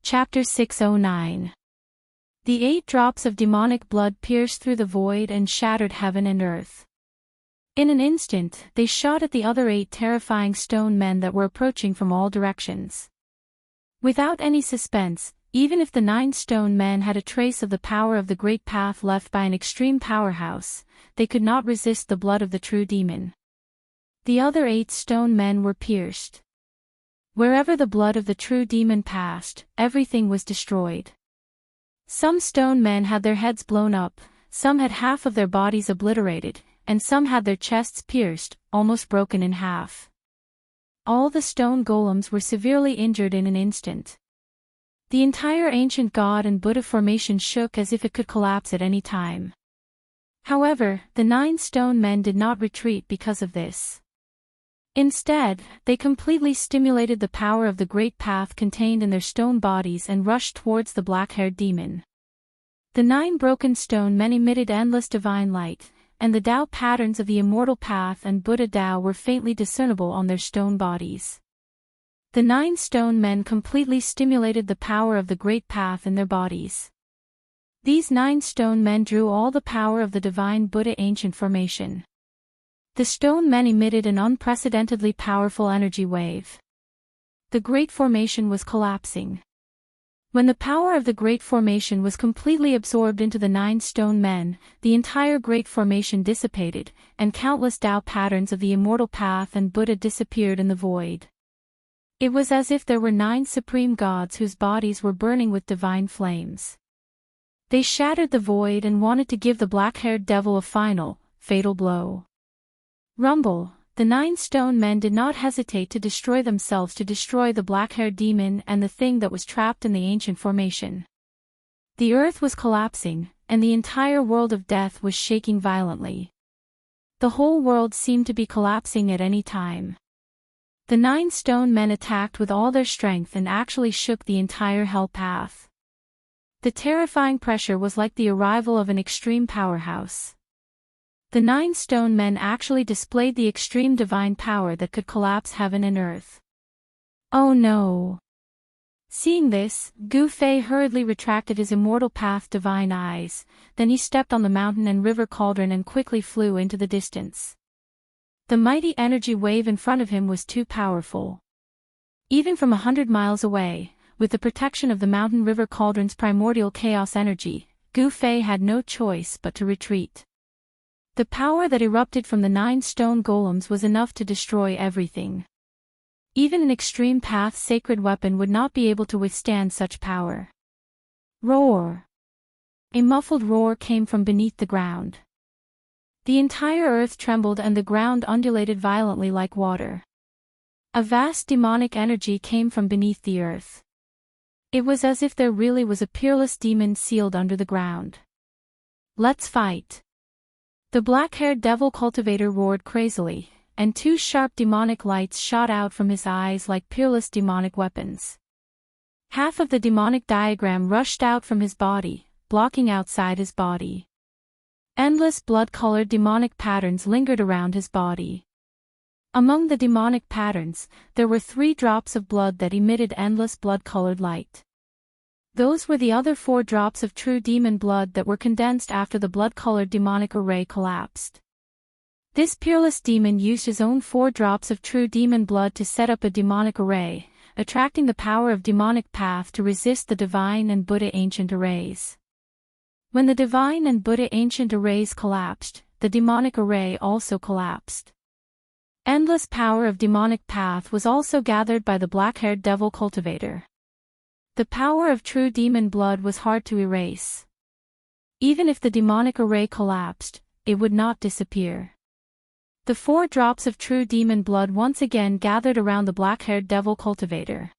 Chapter 609. The 8 drops of demonic blood pierced through the void and shattered heaven and earth. In an instant, they shot at the other 8 terrifying stone men that were approaching from all directions. Without any suspense, even if the 9 stone men had a trace of the power of the great path left by an extreme powerhouse, they could not resist the blood of the true demon. The other 8 stone men were pierced. Wherever the blood of the true demon passed, everything was destroyed. Some stone men had their heads blown up, some had half of their bodies obliterated, and some had their chests pierced, almost broken in half. All the stone golems were severely injured in an instant. The entire ancient god and Buddha formation shook as if it could collapse at any time. However, the 9 stone men did not retreat because of this. Instead, they completely stimulated the power of the great path contained in their stone bodies and rushed towards the black-haired demon. The 9 broken stone men emitted endless divine light, and the Tao patterns of the immortal path and Buddha Tao were faintly discernible on their stone bodies. The 9 stone men completely stimulated the power of the great path in their bodies. These 9 stone men drew all the power of the divine Buddha ancient formation. The stone men emitted an unprecedentedly powerful energy wave. The great formation was collapsing. When the power of the great formation was completely absorbed into the 9 stone men, the entire great formation dissipated, and countless Tao patterns of the immortal path and Buddha disappeared in the void. It was as if there were 9 supreme gods whose bodies were burning with divine flames. They shattered the void and wanted to give the black-haired devil a final, fatal blow. Rumble, the 9 stone men did not hesitate to destroy themselves to destroy the black-haired demon and the thing that was trapped in the ancient formation. The earth was collapsing, and the entire world of death was shaking violently. The whole world seemed to be collapsing at any time. The 9 stone men attacked with all their strength and actually shook the entire hell path. The terrifying pressure was like the arrival of an extreme powerhouse. The 9 stone men actually displayed the extreme divine power that could collapse heaven and earth. Oh no! Seeing this, Gu Fei hurriedly retracted his immortal path divine eyes, then he stepped on the mountain and river cauldron and quickly flew into the distance. The mighty energy wave in front of him was too powerful. Even from 100 miles away, with the protection of the mountain river cauldron's primordial chaos energy, Gu Fei had no choice but to retreat. The power that erupted from the 9 stone golems was enough to destroy everything. Even an extreme path sacred weapon would not be able to withstand such power. Roar! A muffled roar came from beneath the ground. The entire earth trembled and the ground undulated violently like water. A vast demonic energy came from beneath the earth. It was as if there really was a peerless demon sealed under the ground. Let's fight! The black-haired devil cultivator roared crazily, and 2 sharp demonic lights shot out from his eyes like peerless demonic weapons. Half of the demonic diagram rushed out from his body, blocking outside his body. Endless blood-colored demonic patterns lingered around his body. Among the demonic patterns, there were 3 drops of blood that emitted endless blood-colored light. Those were the other 4 drops of true demon blood that were condensed after the blood-colored demonic array collapsed. This peerless demon used his own 4 drops of true demon blood to set up a demonic array, attracting the power of demonic path to resist the divine and Buddha ancient arrays. When the divine and Buddha ancient arrays collapsed, the demonic array also collapsed. Endless power of demonic path was also gathered by the black-haired devil cultivator. The power of true demon blood was hard to erase. Even if the demonic array collapsed, it would not disappear. The 4 drops of true demon blood once again gathered around the black-haired devil cultivator.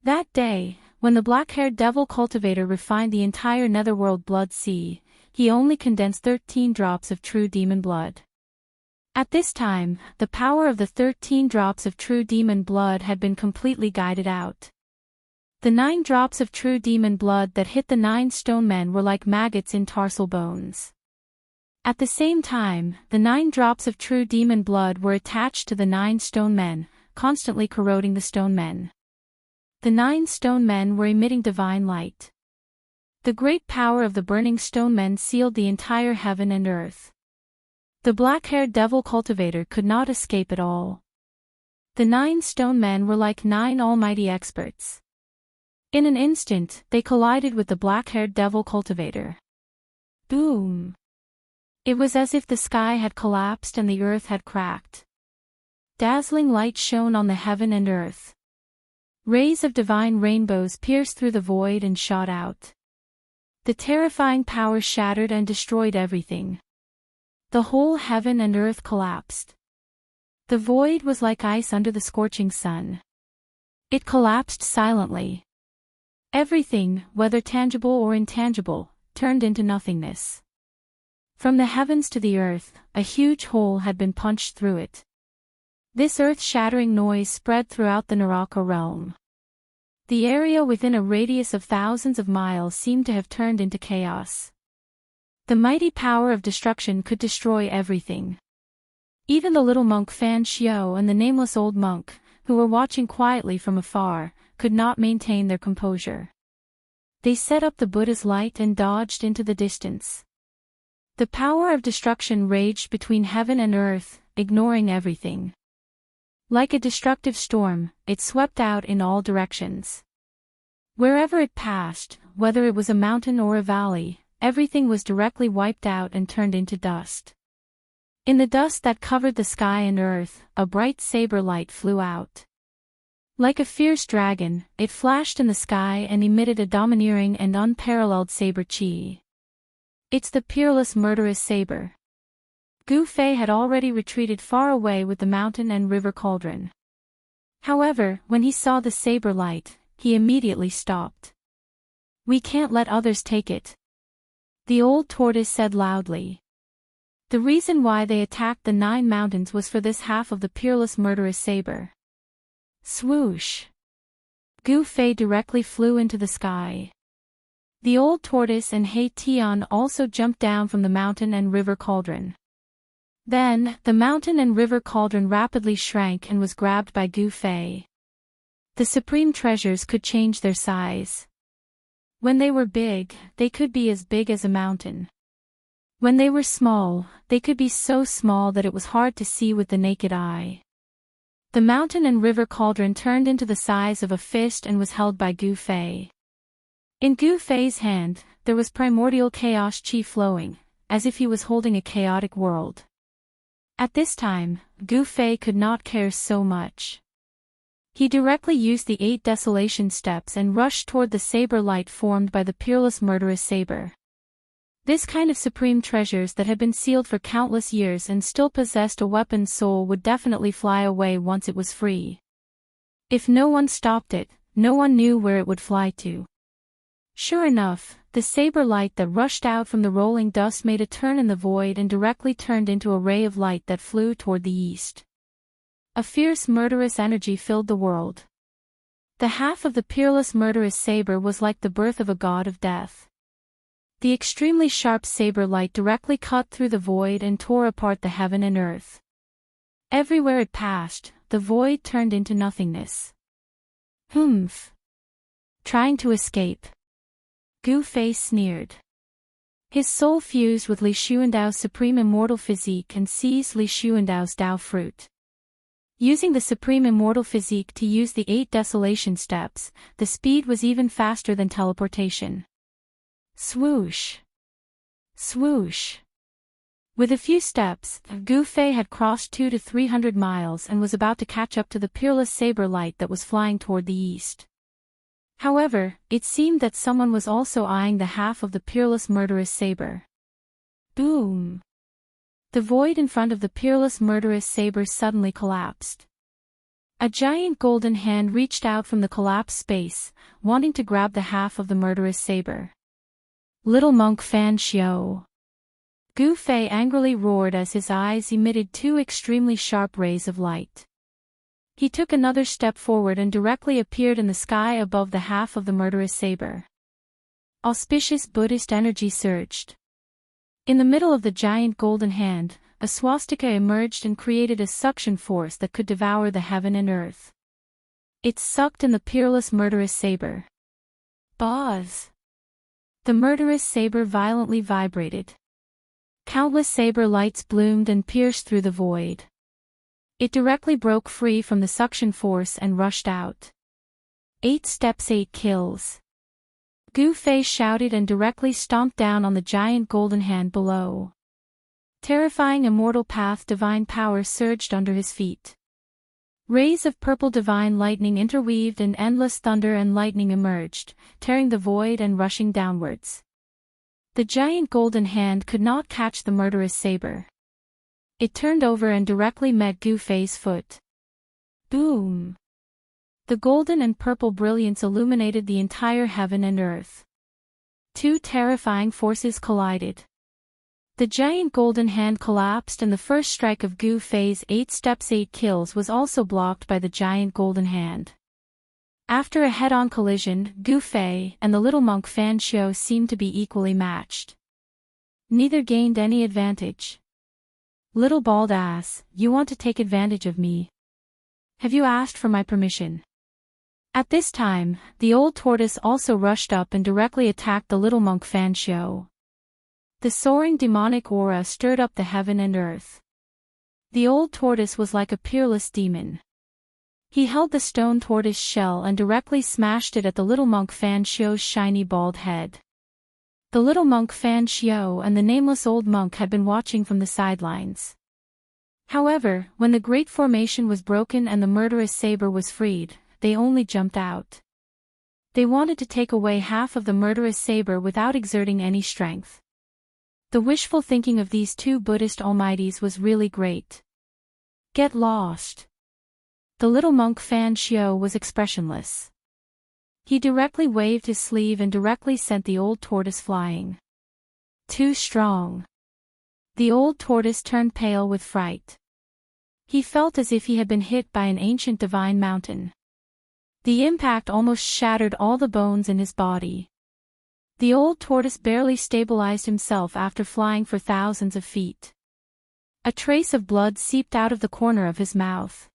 That day, when the black-haired devil cultivator refined the entire netherworld blood sea, he only condensed 13 drops of true demon blood. At this time, the power of the 13 drops of true demon blood had been completely guided out. The 9 drops of true demon blood that hit the 9 stone men were like maggots in tarsal bones. At the same time, the 9 drops of true demon blood were attached to the 9 stone men, constantly corroding the stone men. The 9 stone men were emitting divine light. The great power of the burning stone men sealed the entire heaven and earth. The black-haired devil cultivator could not escape at all. The 9 stone men were like 9 almighty experts. In an instant, they collided with the black-haired devil cultivator. Boom! It was as if the sky had collapsed and the earth had cracked. Dazzling light shone on the heaven and earth. Rays of divine rainbows pierced through the void and shot out. The terrifying power shattered and destroyed everything. The whole heaven and earth collapsed. The void was like ice under the scorching sun. It collapsed silently. Everything, whether tangible or intangible, turned into nothingness. From the heavens to the earth, a huge hole had been punched through it. This earth-shattering noise spread throughout the Naraka realm. The area within a radius of thousands of miles seemed to have turned into chaos. The mighty power of destruction could destroy everything. Even the little monk Fan Xiao and the nameless old monk, who were watching quietly from afar, could not maintain their composure. They set up the Buddha's light and dodged into the distance. The power of destruction raged between heaven and earth, ignoring everything. Like a destructive storm, it swept out in all directions. Wherever it passed, whether it was a mountain or a valley, everything was directly wiped out and turned into dust. In the dust that covered the sky and earth, a bright saber light flew out. Like a fierce dragon, it flashed in the sky and emitted a domineering and unparalleled saber chi. It's the peerless murderous saber. Gu Fei had already retreated far away with the mountain and river cauldron. However, when he saw the saber light, he immediately stopped. "We can't let others take it," the old tortoise said loudly. The reason why they attacked the 9 mountains was for this half of the peerless murderous saber. Swoosh! Gu Fei directly flew into the sky. The old tortoise and He Tian also jumped down from the mountain and river cauldron. Then, the mountain and river cauldron rapidly shrank and was grabbed by Gu Fei. The supreme treasures could change their size. When they were big, they could be as big as a mountain. When they were small, they could be so small that it was hard to see with the naked eye. The mountain and river cauldron turned into the size of a fist and was held by Gu Fei. In Gu Fei's hand, there was primordial chaos chi flowing, as if he was holding a chaotic world. At this time, Gu Fei could not care so much. He directly used the 8 desolation steps and rushed toward the saber light formed by the peerless murderous saber. This kind of supreme treasures that had been sealed for countless years and still possessed a weapon's soul would definitely fly away once it was free. If no one stopped it, no one knew where it would fly to. Sure enough, the saber light that rushed out from the rolling dust made a turn in the void and directly turned into a ray of light that flew toward the east. A fierce murderous energy filled the world. The half of the peerless murderous saber was like the birth of a god of death. The extremely sharp saber light directly cut through the void and tore apart the heaven and earth. Everywhere it passed, the void turned into nothingness. Humph! Trying to escape. Gu Fei sneered. His soul fused with Li Xuandao's supreme immortal physique and seized Li Xuandao's Dao fruit. Using the supreme immortal physique to use the 8 desolation steps, the speed was even faster than teleportation. Swoosh! Swoosh! With a few steps, Gu Fei had crossed 200 to 300 miles and was about to catch up to the peerless saber light that was flying toward the east. However, it seemed that someone was also eyeing the half of the peerless murderous saber. Boom! The void in front of the peerless murderous saber suddenly collapsed. A giant golden hand reached out from the collapsed space, wanting to grab the half of the murderous saber. Little monk Fan Xiao! Gu Fei angrily roared as his eyes emitted 2 extremely sharp rays of light. He took another step forward and directly appeared in the sky above the half of the murderous saber. Auspicious Buddhist energy surged. In the middle of the giant golden hand, a swastika emerged and created a suction force that could devour the heaven and earth. It sucked in the peerless murderous saber. Buzz! The murderous saber violently vibrated. Countless saber lights bloomed and pierced through the void. It directly broke free from the suction force and rushed out. 8 steps 8 kills. Gu Fei shouted and directly stomped down on the giant golden hand below. Terrifying immortal path divine power surged under his feet. Rays of purple divine lightning interweaved and endless thunder and lightning emerged, tearing the void and rushing downwards. The giant golden hand could not catch the murderous saber. It turned over and directly met Gu Fei's foot. Boom! The golden and purple brilliance illuminated the entire heaven and earth. 2 terrifying forces collided. The giant golden hand collapsed and the first strike of Gu Fei's 8 steps 8 kills was also blocked by the giant golden hand. After a head-on collision, Gu Fei and the little monk Fan Xiao seemed to be equally matched. Neither gained any advantage. Little bald ass, you want to take advantage of me? Have you asked for my permission? At this time, the old tortoise also rushed up and directly attacked the little monk Fan Xiao. The soaring demonic aura stirred up the heaven and earth. The old tortoise was like a peerless demon. He held the stone tortoise shell and directly smashed it at the little monk Fan Xiao's shiny bald head. The little monk Fan Xiao and the nameless old monk had been watching from the sidelines. However, when the great formation was broken and the murderous saber was freed, they only jumped out. They wanted to take away half of the murderous saber without exerting any strength. The wishful thinking of these 2 Buddhist almighties was really great. Get lost. The little monk Fan Xiao was expressionless. He directly waved his sleeve and directly sent the old tortoise flying. Too strong. The old tortoise turned pale with fright. He felt as if he had been hit by an ancient divine mountain. The impact almost shattered all the bones in his body. The old tortoise barely stabilized himself after flying for thousands of feet. A trace of blood seeped out of the corner of his mouth.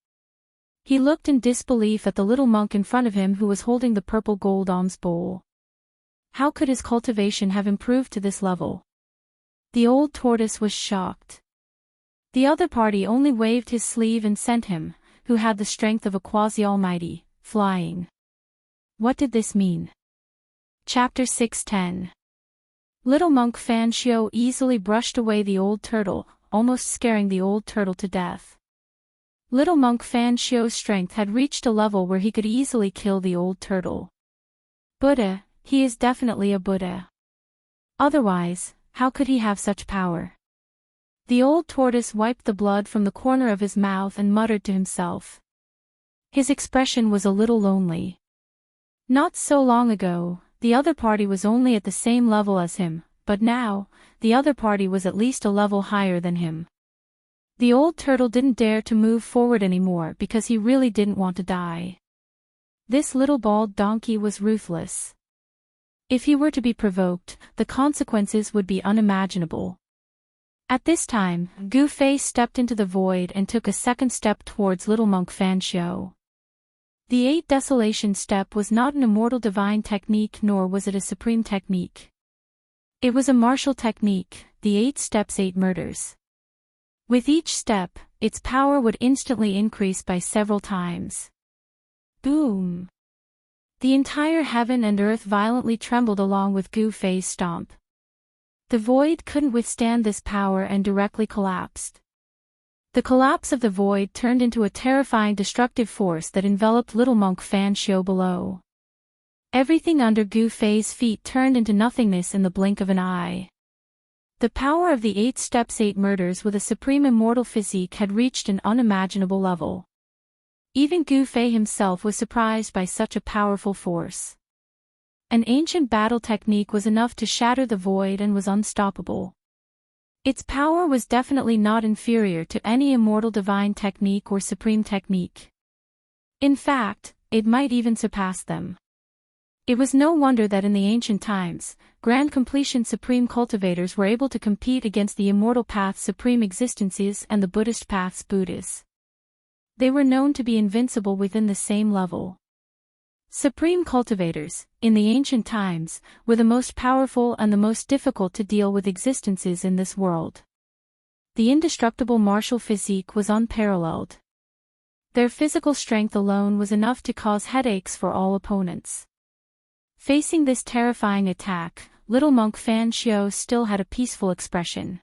He looked in disbelief at the little monk in front of him who was holding the purple gold alms bowl. How could his cultivation have improved to this level? The old tortoise was shocked. The other party only waved his sleeve and sent him, who had the strength of a quasi-almighty, flying. What did this mean? Chapter 610. Little monk Fan Xiao easily brushed away the old turtle, almost scaring the old turtle to death. Little monk Fan Xiao's strength had reached a level where he could easily kill the old turtle. Buddha, he is definitely a Buddha. Otherwise, how could he have such power? The old tortoise wiped the blood from the corner of his mouth and muttered to himself. His expression was a little lonely. Not so long ago, the other party was only at the same level as him, but now, the other party was at least a level higher than him. The old turtle didn't dare to move forward anymore because he really didn't want to die. This little bald donkey was ruthless. If he were to be provoked, the consequences would be unimaginable. At this time, Gu Fei stepped into the void and took a second step towards little monk Fan Xiao. The 8 desolation step was not an immortal divine technique nor was it a supreme technique. It was a martial technique, the 8 steps 8 murders. With each step, its power would instantly increase by several times. Boom! The entire heaven and earth violently trembled along with Gu Fei's stomp. The void couldn't withstand this power and directly collapsed. The collapse of the void turned into a terrifying destructive force that enveloped little monk Fan Xiao below. Everything under Gu Fei's feet turned into nothingness in the blink of an eye. The power of the 8 steps 8 murders with a supreme immortal physique had reached an unimaginable level. Even Gu Fei himself was surprised by such a powerful force. An ancient battle technique was enough to shatter the void and was unstoppable. Its power was definitely not inferior to any immortal divine technique or supreme technique. In fact, it might even surpass them. It was no wonder that in the ancient times, Grand Completion Supreme Cultivators were able to compete against the Immortal Path's Supreme Existences and the Buddhist Path's Buddhas. They were known to be invincible within the same level. Supreme cultivators, in the ancient times, were the most powerful and the most difficult to deal with existences in this world. The indestructible martial physique was unparalleled. Their physical strength alone was enough to cause headaches for all opponents. Facing this terrifying attack, little monk Fan Xiao still had a peaceful expression.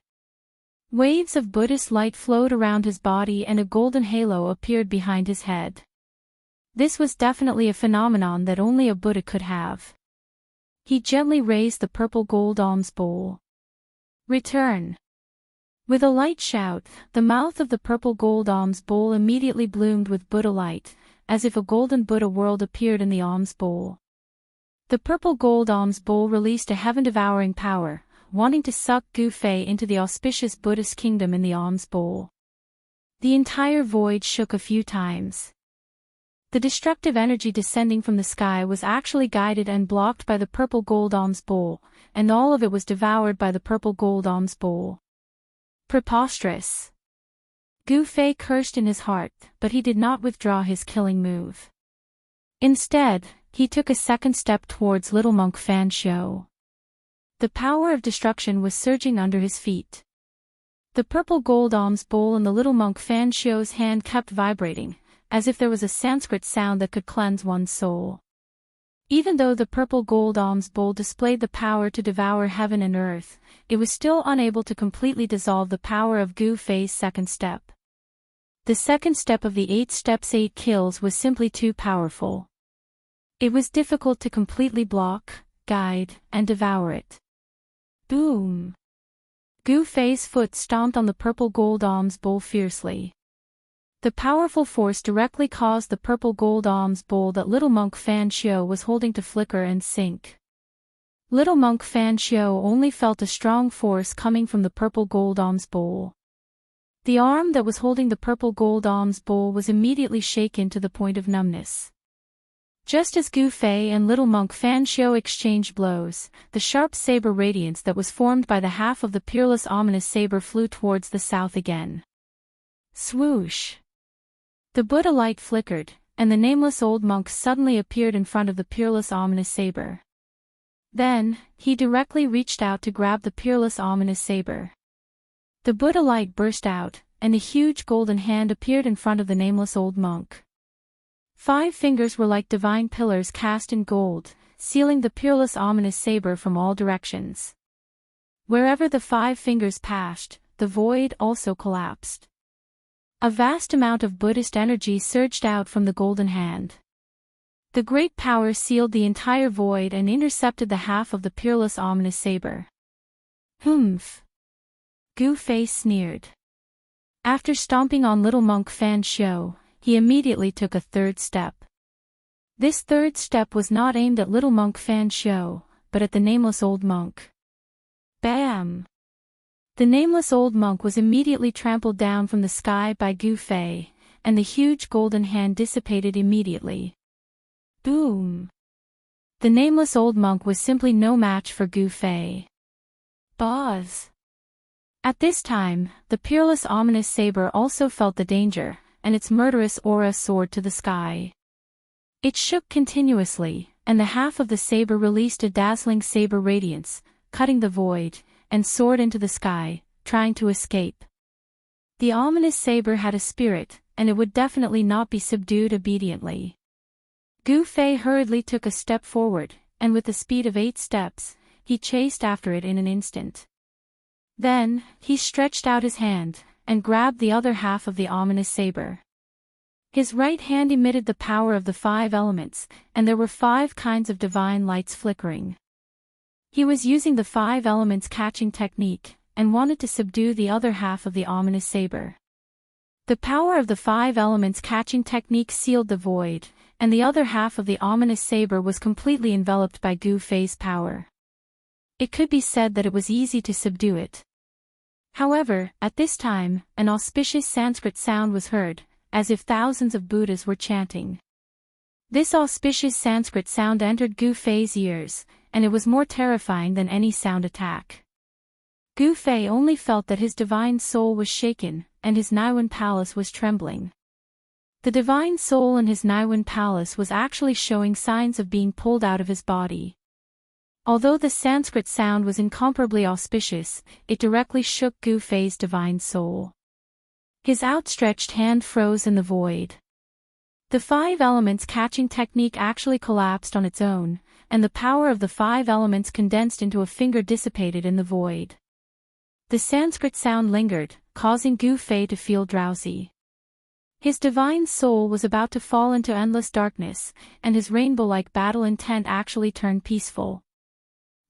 Waves of Buddhist light flowed around his body and a golden halo appeared behind his head. This was definitely a phenomenon that only a Buddha could have. He gently raised the purple gold alms bowl. Return. With a light shout, the mouth of the purple gold alms bowl immediately bloomed with Buddha light, as if a golden Buddha world appeared in the alms bowl. The purple gold alms bowl released a heaven-devouring power, wanting to suck Gu Fei into the auspicious Buddhist kingdom in the alms bowl. The entire void shook a few times. The destructive energy descending from the sky was actually guided and blocked by the purple gold alms bowl, and all of it was devoured by the purple gold alms bowl. Preposterous! Gu Fei cursed in his heart, but he did not withdraw his killing move. Instead, he took a second step towards little monk Fan Xiao. The power of destruction was surging under his feet. The purple gold alms bowl in the little monk Fan Xiao's hand kept vibrating, as if there was a Sanskrit sound that could cleanse one's soul. Even though the purple gold alms bowl displayed the power to devour heaven and earth, it was still unable to completely dissolve the power of Gu Fei's second step. The second step of the 8 steps 8 kills was simply too powerful. It was difficult to completely block, guide, and devour it. Boom! Gu Fei's foot stomped on the purple gold alms bowl fiercely. The powerful force directly caused the purple gold alms bowl that little monk Fan Xiao was holding to flicker and sink. Little monk Fan Xiao only felt a strong force coming from the purple gold alms bowl. The arm that was holding the purple gold alms bowl was immediately shaken to the point of numbness. Just as Gu Fei and little monk Fan Xiao exchanged blows, the sharp saber radiance that was formed by the half of the peerless ominous saber flew towards the south again. Swoosh! The Buddha light flickered, and the nameless old monk suddenly appeared in front of the peerless ominous saber. Then, he directly reached out to grab the peerless ominous saber. The Buddha light burst out, and a huge golden hand appeared in front of the nameless old monk. 5 fingers were like divine pillars cast in gold, sealing the peerless ominous saber from all directions. Wherever the 5 fingers passed, the void also collapsed. A vast amount of Buddhist energy surged out from the golden hand. The great power sealed the entire void and intercepted the half of the peerless ominous saber. Humph! Gu Fei sneered. After stomping on little monk Fan Xiao, he immediately took a third step. This third step was not aimed at little monk Fan Xiao, but at the nameless old monk. Bam! The nameless old monk was immediately trampled down from the sky by Gu Fei, and the huge golden hand dissipated immediately. Boom! The nameless old monk was simply no match for Gu Fei. Buzz! At this time, the peerless ominous saber also felt the danger, and its murderous aura soared to the sky. It shook continuously, and the half of the saber released a dazzling saber radiance, cutting the void, and soared into the sky, trying to escape. The ominous saber had a spirit, and it would definitely not be subdued obediently. Gu Fei hurriedly took a step forward, and with the speed of 8 steps, he chased after it in an instant. Then, he stretched out his hand, and grabbed the other half of the ominous saber. His right hand emitted the power of the 5 elements, and there were 5 kinds of divine lights flickering. He was using the 5 elements catching technique, and wanted to subdue the other half of the ominous saber. The power of the 5 elements catching technique sealed the void, and the other half of the ominous saber was completely enveloped by Gu Fei's power. It could be said that it was easy to subdue it. However, at this time, an auspicious Sanskrit sound was heard, as if thousands of Buddhas were chanting. This auspicious Sanskrit sound entered Gu Fei's ears, and it was more terrifying than any sound attack. Gu Fei only felt that his divine soul was shaken, and his Naiwan palace was trembling. The divine soul in his Naiwan palace was actually showing signs of being pulled out of his body. Although the Sanskrit sound was incomparably auspicious, it directly shook Gu Fei's divine soul. His outstretched hand froze in the void. The 5 elements catching technique actually collapsed on its own, and the power of the 5 elements condensed into a finger dissipated in the void. The Sanskrit sound lingered, causing Gu Fei to feel drowsy. His divine soul was about to fall into endless darkness, and his rainbow-like battle intent actually turned peaceful.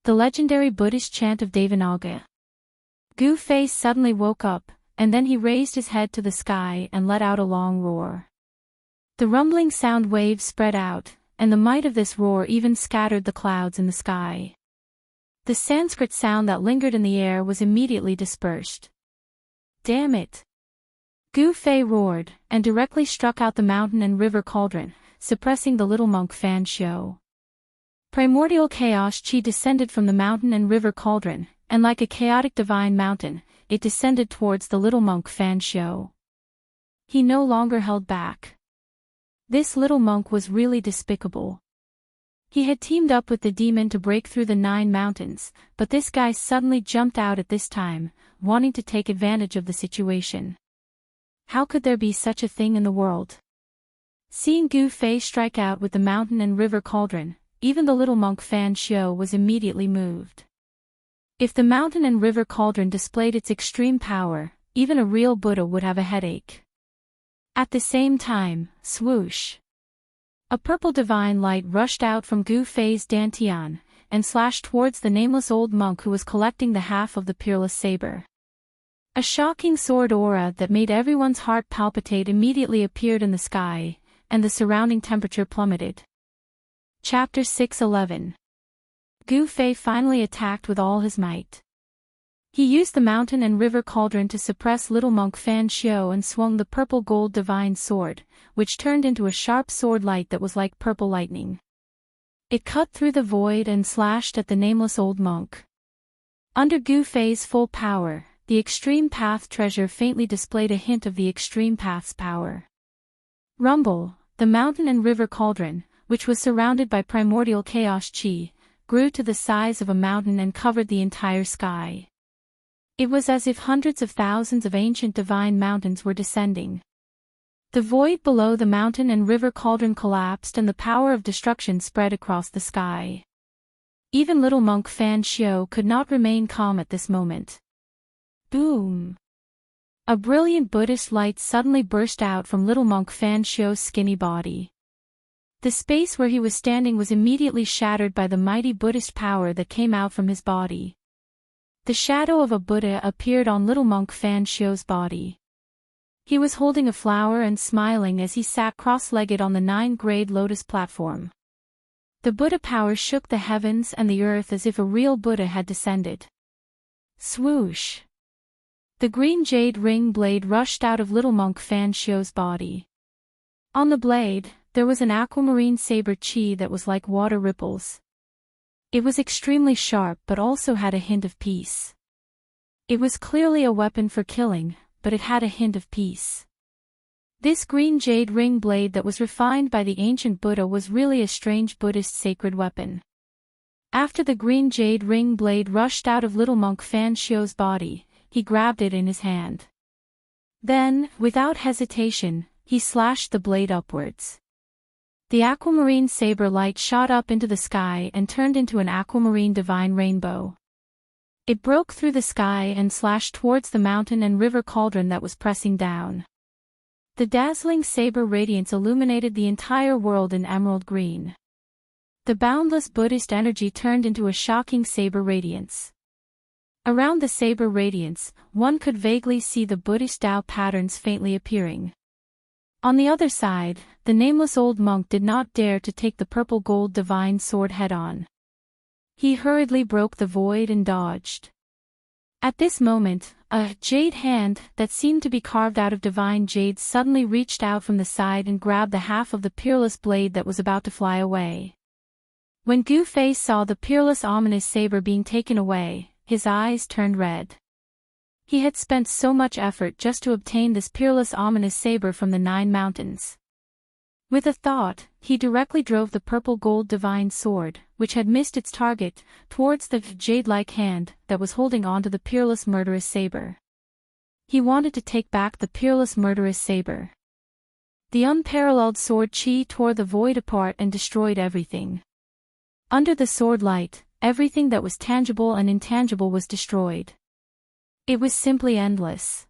The legendary Buddhist chant of Devanaga. Gu Fei suddenly woke up, and then he raised his head to the sky and let out a long roar. The rumbling sound waves spread out, and the might of this roar even scattered the clouds in the sky. The Sanskrit sound that lingered in the air was immediately dispersed. Damn it! Gu Fei roared, and directly struck out the mountain and river cauldron, suppressing the little monk Fan Xiu. Primordial chaos chi descended from the mountain and river cauldron, and like a chaotic divine mountain, it descended towards the little monk Fan Xiu. He no longer held back. This little monk was really despicable. He had teamed up with the demon to break through the 9 mountains, but this guy suddenly jumped out at this time, wanting to take advantage of the situation. How could there be such a thing in the world? Seeing Gu Fei strike out with the mountain and river cauldron, even the little monk Fan Xiu was immediately moved. If the mountain and river cauldron displayed its extreme power, even a real Buddha would have a headache. At the same time, swoosh! A purple divine light rushed out from Gu Fei's dantian, and slashed towards the nameless old monk who was collecting the half of the peerless saber. A shocking sword aura that made everyone's heart palpitate immediately appeared in the sky, and the surrounding temperature plummeted. Chapter 6:11. Gu Fei finally attacked with all his might. He used the mountain and river cauldron to suppress little monk Fan Xiu and swung the purple gold divine sword, which turned into a sharp sword light that was like purple lightning. It cut through the void and slashed at the nameless old monk. Under Gu Fei's full power, the extreme path treasure faintly displayed a hint of the extreme path's power. Rumble, the mountain and river cauldron, which was surrounded by primordial chaos chi, grew to the size of a mountain and covered the entire sky. It was as if hundreds of thousands of ancient divine mountains were descending. The void below the mountain and river cauldron collapsed and the power of destruction spread across the sky. Even little monk Fan Xiu could not remain calm at this moment. Boom! A brilliant Buddhist light suddenly burst out from little monk Fan Xiu's skinny body. The space where he was standing was immediately shattered by the mighty Buddhist power that came out from his body. The shadow of a Buddha appeared on little monk Fan Xiu's body. He was holding a flower and smiling as he sat cross-legged on the 9-grade lotus platform. The Buddha power shook the heavens and the earth as if a real Buddha had descended. Swoosh! The green jade ring blade rushed out of little monk Fan Xiu's body. On the blade, there was an aquamarine saber chi that was like water ripples. It was extremely sharp but also had a hint of peace. It was clearly a weapon for killing, but it had a hint of peace. This green jade ring blade that was refined by the ancient Buddha was really a strange Buddhist sacred weapon. After the green jade ring blade rushed out of little monk Fan Xiu's body, he grabbed it in his hand. Then, without hesitation, he slashed the blade upwards. The aquamarine saber light shot up into the sky and turned into an aquamarine divine rainbow. It broke through the sky and slashed towards the mountain and river cauldron that was pressing down. The dazzling saber radiance illuminated the entire world in emerald green. The boundless Buddhist energy turned into a shocking saber radiance. Around the saber radiance, one could vaguely see the Buddhist Tao patterns faintly appearing. On the other side, the nameless old monk did not dare to take the purple gold divine sword head-on. He hurriedly broke the void and dodged. At this moment, a jade hand that seemed to be carved out of divine jade suddenly reached out from the side and grabbed the half of the peerless blade that was about to fly away. When Gu Fei saw the peerless ominous saber being taken away, his eyes turned red. He had spent so much effort just to obtain this peerless ominous saber from the 9 mountains. With a thought, he directly drove the purple-gold divine sword, which had missed its target, towards the jade-like hand that was holding onto the peerless murderous saber. He wanted to take back the peerless murderous saber. The unparalleled sword chi tore the void apart and destroyed everything. Under the sword light, everything that was tangible and intangible was destroyed. It was simply endless.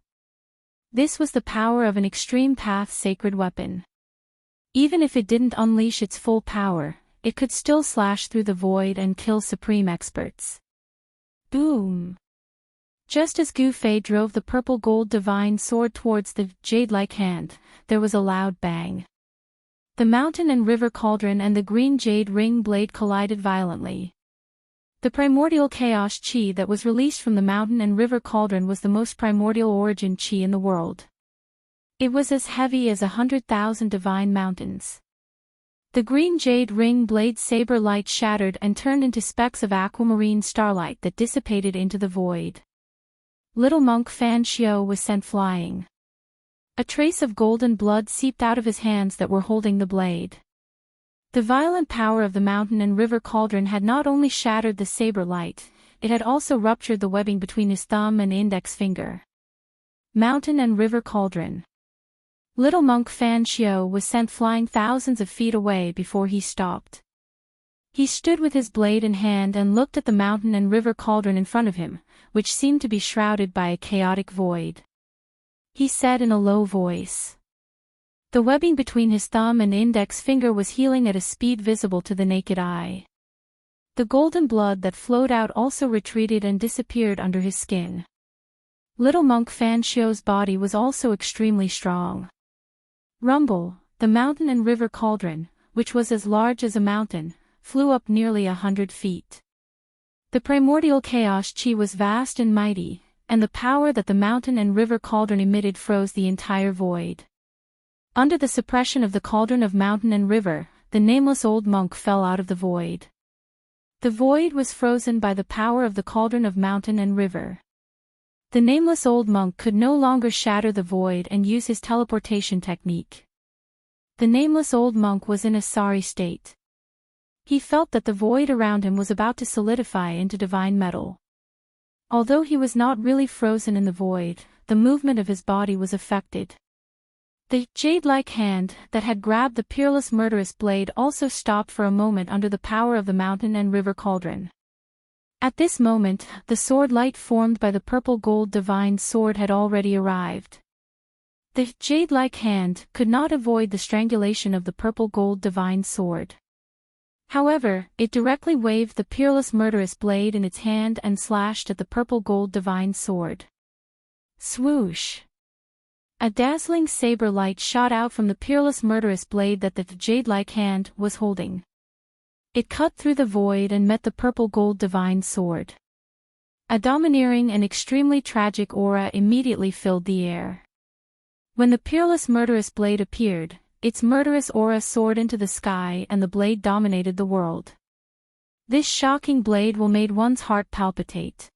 This was the power of an extreme path sacred weapon. Even if it didn't unleash its full power, it could still slash through the void and kill supreme experts. Boom! Just as Gu Fei drove the purple-gold divine sword towards the jade-like hand, there was a loud bang. The mountain and river cauldron and the green jade ring blade collided violently. The primordial chaos chi that was released from the mountain and river cauldron was the most primordial origin chi in the world. It was as heavy as 100,000 divine mountains. The green jade ring blade saber light shattered and turned into specks of aquamarine starlight that dissipated into the void. Little monk Fan Xiao was sent flying. A trace of golden blood seeped out of his hands that were holding the blade. The violent power of the mountain and river cauldron had not only shattered the saber light, it had also ruptured the webbing between his thumb and index finger. Mountain and river cauldron. Little monk Fan Xiao was sent flying thousands of feet away before he stopped. He stood with his blade in hand and looked at the mountain and river cauldron in front of him, which seemed to be shrouded by a chaotic void. He said in a low voice. The webbing between his thumb and index finger was healing at a speed visible to the naked eye. The golden blood that flowed out also retreated and disappeared under his skin. Little monk Fan Xiao's body was also extremely strong. Rumble, the mountain and river cauldron, which was as large as a mountain, flew up nearly 100 feet. The primordial chaos chi was vast and mighty, and the power that the mountain and river cauldron emitted froze the entire void. Under the suppression of the cauldron of mountain and river, the nameless old monk fell out of the void. The void was frozen by the power of the cauldron of mountain and river. The nameless old monk could no longer shatter the void and use his teleportation technique. The nameless old monk was in a sorry state. He felt that the void around him was about to solidify into divine metal. Although he was not really frozen in the void, the movement of his body was affected. The jade-like hand that had grabbed the peerless murderous blade also stopped for a moment under the power of the mountain and river cauldron. At this moment, the sword light formed by the purple-gold divine sword had already arrived. The jade-like hand could not avoid the strangulation of the purple-gold divine sword. However, it directly waved the peerless murderous blade in its hand and slashed at the purple-gold divine sword. Swoosh! A dazzling saber light shot out from the peerless murderous blade that the jade-like hand was holding. It cut through the void and met the purple-gold divine sword. A domineering and extremely tragic aura immediately filled the air. When the peerless murderous blade appeared, its murderous aura soared into the sky and the blade dominated the world. This shocking blade will made one's heart palpitate.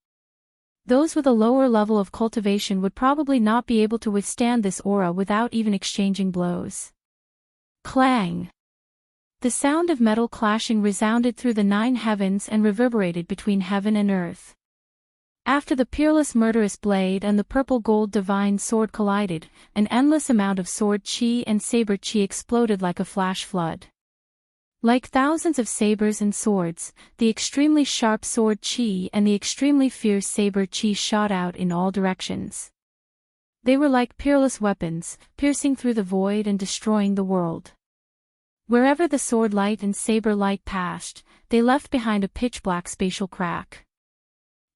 Those with a lower level of cultivation would probably not be able to withstand this aura without even exchanging blows. Clang! The sound of metal clashing resounded through the 9 heavens and reverberated between heaven and earth. After the peerless murderous blade and the purple-gold divine sword collided, an endless amount of sword chi and saber chi exploded like a flash flood. Like thousands of sabers and swords, the extremely sharp sword chi and the extremely fierce saber chi shot out in all directions. They were like peerless weapons, piercing through the void and destroying the world. Wherever the sword light and saber light passed, they left behind a pitch-black spatial crack.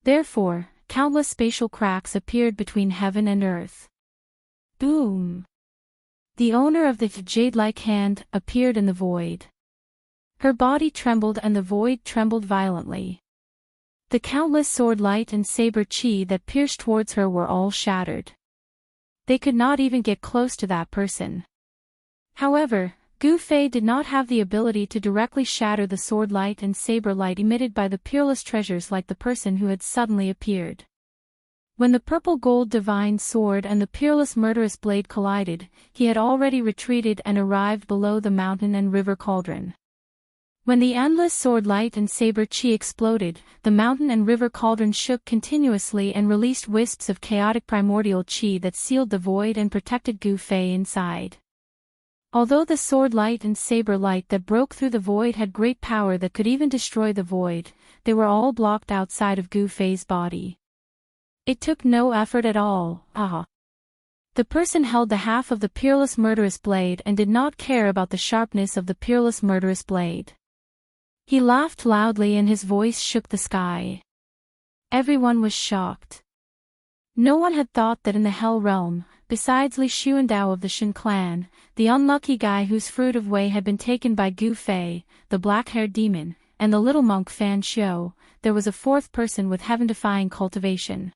Therefore, countless spatial cracks appeared between heaven and earth. Boom! The owner of the jade-like hand appeared in the void. Her body trembled and the void trembled violently. The countless sword light and saber chi that pierced towards her were all shattered. They could not even get close to that person. However, Gu Fei did not have the ability to directly shatter the sword light and saber light emitted by the peerless treasures like the person who had suddenly appeared. When the purple gold divine sword and the peerless murderous blade collided, he had already retreated and arrived below the mountain and river cauldron. When the endless sword light and saber chi exploded, the mountain and river cauldron shook continuously and released wisps of chaotic primordial chi that sealed the void and protected Gu Fei inside. Although the sword light and saber light that broke through the void had great power that could even destroy the void, they were all blocked outside of Gu Fei's body. It took no effort at all. The person held the half of the peerless murderous blade and did not care about the sharpness of the peerless murderous blade. He laughed loudly and his voice shook the sky. Everyone was shocked. No one had thought that in the Hell Realm, besides Li Xuandao of the Shen clan, the unlucky guy whose fruit of Wei had been taken by Gu Fei, the black-haired demon, and the little monk Fan Xiu, there was a fourth person with heaven-defying cultivation.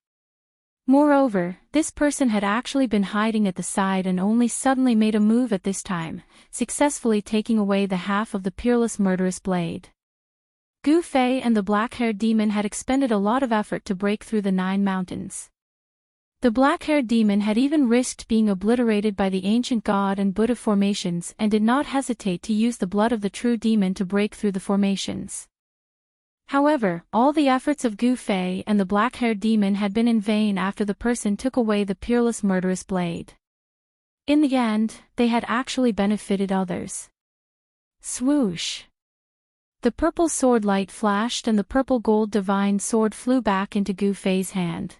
Moreover, this person had actually been hiding at the side and only suddenly made a move at this time, successfully taking away the half of the peerless murderous blade. Gu Fei and the black-haired demon had expended a lot of effort to break through the 9 mountains. The black-haired demon had even risked being obliterated by the ancient god and Buddha formations and did not hesitate to use the blood of the true demon to break through the formations. However, all the efforts of Gu Fei and the black-haired demon had been in vain after the person took away the peerless murderous blade. In the end, they had actually benefited others. Swoosh! The purple sword light flashed and the purple gold divine sword flew back into Gu Fei's hand.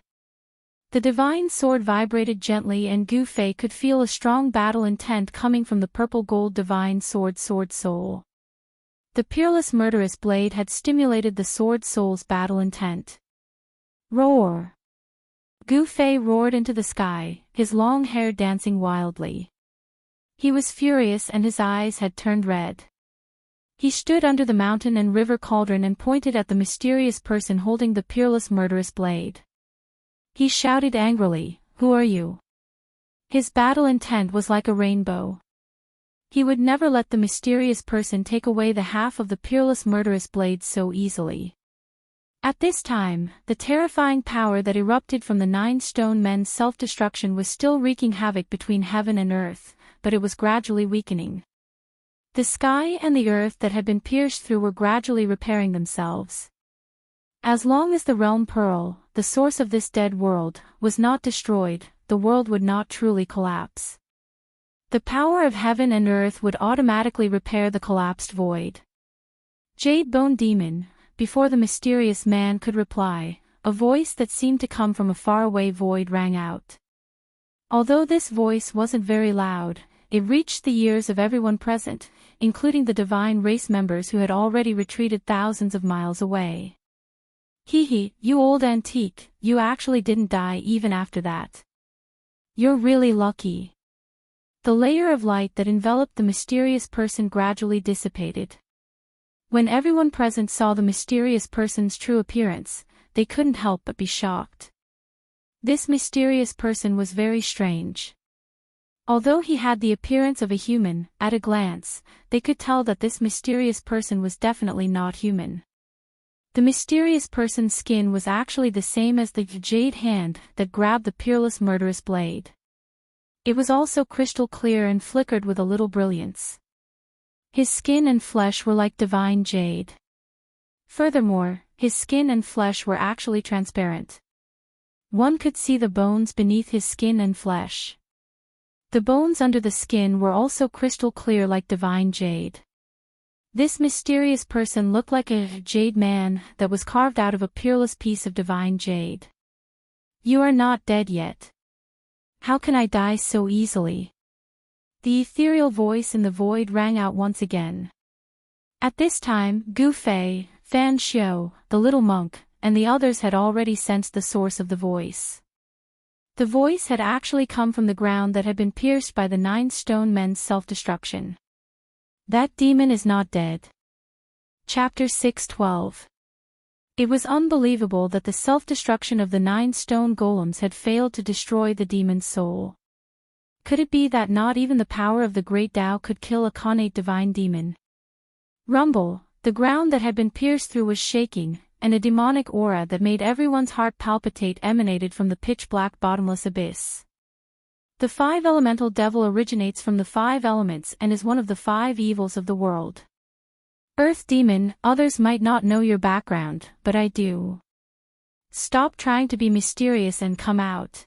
The divine sword vibrated gently and Gu Fei could feel a strong battle intent coming from the purple gold divine sword soul. The peerless murderous blade had stimulated the sword soul's battle intent. Roar! Gu Fei roared into the sky, his long hair dancing wildly. He was furious and his eyes had turned red. He stood under the mountain and river cauldron and pointed at the mysterious person holding the peerless murderous blade. He shouted angrily, "Who are you?" His battle intent was like a rainbow. He would never let the mysterious person take away the half of the peerless murderous blade so easily. At this time, the terrifying power that erupted from the 9 stone men's self-destruction was still wreaking havoc between heaven and earth, but it was gradually weakening. The sky and the earth that had been pierced through were gradually repairing themselves. As long as the realm pearl, the source of this dead world, was not destroyed, the world would not truly collapse. The power of heaven and earth would automatically repair the collapsed void. Jade Bone Demon, before the mysterious man could reply, a voice that seemed to come from a faraway void rang out. Although this voice wasn't very loud, it reached the ears of everyone present, including the divine race members who had already retreated thousands of miles away. Hee, you old antique, you actually didn't die even after that. You're really lucky. The layer of light that enveloped the mysterious person gradually dissipated. When everyone present saw the mysterious person's true appearance, they couldn't help but be shocked. This mysterious person was very strange. Although he had the appearance of a human, at a glance, they could tell that this mysterious person was definitely not human. The mysterious person's skin was actually the same as the jade hand that grabbed the peerless murderous blade. It was also crystal clear and flickered with a little brilliance. His skin and flesh were like divine jade. Furthermore, his skin and flesh were actually transparent. One could see the bones beneath his skin and flesh. The bones under the skin were also crystal clear like divine jade. This mysterious person looked like a jade man that was carved out of a peerless piece of divine jade. You are not dead yet. How can I die so easily? The ethereal voice in the void rang out once again. At this time, Gu Fei, Fan Xiu, the little monk, and the others had already sensed the source of the voice. The voice had actually come from the ground that had been pierced by the 9 stone men's self-destruction. That demon is not dead. Chapter 6:12. It was unbelievable that the self-destruction of the 9 stone golems had failed to destroy the demon's soul. Could it be that not even the power of the great Tao could kill a connate divine demon? Rumble, the ground that had been pierced through was shaking, and a demonic aura that made everyone's heart palpitate emanated from the pitch-black bottomless abyss. The five-elemental devil originates from the five elements and is one of the five evils of the world. Earth demon, others might not know your background, but I do. Stop trying to be mysterious and come out.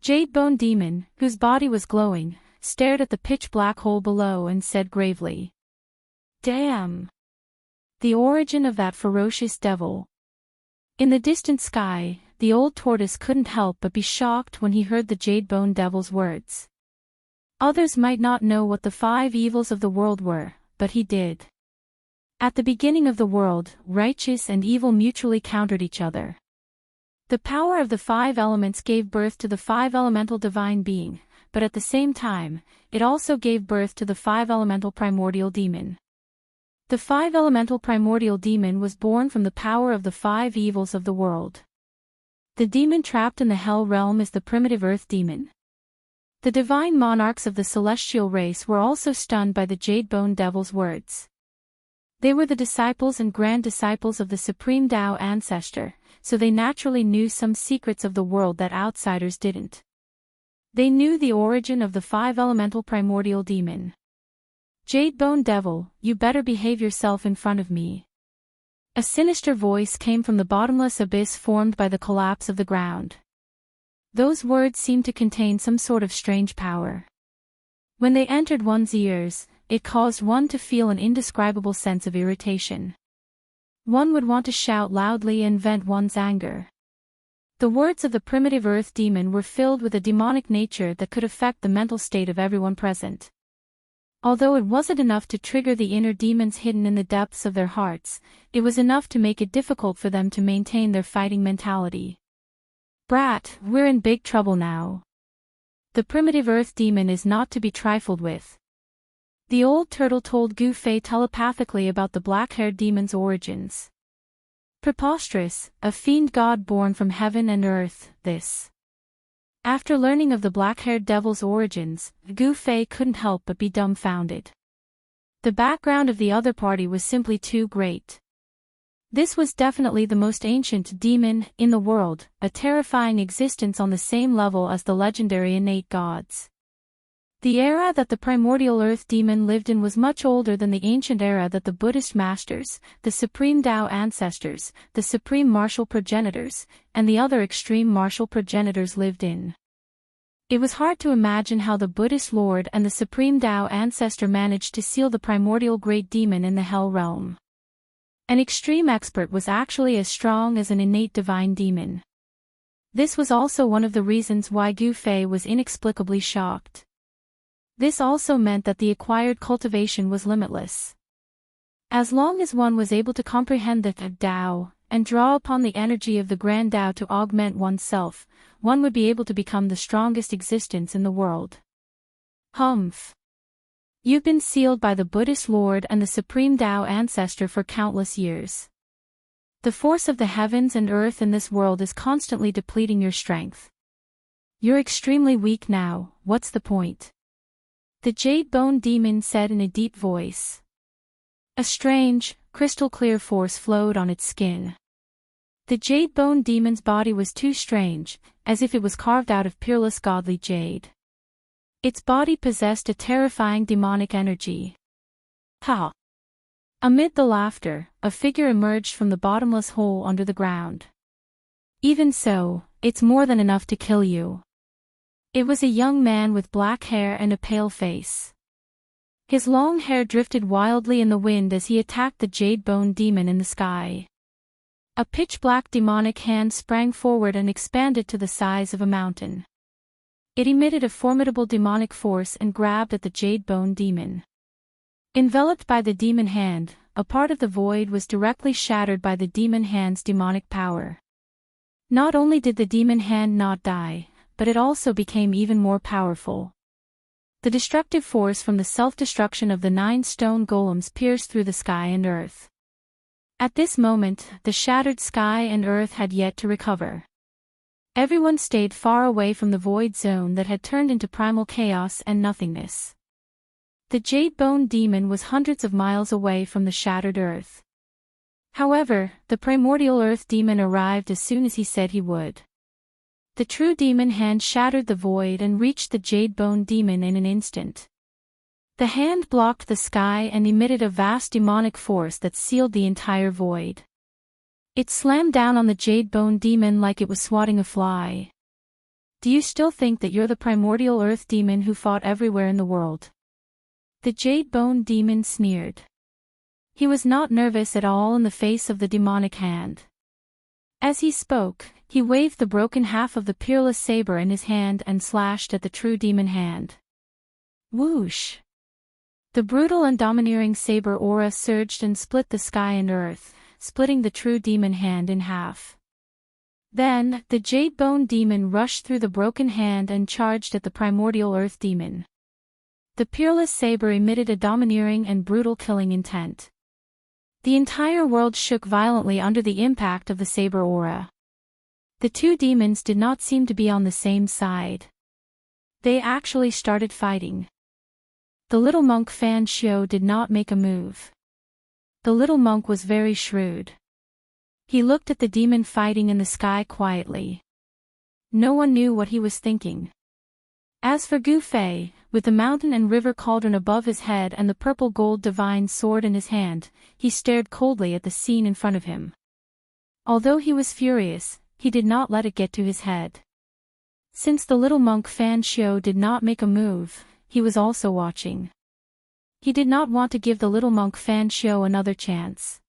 Jade Bone Demon, whose body was glowing, stared at the pitch-black hole below and said gravely, "Damn. The origin of that ferocious devil." In the distant sky, the old tortoise couldn't help but be shocked when he heard the Jade Bone Devil's words. Others might not know what the five evils of the world were, but he did. At the beginning of the world, righteous and evil mutually countered each other. The power of the five elements gave birth to the five-elemental divine being, but at the same time, it also gave birth to the five-elemental primordial demon. The five-elemental primordial demon was born from the power of the five evils of the world. The demon trapped in the hell realm is the primitive earth demon. The divine monarchs of the celestial race were also stunned by the Jade Bone Devil's words. They were the disciples and grand disciples of the supreme Dao ancestor, so they naturally knew some secrets of the world that outsiders didn't. They knew the origin of the five-elemental primordial demon. "Jade Bone Devil, you better behave yourself in front of me." A sinister voice came from the bottomless abyss formed by the collapse of the ground. Those words seemed to contain some sort of strange power. When they entered one's ears, it caused one to feel an indescribable sense of irritation. One would want to shout loudly and vent one's anger. The words of the primitive earth demon were filled with a demonic nature that could affect the mental state of everyone present. Although it wasn't enough to trigger the inner demons hidden in the depths of their hearts, it was enough to make it difficult for them to maintain their fighting mentality. "Brat, we're in big trouble now. The primitive earth demon is not to be trifled with." The old turtle told Gu Fei telepathically about the black-haired demon's origins. Preposterous, a fiend god born from heaven and earth, this. After learning of the black-haired devil's origins, Gu Fei couldn't help but be dumbfounded. The background of the other party was simply too great. This was definitely the most ancient demon in the world, a terrifying existence on the same level as the legendary innate gods. The era that the primordial earth demon lived in was much older than the ancient era that the Buddhist masters, the supreme Dao ancestors, the supreme martial progenitors, and the other extreme martial progenitors lived in. It was hard to imagine how the Buddhist lord and the supreme Dao ancestor managed to seal the primordial great demon in the hell realm. An extreme expert was actually as strong as an innate divine demon. This was also one of the reasons why Gu Fei was inexplicably shocked. This also meant that the acquired cultivation was limitless. As long as one was able to comprehend the Dao, and draw upon the energy of the Grand Dao to augment oneself, one would be able to become the strongest existence in the world. Humph. You've been sealed by the Buddhist Lord and the Supreme Dao ancestor for countless years. The force of the heavens and earth in this world is constantly depleting your strength. You're extremely weak now, what's the point? The Jade Bone Demon said in a deep voice. A strange, crystal-clear force flowed on its skin. The Jade Bone Demon's body was too strange, as if it was carved out of peerless godly jade. Its body possessed a terrifying demonic energy. Ha! Amid the laughter, a figure emerged from the bottomless hole under the ground. Even so, it's more than enough to kill you. It was a young man with black hair and a pale face. His long hair drifted wildly in the wind as he attacked the Jade Bone Demon in the sky. A pitch-black demonic hand sprang forward and expanded to the size of a mountain. It emitted a formidable demonic force and grabbed at the Jade Bone Demon. Enveloped by the demon hand, a part of the void was directly shattered by the demon hand's demonic power. Not only did the demon hand not die, but it also became even more powerful. The destructive force from the self-destruction of the 9 stone golems pierced through the sky and earth. At this moment, the shattered sky and earth had yet to recover. Everyone stayed far away from the void zone that had turned into primal chaos and nothingness. The Jade Bone Demon was hundreds of miles away from the shattered earth. However, the primordial earth demon arrived as soon as he said he would. The true demon hand shattered the void and reached the jade bone demon in an instant. The hand blocked the sky and emitted a vast demonic force that sealed the entire void. It slammed down on the jade bone demon like it was swatting a fly. Do you still think that you're the primordial earth demon who fought everywhere in the world? The jade bone demon sneered. He was not nervous at all in the face of the demonic hand. As he spoke, he waved the broken half of the peerless saber in his hand and slashed at the true demon hand. Whoosh! The brutal and domineering saber aura surged and split the sky and earth, splitting the true demon hand in half. Then, the jade bone demon rushed through the broken hand and charged at the primordial earth demon. The peerless saber emitted a domineering and brutal killing intent. The entire world shook violently under the impact of the saber aura. The two demons did not seem to be on the same side. They actually started fighting. The little monk Fan Xiao did not make a move. The little monk was very shrewd. He looked at the demon fighting in the sky quietly. No one knew what he was thinking. As for Gu Fei, with the mountain and river cauldron above his head and the purple gold divine sword in his hand, he stared coldly at the scene in front of him. Although he was furious, he did not let it get to his head. Since the little monk Fan Xiao did not make a move, he was also watching. He did not want to give the little monk Fan Xiao another chance.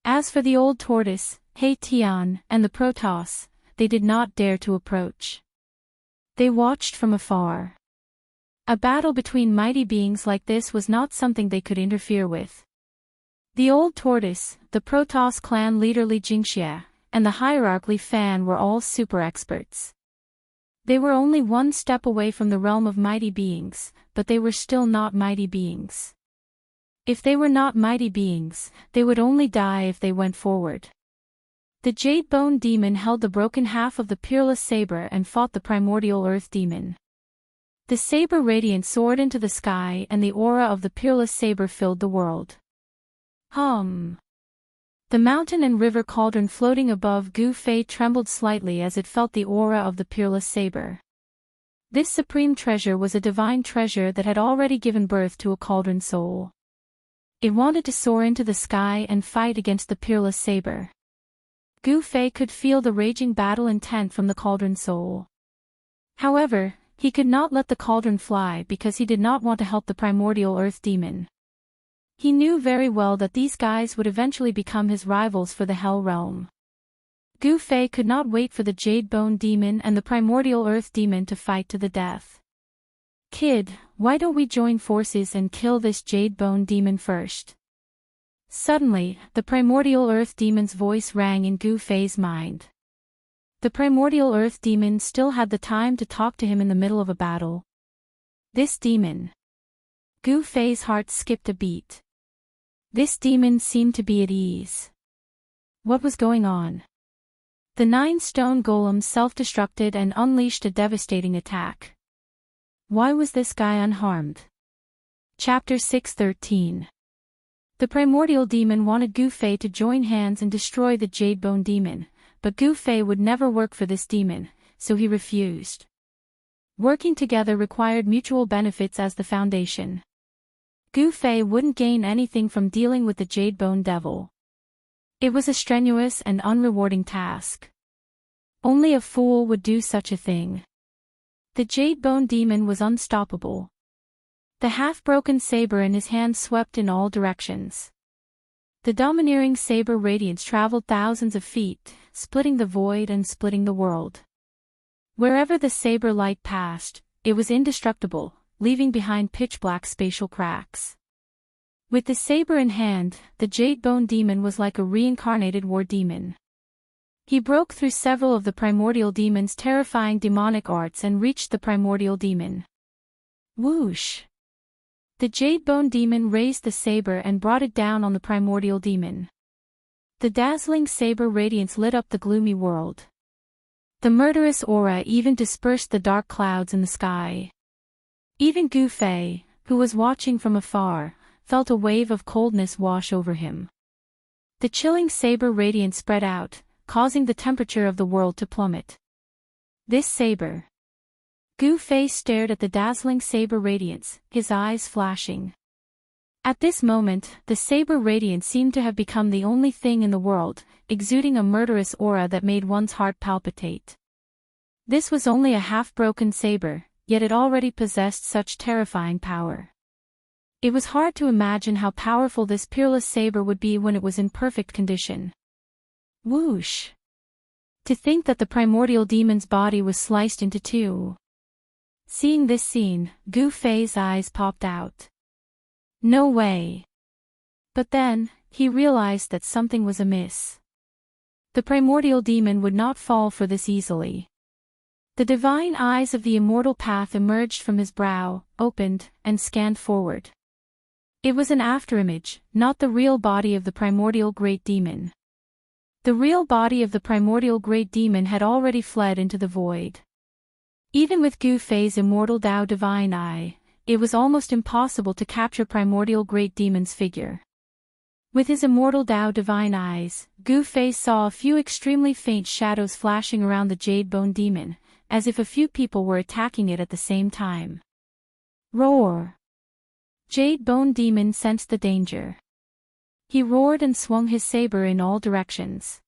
As for the old tortoise, He Tian, and the Protoss, they did not dare to approach. They watched from afar. A battle between mighty beings like this was not something they could interfere with. The old tortoise, the Protoss clan leader Li Jingxia, and the hierarch Li Fan were all super experts. They were only one step away from the realm of mighty beings, but they were still not mighty beings. If they were not mighty beings, they would only die if they went forward. The jade bone demon held the broken half of the peerless saber and fought the primordial earth demon. The saber radiance soared into the sky and the aura of the peerless saber filled the world. Hum. The mountain and river cauldron floating above Gu Fei trembled slightly as it felt the aura of the peerless saber. This supreme treasure was a divine treasure that had already given birth to a cauldron soul. It wanted to soar into the sky and fight against the peerless saber. Gu Fei could feel the raging battle intent from the cauldron soul. However, he could not let the cauldron fly because he did not want to help the primordial earth demon. He knew very well that these guys would eventually become his rivals for the Hell Realm. Gu Fei could not wait for the Jade Bone Demon and the Primordial Earth Demon to fight to the death. Kid, why don't we join forces and kill this Jade Bone Demon first? Suddenly, the Primordial Earth Demon's voice rang in Gu Fei's mind. The Primordial Earth Demon still had the time to talk to him in the middle of a battle. This demon. Gu Fei's heart skipped a beat. This demon seemed to be at ease. What was going on? The 9 stone golem self-destructed and unleashed a devastating attack. Why was this guy unharmed? Chapter 6:13. The primordial demon wanted Gu Fei to join hands and destroy the Jade Bone Demon, but Gu Fei would never work for this demon, so he refused. Working together required mutual benefits as the foundation. Gu Fei wouldn't gain anything from dealing with the Jade Bone Devil. It was a strenuous and unrewarding task. Only a fool would do such a thing. The Jade Bone Demon was unstoppable. The half-broken saber in his hand swept in all directions. The domineering saber radiance traveled thousands of feet, splitting the void and splitting the world. Wherever the saber light passed, it was indestructible, leaving behind pitch-black spatial cracks. With the saber in hand, the Jade Bone Demon was like a reincarnated war demon. He broke through several of the primordial demon's terrifying demonic arts and reached the primordial demon. Whoosh! The Jade Bone Demon raised the saber and brought it down on the primordial demon. The dazzling saber radiance lit up the gloomy world. The murderous aura even dispersed the dark clouds in the sky. Even Gu Fei, who was watching from afar, felt a wave of coldness wash over him. The chilling saber radiance spread out, causing the temperature of the world to plummet. This saber. Gu Fei stared at the dazzling saber radiance, his eyes flashing. At this moment, the saber radiance seemed to have become the only thing in the world, exuding a murderous aura that made one's heart palpitate. This was only a half-broken saber, yet it already possessed such terrifying power. It was hard to imagine how powerful this peerless saber would be when it was in perfect condition. Whoosh! To think that the primordial demon's body was sliced into two. Seeing this scene, Gu Fei's eyes popped out. No way. But then, he realized that something was amiss. The primordial demon would not fall for this easily. The divine eyes of the immortal path emerged from his brow, opened, and scanned forward. It was an afterimage, not the real body of the primordial great demon. The real body of the primordial great demon had already fled into the void. Even with Gu Fei's immortal Dao divine eye, it was almost impossible to capture primordial great demon's figure. With his immortal Dao divine eyes, Gu Fei saw a few extremely faint shadows flashing around the jade bone demon, as if a few people were attacking it at the same time. Roar! Jade bone demon sensed the danger. He roared and swung his saber in all directions.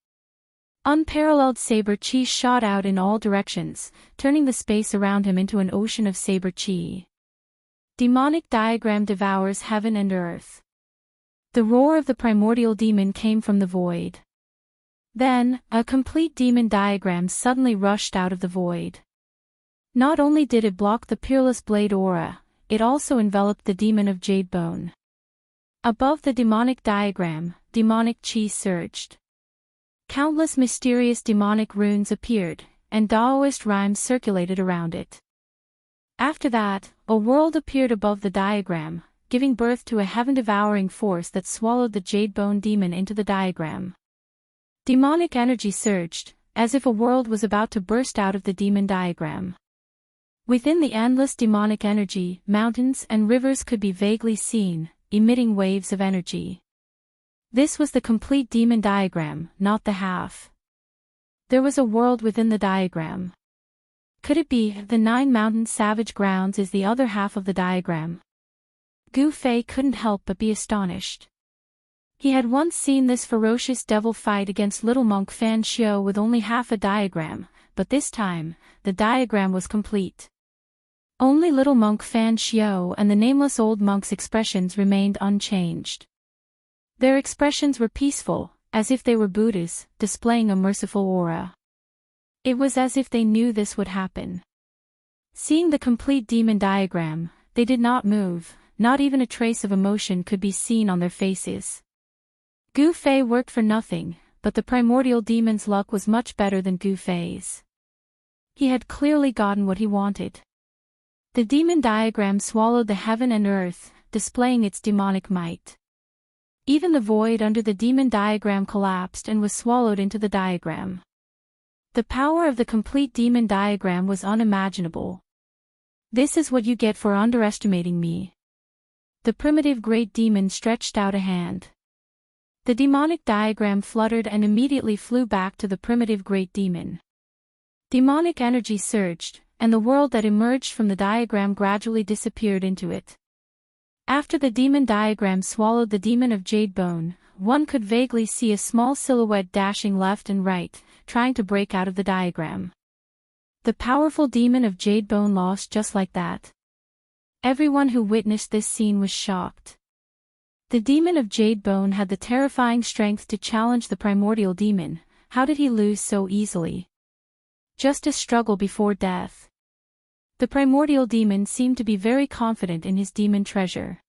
Unparalleled saber chi shot out in all directions, turning the space around him into an ocean of saber chi. Demonic diagram devours heaven and earth. The roar of the primordial demon came from the void. Then, a complete demon diagram suddenly rushed out of the void. Not only did it block the peerless blade aura, it also enveloped the demon of jade bone. Above the demonic diagram, demonic chi surged. Countless mysterious demonic runes appeared, and Daoist rhymes circulated around it. After that, a world appeared above the diagram, giving birth to a heaven-devouring force that swallowed the jade bone demon into the diagram. Demonic energy surged, as if a world was about to burst out of the demon diagram. Within the endless demonic energy, mountains and rivers could be vaguely seen, emitting waves of energy. This was the complete demon diagram, not the half. There was a world within the diagram. Could it be the 9 mountain savage grounds is the other half of the diagram? Gu Fei couldn't help but be astonished. He had once seen this ferocious devil fight against little monk Fan Xiao with only half a diagram, but this time, the diagram was complete. Only little monk Fan Xiao and the nameless old monk's expressions remained unchanged. Their expressions were peaceful, as if they were Buddhas, displaying a merciful aura. It was as if they knew this would happen. Seeing the complete demon diagram, they did not move, not even a trace of emotion could be seen on their faces. Gu Fei worked for nothing, but the primordial demon's luck was much better than Gu Fei's. He had clearly gotten what he wanted. The demon diagram swallowed the heaven and earth, displaying its demonic might. Even the void under the demon diagram collapsed and was swallowed into the diagram. The power of the complete demon diagram was unimaginable. This is what you get for underestimating me. The primitive great demon stretched out a hand. The demonic diagram fluttered and immediately flew back to the primitive great demon. Demonic energy surged, and the world that emerged from the diagram gradually disappeared into it. After the demon diagram swallowed the demon of jade bone, one could vaguely see a small silhouette dashing left and right, trying to break out of the diagram. The powerful demon of jade bone lost just like that. Everyone who witnessed this scene was shocked. The demon of jade bone had the terrifying strength to challenge the primordial demon. How did he lose so easily? Just a struggle before death. The primordial demon seemed to be very confident in his demon treasure.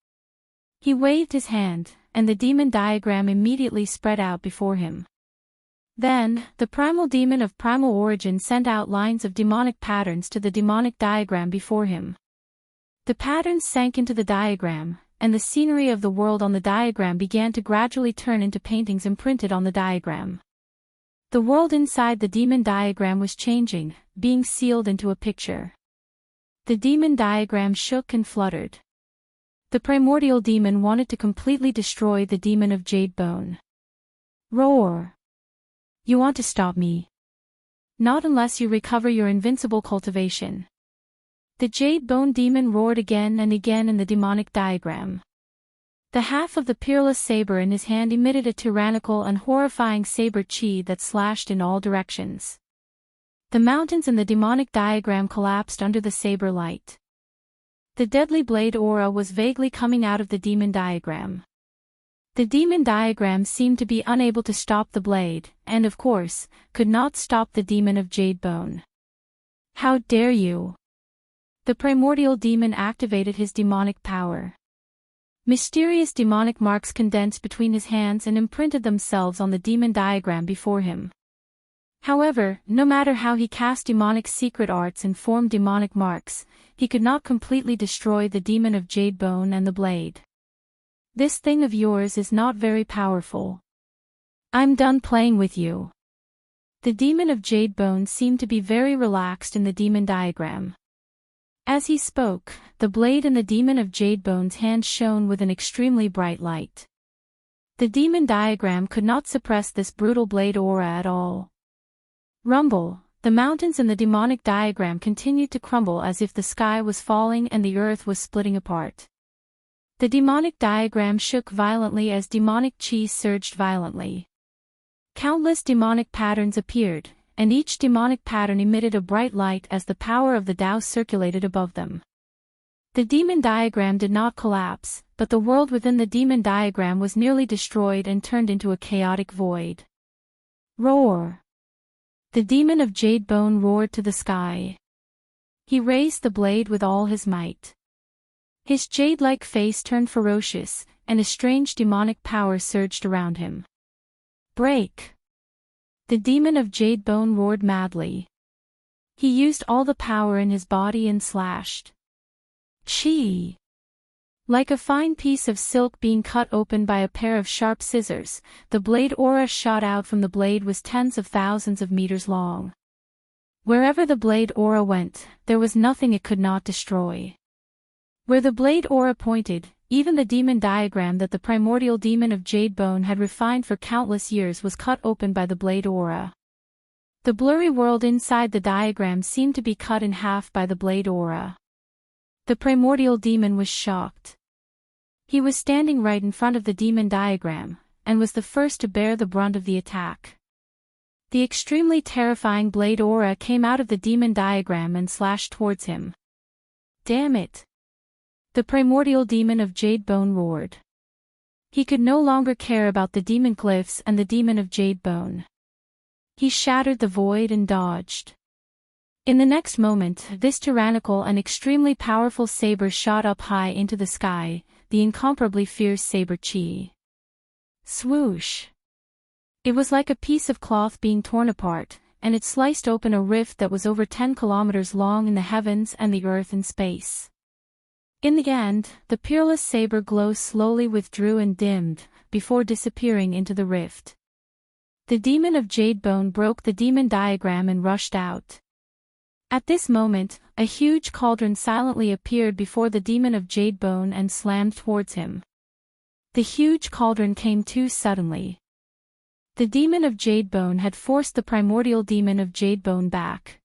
He waved his hand, and the demon diagram immediately spread out before him. Then, the primal demon of primal origin sent out lines of demonic patterns to the demonic diagram before him. The patterns sank into the diagram, and the scenery of the world on the diagram began to gradually turn into paintings imprinted on the diagram. The world inside the demon diagram was changing, being sealed into a picture. The demon diagram shook and fluttered. The primordial demon wanted to completely destroy the demon of jade bone. Roar! You want to stop me? Not unless you recover your invincible cultivation. The Jade Bone Demon roared again and again in the demonic diagram. The half of the peerless saber in his hand emitted a tyrannical and horrifying saber chi that slashed in all directions. The mountains in the demonic diagram collapsed under the saber light. The deadly blade aura was vaguely coming out of the demon diagram. The demon diagram seemed to be unable to stop the blade, and of course, could not stop the demon of Jade Bone. How dare you! The primordial demon activated his demonic power. Mysterious demonic marks condensed between his hands and imprinted themselves on the demon diagram before him. However, no matter how he cast demonic secret arts and formed demonic marks, he could not completely destroy the demon of Jade Bone and the blade. This thing of yours is not very powerful. I'm done playing with you. The demon of Jade Bone seemed to be very relaxed in the demon diagram. As he spoke, the blade in the demon of Jade Bone's hand shone with an extremely bright light. The demon diagram could not suppress this brutal blade aura at all. Rumble, the mountains in the demonic diagram continued to crumble as if the sky was falling and the earth was splitting apart. The demonic diagram shook violently as demonic chi surged violently. Countless demonic patterns appeared, and each demonic pattern emitted a bright light as the power of the Tao circulated above them. The demon diagram did not collapse, but the world within the demon diagram was nearly destroyed and turned into a chaotic void. Roar! The demon of Jade Bone roared to the sky. He raised the blade with all his might. His jade-like face turned ferocious, and a strange demonic power surged around him. Break! The demon of Jade Bone roared madly. He used all the power in his body and slashed. Chi! Like a fine piece of silk being cut open by a pair of sharp scissors, the blade aura shot out from the blade was tens of thousands of meters long. Wherever the blade aura went, there was nothing it could not destroy. Where the blade aura pointed, even the demon diagram that the primordial demon of Jade Bone had refined for countless years was cut open by the blade aura. The blurry world inside the diagram seemed to be cut in half by the blade aura. The primordial demon was shocked. He was standing right in front of the demon diagram, and was the first to bear the brunt of the attack. The extremely terrifying blade aura came out of the demon diagram and slashed towards him. Damn it! The primordial demon of Jade Bone roared. He could no longer care about the demon glyphs and the demon of Jade Bone. He shattered the void and dodged. In the next moment, this tyrannical and extremely powerful saber shot up high into the sky, the incomparably fierce saber chi. Swoosh! It was like a piece of cloth being torn apart, and it sliced open a rift that was over 10 kilometers long in the heavens and the earth and space. In the end, the peerless saber glow slowly withdrew and dimmed, before disappearing into the rift. The demon of Jade Bone broke the demon diagram and rushed out. At this moment, a huge cauldron silently appeared before the demon of Jade Bone and slammed towards him. The huge cauldron came too suddenly. The demon of Jade Bone had forced the primordial demon of Jade Bone back.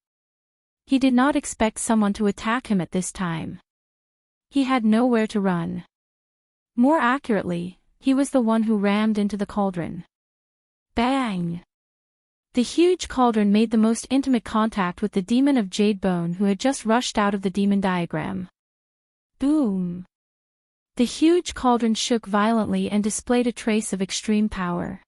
He did not expect someone to attack him at this time. He had nowhere to run. More accurately, he was the one who rammed into the cauldron. Bang! The huge cauldron made the most intimate contact with the demon of Jade Bone who had just rushed out of the demon diagram. Boom! The huge cauldron shook violently and displayed a trace of extreme power.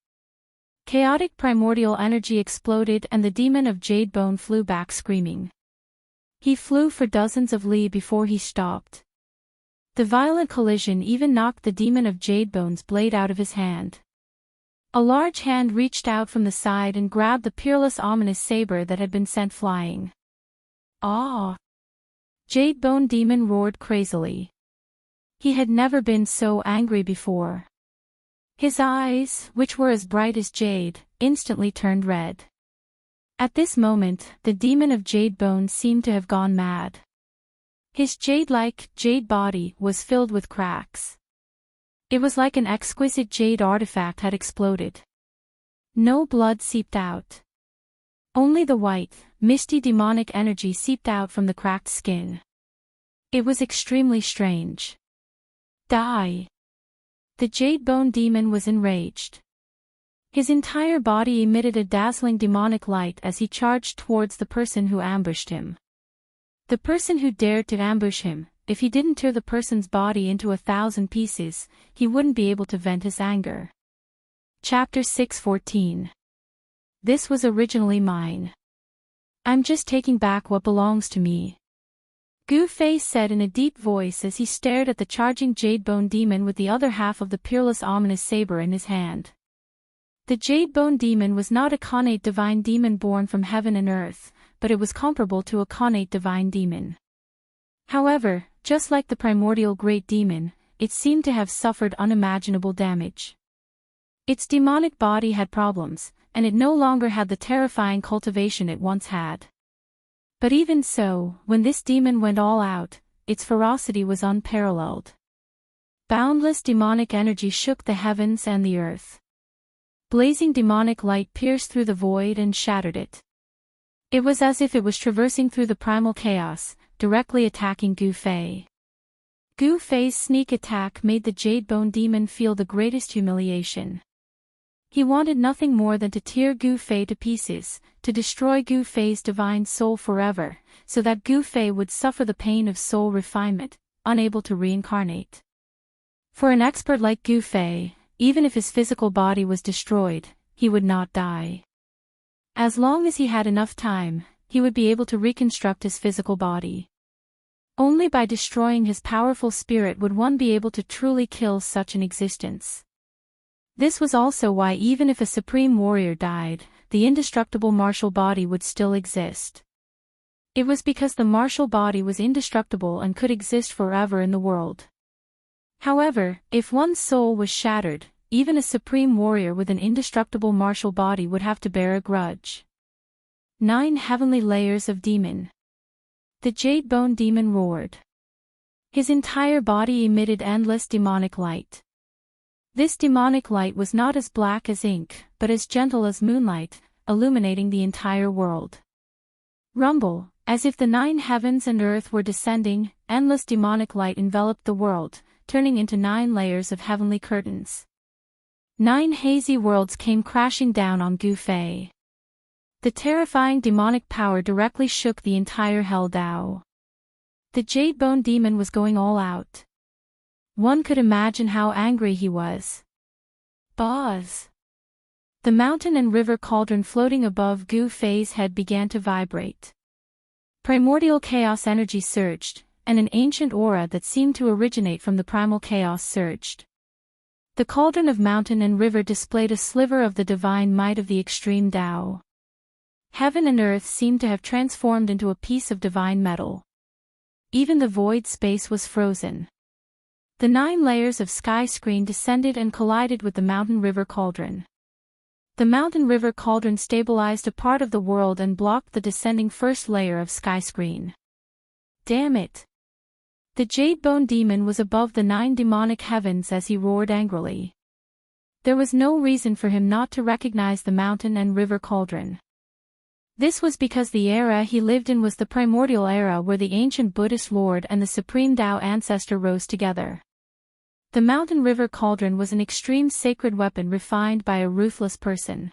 Chaotic primordial energy exploded and the demon of Jade Bone flew back screaming. He flew for dozens of li before he stopped. The violent collision even knocked the demon of Jade Bone's blade out of his hand. A large hand reached out from the side and grabbed the peerless ominous saber that had been sent flying. Ah! Jade Bone Demon roared crazily. He had never been so angry before. His eyes, which were as bright as jade, instantly turned red. At this moment, the demon of Jade Bone seemed to have gone mad. His jade-like, jade body was filled with cracks. It was like an exquisite jade artifact had exploded. No blood seeped out. Only the white, misty demonic energy seeped out from the cracked skin. It was extremely strange. Die! The Jade Bone Demon was enraged. His entire body emitted a dazzling demonic light as he charged towards the person who ambushed him. The person who dared to ambush him, if he didn't tear the person's body into 1,000 pieces, he wouldn't be able to vent his anger. Chapter 6:14. This was originally mine. I'm just taking back what belongs to me. Gu Fei said in a deep voice as he stared at the charging Jade Bone Demon with the other half of the peerless ominous saber in his hand. The Jade Bone Demon was not a connate divine demon born from heaven and earth, but it was comparable to a connate divine demon. However, just like the primordial great demon, it seemed to have suffered unimaginable damage. Its demonic body had problems, and it no longer had the terrifying cultivation it once had. But even so, when this demon went all out, its ferocity was unparalleled. Boundless demonic energy shook the heavens and the earth. Blazing demonic light pierced through the void and shattered it. It was as if it was traversing through the primal chaos, directly attacking Gu Fei. Gu Fei's sneak attack made the Jade Bone Demon feel the greatest humiliation. He wanted nothing more than to tear Gu Fei to pieces, to destroy Gu Fei's divine soul forever, so that Gu Fei would suffer the pain of soul refinement, unable to reincarnate. For an expert like Gu Fei, even if his physical body was destroyed, he would not die. As long as he had enough time, he would be able to reconstruct his physical body. Only by destroying his powerful spirit would one be able to truly kill such an existence. This was also why even if a supreme warrior died, the indestructible martial body would still exist. It was because the martial body was indestructible and could exist forever in the world. However, if one's soul was shattered, even a supreme warrior with an indestructible martial body would have to bear a grudge. 9 heavenly layers of demon. The Jade Bone Demon roared. His entire body emitted endless demonic light. This demonic light was not as black as ink, but as gentle as moonlight, illuminating the entire world. Rumble, as if the 9 heavens and earth were descending, endless demonic light enveloped the world, turning into 9 layers of heavenly curtains. 9 hazy worlds came crashing down on Gu Fei. The terrifying demonic power directly shook the entire Hell Dao. The Jade Bone Demon was going all out. One could imagine how angry he was. Buzz! The mountain and river cauldron floating above Gu Fei's head began to vibrate. Primordial chaos energy surged, and an ancient aura that seemed to originate from the primal chaos surged. The cauldron of mountain and river displayed a sliver of the divine might of the extreme Tao. Heaven and earth seemed to have transformed into a piece of divine metal. Even the void space was frozen. The 9 layers of sky screen descended and collided with the mountain river cauldron. The mountain river cauldron stabilized a part of the world and blocked the descending first layer of sky screen. Damn it! The Jade Bone Demon was above the 9 demonic heavens as he roared angrily. There was no reason for him not to recognize the mountain and river cauldron. This was because the era he lived in was the primordial era where the ancient Buddhist Lord and the supreme Tao ancestor rose together. The mountain river cauldron was an extreme sacred weapon refined by a ruthless person.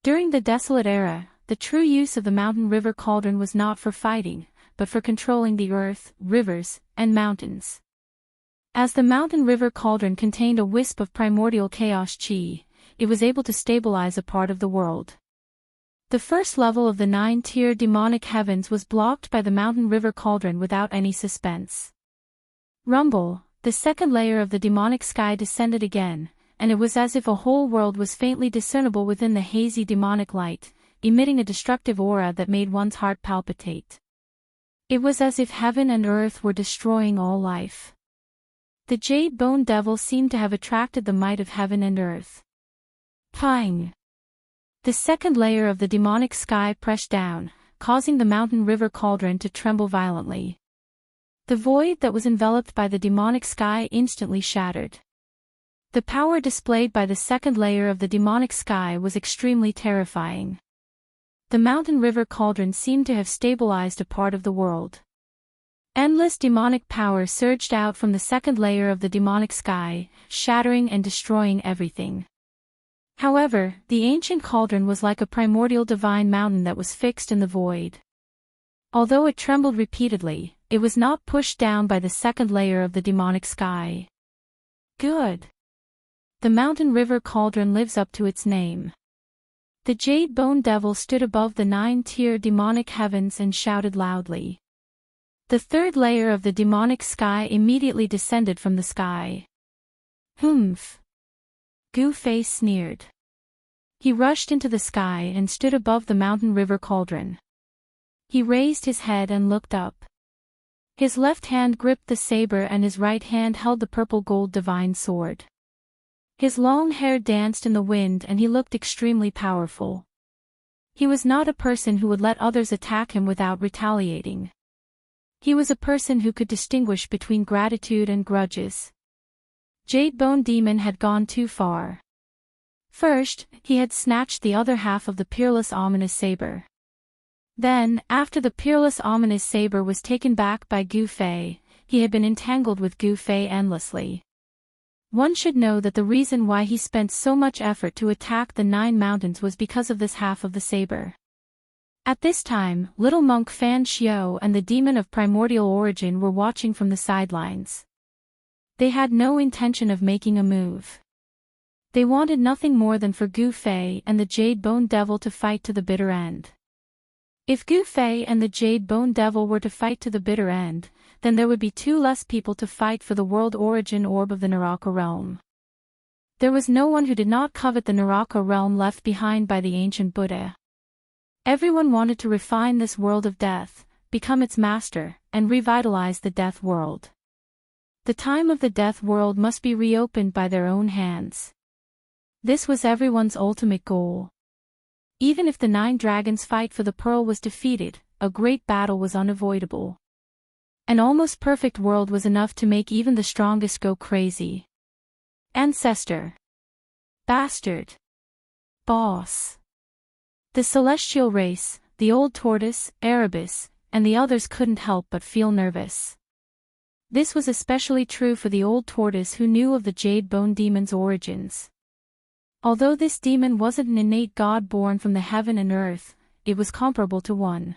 During the desolate era, the true use of the mountain river cauldron was not for fighting, but for controlling the earth, rivers, and mountains. As the mountain river cauldron contained a wisp of primordial chaos chi, it was able to stabilize a part of the world. The first level of the 9-tier demonic heavens was blocked by the mountain river cauldron without any suspense. Rumble, the second layer of the demonic sky descended again, and it was as if a whole world was faintly discernible within the hazy demonic light, emitting a destructive aura that made one's heart palpitate. It was as if heaven and earth were destroying all life. The Jade Bone Devil seemed to have attracted the might of heaven and earth. Pang! The second layer of the demonic sky pressed down, causing the mountain river cauldron to tremble violently. The void that was enveloped by the demonic sky instantly shattered. The power displayed by the second layer of the demonic sky was extremely terrifying. The mountain river cauldron seemed to have stabilized a part of the world. Endless demonic power surged out from the second layer of the demonic sky, shattering and destroying everything. However, the ancient cauldron was like a primordial divine mountain that was fixed in the void. Although it trembled repeatedly, it was not pushed down by the second layer of the demonic sky. Good. The mountain river cauldron lives up to its name. The Jade Bone Devil stood above the 9-tier demonic heavens and shouted loudly. The third layer of the demonic sky immediately descended from the sky. Humph! Gu Fei sneered. He rushed into the sky and stood above the mountain river cauldron. He raised his head and looked up. His left hand gripped the saber and his right hand held the purple gold divine sword. His long hair danced in the wind and he looked extremely powerful. He was not a person who would let others attack him without retaliating. He was a person who could distinguish between gratitude and grudges. Jade Bone Demon had gone too far. First, he had snatched the other half of the peerless ominous saber. Then, after the peerless ominous saber was taken back by Gu Fei, he had been entangled with Gu Fei endlessly. One should know that the reason why he spent so much effort to attack the 9 mountains was because of this half of the saber. At this time, little monk Fan Xiao and the demon of primordial origin were watching from the sidelines. They had no intention of making a move. They wanted nothing more than for Gu Fei and the Jade Bone Devil to fight to the bitter end. If Gu Fei and the Jade Bone Devil were to fight to the bitter end, then there would be 2 less people to fight for the world origin orb of the Naraka realm. There was no one who did not covet the Naraka realm left behind by the ancient Buddha. Everyone wanted to refine this world of death, become its master, and revitalize the death world. The time of the death world must be reopened by their own hands. This was everyone's ultimate goal. Even if the 9 dragons' fight for the pearl was defeated, a great battle was unavoidable. An almost perfect world was enough to make even the strongest go crazy. Ancestor. Bastard. Boss. The celestial race, the old tortoise, Erebus, and the others couldn't help but feel nervous. This was especially true for the old tortoise who knew of the Jade Bone Demon's origins. Although this demon wasn't an innate god born from the heaven and earth, it was comparable to one.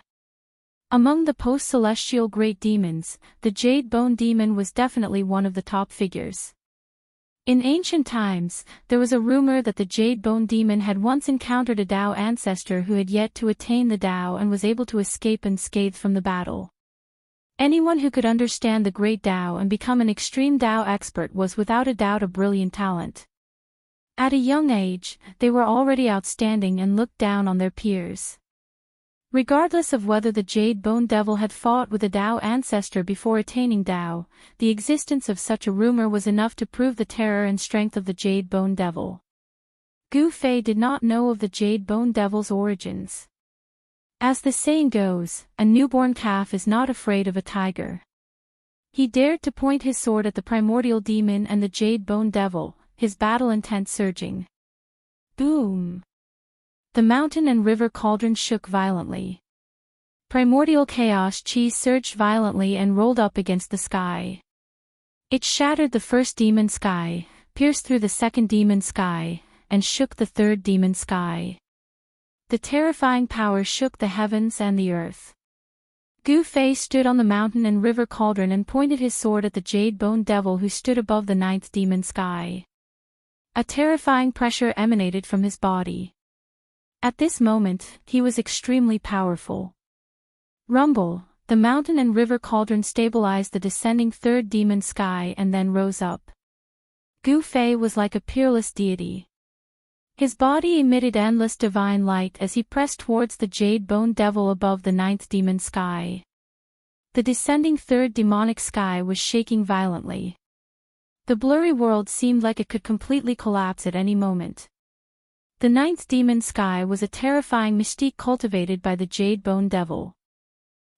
Among the post-celestial great demons, the Jade Bone Demon was definitely one of the top figures. In ancient times, there was a rumor that the Jade Bone Demon had once encountered a Dao ancestor who had yet to attain the Dao and was able to escape unscathed from the battle. Anyone who could understand the great Dao and become an extreme Dao expert was without a doubt a brilliant talent. At a young age, they were already outstanding and looked down on their peers. Regardless of whether the Jade Bone Devil had fought with a Dao ancestor before attaining Dao, the existence of such a rumor was enough to prove the terror and strength of the Jade Bone Devil. Gu Fei did not know of the Jade Bone Devil's origins. As the saying goes, a newborn calf is not afraid of a tiger. He dared to point his sword at the primordial demon and the Jade Bone Devil, his battle intent surging. Boom! The mountain and river cauldron shook violently. Primordial chaos chi surged violently and rolled up against the sky. It shattered the first demon sky, pierced through the second demon sky, and shook the third demon sky. The terrifying power shook the heavens and the earth. Gu Fei stood on the mountain and river cauldron and pointed his sword at the Jade Bone Devil who stood above the 9th demon sky. A terrifying pressure emanated from his body. At this moment, he was extremely powerful. Rumble, the mountain and river cauldron stabilized the descending third demon sky and then rose up. Gu Fei was like a peerless deity. His body emitted endless divine light as he pressed towards the Jade Bone Devil above the 9th demon sky. The descending third demonic sky was shaking violently. The blurry world seemed like it could completely collapse at any moment. The 9th demon sky was a terrifying mystique cultivated by the Jade Bone Devil.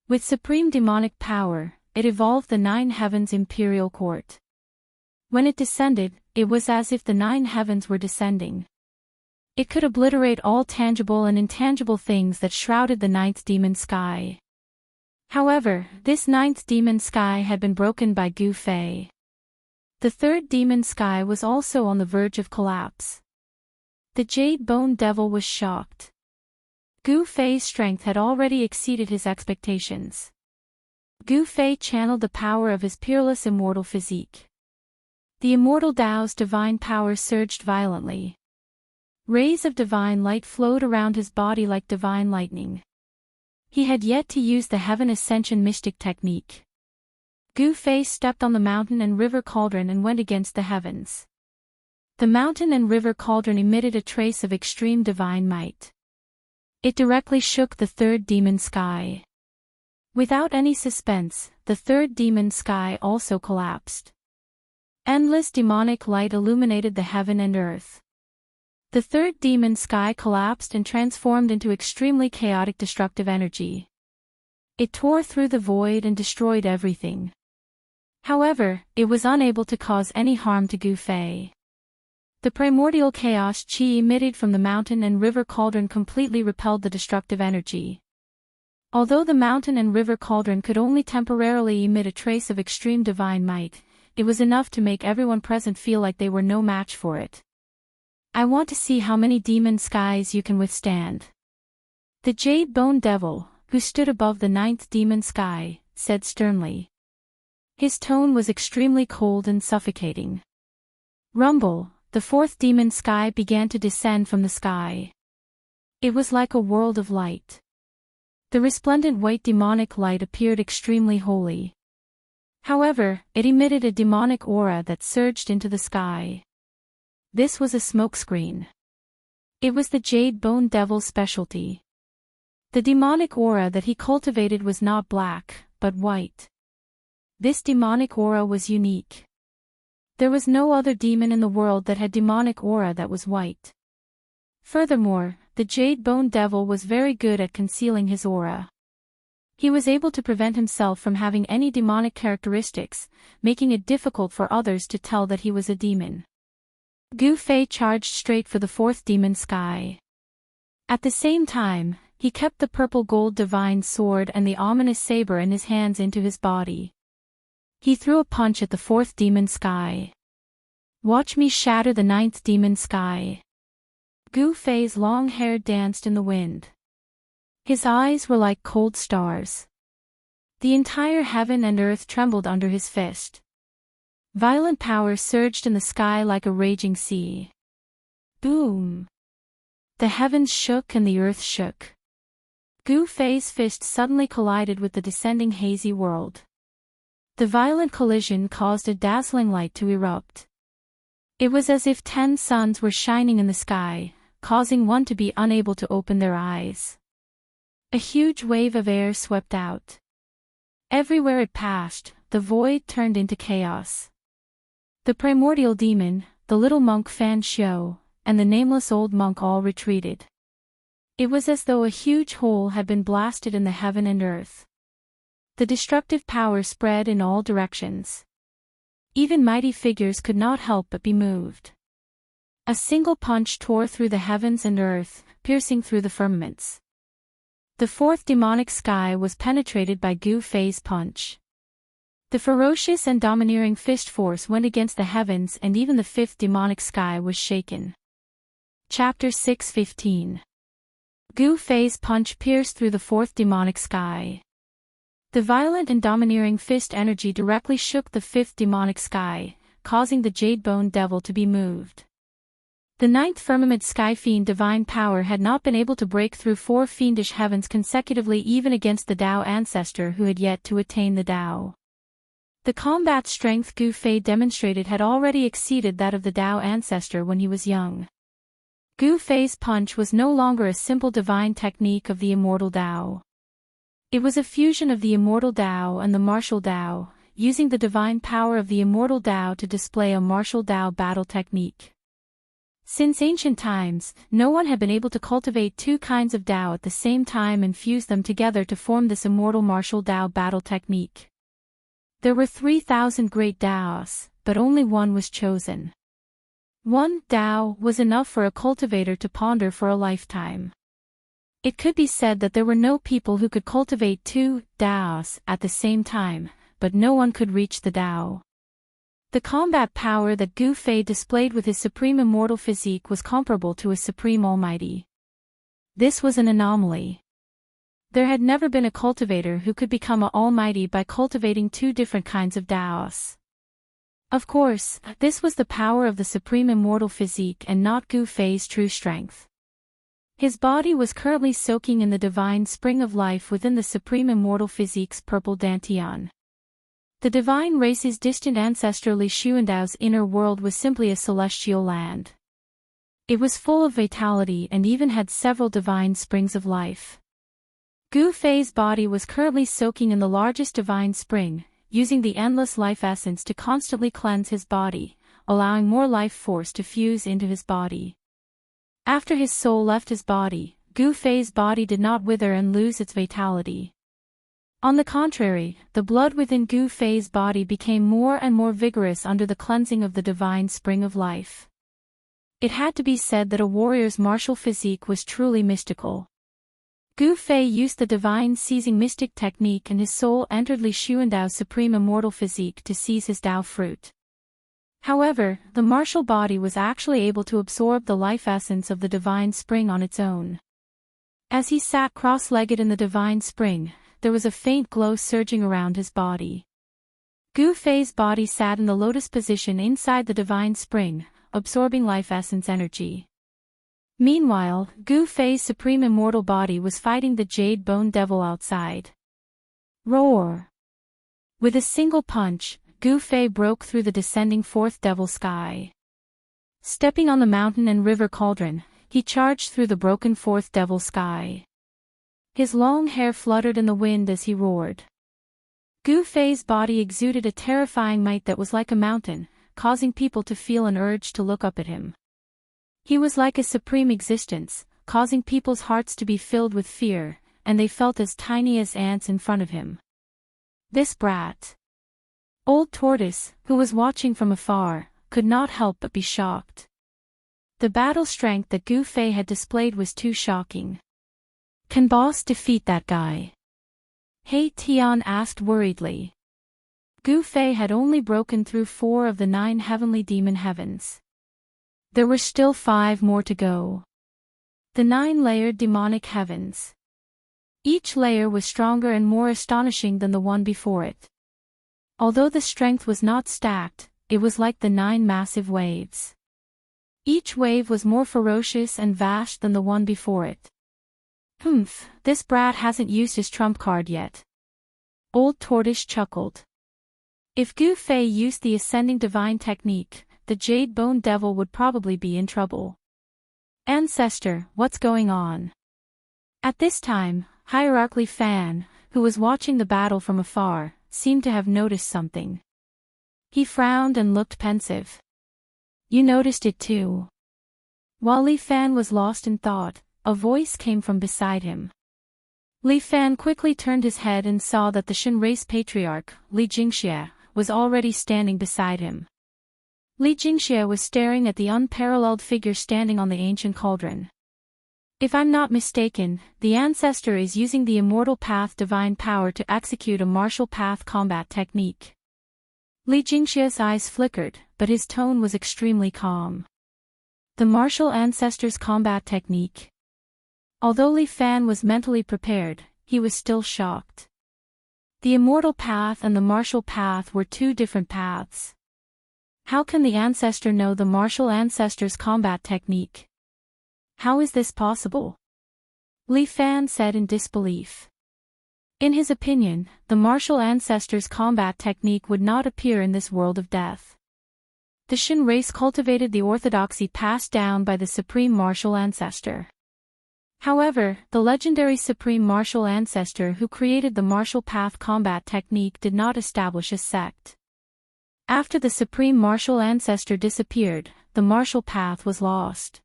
With supreme demonic power, it evolved the 9 heavens imperial court. When it descended, it was as if the 9 heavens were descending. It could obliterate all tangible and intangible things that shrouded the 9th demon sky. However, this 9th demon sky had been broken by Gu Fei. The 3rd demon sky was also on the verge of collapse. The Jade Bone Devil was shocked. Gu Fei's strength had already exceeded his expectations. Gu Fei channeled the power of his peerless immortal physique. The immortal Dao's divine power surged violently. Rays of divine light flowed around his body like divine lightning. He had yet to use the Heaven Ascension mystic technique. Gu Fei stepped on the mountain and river cauldron and went against the heavens. The mountain and river cauldron emitted a trace of extreme divine might. It directly shook the 3rd demon sky. Without any suspense, the 3rd demon sky also collapsed. Endless demonic light illuminated the heaven and earth. The 3rd demon sky collapsed and transformed into extremely chaotic destructive energy. It tore through the void and destroyed everything. However, it was unable to cause any harm to Gu Fei. The primordial chaos chi emitted from the mountain and river cauldron completely repelled the destructive energy. Although the mountain and river cauldron could only temporarily emit a trace of extreme divine might, it was enough to make everyone present feel like they were no match for it. I want to see how many demon skies you can withstand. The Jade Bone Devil, who stood above the 9th demon sky, said sternly. His tone was extremely cold and suffocating. Rumble, the 4th demon sky began to descend from the sky. It was like a world of light. The resplendent white demonic light appeared extremely holy. However, it emitted a demonic aura that surged into the sky. This was a smokescreen. It was the Jade Bone Devil's specialty. The demonic aura that he cultivated was not black, but white. This demonic aura was unique. There was no other demon in the world that had demonic aura that was white. Furthermore, the Jade Bone Devil was very good at concealing his aura. He was able to prevent himself from having any demonic characteristics, making it difficult for others to tell that he was a demon. Gu Fei charged straight for the 4th demon sky. At the same time, he kept the purple gold divine sword and the ominous saber in his hands into his body. He threw a punch at the 4th demon sky. Watch me shatter the 9th demon sky. Gu Fei's long hair danced in the wind. His eyes were like cold stars. The entire heaven and earth trembled under his fist. Violent power surged in the sky like a raging sea. Boom! The heavens shook and the earth shook. Gu Fei's fist suddenly collided with the descending hazy world. The violent collision caused a dazzling light to erupt. It was as if 10 suns were shining in the sky, causing one to be unable to open their eyes. A huge wave of air swept out. Everywhere it passed, the void turned into chaos. The primordial demon, the little monk Fan Xiao, and the nameless old monk all retreated. It was as though a huge hole had been blasted in the heaven and earth. The destructive power spread in all directions. Even mighty figures could not help but be moved. A single punch tore through the heavens and earth, piercing through the firmaments. The 4th demonic sky was penetrated by Gu Fei's punch. The ferocious and domineering fist force went against the heavens and even the 5th demonic sky was shaken. Chapter 6:15. Gu Fei's punch pierced through the 4th demonic sky. The violent and domineering fist energy directly shook the 5th demonic sky, causing the Jade Bone Devil to be moved. The 9th firmament sky fiend divine power had not been able to break through 4 fiendish heavens consecutively even against the Dao ancestor who had yet to attain the Dao. The combat strength Gu Fei demonstrated had already exceeded that of the Dao ancestor when he was young. Gu Fei's punch was no longer a simple divine technique of the immortal Dao. It was a fusion of the immortal Dao and the martial Dao, using the divine power of the immortal Dao to display a martial Dao battle technique. Since ancient times, no one had been able to cultivate 2 kinds of Dao at the same time and fuse them together to form this immortal martial Dao battle technique. There were 3,000 great Daos, but only one was chosen. One Dao was enough for a cultivator to ponder for a lifetime. It could be said that there were no people who could cultivate two Daos at the same time, but no one could reach the Dao. The combat power that Gu Fei displayed with his supreme immortal physique was comparable to a supreme almighty. This was an anomaly. There had never been a cultivator who could become an almighty by cultivating two different kinds of Daos. Of course, this was the power of the supreme immortal physique and not Gu Fei's true strength. His body was currently soaking in the divine spring of life within the supreme immortal physique's purple dantian. The divine race's distant ancestor Li Xuandao's inner world was simply a celestial land. It was full of vitality and even had several divine springs of life. Gu Fei's body was currently soaking in the largest divine spring, using the endless life essence to constantly cleanse his body, allowing more life force to fuse into his body. After his soul left his body, Gu Fei's body did not wither and lose its vitality. On the contrary, the blood within Gu Fei's body became more and more vigorous under the cleansing of the divine spring of life. It had to be said that a warrior's martial physique was truly mystical. Gu Fei used the divine seizing mystic technique and his soul entered Li Xuandao's supreme immortal physique to seize his Dao fruit. However, the martial body was actually able to absorb the life essence of the divine spring on its own. As he sat cross-legged in the divine spring, there was a faint glow surging around his body. Gu Fei's body sat in the lotus position inside the divine spring, absorbing life essence energy. Meanwhile, Gu Fei's supreme immortal body was fighting the jade bone devil outside. Roar! With a single punch, Gu Fei broke through the descending fourth devil sky. Stepping on the mountain and river cauldron, he charged through the broken fourth devil sky. His long hair fluttered in the wind as he roared. Gu Fei's body exuded a terrifying might that was like a mountain, causing people to feel an urge to look up at him. He was like a supreme existence, causing people's hearts to be filled with fear, and they felt as tiny as ants in front of him. This brat. Old Tortoise, who was watching from afar, could not help but be shocked. The battle strength that Gu Fei had displayed was too shocking. Can boss defeat that guy? He Tian asked worriedly. Gu Fei had only broken through 4 of the 9 heavenly demon heavens. There were still 5 more to go. The 9-layered demonic heavens. Each layer was stronger and more astonishing than the one before it. Although the strength was not stacked, it was like the 9 massive waves. Each wave was more ferocious and vast than the one before it. This brat hasn't used his trump card yet. Old Tortoise chuckled. If Gu Fei used the ascending divine technique, the Jade Bone Devil would probably be in trouble. Ancestor, what's going on? At this time, Hierarch Li Fan, who was watching the battle from afar, seemed to have noticed something. He frowned and looked pensive. You noticed it too. While Li Fan was lost in thought, a voice came from beside him. Li Fan quickly turned his head and saw that the Shen race patriarch, Li Xianxia, was already standing beside him. Li Xianxia was staring at the unparalleled figure standing on the ancient cauldron. If I'm not mistaken, the ancestor is using the immortal path divine power to execute a martial path combat technique. Li Xianxia's eyes flickered, but his tone was extremely calm. The martial ancestor's combat technique. Although Li Fan was mentally prepared, he was still shocked. The immortal path and the martial path were 2 different paths. How can the ancestor know the martial ancestor's combat technique? How is this possible? Li Fan said in disbelief. In his opinion, the martial ancestor's combat technique would not appear in this world of death. The Shen race cultivated the orthodoxy passed down by the supreme martial ancestor. However, the legendary supreme martial ancestor who created the martial path combat technique did not establish a sect. After the supreme martial ancestor disappeared, the martial path was lost.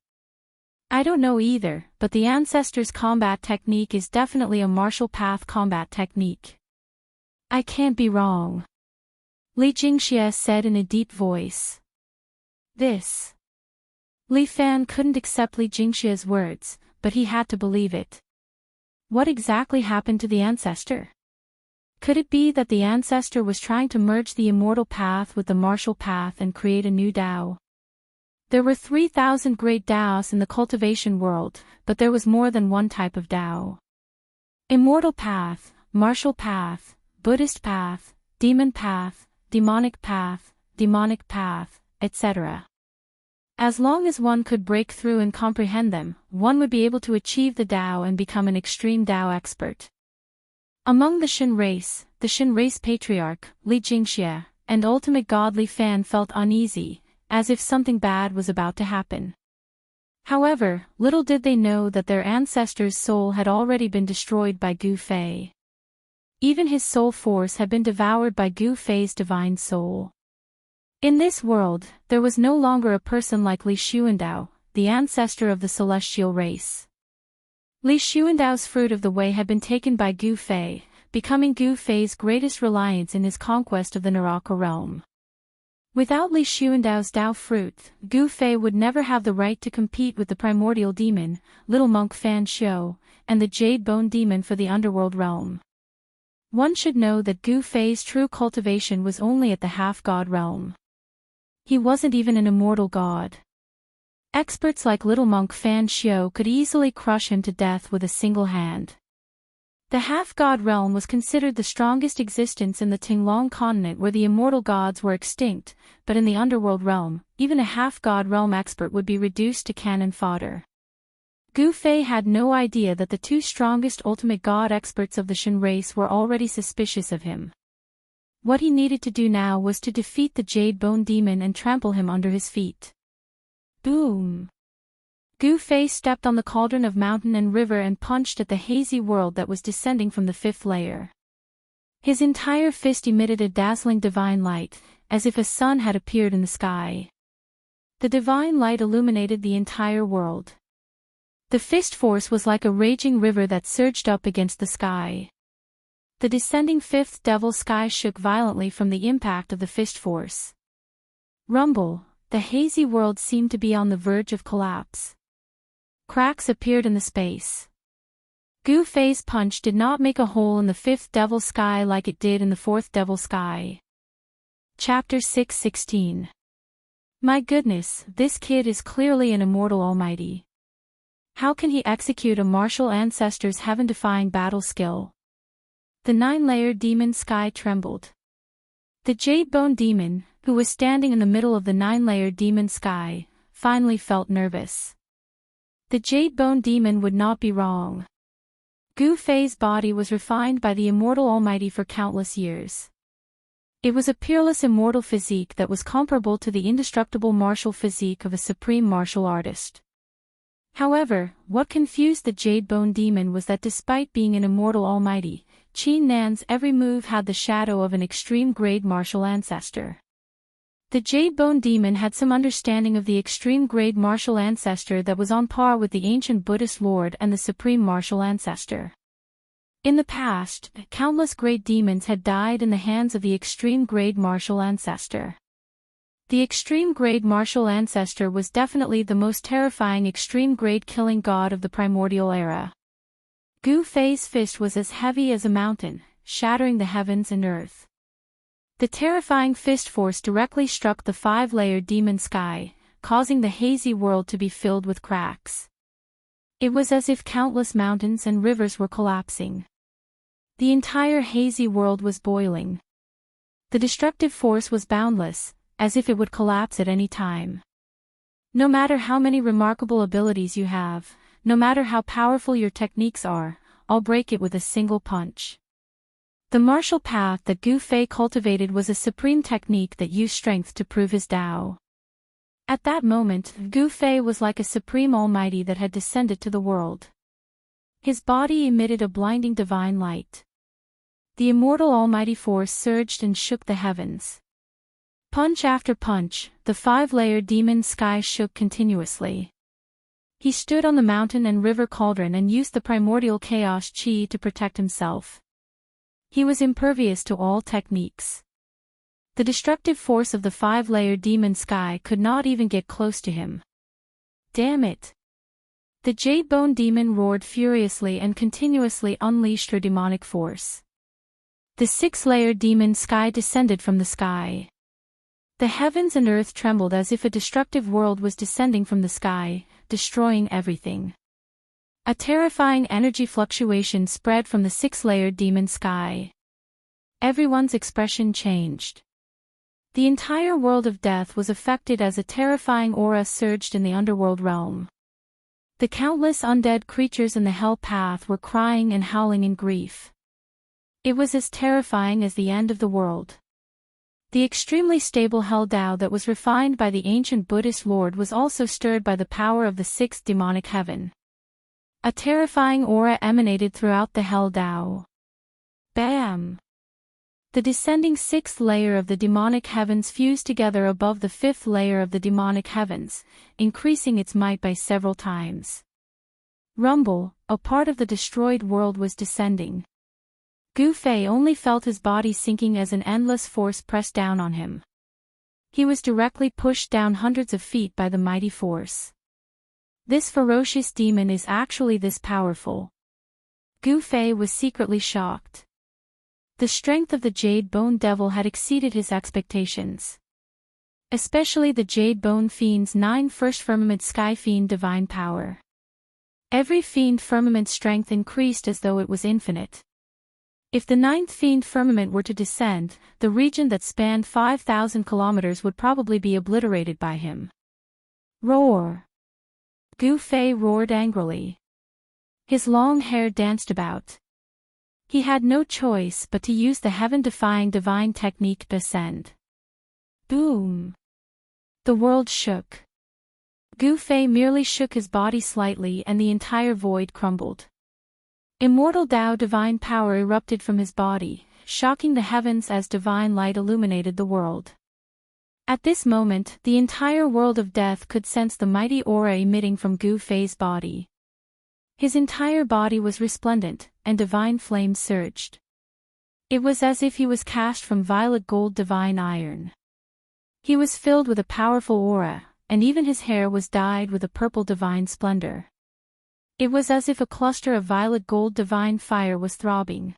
I don't know either, but the ancestor's combat technique is definitely a martial path combat technique. I can't be wrong. Li Xianxia said in a deep voice. This. Li Fan couldn't accept Li Jingxia's words, but he had to believe it. What exactly happened to the ancestor? Could it be that the ancestor was trying to merge the immortal path with the martial path and create a new Dao? There were 3,000 great Daos in the cultivation world, but there was more than one type of Dao. Immortal path, martial path, Buddhist path, demon path, demonic path, etc. As long as one could break through and comprehend them, one would be able to achieve the Dao and become an extreme Dao expert. Among the Shen race patriarch, Li Jingxia, and ultimate god Li Fan felt uneasy, as if something bad was about to happen. However, little did they know that their ancestor's soul had already been destroyed by Gu Fei. Even his soul force had been devoured by Gu Fei's divine soul. In this world, there was no longer a person like Li Xuandao, the ancestor of the celestial race. Li Xuandao's fruit of the way had been taken by Gu Fei, becoming Gu Fei's greatest reliance in his conquest of the Naraka realm. Without Li Xuandao's Dao fruit, Gu Fei would never have the right to compete with the primordial demon, little monk Fan Xiu, and the jade bone demon for the underworld realm. One should know that Gu Fei's true cultivation was only at the half-god realm. He wasn't even an immortal god. Experts like little monk Fan Xiu could easily crush him to death with a single hand. The half-god realm was considered the strongest existence in the Tinglong continent where the immortal gods were extinct, but in the underworld realm, even a half-god realm expert would be reduced to cannon fodder. Gu Fei had no idea that the two strongest ultimate god experts of the Shen race were already suspicious of him. What he needed to do now was to defeat the jade bone demon and trample him under his feet. Boom! Gu Fei stepped on the cauldron of mountain and river and punched at the hazy world that was descending from the fifth layer. His entire fist emitted a dazzling divine light, as if a sun had appeared in the sky. The divine light illuminated the entire world. The fist force was like a raging river that surged up against the sky. The descending fifth devil sky shook violently from the impact of the fist force. Rumble, the hazy world seemed to be on the verge of collapse. Cracks appeared in the space. Gu Fei's punch did not make a hole in the fifth devil sky like it did in the fourth devil sky. Chapter 6:16. My goodness, this kid is clearly an immortal almighty. How can he execute a martial ancestor's heaven-defying battle skill? The 9-layer demon sky trembled. The jade bone demon, who was standing in the middle of the 9-layer demon sky, finally felt nervous. The jade bone demon would not be wrong. Gu Fei's body was refined by the immortal almighty for countless years. It was a peerless immortal physique that was comparable to the indestructible martial physique of a supreme martial artist. However, what confused the jade bone demon was that despite being an immortal almighty, Qin Nan's every move had the shadow of an extreme-grade martial ancestor. The jade bone demon had some understanding of the extreme-grade martial ancestor that was on par with the ancient Buddhist lord and the supreme martial ancestor. In the past, countless great demons had died in the hands of the extreme-grade martial ancestor. The extreme-grade martial ancestor was definitely the most terrifying extreme-grade killing god of the primordial era. Gu Fei's fist was as heavy as a mountain, shattering the heavens and earth. The terrifying fist force directly struck the 5-layer demon sky, causing the hazy world to be filled with cracks. It was as if countless mountains and rivers were collapsing. The entire hazy world was boiling. The destructive force was boundless, as if it would collapse at any time. No matter how many remarkable abilities you have, no matter how powerful your techniques are, I'll break it with a single punch. The martial path that Gu Fei cultivated was a supreme technique that used strength to prove his Dao. At that moment, Gu Fei was like a supreme almighty that had descended to the world. His body emitted a blinding divine light. The immortal almighty force surged and shook the heavens. Punch after punch, the 5-layer demon sky shook continuously. He stood on the mountain and river cauldron and used the primordial chaos chi to protect himself. He was impervious to all techniques. The destructive force of the 5-layer demon sky could not even get close to him. Damn it! The Jade Bone Demon roared furiously and continuously unleashed her demonic force. The six-layered demon sky descended from the sky. The heavens and earth trembled as if a destructive world was descending from the sky, destroying everything. A terrifying energy fluctuation spread from the six-layered demon sky. Everyone's expression changed. The entire world of death was affected as a terrifying aura surged in the underworld realm. The countless undead creatures in the hell path were crying and howling in grief. It was as terrifying as the end of the world. The extremely stable Hell Dao that was refined by the ancient Buddhist Lord was also stirred by the power of the sixth demonic heaven. A terrifying aura emanated throughout the Hell Dao. Bam! The descending sixth layer of the demonic heavens fused together above the fifth layer of the demonic heavens, increasing its might by several times. Rumble, a part of the destroyed world was descending. Gu Fei only felt his body sinking as an endless force pressed down on him. He was directly pushed down hundreds of feet by the mighty force. This ferocious demon is actually this powerful. Gu Fei was secretly shocked. The strength of the Jade Bone Devil had exceeded his expectations. Especially the Jade Bone Fiend's 9 First Firmament Sky Fiend divine power. Every Fiend Firmament strength increased as though it was infinite. If the 9th Fiend Firmament were to descend, the region that spanned 5,000 kilometers would probably be obliterated by him. Roar! Gu Fei roared angrily. His long hair danced about. He had no choice but to use the heaven-defying divine technique to ascend. Boom! The world shook. Gu Fei merely shook his body slightly and the entire void crumbled. Immortal Dao divine power erupted from his body, shocking the heavens as divine light illuminated the world. At this moment, the entire world of death could sense the mighty aura emitting from Gu Fei's body. His entire body was resplendent, and divine flames surged. It was as if he was cast from violet gold divine iron. He was filled with a powerful aura, and even his hair was dyed with a purple divine splendor. It was as if a cluster of violet gold divine fire was throbbing.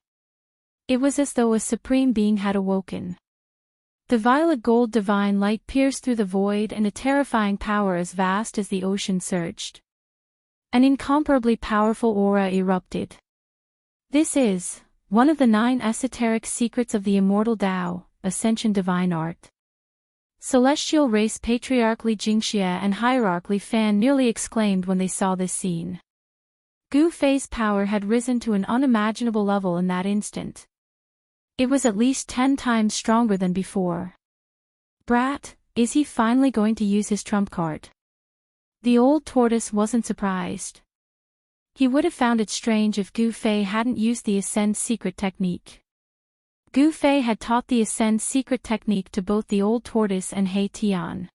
It was as though a supreme being had awoken. The violet gold divine light pierced through the void and a terrifying power as vast as the ocean surged. An incomparably powerful aura erupted. This is one of the 9 esoteric secrets of the Immortal Dao, Ascension Divine Art. Celestial Race Patriarch Li Jingxia and Hierarch Li Fan nearly exclaimed when they saw this scene. Gu Fei's power had risen to an unimaginable level in that instant. It was at least 10 times stronger than before. Brat, is he finally going to use his trump card? The old tortoise wasn't surprised. He would have found it strange if Gu Fei hadn't used the Ascend secret technique. Gu Fei had taught the Ascend secret technique to both the old tortoise and He Tian.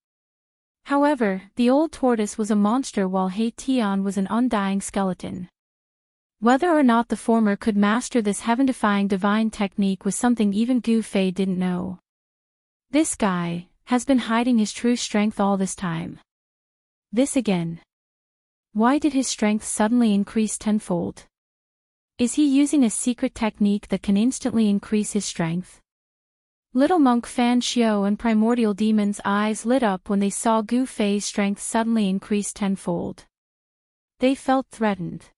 However, the old tortoise was a monster while He Tian was an undying skeleton. Whether or not the former could master this heaven-defying divine technique was something even Gu Fei didn't know. This guy has been hiding his true strength all this time. This again. Why did his strength suddenly increase tenfold? Is he using a secret technique that can instantly increase his strength? Little monk Fan Xiao and primordial demon's eyes lit up when they saw Gu Fei's strength suddenly increase tenfold. They felt threatened.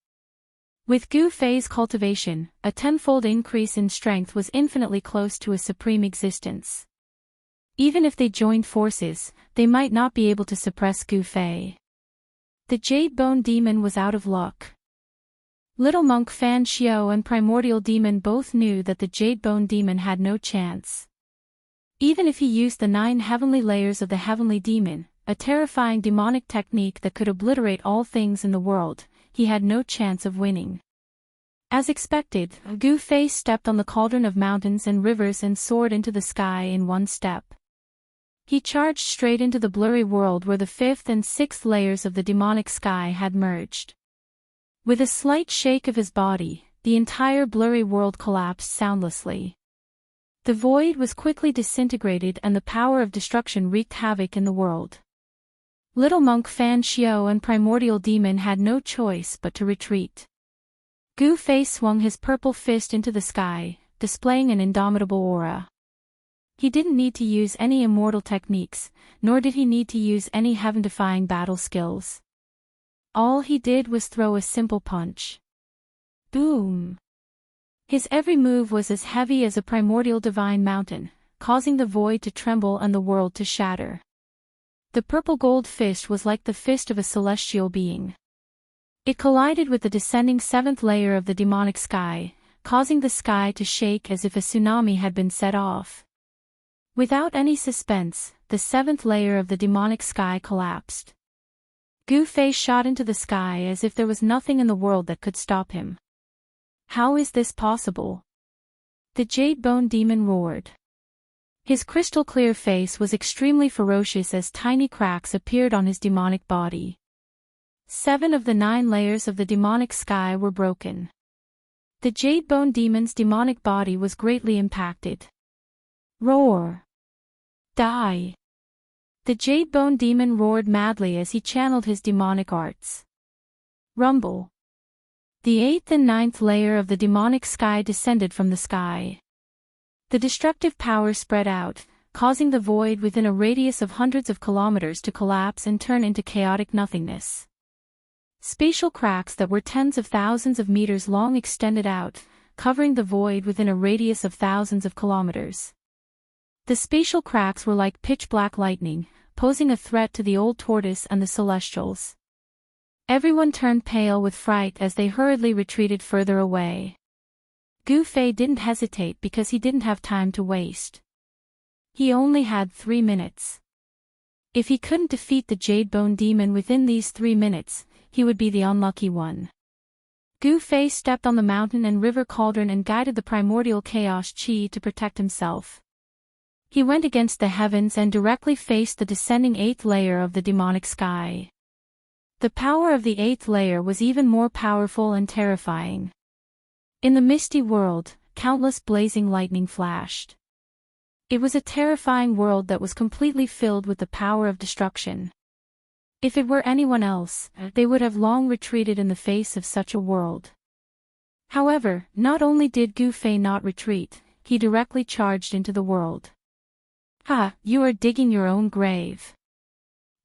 With Gu Fei's cultivation, a tenfold increase in strength was infinitely close to a supreme existence. Even if they joined forces, they might not be able to suppress Gu Fei. The Jade Bone Demon was out of luck. Little monk Fan Xiao and primordial demon both knew that the Jade Bone Demon had no chance. Even if he used the 9 heavenly layers of the heavenly demon, a terrifying demonic technique that could obliterate all things in the world, he had no chance of winning. As expected, Gu Fei stepped on the cauldron of mountains and rivers and soared into the sky in one step. He charged straight into the blurry world where the 5th and 6th layers of the demonic sky had merged. With a slight shake of his body, the entire blurry world collapsed soundlessly. The void was quickly disintegrated and the power of destruction wreaked havoc in the world. Little monk Fan Xiao and primordial demon had no choice but to retreat. Gu Fei swung his purple fist into the sky, displaying an indomitable aura. He didn't need to use any immortal techniques, nor did he need to use any heaven-defying battle skills. All he did was throw a simple punch. Boom! His every move was as heavy as a primordial divine mountain, causing the void to tremble and the world to shatter. The purple gold fist was like the fist of a celestial being. It collided with the descending seventh layer of the demonic sky, causing the sky to shake as if a tsunami had been set off. Without any suspense, the seventh layer of the demonic sky collapsed. Gu Fei shot into the sky as if there was nothing in the world that could stop him. How is this possible? The Jade Bone Demon roared. His crystal-clear face was extremely ferocious as tiny cracks appeared on his demonic body. 7 of the 9 layers of the demonic sky were broken. The Jade Bone Demon's demonic body was greatly impacted. Roar! Die! The Jade Bone Demon roared madly as he channeled his demonic arts. Rumble! The 8th and 9th layer of the demonic sky descended from the sky. The destructive power spread out, causing the void within a radius of hundreds of kilometers to collapse and turn into chaotic nothingness. Spatial cracks that were tens of thousands of meters long extended out, covering the void within a radius of thousands of kilometers. The spatial cracks were like pitch-black lightning, posing a threat to the old tortoise and the celestials. Everyone turned pale with fright as they hurriedly retreated further away. Gu Fei didn't hesitate because he didn't have time to waste. He only had 3 minutes. If he couldn't defeat the Jade Bone Demon within these 3 minutes, he would be the unlucky one. Gu Fei stepped on the mountain and river cauldron and guided the primordial chaos chi to protect himself. He went against the heavens and directly faced the descending 8th layer of the demonic sky. The power of the 8th layer was even more powerful and terrifying. In the misty world, countless blazing lightning flashed. It was a terrifying world that was completely filled with the power of destruction. If it were anyone else, they would have long retreated in the face of such a world. However, not only did Gu Fei not retreat, he directly charged into the world. Ha, you are digging your own grave.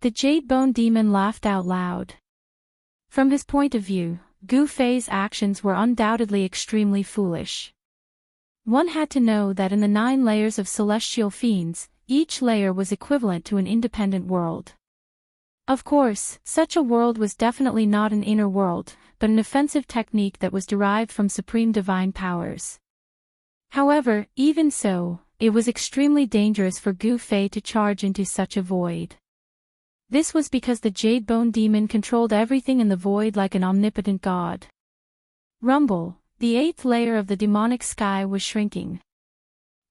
The Jade Bone Demon laughed out loud. From his point of view, Gu Fei's actions were undoubtedly extremely foolish. One had to know that in the 9 layers of celestial fiends, each layer was equivalent to an independent world. Of course, such a world was definitely not an inner world, but an offensive technique that was derived from supreme divine powers. However, even so, it was extremely dangerous for Gu Fei to charge into such a void. This was because the Jade Bone Demon controlled everything in the void like an omnipotent god. Rumble, the 8th layer of the demonic sky was shrinking.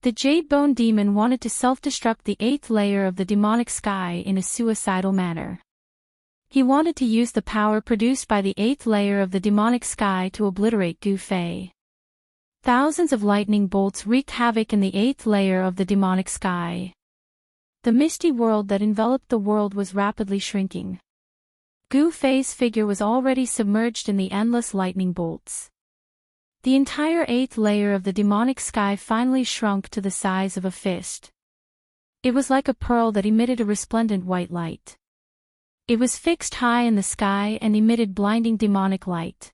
The Jade Bone Demon wanted to self-destruct the 8th layer of the demonic sky in a suicidal manner. He wanted to use the power produced by the 8th layer of the demonic sky to obliterate Gu Fei. Thousands of lightning bolts wreaked havoc in the 8th layer of the demonic sky. The misty world that enveloped the world was rapidly shrinking. Gu Fei's figure was already submerged in the endless lightning bolts. The entire 8th layer of the demonic sky finally shrunk to the size of a fist. It was like a pearl that emitted a resplendent white light. It was fixed high in the sky and emitted blinding demonic light.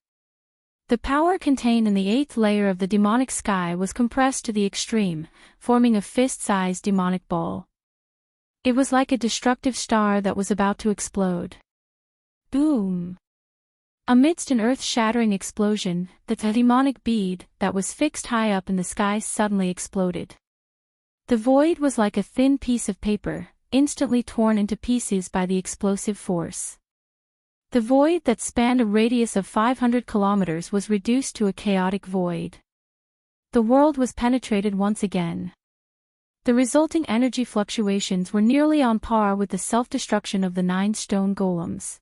The power contained in the 8th layer of the demonic sky was compressed to the extreme, forming a fist-sized demonic ball. It was like a destructive star that was about to explode. Boom! Amidst an earth-shattering explosion, the demonic bead that was fixed high up in the sky suddenly exploded. The void was like a thin piece of paper, instantly torn into pieces by the explosive force. The void that spanned a radius of 500 kilometers was reduced to a chaotic void. The world was penetrated once again. The resulting energy fluctuations were nearly on par with the self-destruction of the 9 stone golems.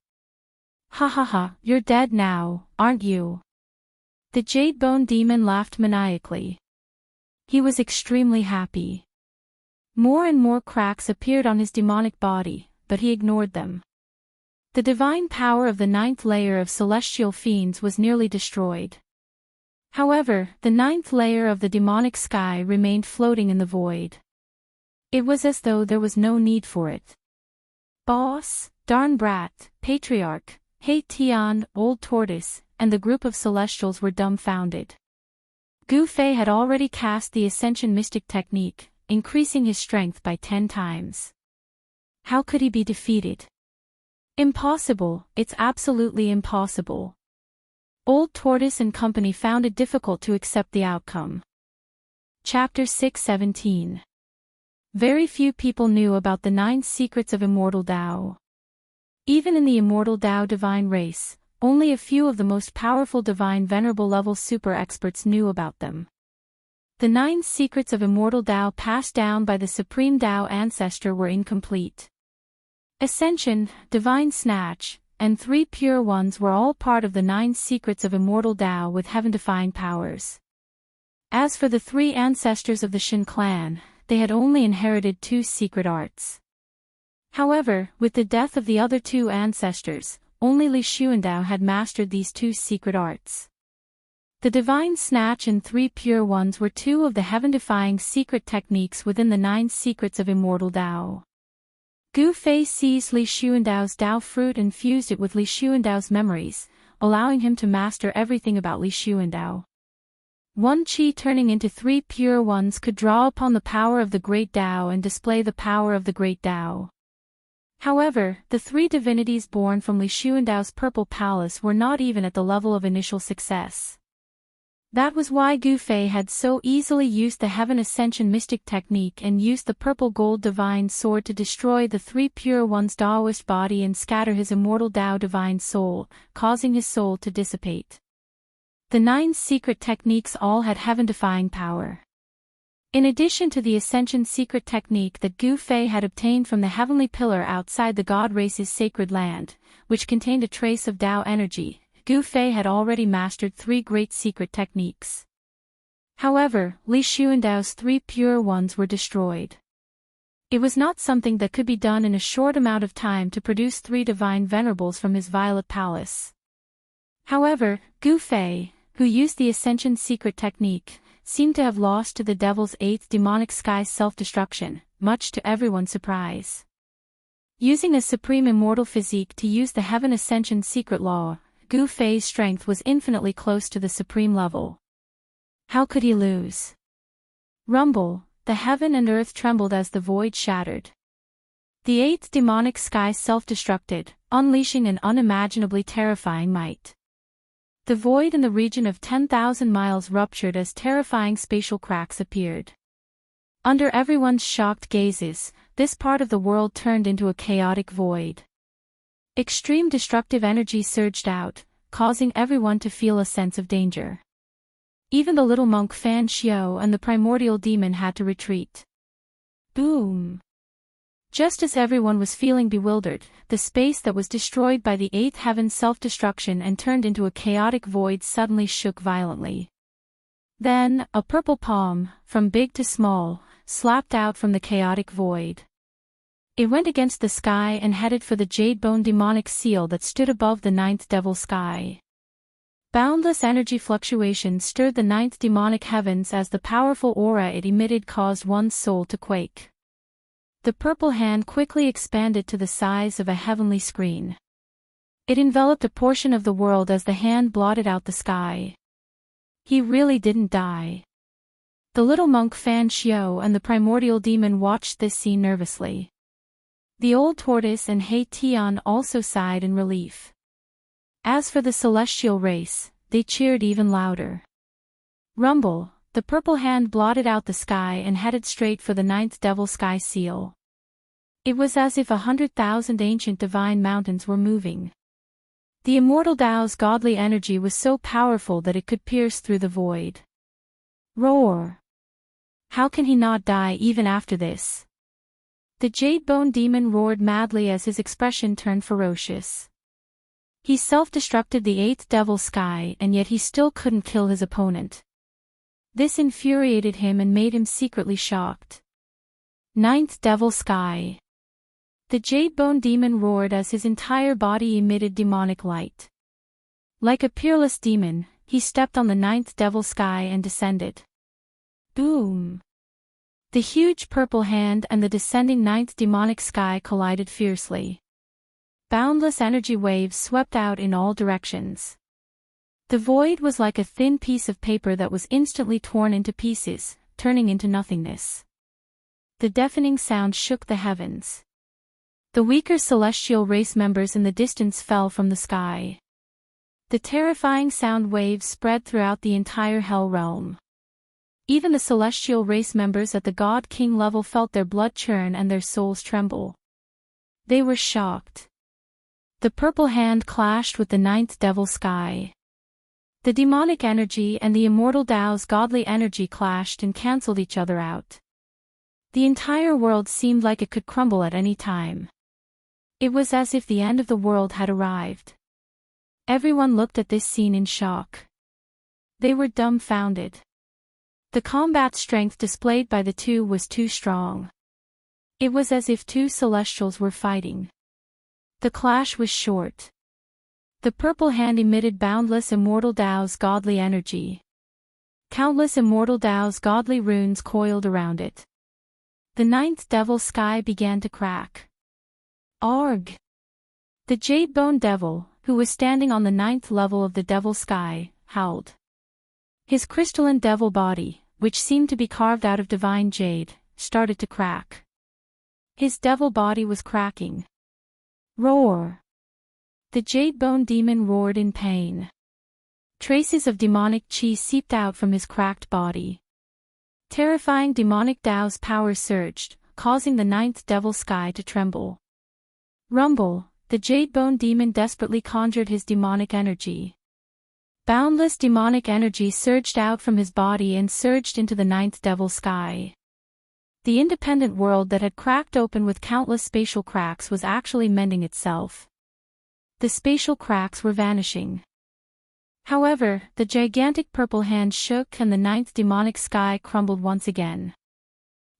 Ha ha ha, you're dead now, aren't you? The Jade Bone Demon laughed maniacally. He was extremely happy. More and more cracks appeared on his demonic body, but he ignored them. The divine power of the ninth layer of celestial fiends was nearly destroyed. However, the ninth layer of the demonic sky remained floating in the void. It was as though there was no need for it. Boss, darn brat, patriarch, He Tian, old tortoise, and the group of celestials were dumbfounded. Gu Fei had already cast the Ascension Mystic Technique, increasing his strength by 10 times. How could he be defeated? Impossible, it's absolutely impossible. Old Tortoise and company found it difficult to accept the outcome. Chapter 6:17. Very few people knew about the 9 secrets of Immortal Dao. Even in the Immortal Dao divine race, only a few of the most powerful divine venerable level super experts knew about them. The 9 secrets of Immortal Dao passed down by the Supreme Dao ancestor were incomplete. Ascension, Divine Snatch, and 3 Pure Ones were all part of the 9 secrets of Immortal Dao with heaven-defying powers. As for the 3 ancestors of the Shen clan, they had only inherited 2 secret arts. However, with the death of the other 2 ancestors, only Li Xuandao had mastered these 2 secret arts. The Divine Snatch and 3 Pure Ones were 2 of the heaven-defying secret techniques within the 9 secrets of Immortal Dao. Gu Fei seized Li Xuandao's Dao fruit and fused it with Li Xuandao's memories, allowing him to master everything about Li Xuandao. One Qi turning into 3 Pure Ones could draw upon the power of the Great Dao and display the power of the Great Dao. However, the 3 divinities born from Li Xuandao's Purple Palace were not even at the level of initial success. That was why Gu Fei had so easily used the Heaven Ascension Mystic Technique and used the Purple Gold Divine Sword to destroy the 3 Pure One's Daoist body and scatter his Immortal Dao Divine Soul, causing his soul to dissipate. The 9 secret techniques all had heaven-defying power. In addition to the Ascension secret technique that Gu Fei had obtained from the heavenly pillar outside the God race's sacred land, which contained a trace of Dao energy, Gu Fei had already mastered 3 great secret techniques. However, Li Xuandao's 3 Pure Ones were destroyed. It was not something that could be done in a short amount of time to produce 3 divine venerables from his Violet Palace. However, Gu Fei, who used the Ascension secret technique, seemed to have lost to the Devil's 8th demonic sky's self-destruction, much to everyone's surprise. Using a supreme immortal physique to use the Heaven Ascension secret law, Gu Fei's strength was infinitely close to the supreme level. How could he lose? Rumble, the heaven and earth trembled as the void shattered. The 8th demonic sky self-destructed, unleashing an unimaginably terrifying might. The void in the region of 10,000 miles ruptured as terrifying spatial cracks appeared. Under everyone's shocked gazes, this part of the world turned into a chaotic void. Extreme destructive energy surged out, causing everyone to feel a sense of danger. Even the little monk Fan Xiao and the primordial demon had to retreat. Boom! Just as everyone was feeling bewildered, the space that was destroyed by the 8th heaven's self-destruction and turned into a chaotic void suddenly shook violently. Then, a purple palm, from big to small, slapped out from the chaotic void. It went against the sky and headed for the jade bone demonic seal that stood above the 9th devil sky. Boundless energy fluctuations stirred the 9th demonic heavens as the powerful aura it emitted caused one's soul to quake. The purple hand quickly expanded to the size of a heavenly screen. It enveloped a portion of the world as the hand blotted out the sky. He really didn't die. The little monk Fan Xiao and the primordial demon watched this scene nervously. The old tortoise and He Tian also sighed in relief. As for the celestial race, they cheered even louder. Rumble, the purple hand blotted out the sky and headed straight for the 9th devil sky seal. It was as if 100,000 ancient divine mountains were moving. The Immortal Dao's godly energy was so powerful that it could pierce through the void. Roar! How can he not die even after this? The jade bone demon roared madly as his expression turned ferocious. He self-destructed the 8th devil sky and yet he still couldn't kill his opponent. This infuriated him and made him secretly shocked. 9th devil sky. The jade bone demon roared as his entire body emitted demonic light. Like a peerless demon, he stepped on the ninth devil sky and descended. Boom! The huge purple hand and the descending ninth demonic sky collided fiercely. Boundless energy waves swept out in all directions. The void was like a thin piece of paper that was instantly torn into pieces, turning into nothingness. The deafening sound shook the heavens. The weaker celestial race members in the distance fell from the sky. The terrifying sound waves spread throughout the entire hell realm. Even the celestial race members at the God King level felt their blood churn and their souls tremble. They were shocked. The purple hand clashed with the ninth devil sky. The demonic energy and the immortal Dao's godly energy clashed and cancelled each other out. The entire world seemed like it could crumble at any time. It was as if the end of the world had arrived. Everyone looked at this scene in shock. They were dumbfounded. The combat strength displayed by the two was too strong. It was as if two celestials were fighting. The clash was short. The purple hand emitted boundless immortal Dao's godly energy. Countless immortal Dao's godly runes coiled around it. The ninth devil sky began to crack. Arg! The jade bone devil, who was standing on the ninth level of the devil sky, howled. His crystalline devil body, which seemed to be carved out of divine jade, started to crack. His devil body was cracking. Roar! The jade bone demon roared in pain. Traces of demonic chi seeped out from his cracked body. Terrifying demonic Dao's power surged, causing the ninth devil sky to tremble. Rumble! The jade bone demon desperately conjured his demonic energy. Boundless demonic energy surged out from his body and surged into the ninth devil sky. The independent world that had cracked open with countless spatial cracks was actually mending itself. The spatial cracks were vanishing. However, the gigantic purple hand shook and the ninth demonic sky crumbled once again.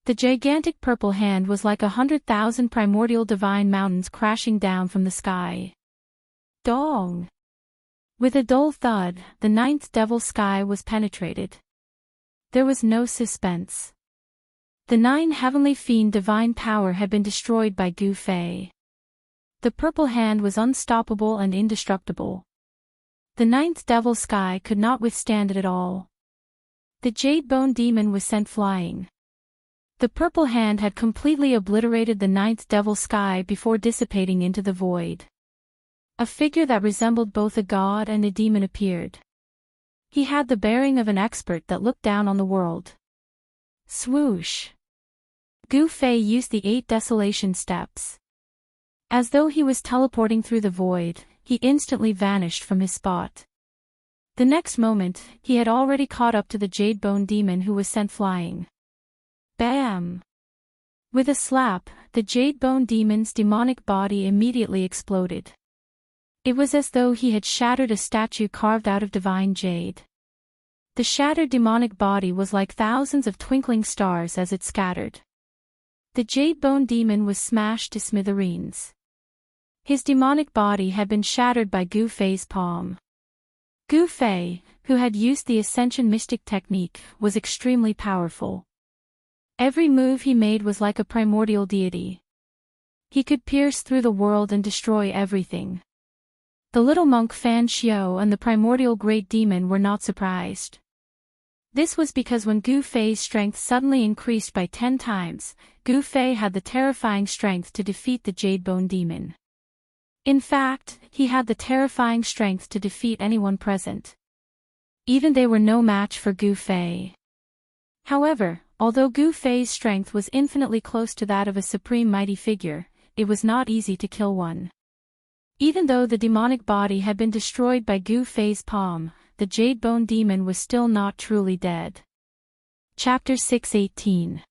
The gigantic purple hand was like 100,000 primordial divine mountains crashing down from the sky. Dong! With a dull thud, the ninth devil sky was penetrated. There was no suspense. The nine heavenly fiend divine power had been destroyed by Gu Fei. The purple hand was unstoppable and indestructible. The ninth devil sky could not withstand it at all. The jade bone demon was sent flying. The purple hand had completely obliterated the ninth devil sky before dissipating into the void. A figure that resembled both a god and a demon appeared. He had the bearing of an expert that looked down on the world. Swoosh! Gu Fei used the 8 desolation steps. As though he was teleporting through the void, he instantly vanished from his spot. The next moment, he had already caught up to the jade bone demon who was sent flying. Bam! With a slap, the jade bone demon's demonic body immediately exploded. It was as though he had shattered a statue carved out of divine jade. The shattered demonic body was like thousands of twinkling stars as it scattered. The jade bone demon was smashed to smithereens. His demonic body had been shattered by Gu Fei's palm. Gu Fei, who had used the Ascension Mystic technique, was extremely powerful. Every move he made was like a primordial deity. He could pierce through the world and destroy everything. The little monk Fan Xiao and the primordial great demon were not surprised. This was because when Gu Fei's strength suddenly increased by 10 times, Gu Fei had the terrifying strength to defeat the jade bone demon. In fact, he had the terrifying strength to defeat anyone present. Even they were no match for Gu Fei. However, although Gu Fei's strength was infinitely close to that of a supreme mighty figure, it was not easy to kill one. Even though the demonic body had been destroyed by Gu Fei's palm, the jade bone demon was still not truly dead. Chapter 6:18.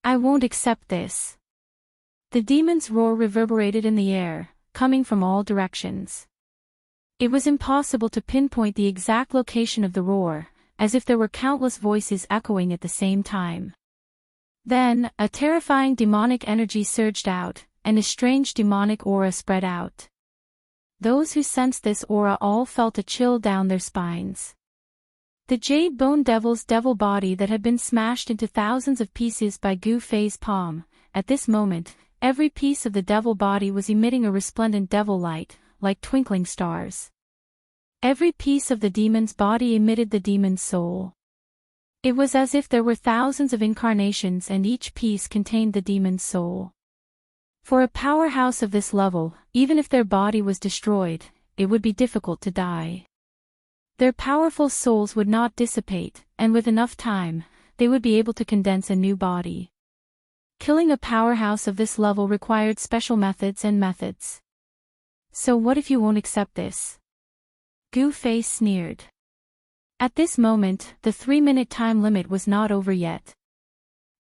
I won't accept this. The demon's roar reverberated in the air, coming from all directions. It was impossible to pinpoint the exact location of the roar, as if there were countless voices echoing at the same time. Then, a terrifying demonic energy surged out, and a strange demonic aura spread out. Those who sensed this aura all felt a chill down their spines. The jade bone devil's devil body that had been smashed into thousands of pieces by Gu Fei's palm, at this moment, every piece of the devil body was emitting a resplendent devil light, like twinkling stars. Every piece of the demon's body emitted the demon's soul. It was as if there were thousands of incarnations and each piece contained the demon's soul. For a powerhouse of this level, even if their body was destroyed, it would be difficult to die. Their powerful souls would not dissipate, and with enough time, they would be able to condense a new body. Killing a powerhouse of this level required special methods and methods. So what if you won't accept this? Gu Fei sneered. At this moment, the 3-minute time limit was not over yet.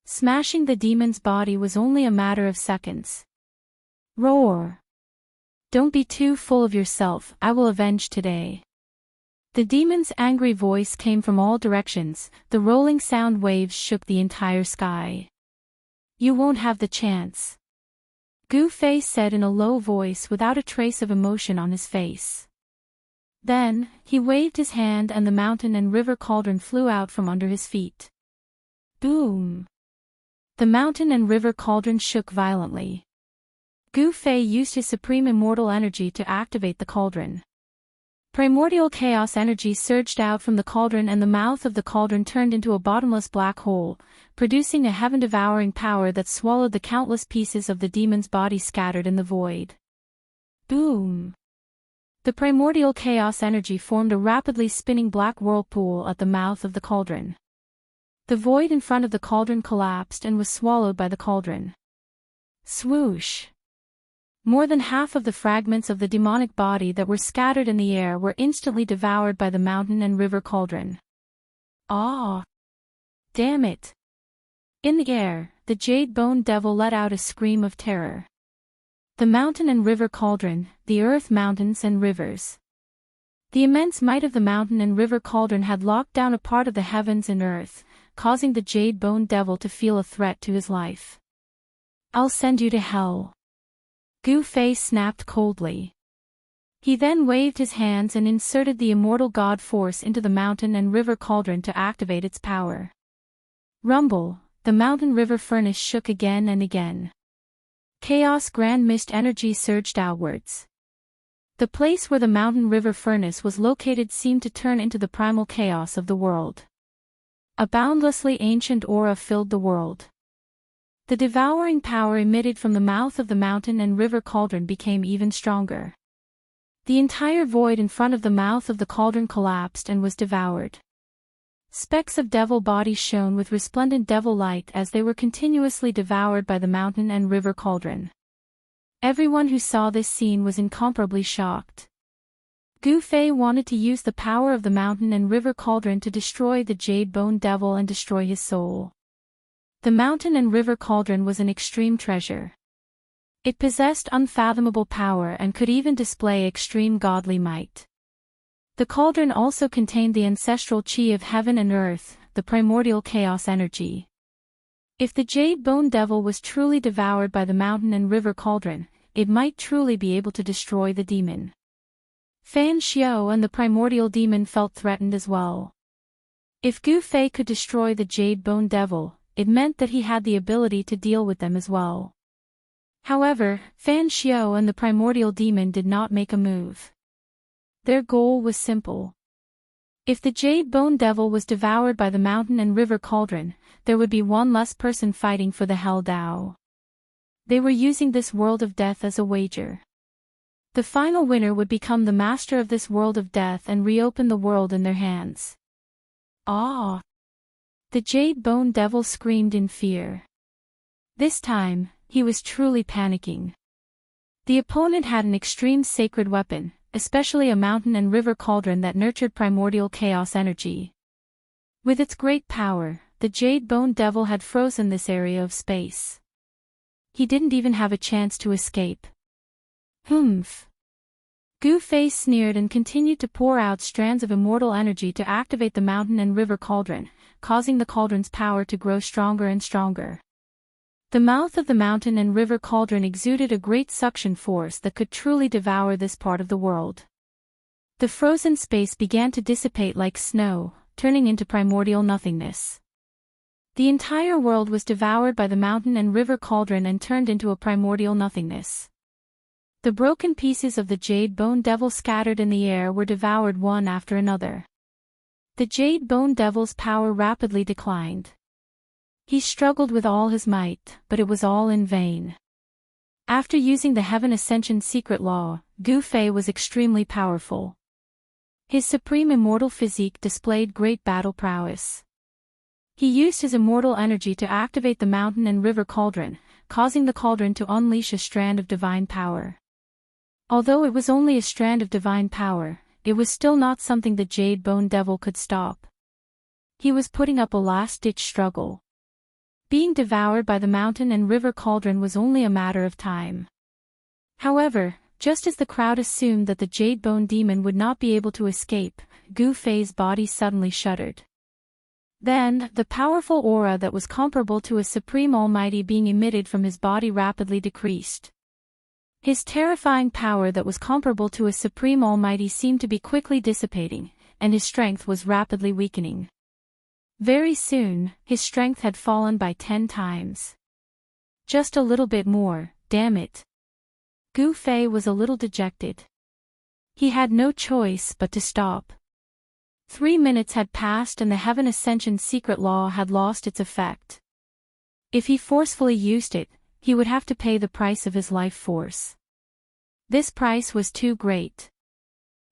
Smashing the demon's body was only a matter of seconds. Roar! Don't be too full of yourself, I will avenge today. The demon's angry voice came from all directions, the rolling sound waves shook the entire sky. You won't have the chance. Gu Fei said in a low voice without a trace of emotion on his face. Then, he waved his hand and the mountain and river cauldron flew out from under his feet. Boom! The mountain and river cauldron shook violently. Gu Fei used his supreme immortal energy to activate the cauldron. Primordial chaos energy surged out from the cauldron and the mouth of the cauldron turned into a bottomless black hole, producing a heaven-devouring power that swallowed the countless pieces of the demon's body scattered in the void. Boom! The primordial chaos energy formed a rapidly spinning black whirlpool at the mouth of the cauldron. The void in front of the cauldron collapsed and was swallowed by the cauldron. Swoosh! More than half of the fragments of the demonic body that were scattered in the air were instantly devoured by the mountain and river cauldron. Ah! Damn it! In the air, the jade bone devil let out a scream of terror. The mountain and river cauldron, the earth, mountains and rivers. The immense might of the mountain and river cauldron had locked down a part of the heavens and earth, causing the jade bone devil to feel a threat to his life. I'll send you to hell. Gu Fei snapped coldly. He then waved his hands and inserted the immortal god force into the mountain and river cauldron to activate its power. Rumble, the mountain river furnace shook again and again. Chaos grand mist energy surged outwards. The place where the mountain river furnace was located seemed to turn into the primal chaos of the world. A boundlessly ancient aura filled the world. The devouring power emitted from the mouth of the mountain and river cauldron became even stronger. The entire void in front of the mouth of the cauldron collapsed and was devoured. Specks of devil bodies shone with resplendent devil light as they were continuously devoured by the mountain and river cauldron. Everyone who saw this scene was incomparably shocked. Gu Fei wanted to use the power of the mountain and river cauldron to destroy the jade bone devil and destroy his soul. The mountain and river cauldron was an extreme treasure. It possessed unfathomable power and could even display extreme godly might. The cauldron also contained the ancestral chi of heaven and earth, the primordial chaos energy. If the jade bone devil was truly devoured by the mountain and river cauldron, it might truly be able to destroy the demon. Fan Xiao and the primordial demon felt threatened as well. If Gu Fei could destroy the jade bone devil, it meant that he had the ability to deal with them as well. However, Fan Xiao and the primordial demon did not make a move. Their goal was simple. If the jade bone devil was devoured by the mountain and river cauldron, there would be one less person fighting for the Hell Dao. They were using this world of death as a wager. The final winner would become the master of this world of death and reopen the world in their hands. Ah! The jade bone devil screamed in fear. This time, he was truly panicking. The opponent had an extreme sacred weapon, especially a mountain and river cauldron that nurtured primordial chaos energy. With its great power, the jade bone devil had frozen this area of space. He didn't even have a chance to escape. Humph! Gu Fei sneered and continued to pour out strands of immortal energy to activate the mountain and river cauldron, causing the cauldron's power to grow stronger and stronger. The mouth of the mountain and river cauldron exuded a great suction force that could truly devour this part of the world. The frozen space began to dissipate like snow, turning into primordial nothingness. The entire world was devoured by the mountain and river cauldron and turned into a primordial nothingness. The broken pieces of the jade bone devil scattered in the air were devoured one after another. The jade bone devil's power rapidly declined. He struggled with all his might, but it was all in vain. After using the Heaven Ascension secret law, Gu Fei was extremely powerful. His supreme immortal physique displayed great battle prowess. He used his immortal energy to activate the mountain and river cauldron, causing the cauldron to unleash a strand of divine power. Although it was only a strand of divine power, it was still not something the Jade Bone Devil could stop. He was putting up a last-ditch struggle. Being devoured by the mountain and river cauldron was only a matter of time. However, just as the crowd assumed that the Jade Bone Demon would not be able to escape, Gu Fei's body suddenly shuddered. Then, the powerful aura that was comparable to a supreme almighty being emitted from his body rapidly decreased. His terrifying power that was comparable to a supreme almighty seemed to be quickly dissipating, and his strength was rapidly weakening. Very soon, his strength had fallen by 10 times. Just a little bit more, damn it. Gu Fei was a little dejected. He had no choice but to stop. 3 minutes had passed and the Heaven Ascension secret law had lost its effect. If he forcefully used it, he would have to pay the price of his life force. This price was too great.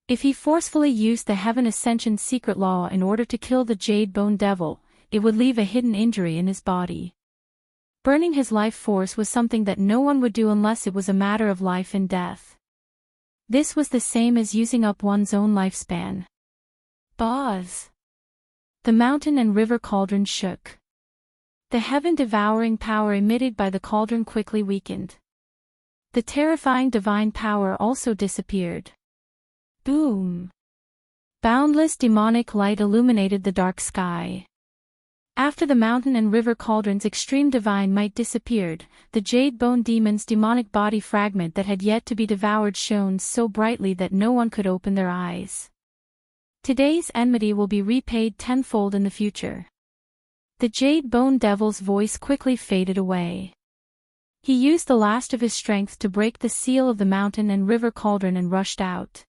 If he forcefully used the Heaven Ascension secret law in order to kill the Jade Bone Devil, it would leave a hidden injury in his body. Burning his life force was something that no one would do unless it was a matter of life and death. This was the same as using up one's own lifespan. Buzz! The mountain and river cauldron shook. The heaven-devouring power emitted by the cauldron quickly weakened. The terrifying divine power also disappeared. Boom! Boundless demonic light illuminated the dark sky. After the mountain and river cauldron's extreme divine might disappeared, the Jade Bone Demon's demonic body fragment that had yet to be devoured shone so brightly that no one could open their eyes. Today's enmity will be repaid tenfold in the future. The Jade Bone Devil's voice quickly faded away. He used the last of his strength to break the seal of the mountain and river cauldron and rushed out.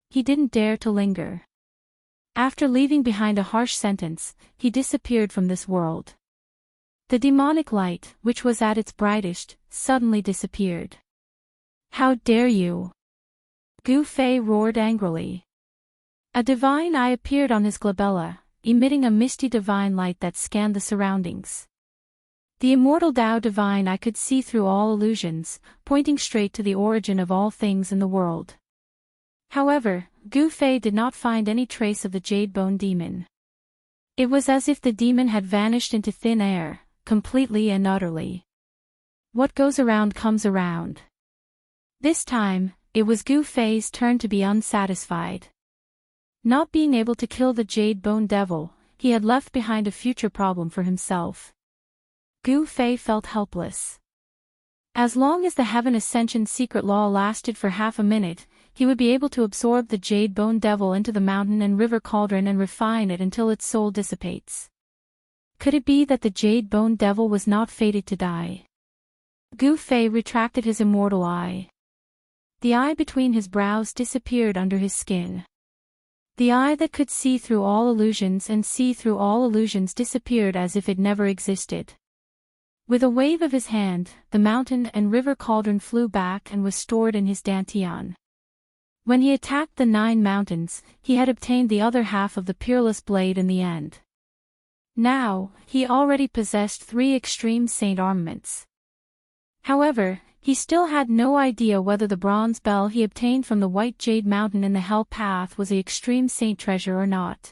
He didn't dare to linger. After leaving behind a harsh sentence, he disappeared from this world. The demonic light, which was at its brightest, suddenly disappeared. How dare you! Gu Fei roared angrily. A divine eye appeared on his glabella, emitting a misty divine light that scanned the surroundings. The immortal Tao divine eye could see through all illusions, pointing straight to the origin of all things in the world. However, Gu Fei did not find any trace of the Jade Bone Demon. It was as if the demon had vanished into thin air, completely and utterly. What goes around comes around. This time, it was Gu Fei's turn to be unsatisfied. Not being able to kill the Jade Bone Devil, he had left behind a future problem for himself. Gu Fei felt helpless. As long as the Heaven Ascension secret law lasted for half a minute, he would be able to absorb the Jade Bone Devil into the mountain and river cauldron and refine it until its soul dissipates. Could it be that the Jade Bone Devil was not fated to die? Gu Fei retracted his immortal eye. The eye between his brows disappeared under his skin. The eye that could see through all illusions and see through all illusions disappeared as if it never existed. With a wave of his hand, the mountain and river cauldron flew back and was stored in his dantian. When he attacked the 9 mountains, he had obtained the other half of the peerless blade in the end. Now, he already possessed 3 extreme saint armaments. However, he still had no idea whether the bronze bell he obtained from the White Jade Mountain in the Hell Path was the extreme saint treasure or not.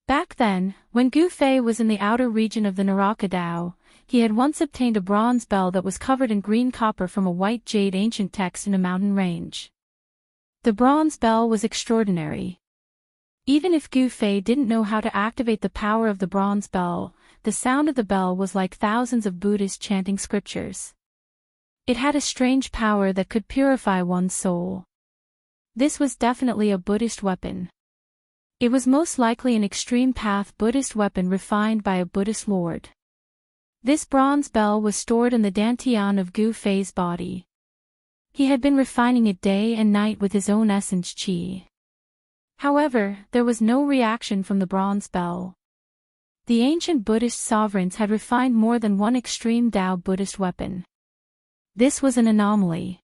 Back then, when Gu Fei was in the outer region of the Naraka Dao, he had once obtained a bronze bell that was covered in green copper from a white jade ancient text in a mountain range. The bronze bell was extraordinary. Even if Gu Fei didn't know how to activate the power of the bronze bell, the sound of the bell was like thousands of Buddhists chanting scriptures. It had a strange power that could purify one's soul. This was definitely a Buddhist weapon. It was most likely an extreme path Buddhist weapon refined by a Buddhist lord. This bronze bell was stored in the dantian of Gu Fei's body. He had been refining it day and night with his own essence qi. However, there was no reaction from the bronze bell. The ancient Buddhist sovereigns had refined more than one extreme Tao Buddhist weapon. This was an anomaly.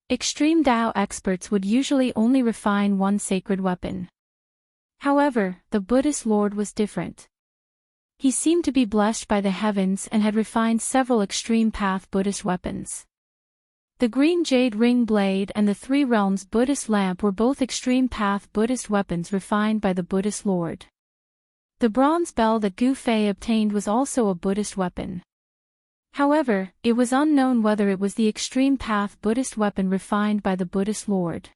Extreme Tao experts would usually only refine one sacred weapon. However, the Buddhist lord was different. He seemed to be blessed by the heavens and had refined several extreme path Buddhist weapons. The green jade ring blade and the Three Realms Buddhist lamp were both extreme path Buddhist weapons refined by the Buddhist lord. The bronze bell that Gu Fei obtained was also a Buddhist weapon. However, it was unknown whether it was the extreme path Buddhist weapon refined by the Buddhist lord.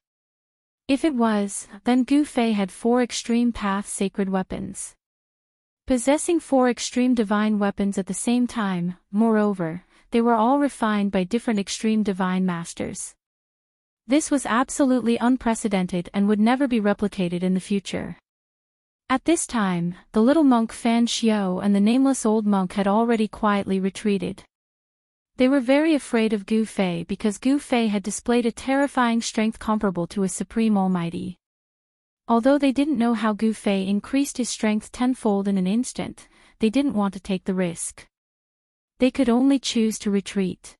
If it was, then Gu Fei had 4 extreme path sacred weapons. Possessing 4 extreme divine weapons at the same time, moreover, they were all refined by different extreme divine masters. This was absolutely unprecedented and would never be replicated in the future. At this time, the little monk Fan Xiao and the nameless old monk had already quietly retreated. They were very afraid of Gu Fei because Gu Fei had displayed a terrifying strength comparable to a supreme almighty. Although they didn't know how Gu Fei increased his strength tenfold in an instant, they didn't want to take the risk. They could only choose to retreat.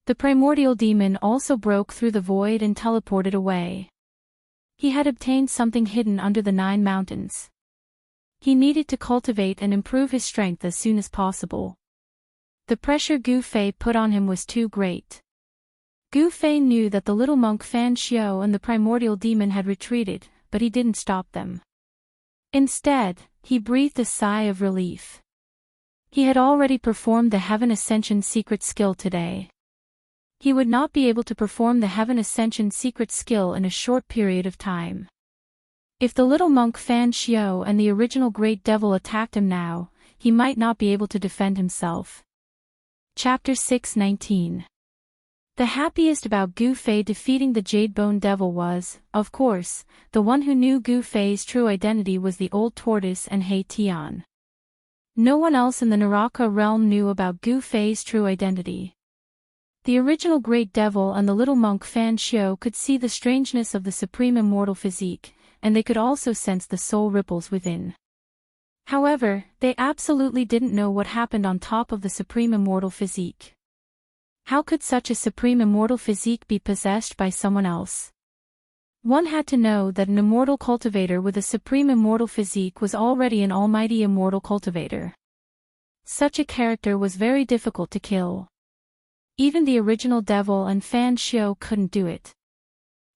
The primordial demon also broke through the void and teleported away. He had obtained something hidden under the 9 mountains. He needed to cultivate and improve his strength as soon as possible. The pressure Gu Fei put on him was too great. Gu Fei knew that the little monk Fan Xiao and the primordial demon had retreated, but he didn't stop them. Instead, he breathed a sigh of relief. He had already performed the Heaven Ascension secret skill today. He would not be able to perform the Heaven Ascension secret skill in a short period of time. If the little monk Fan Xiao and the original Great Devil attacked him now, he might not be able to defend himself. Chapter 6:19. The happiest about Gu Fei defeating the Jade-Bone Devil was, of course, the one who knew Gu Fei's true identity was the old tortoise and He Tian. No one else in the Naraka realm knew about Gu Fei's true identity. The original Great Devil and the little monk Fan Xiao could see the strangeness of the supreme immortal physique, and they could also sense the soul ripples within. However, they absolutely didn't know what happened on top of the supreme immortal physique. How could such a supreme immortal physique be possessed by someone else? One had to know that an immortal cultivator with a supreme immortal physique was already an almighty immortal cultivator. Such a character was very difficult to kill. Even the original devil and Fan Xiao couldn't do it.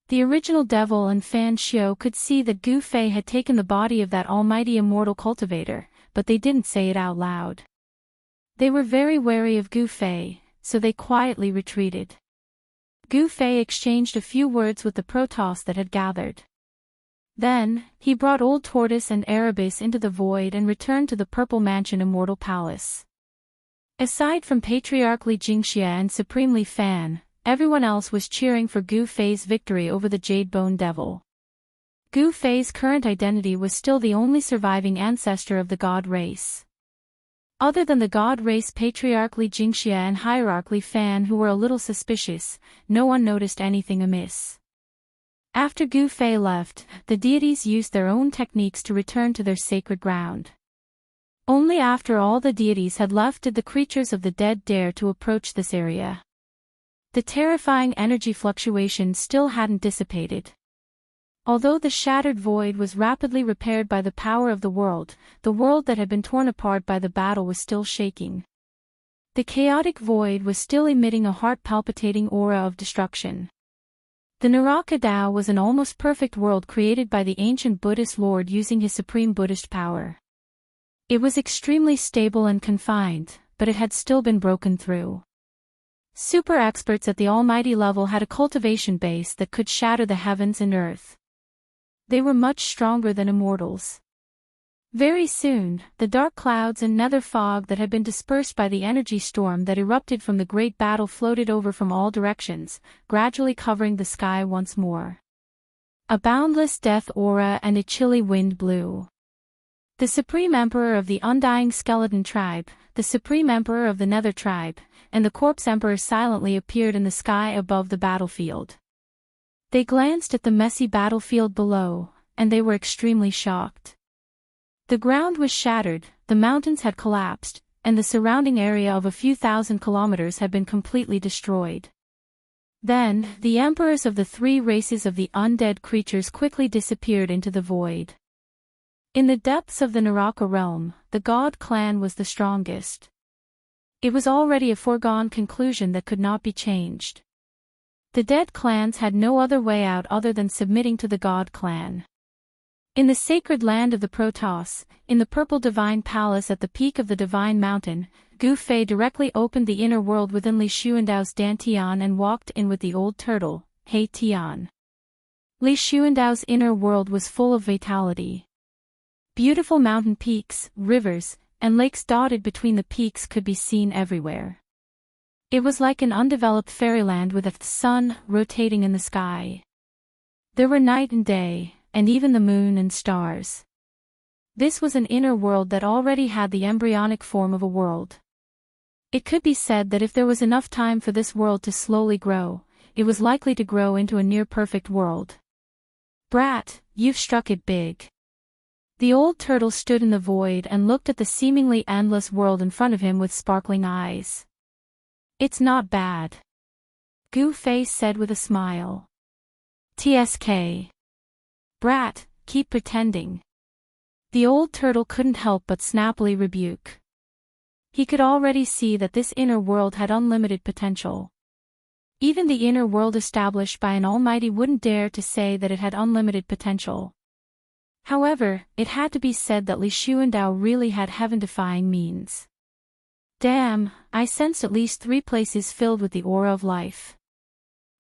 The original devil and Fan Xiao could see that Gu Fei had taken the body of that almighty immortal cultivator, but they didn't say it out loud. They were very wary of Gu Fei, so they quietly retreated. Gu Fei exchanged a few words with the Protoss that had gathered. Then, he brought Old Tortoise and Erebus into the void and returned to the Purple Mansion Immortal Palace. Aside from Patriarch Li Xianxia and Supreme Li Fan, everyone else was cheering for Gu Fei's victory over the Jade-Bone Devil. Gu Fei's current identity was still the only surviving ancestor of the god race. Other than the god race Patriarch Li Xianxia and Hierarch Li Fan who were a little suspicious, no one noticed anything amiss. After Gu Fei left, the deities used their own techniques to return to their sacred ground. Only after all the deities had left did the creatures of the dead dare to approach this area. The terrifying energy fluctuation still hadn't dissipated. Although the shattered void was rapidly repaired by the power of the world that had been torn apart by the battle was still shaking. The chaotic void was still emitting a heart-palpitating aura of destruction. The Naraka Tao was an almost perfect world created by the ancient Buddhist Lord using his supreme Buddhist power. It was extremely stable and confined, but it had still been broken through. Super experts at the almighty level had a cultivation base that could shatter the heavens and earth. They were much stronger than immortals. Very soon, the dark clouds and nether fog that had been dispersed by the energy storm that erupted from the great battle floated over from all directions, gradually covering the sky once more. A boundless death aura and a chilly wind blew. The Supreme Emperor of the Undying Skeleton Tribe, the Supreme Emperor of the Nether Tribe, and the Corpse Emperor silently appeared in the sky above the battlefield. They glanced at the messy battlefield below, and they were extremely shocked. The ground was shattered, the mountains had collapsed, and the surrounding area of a few thousand kilometers had been completely destroyed. Then, the emperors of the three races of the undead creatures quickly disappeared into the void. In the depths of the Naraka realm, the God clan was the strongest. It was already a foregone conclusion that could not be changed. The dead clans had no other way out other than submitting to the God clan. In the sacred land of the Protoss, in the purple divine palace at the peak of the divine mountain, Gu Fei directly opened the inner world within Li Xuandao's Dantian and walked in with the old turtle, He Tian. Li Xuandao's inner world was full of vitality. Beautiful mountain peaks, rivers, and lakes dotted between the peaks could be seen everywhere. It was like an undeveloped fairyland with the sun rotating in the sky. There were night and day, and even the moon and stars. This was an inner world that already had the embryonic form of a world. It could be said that if there was enough time for this world to slowly grow, it was likely to grow into a near-perfect world. Brat, you've struck it big. The old turtle stood in the void and looked at the seemingly endless world in front of him with sparkling eyes. It's not bad, Gu Fei said with a smile. TSK. Brat, keep pretending. The old turtle couldn't help but snappily rebuke. He could already see that this inner world had unlimited potential. Even the inner world established by an almighty wouldn't dare to say that it had unlimited potential. However, it had to be said that Li Xuandao really had heaven-defying means. Damn, I sensed at least 3 places filled with the aura of life.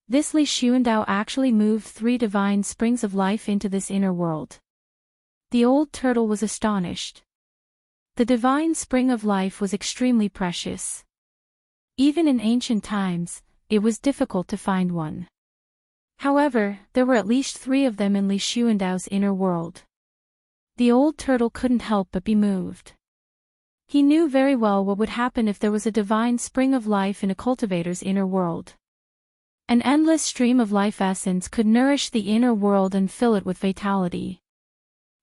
This Li Xuandao actually moved 3 divine springs of life into this inner world. The old turtle was astonished. The divine spring of life was extremely precious. Even in ancient times, it was difficult to find one. However, there were at least 3 of them in Li Xuandao's inner world. The old turtle couldn't help but be moved. He knew very well what would happen if there was a divine spring of life in a cultivator's inner world. An endless stream of life essence could nourish the inner world and fill it with vitality.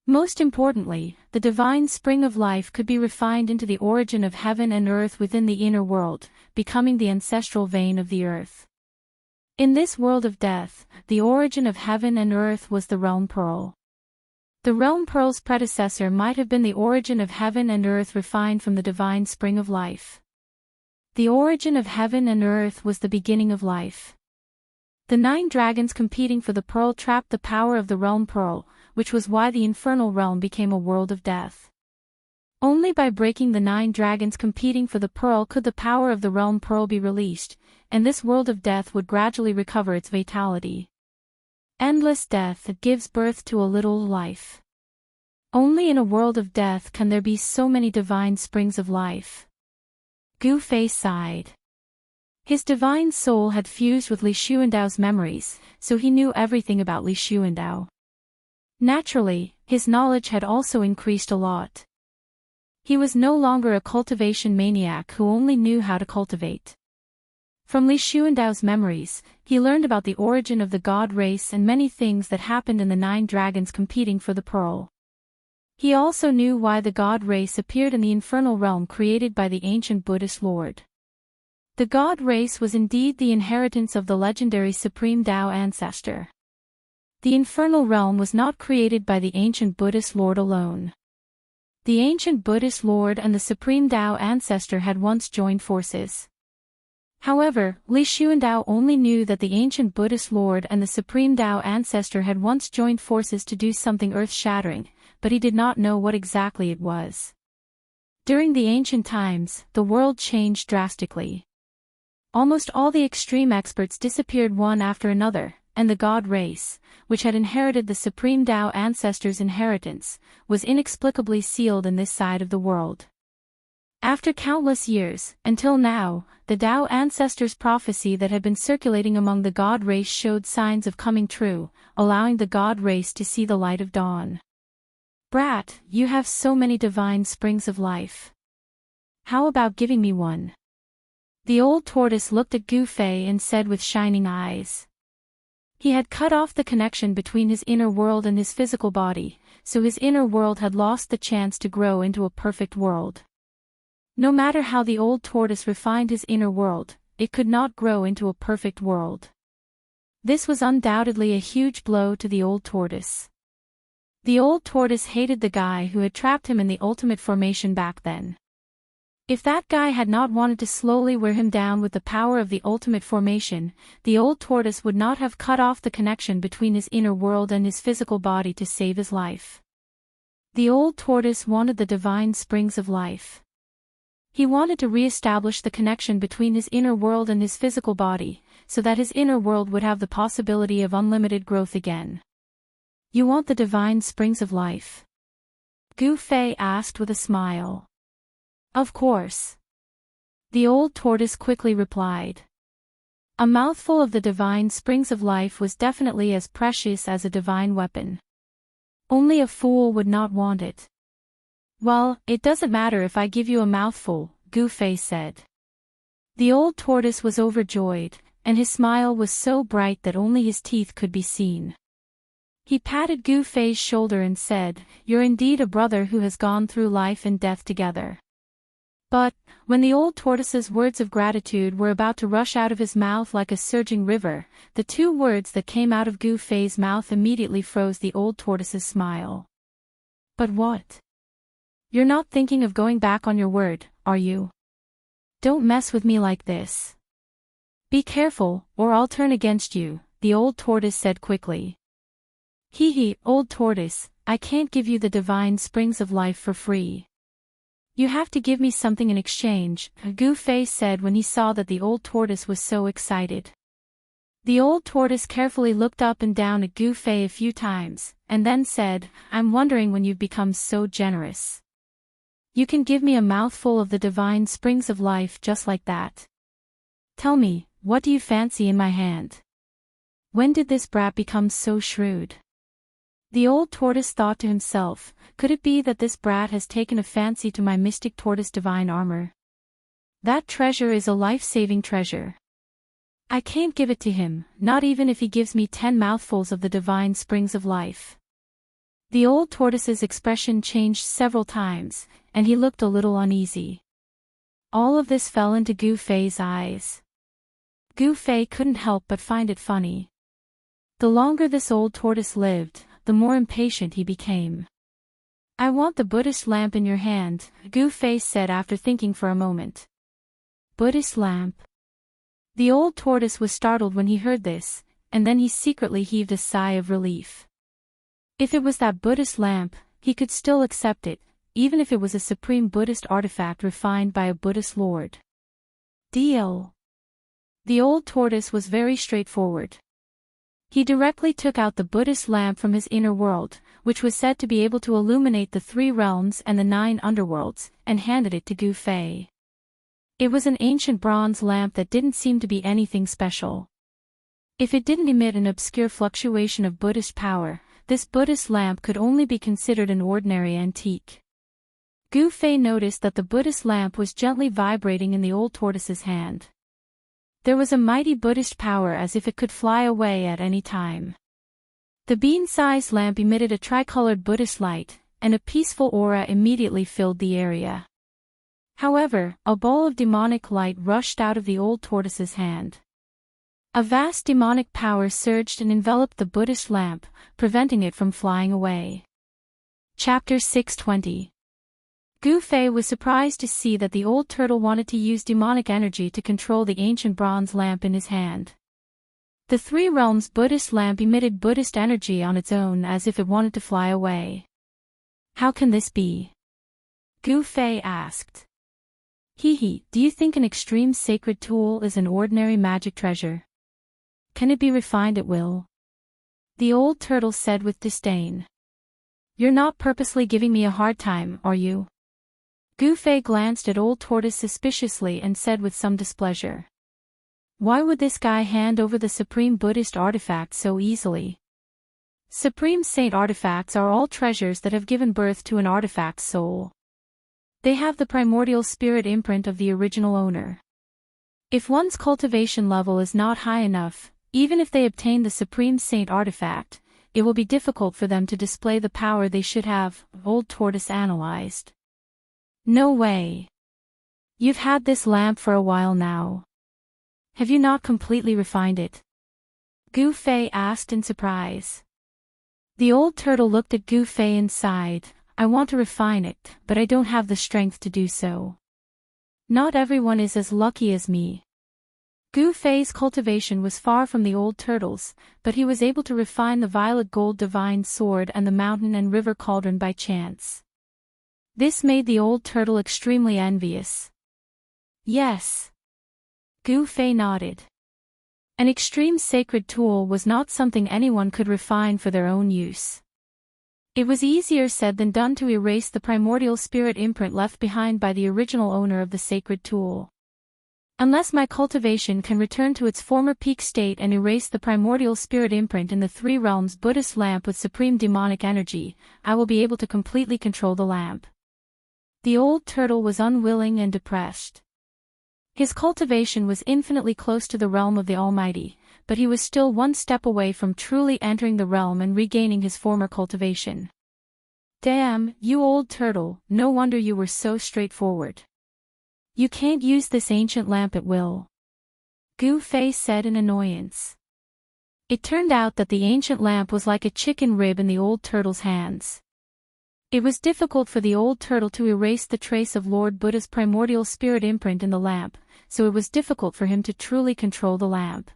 Most importantly, the divine spring of life could be refined into the origin of heaven and earth within the inner world, becoming the ancestral vein of the earth. In this world of death, the origin of heaven and earth was the realm pearl. The realm pearl's predecessor might have been the origin of heaven and earth refined from the divine spring of life. The origin of heaven and earth was the beginning of life. The 9 dragons competing for the pearl trapped the power of the realm pearl, which was why the infernal realm became a world of death. Only by breaking the 9 dragons competing for the pearl could the power of the realm pearl be released, and this world of death would gradually recover its vitality. Endless death that gives birth to a little life. Only in a world of death can there be so many divine springs of life. Gu Fei sighed. His divine soul had fused with Li Xuandao's memories, so he knew everything about Li Xuandao. Naturally, his knowledge had also increased a lot. He was no longer a cultivation maniac who only knew how to cultivate. From Li Xuandao's memories, he learned about the origin of the god race and many things that happened in the 9 dragons competing for the pearl. He also knew why the god race appeared in the infernal realm created by the ancient Buddhist lord. The god race was indeed the inheritance of the legendary Supreme Dao ancestor. The infernal realm was not created by the ancient Buddhist lord alone. The ancient Buddhist lord and the Supreme Dao ancestor had once joined forces. However, Li Xuandao only knew that the ancient Buddhist lord and the Supreme Dao ancestor had once joined forces to do something earth-shattering, but he did not know what exactly it was. During the ancient times, the world changed drastically. Almost all the extreme experts disappeared one after another, and the god race, which had inherited the supreme Dao ancestors' inheritance, was inexplicably sealed in this side of the world. After countless years, until now, the Dao ancestors' prophecy that had been circulating among the god race showed signs of coming true, allowing the god race to see the light of dawn. Brat, you have so many divine springs of life. How about giving me one? The old tortoise looked at Gu Fei and said with shining eyes. He had cut off the connection between his inner world and his physical body, so his inner world had lost the chance to grow into a perfect world. No matter how the old tortoise refined his inner world, it could not grow into a perfect world. This was undoubtedly a huge blow to the old tortoise. The old tortoise hated the guy who had trapped him in the ultimate formation back then. If that guy had not wanted to slowly wear him down with the power of the ultimate formation, the old tortoise would not have cut off the connection between his inner world and his physical body to save his life. The old tortoise wanted the divine springs of life. He wanted to re-establish the connection between his inner world and his physical body, so that his inner world would have the possibility of unlimited growth again. You want the divine springs of life? Gu Fei asked with a smile. Of course. The old tortoise quickly replied. A mouthful of the divine springs of life was definitely as precious as a divine weapon. Only a fool would not want it. Well, it doesn't matter if I give you a mouthful, Gu Fei said. The old tortoise was overjoyed, and his smile was so bright that only his teeth could be seen. He patted Gu Fei's shoulder and said, "You're indeed a brother who has gone through life and death together." But, when the old tortoise's words of gratitude were about to rush out of his mouth like a surging river, the two words that came out of Gu Fei's mouth immediately froze the old tortoise's smile. But what? You're not thinking of going back on your word, are you? Don't mess with me like this. Be careful, or I'll turn against you, the old tortoise said quickly. Hee hee, old tortoise, I can't give you the divine springs of life for free. You have to give me something in exchange, Gu Fei said when he saw that the old tortoise was so excited. The old tortoise carefully looked up and down at Gu Fei a few times, and then said, I'm wondering when you've become so generous. You can give me a mouthful of the divine springs of life just like that. Tell me, what do you fancy in my hand? When did this brat become so shrewd? The old tortoise thought to himself, could it be that this brat has taken a fancy to my mystic tortoise divine armor? That treasure is a life-saving treasure. I can't give it to him, not even if he gives me 10 mouthfuls of the divine springs of life. The old tortoise's expression changed several times, and he looked a little uneasy. All of this fell into Gu Fei's eyes. Gu Fei couldn't help but find it funny. The longer this old tortoise lived, the more impatient he became. I want the Buddhist lamp in your hand, Gu Fei said after thinking for a moment. Buddhist lamp? The old tortoise was startled when he heard this, and then he secretly heaved a sigh of relief. If it was that Buddhist lamp, he could still accept it, even if it was a supreme Buddhist artifact refined by a Buddhist lord. Deal. The old tortoise was very straightforward. He directly took out the Buddhist lamp from his inner world, which was said to be able to illuminate the 3 realms and the 9 underworlds, and handed it to Gu Fei. It was an ancient bronze lamp that didn't seem to be anything special. If it didn't emit an obscure fluctuation of Buddhist power, this Buddhist lamp could only be considered an ordinary antique. Gu Fei noticed that the Buddhist lamp was gently vibrating in the old tortoise's hand. There was a mighty Buddhist power as if it could fly away at any time. The bean-sized lamp emitted a tricolored Buddhist light, and a peaceful aura immediately filled the area. However, a ball of demonic light rushed out of the old tortoise's hand. A vast demonic power surged and enveloped the Buddhist lamp, preventing it from flying away. Chapter 620. Gu Fei was surprised to see that the old turtle wanted to use demonic energy to control the ancient bronze lamp in his hand. The 3 realms Buddhist lamp emitted Buddhist energy on its own as if it wanted to fly away. How can this be? Gu Fei asked. Hee hee, do you think an extreme sacred tool is an ordinary magic treasure? can it be refined at will? The old turtle said with disdain. You're not purposely giving me a hard time, are you? Gu Fei glanced at Old Tortoise suspiciously and said with some displeasure. Why would this guy hand over the supreme Buddhist artifact so easily? Supreme Saint artifacts are all treasures that have given birth to an artifact's soul. They have the primordial spirit imprint of the original owner. If one's cultivation level is not high enough, even if they obtain the Supreme Saint artifact, it will be difficult for them to display the power they should have, Old Tortoise analyzed. No way. You've had this lamp for a while now. Have you not completely refined it? Gu Fei asked in surprise. The old turtle looked at Gu Fei and sighed. I want to refine it, but I don't have the strength to do so. Not everyone is as lucky as me. Gu Fei's cultivation was far from the old turtle's, but he was able to refine the violet gold divine sword and the mountain and river cauldron by chance. This made the old turtle extremely envious. Yes. Gu Fei nodded. An extreme sacred tool was not something anyone could refine for their own use. It was easier said than done to erase the primordial spirit imprint left behind by the original owner of the sacred tool. Unless my cultivation can return to its former peak state and erase the primordial spirit imprint in the three realms Buddhist lamp with supreme demonic energy, I will be able to completely control the lamp. The old turtle was unwilling and depressed. His cultivation was infinitely close to the realm of the Almighty, but he was still one step away from truly entering the realm and regaining his former cultivation. Damn, you old turtle, no wonder you were so straightforward. You can't use this ancient lamp at will. Gu Fei said in annoyance. It turned out that the ancient lamp was like a chicken rib in the old turtle's hands. It was difficult for the old turtle to erase the trace of Lord Buddha's primordial spirit imprint in the lamp, so it was difficult for him to truly control the lamp.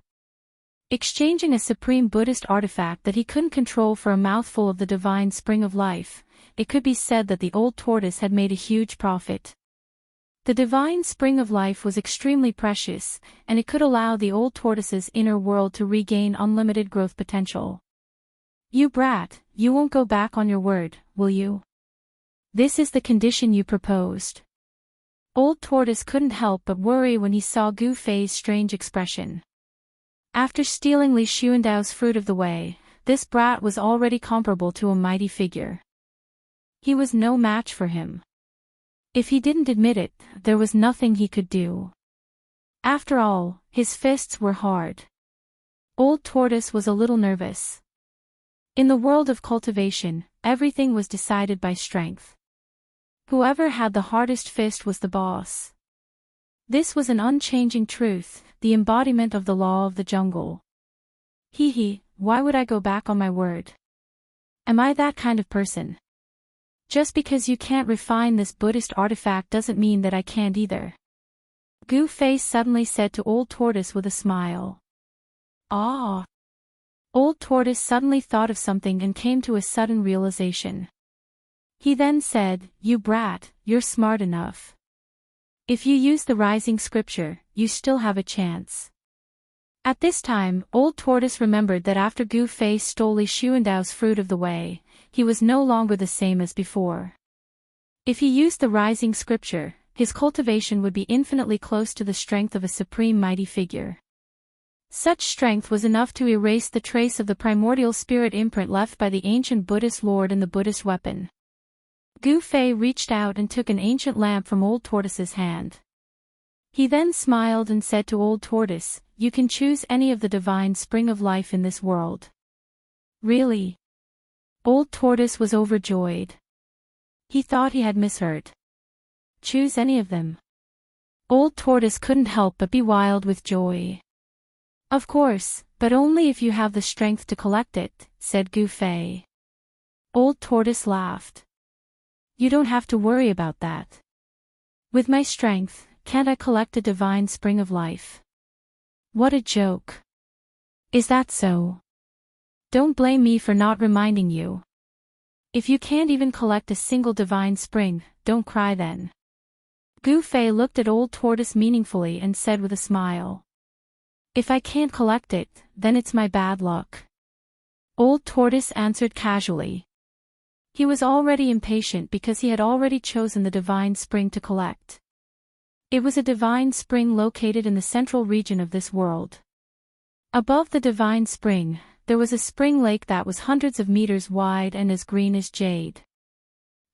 Exchanging a supreme Buddhist artifact that he couldn't control for a mouthful of the divine spring of life, it could be said that the old tortoise had made a huge profit. The divine spring of life was extremely precious, and it could allow the old tortoise's inner world to regain unlimited growth potential. You brat, you won't go back on your word, will you? This is the condition you proposed. Old Tortoise couldn't help but worry when he saw Gu Fei's strange expression. After stealing Li Xuandao's fruit of the way, this brat was already comparable to a mighty figure. He was no match for him. If he didn't admit it, there was nothing he could do. After all, his fists were hard. Old Tortoise was a little nervous. In the world of cultivation, everything was decided by strength. Whoever had the hardest fist was the boss. This was an unchanging truth, the embodiment of the law of the jungle. Why would I go back on my word? Am I that kind of person? Just because you can't refine this Buddhist artifact doesn't mean that I can't either. Gu Fei suddenly said to Old Tortoise with a smile. Ah! Old Tortoise suddenly thought of something and came to a sudden realization. He then said, You brat, you're smart enough. If you use the rising scripture, you still have a chance. At this time, Old Tortoise remembered that after Gu Fei stole Li Xuandao's fruit of the way, he was no longer the same as before. If he used the rising scripture, his cultivation would be infinitely close to the strength of a supreme mighty figure. Such strength was enough to erase the trace of the primordial spirit imprint left by the ancient Buddhist lord and the Buddhist weapon. Gu Fei reached out and took an ancient lamp from Old Tortoise's hand. He then smiled and said to Old Tortoise, You can choose any of the divine spring of life in this world. Really? Old Tortoise was overjoyed. He thought he had misheard. Choose any of them. Old Tortoise couldn't help but be wild with joy. Of course, but only if you have the strength to collect it, said Gu Fei. Old Tortoise laughed. You don't have to worry about that. With my strength, can't I collect a divine spring of life? What a joke. Is that so? Don't blame me for not reminding you. If you can't even collect a single divine spring, don't cry then. Gu Fei looked at Old Tortoise meaningfully and said with a smile. If I can't collect it, then it's my bad luck. Old Tortoise answered casually. He was already impatient because he had already chosen the divine spring to collect. It was a divine spring located in the central region of this world. Above the divine spring, there was a spring lake that was hundreds of meters wide and as green as jade.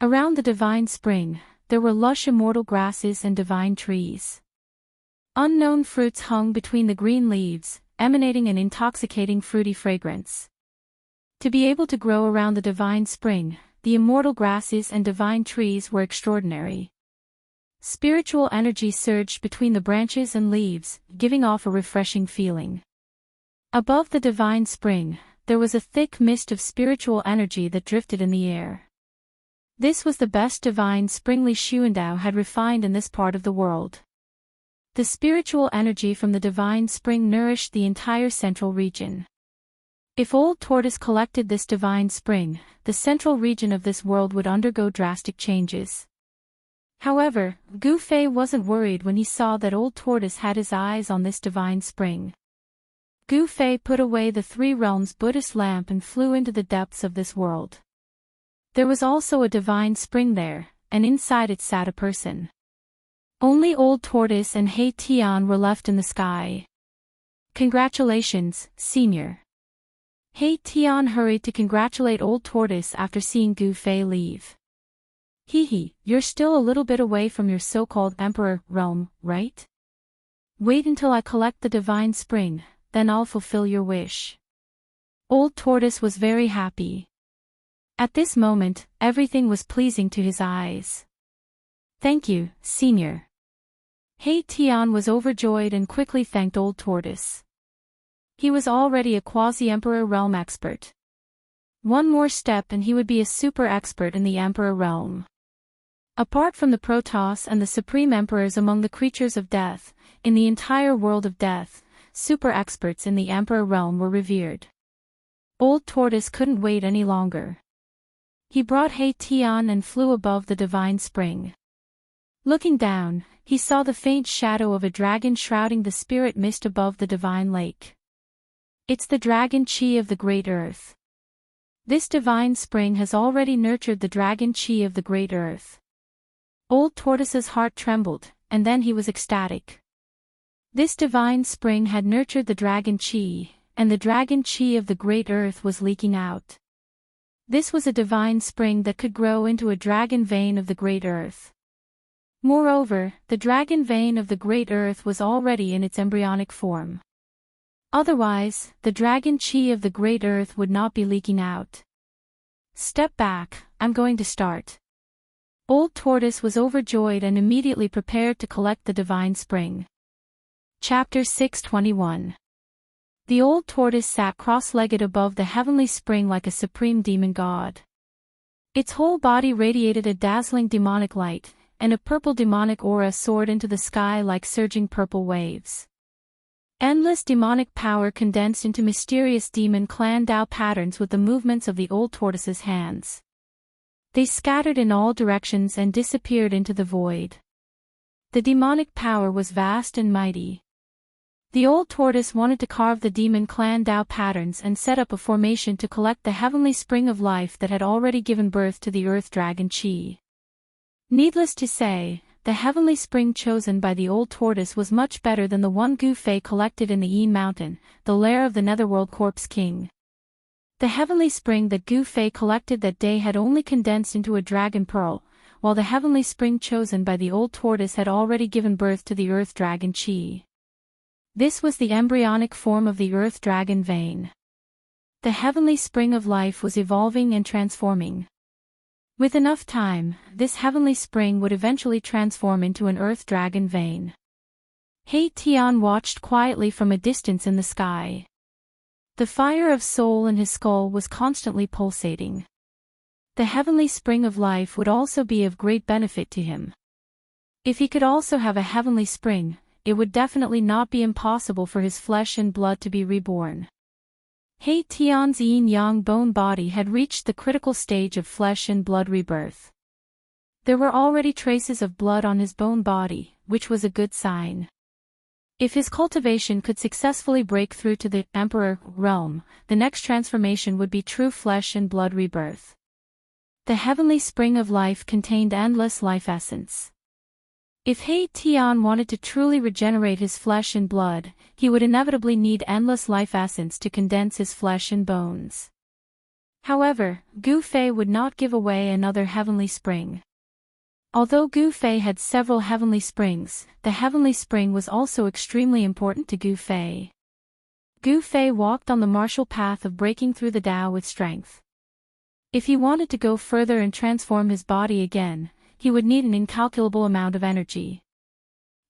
Around the divine spring, there were lush immortal grasses and divine trees. Unknown fruits hung between the green leaves, emanating an intoxicating fruity fragrance. To be able to grow around the divine spring, the immortal grasses and divine trees were extraordinary. Spiritual energy surged between the branches and leaves, giving off a refreshing feeling. Above the divine spring, there was a thick mist of spiritual energy that drifted in the air. This was the best divine spring Li Xuandao had refined in this part of the world. The spiritual energy from the divine spring nourished the entire central region. If Old Tortoise collected this divine spring, the central region of this world would undergo drastic changes. However, Gu Fei wasn't worried when he saw that Old Tortoise had his eyes on this divine spring. Gu Fei put away the Three Realms Buddhist lamp and flew into the depths of this world. There was also a divine spring there, and inside it sat a person. Only Old Tortoise and He Tian were left in the sky. Congratulations, Senior. He Tian hurried to congratulate Old Tortoise after seeing Gu Fei leave. Hee, you're still a little bit away from your so-called Emperor realm, right? Wait until I collect the divine spring, then I'll fulfill your wish. Old Tortoise was very happy. At this moment, everything was pleasing to his eyes. Thank you, Senior. He Tian was overjoyed and quickly thanked Old Tortoise. He was already a quasi-emperor realm expert. One more step and he would be a super expert in the emperor realm. Apart from the Protoss and the supreme emperors among the creatures of death, in the entire world of death, super experts in the emperor realm were revered. Old Tortoise couldn't wait any longer. He brought He Tian and flew above the divine spring. Looking down, he saw the faint shadow of a dragon shrouding the spirit mist above the divine lake. It's the dragon chi of the great earth. This divine spring has already nurtured the dragon chi of the great earth. Old Tortoise's heart trembled, and then he was ecstatic. This divine spring had nurtured the dragon chi, and the dragon chi of the great earth was leaking out. This was a divine spring that could grow into a dragon vein of the great earth. Moreover, the dragon vein of the great earth was already in its embryonic form. Otherwise, the dragon chi of the great earth would not be leaking out. Step back, I'm going to start. Old Tortoise was overjoyed and immediately prepared to collect the divine spring. Chapter 621. The Old Tortoise sat cross-legged above the heavenly spring like a supreme demon god. Its whole body radiated a dazzling demonic light, and a purple demonic aura soared into the sky like surging purple waves. Endless demonic power condensed into mysterious demon clan Dao patterns with the movements of the Old Tortoise's hands. They scattered in all directions and disappeared into the void. The demonic power was vast and mighty. The Old Tortoise wanted to carve the demon clan Dao patterns and set up a formation to collect the heavenly spring of life that had already given birth to the earth dragon chi. Needless to say, the heavenly spring chosen by the Old Tortoise was much better than the one Gu Fei collected in the Yin Mountain, the lair of the Netherworld Corpse King. The heavenly spring that Gu Fei collected that day had only condensed into a dragon pearl, while the heavenly spring chosen by the Old Tortoise had already given birth to the earth dragon chi. This was the embryonic form of the earth dragon vein. The heavenly spring of life was evolving and transforming. With enough time, this heavenly spring would eventually transform into an earth dragon vein. He Tian watched quietly from a distance in the sky. The fire of soul in his skull was constantly pulsating. The heavenly spring of life would also be of great benefit to him. If he could also have a heavenly spring, it would definitely not be impossible for his flesh and blood to be reborn. He Tian's yin-yang bone body had reached the critical stage of flesh and blood rebirth. There were already traces of blood on his bone body, which was a good sign. If his cultivation could successfully break through to the Emperor realm, the next transformation would be true flesh and blood rebirth. The heavenly spring of life contained endless life essence. If He Tian wanted to truly regenerate his flesh and blood, he would inevitably need endless life essence to condense his flesh and bones. However, Gu Fei would not give away another heavenly spring. Although Gu Fei had several heavenly springs, the heavenly spring was also extremely important to Gu Fei. Gu Fei walked on the martial path of breaking through the Tao with strength. If he wanted to go further and transform his body again, he would need an incalculable amount of energy.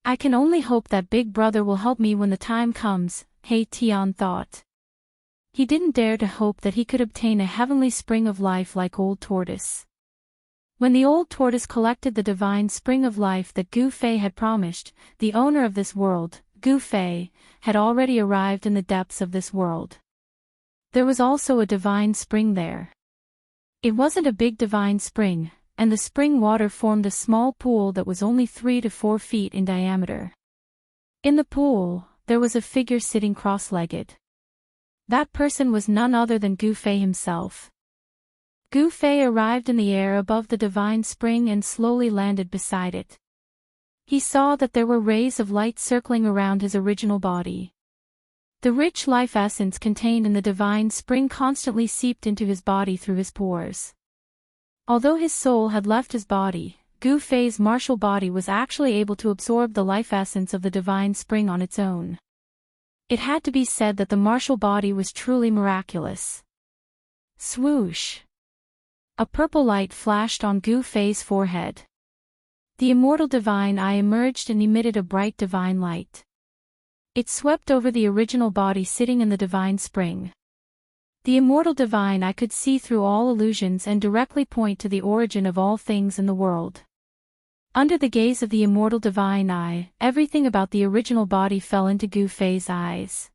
I can only hope that Big Brother will help me when the time comes, He Tian thought. He didn't dare to hope that he could obtain a heavenly spring of life like Old Tortoise. When the Old Tortoise collected the divine spring of life that Gu Fei had promised, the owner of this world, Gu Fei, had already arrived in the depths of this world. There was also a divine spring there. It wasn't a big divine spring, and the spring water formed a small pool that was only 3 to 4 feet in diameter. In the pool, there was a figure sitting cross-legged. That person was none other than Gu Fei himself. Gu Fei arrived in the air above the divine spring and slowly landed beside it. He saw that there were rays of light circling around his original body. The rich life essence contained in the divine spring constantly seeped into his body through his pores. Although his soul had left his body, Gu Fei's martial body was actually able to absorb the life essence of the divine spring on its own. It had to be said that the martial body was truly miraculous. Swoosh! A purple light flashed on Gu Fei's forehead. The immortal divine eye emerged and emitted a bright divine light. It swept over the original body sitting in the divine spring. The immortal divine eye could see through all illusions and directly point to the origin of all things in the world. Under the gaze of the immortal divine eye, everything about the original body fell into Gu Fei's eyes.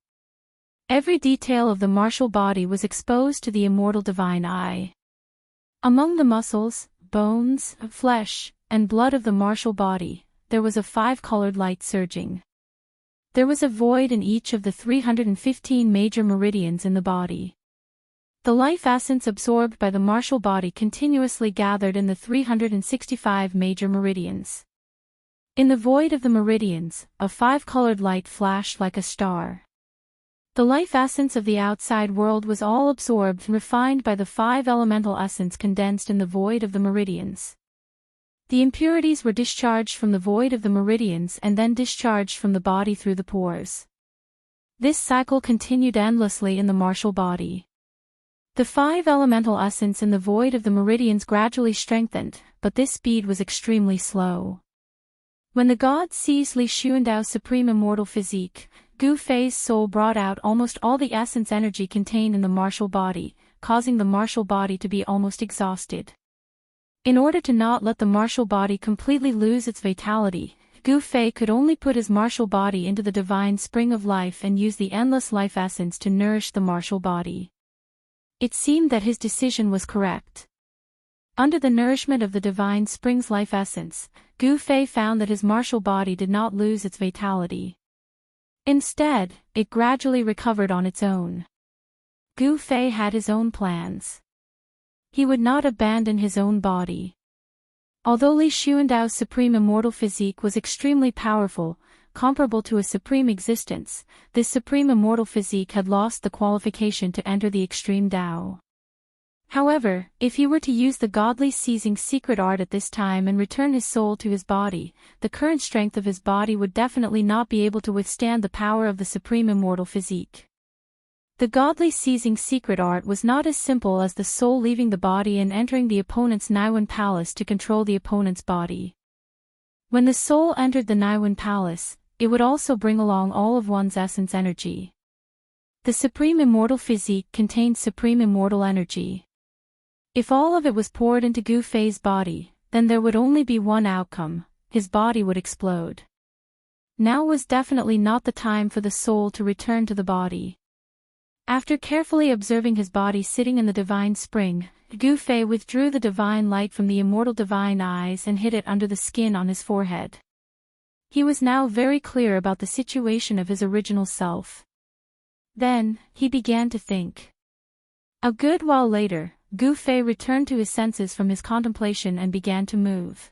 Every detail of the martial body was exposed to the immortal divine eye. Among the muscles, bones, flesh, and blood of the martial body, there was a 5-colored light surging. There was a void in each of the 315 major meridians in the body. The life essence absorbed by the martial body continuously gathered in the 365 major meridians. In the void of the meridians, a 5-colored light flashed like a star. The life essence of the outside world was all absorbed and refined by the 5 elemental essence condensed in the void of the meridians. The impurities were discharged from the void of the meridians and then discharged from the body through the pores. This cycle continued endlessly in the martial body. The 5 elemental essence in the void of the meridians gradually strengthened, but this speed was extremely slow. When the god seized Li Xuandao's supreme immortal physique, Gu Fei's soul brought out almost all the essence energy contained in the martial body, causing the martial body to be almost exhausted. In order to not let the martial body completely lose its vitality, Gu Fei could only put his martial body into the divine spring of life and use the endless life essence to nourish the martial body. It seemed that his decision was correct. Under the nourishment of the divine spring's life essence, Gu Fei found that his martial body did not lose its vitality. Instead, it gradually recovered on its own. Gu Fei had his own plans. He would not abandon his own body. Although Li Xuandao's supreme immortal physique was extremely powerful, comparable to a supreme existence, this supreme immortal physique had lost the qualification to enter the extreme Tao. However, if he were to use the godly seizing secret art at this time and return his soul to his body, the current strength of his body would definitely not be able to withstand the power of the supreme immortal physique. The godly seizing secret art was not as simple as the soul leaving the body and entering the opponent's Naiwan palace to control the opponent's body. When the soul entered the Naiwan palace, it would also bring along all of one's essence energy. The supreme immortal physique contained supreme immortal energy. If all of it was poured into Gu Fei's body, then there would only be one outcome: his body would explode. Now was definitely not the time for the soul to return to the body. After carefully observing his body sitting in the divine spring, Gu Fei withdrew the divine light from the immortal divine eyes and hid it under the skin on his forehead. He was now very clear about the situation of his original self. Then, he began to think. A good while later, Gu Fei returned to his senses from his contemplation and began to move.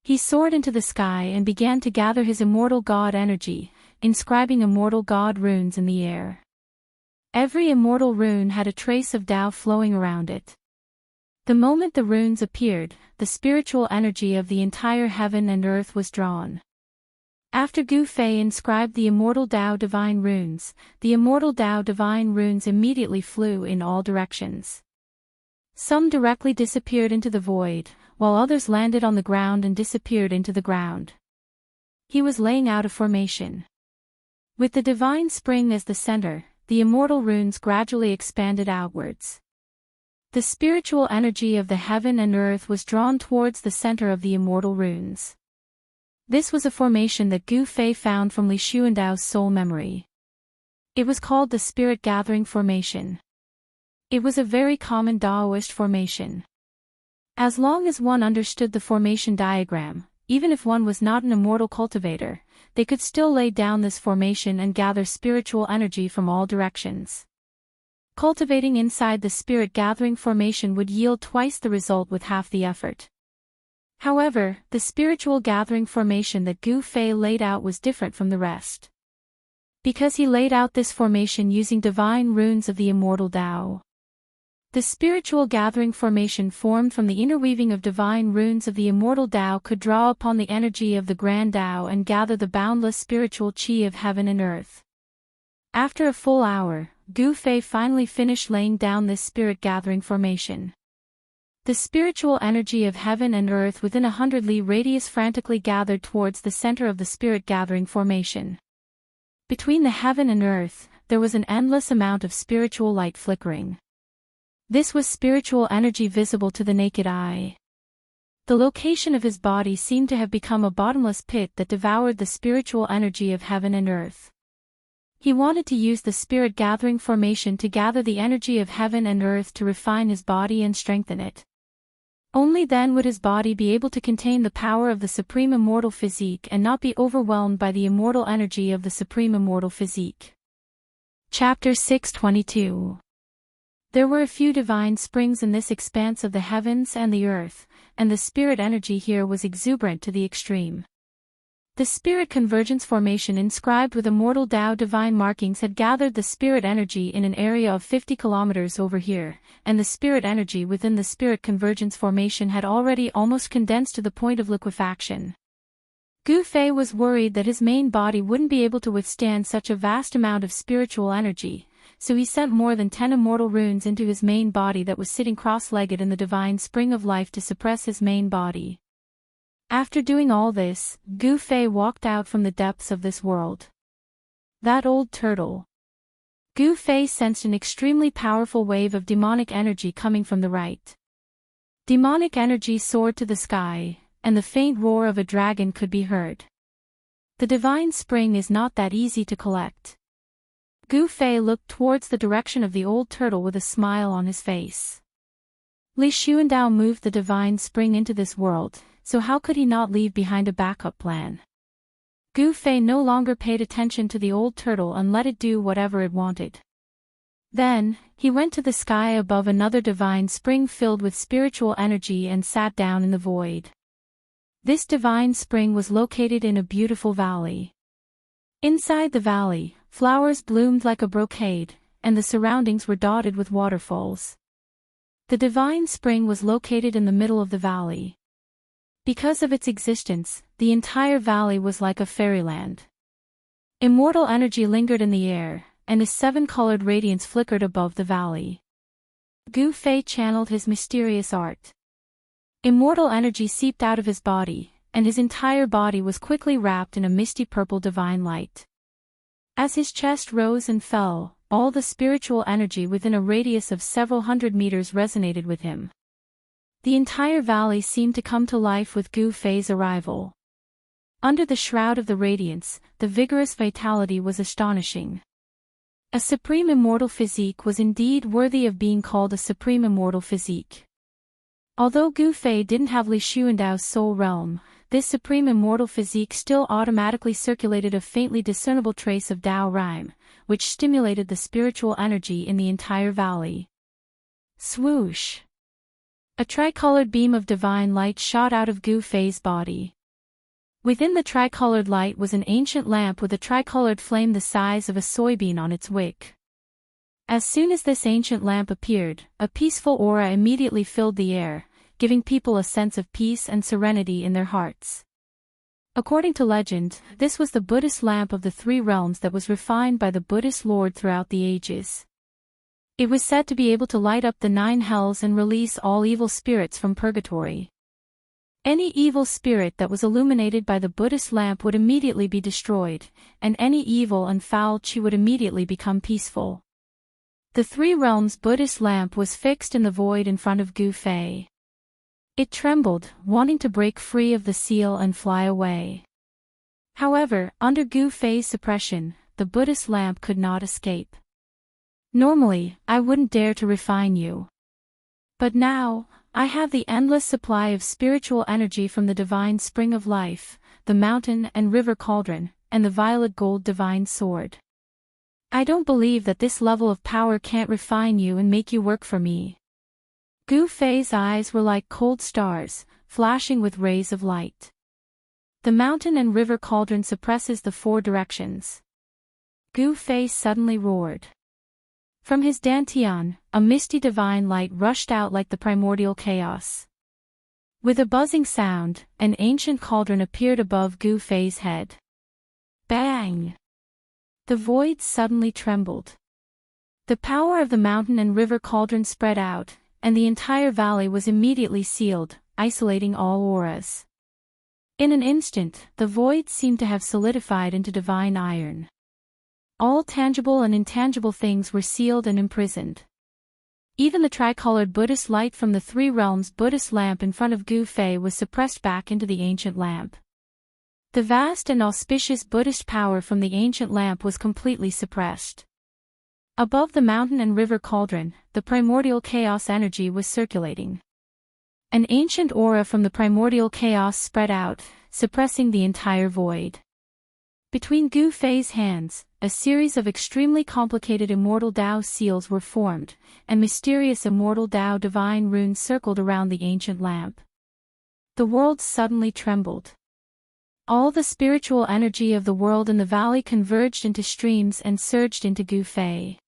He soared into the sky and began to gather his immortal god energy, inscribing immortal god runes in the air. Every immortal rune had a trace of Tao flowing around it. The moment the runes appeared, the spiritual energy of the entire heaven and earth was drawn. After Gu Fei inscribed the immortal Tao divine runes, the immortal Tao divine runes immediately flew in all directions. Some directly disappeared into the void, while others landed on the ground and disappeared into the ground. He was laying out a formation. With the divine spring as the center, the immortal runes gradually expanded outwards. The spiritual energy of the heaven and earth was drawn towards the center of the immortal runes. This was a formation that Gu Fei found from Li Xuandao's soul memory. It was called the Spirit Gathering Formation. It was a very common Daoist formation. As long as one understood the formation diagram, even if one was not an immortal cultivator, they could still lay down this formation and gather spiritual energy from all directions. Cultivating inside the Spirit Gathering Formation would yield twice the result with half the effort. However, the spiritual gathering formation that Gu Fei laid out was different from the rest. Because he laid out this formation using divine runes of the immortal Tao. The spiritual gathering formation formed from the interweaving of divine runes of the immortal Tao could draw upon the energy of the grand Tao and gather the boundless spiritual qi of heaven and earth. After a full hour, Gu Fei finally finished laying down this spirit gathering formation. The spiritual energy of heaven and earth within 100 li radius frantically gathered towards the center of the spirit gathering formation. Between the heaven and earth, there was an endless amount of spiritual light flickering. This was spiritual energy visible to the naked eye. The location of his body seemed to have become a bottomless pit that devoured the spiritual energy of heaven and earth. He wanted to use the spirit gathering formation to gather the energy of heaven and earth to refine his body and strengthen it. Only then would his body be able to contain the power of the supreme immortal physique and not be overwhelmed by the immortal energy of the supreme immortal physique. Chapter 622. There were a few divine springs in this expanse of the heavens and the earth, and the spirit energy here was exuberant to the extreme. The spirit convergence formation inscribed with immortal Tao divine markings had gathered the spirit energy in an area of 50 kilometers over here, and the spirit energy within the spirit convergence formation had already almost condensed to the point of liquefaction. Gu Fei was worried that his main body wouldn't be able to withstand such a vast amount of spiritual energy, so he sent more than 10 immortal runes into his main body that was sitting cross-legged in the divine spring of life to suppress his main body. After doing all this, Gu Fei walked out from the depths of this world. That old turtle. Gu Fei sensed an extremely powerful wave of demonic energy coming from the right. Demonic energy soared to the sky, and the faint roar of a dragon could be heard. The divine spring is not that easy to collect. Gu Fei looked towards the direction of the old turtle with a smile on his face. Li Xuandao moved the divine spring into this world, so how could he not leave behind a backup plan? Gu Fei no longer paid attention to the old turtle and let it do whatever it wanted. Then, he went to the sky above another divine spring filled with spiritual energy and sat down in the void. This divine spring was located in a beautiful valley. Inside the valley, flowers bloomed like a brocade, and the surroundings were dotted with waterfalls. The divine spring was located in the middle of the valley. Because of its existence, the entire valley was like a fairyland. Immortal energy lingered in the air, and a seven-colored radiance flickered above the valley. Gu Fei channeled his mysterious art. Immortal energy seeped out of his body, and his entire body was quickly wrapped in a misty purple divine light. As his chest rose and fell, all the spiritual energy within a radius of several hundred meters resonated with him. The entire valley seemed to come to life with Gu Fei's arrival. Under the shroud of the radiance, the vigorous vitality was astonishing. A supreme immortal physique was indeed worthy of being called a supreme immortal physique. Although Gu Fei didn't have Li Xuandao's soul realm, this supreme immortal physique still automatically circulated a faintly discernible trace of Dao Rhyme, which stimulated the spiritual energy in the entire valley. Swoosh! A tricolored beam of divine light shot out of Gu Fei's body. Within the tricolored light was an ancient lamp with a tricolored flame the size of a soybean on its wick. As soon as this ancient lamp appeared, a peaceful aura immediately filled the air, giving people a sense of peace and serenity in their hearts. According to legend, this was the Buddhist lamp of the three realms that was refined by the Buddhist Lord throughout the ages. It was said to be able to light up the 9 hells and release all evil spirits from purgatory. Any evil spirit that was illuminated by the Buddhist lamp would immediately be destroyed, and any evil and foul chi would immediately become peaceful. The three realms Buddhist lamp was fixed in the void in front of Gu Fei. It trembled, wanting to break free of the seal and fly away. However, under Gu Fei's suppression, the Buddhist lamp could not escape. Normally, I wouldn't dare to refine you. But now, I have the endless supply of spiritual energy from the divine spring of life, the mountain and river cauldron, and the violet gold divine sword. I don't believe that this level of power can't refine you and make you work for me. Gu Fei's eyes were like cold stars, flashing with rays of light. The mountain and river cauldron suppresses the 4 directions. Gu Fei suddenly roared. From his dantian, a misty divine light rushed out like the primordial chaos. With a buzzing sound, an ancient cauldron appeared above Gu Fei's head. Bang! The void suddenly trembled. The power of the mountain and river cauldron spread out, and the entire valley was immediately sealed, isolating all auras. In an instant, the void seemed to have solidified into divine iron. All tangible and intangible things were sealed and imprisoned. Even the tricolored Buddhist light from the three realms Buddhist lamp in front of Gu Fei was suppressed back into the ancient lamp. The vast and auspicious Buddhist power from the ancient lamp was completely suppressed. Above the mountain and river cauldron, the primordial chaos energy was circulating. An ancient aura from the primordial chaos spread out, suppressing the entire void. Between Gu Fei's hands, a series of extremely complicated immortal Dao seals were formed, and mysterious immortal Dao divine runes circled around the ancient lamp. The world suddenly trembled. All the spiritual energy of the world in the valley converged into streams and surged into Gu Fei.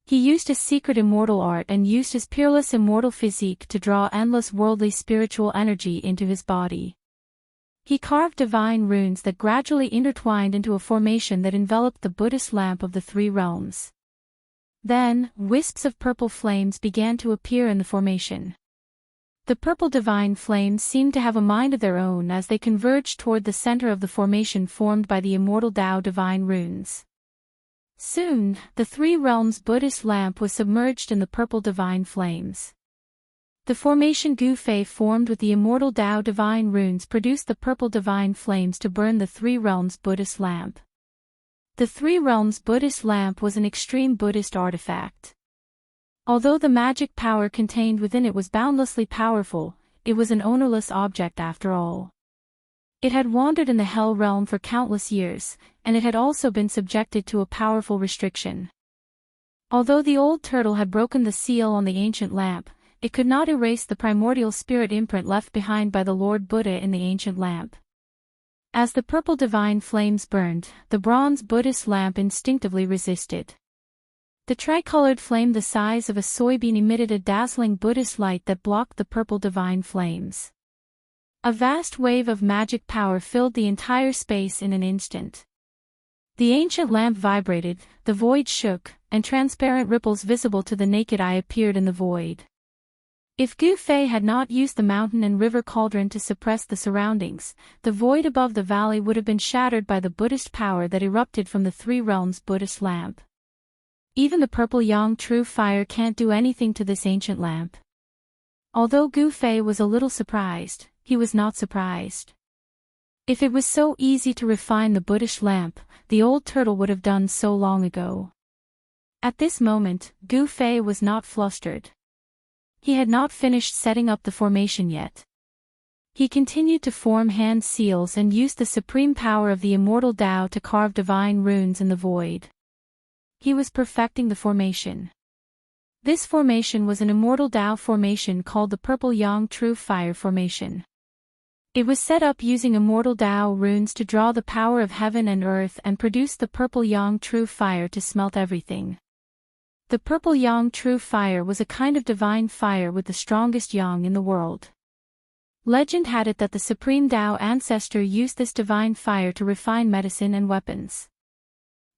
He used his secret immortal art and used his peerless immortal physique to draw endless worldly spiritual energy into his body. He carved divine runes that gradually intertwined into a formation that enveloped the Buddhist lamp of the three realms. Then, wisps of purple flames began to appear in the formation. The purple divine flames seemed to have a mind of their own as they converged toward the center of the formation formed by the immortal Dao divine runes. Soon, the three realms Buddhist lamp was submerged in the purple divine flames. The formation Gu Fei formed with the immortal Dao divine runes produced the purple divine flames to burn the three realms Buddhist lamp. The three realms Buddhist lamp was an extreme Buddhist artifact. Although the magic power contained within it was boundlessly powerful, it was an ownerless object after all. It had wandered in the hell realm for countless years, and it had also been subjected to a powerful restriction. Although the old turtle had broken the seal on the ancient lamp, it could not erase the primordial spirit imprint left behind by the Lord Buddha in the ancient lamp. As the purple divine flames burned, the bronze Buddhist lamp instinctively resisted. The tricolored flame the size of a soybean emitted a dazzling Buddhist light that blocked the purple divine flames. A vast wave of magic power filled the entire space in an instant. The ancient lamp vibrated, the void shook, and transparent ripples visible to the naked eye appeared in the void. If Gu Fei had not used the mountain and river cauldron to suppress the surroundings, the void above the valley would have been shattered by the Buddhist power that erupted from the three realms Buddhist lamp. Even the purple yang true fire can't do anything to this ancient lamp. Although Gu Fei was a little surprised, he was not surprised. If it was so easy to refine the Buddhist lamp, the old turtle would have done so long ago. At this moment, Gu Fei was not flustered. He had not finished setting up the formation yet. He continued to form hand seals and used the supreme power of the immortal Tao to carve divine runes in the void. He was perfecting the formation. This formation was an immortal Tao formation called the Purple Yang True Fire Formation. It was set up using immortal Tao runes to draw the power of heaven and earth and produce the Purple Yang True Fire to smelt everything. The Purple Yang True Fire was a kind of divine fire with the strongest yang in the world. Legend had it that the Supreme Tao ancestor used this divine fire to refine medicine and weapons.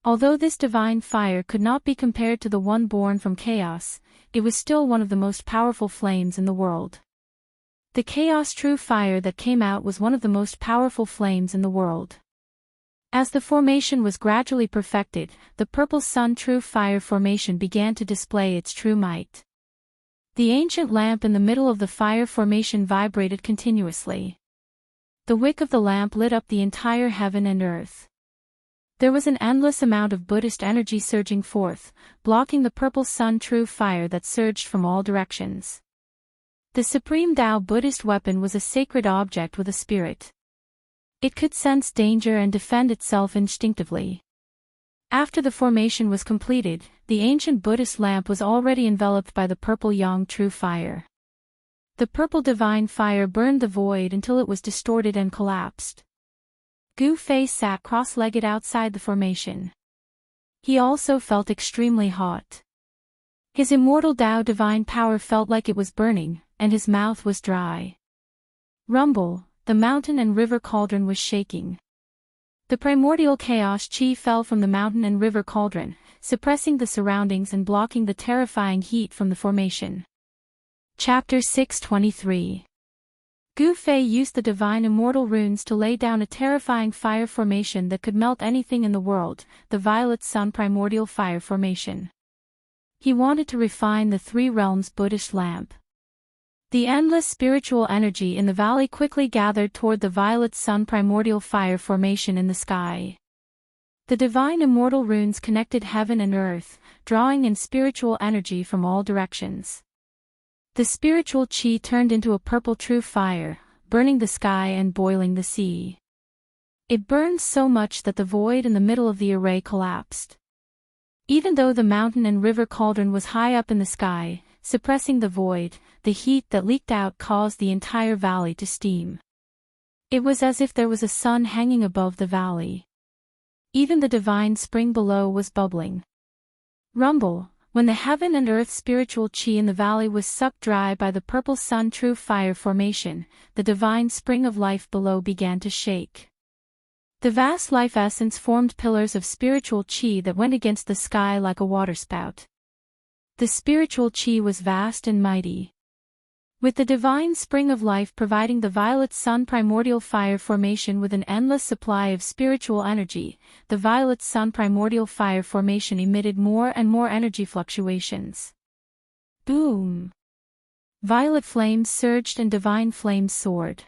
Although this divine fire could not be compared to the one born from chaos, it was still one of the most powerful flames in the world. The chaos true fire that came out was one of the most powerful flames in the world. As the formation was gradually perfected, the purple sun true fire formation began to display its true might. The ancient lamp in the middle of the fire formation vibrated continuously. The wick of the lamp lit up the entire heaven and earth. There was an endless amount of Buddhist energy surging forth, blocking the purple sun true fire that surged from all directions. The Supreme Tao Buddhist weapon was a sacred object with a spirit. It could sense danger and defend itself instinctively. After the formation was completed, the ancient Buddhist lamp was already enveloped by the purple Yang True Fire. The purple divine fire burned the void until it was distorted and collapsed. Gu Fei sat cross-legged outside the formation. He also felt extremely hot. His immortal Tao divine power felt like it was burning, and his mouth was dry. Rumble, the mountain and river cauldron was shaking. The primordial chaos chi fell from the mountain and river cauldron, suppressing the surroundings and blocking the terrifying heat from the formation. Chapter 623. Gu Fei used the divine immortal runes to lay down a terrifying fire formation that could melt anything in the world, the violet sun primordial fire formation. He wanted to refine the three realms Buddhist lamp. The endless spiritual energy in the valley quickly gathered toward the violet sun primordial fire formation in the sky. The divine immortal runes connected heaven and earth, drawing in spiritual energy from all directions. The spiritual chi turned into a purple true fire, burning the sky and boiling the sea. It burned so much that the void in the middle of the array collapsed. Even though the mountain and river cauldron was high up in the sky, suppressing the void, the heat that leaked out caused the entire valley to steam. It was as if there was a sun hanging above the valley. Even the divine spring below was bubbling. Rumble. When the heaven and earth spiritual chi in the valley was sucked dry by the purple sun true fire formation, the divine spring of life below began to shake. The vast life essence formed pillars of spiritual chi that went against the sky like a waterspout. The spiritual chi was vast and mighty. With the divine spring of life providing the violet sun primordial fire formation with an endless supply of spiritual energy, the violet sun primordial fire formation emitted more and more energy fluctuations. Boom! Violet flames surged and divine flames soared.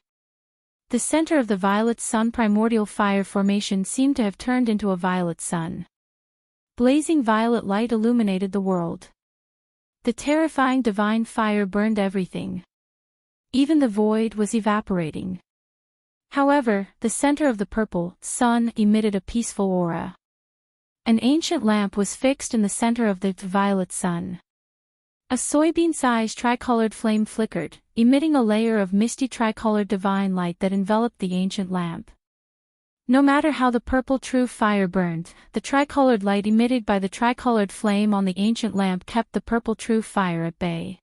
The center of the violet sun primordial fire formation seemed to have turned into a violet sun. Blazing violet light illuminated the world. The terrifying divine fire burned everything. Even the void was evaporating. However, the center of the purple sun emitted a peaceful aura. An ancient lamp was fixed in the center of the violet sun. A soybean-sized tricolored flame flickered, emitting a layer of misty tricolored divine light that enveloped the ancient lamp. No matter how the purple true fire burned, the tricolored light emitted by the tricolored flame on the ancient lamp kept the purple true fire at bay.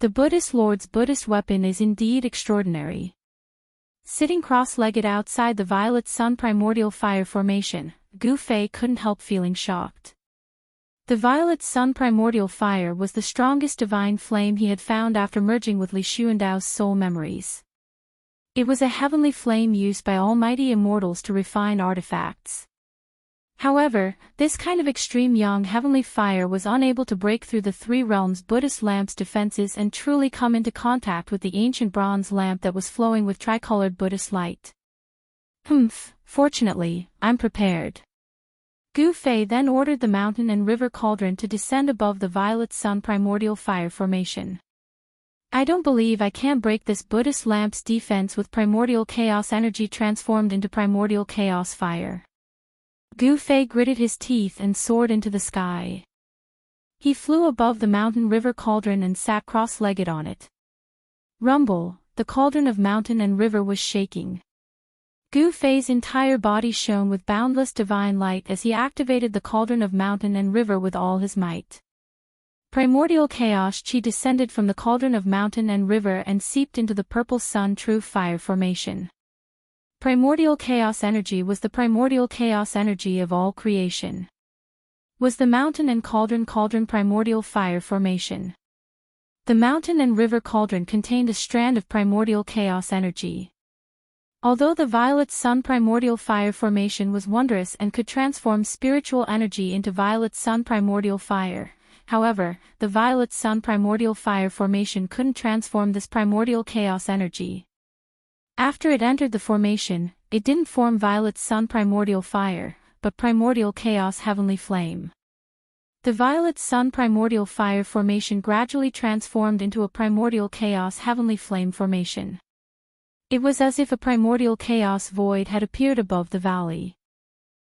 The Buddhist Lord's Buddhist weapon is indeed extraordinary. Sitting cross-legged outside the violet sun primordial fire formation, Gu Fei couldn't help feeling shocked. The violet sun primordial fire was the strongest divine flame he had found after merging with Li Xuandao's soul memories. It was a heavenly flame used by almighty immortals to refine artifacts. However, this kind of extreme yang heavenly fire was unable to break through the three realms Buddhist lamp's defenses and truly come into contact with the ancient bronze lamp that was flowing with tricolored Buddhist light. Fortunately, I'm prepared. Gu Fei then ordered the mountain and river cauldron to descend above the violet sun primordial fire formation. I don't believe I can break this Buddhist lamp's defense with primordial chaos energy transformed into primordial chaos fire. Gu Fei gritted his teeth and soared into the sky. He flew above the mountain river cauldron and sat cross-legged on it. Rumble, the cauldron of mountain and river was shaking. Gu Fei's entire body shone with boundless divine light as he activated the cauldron of mountain and river with all his might. Primordial chaos chi descended from the cauldron of mountain and river and seeped into the purple sun true fire formation. Primordial chaos energy was the primordial chaos energy of all creation. Was the mountain and cauldron primordial fire formation. The mountain and river cauldron contained a strand of primordial chaos energy. Although the violet sun primordial fire formation was wondrous and could transform spiritual energy into violet sun primordial fire, however, the violet sun primordial fire formation couldn't transform this primordial chaos energy. After it entered the formation, it didn't form violet sun primordial fire, but primordial chaos heavenly flame. The violet sun primordial fire formation gradually transformed into a primordial chaos heavenly flame formation. It was as if a primordial chaos void had appeared above the valley.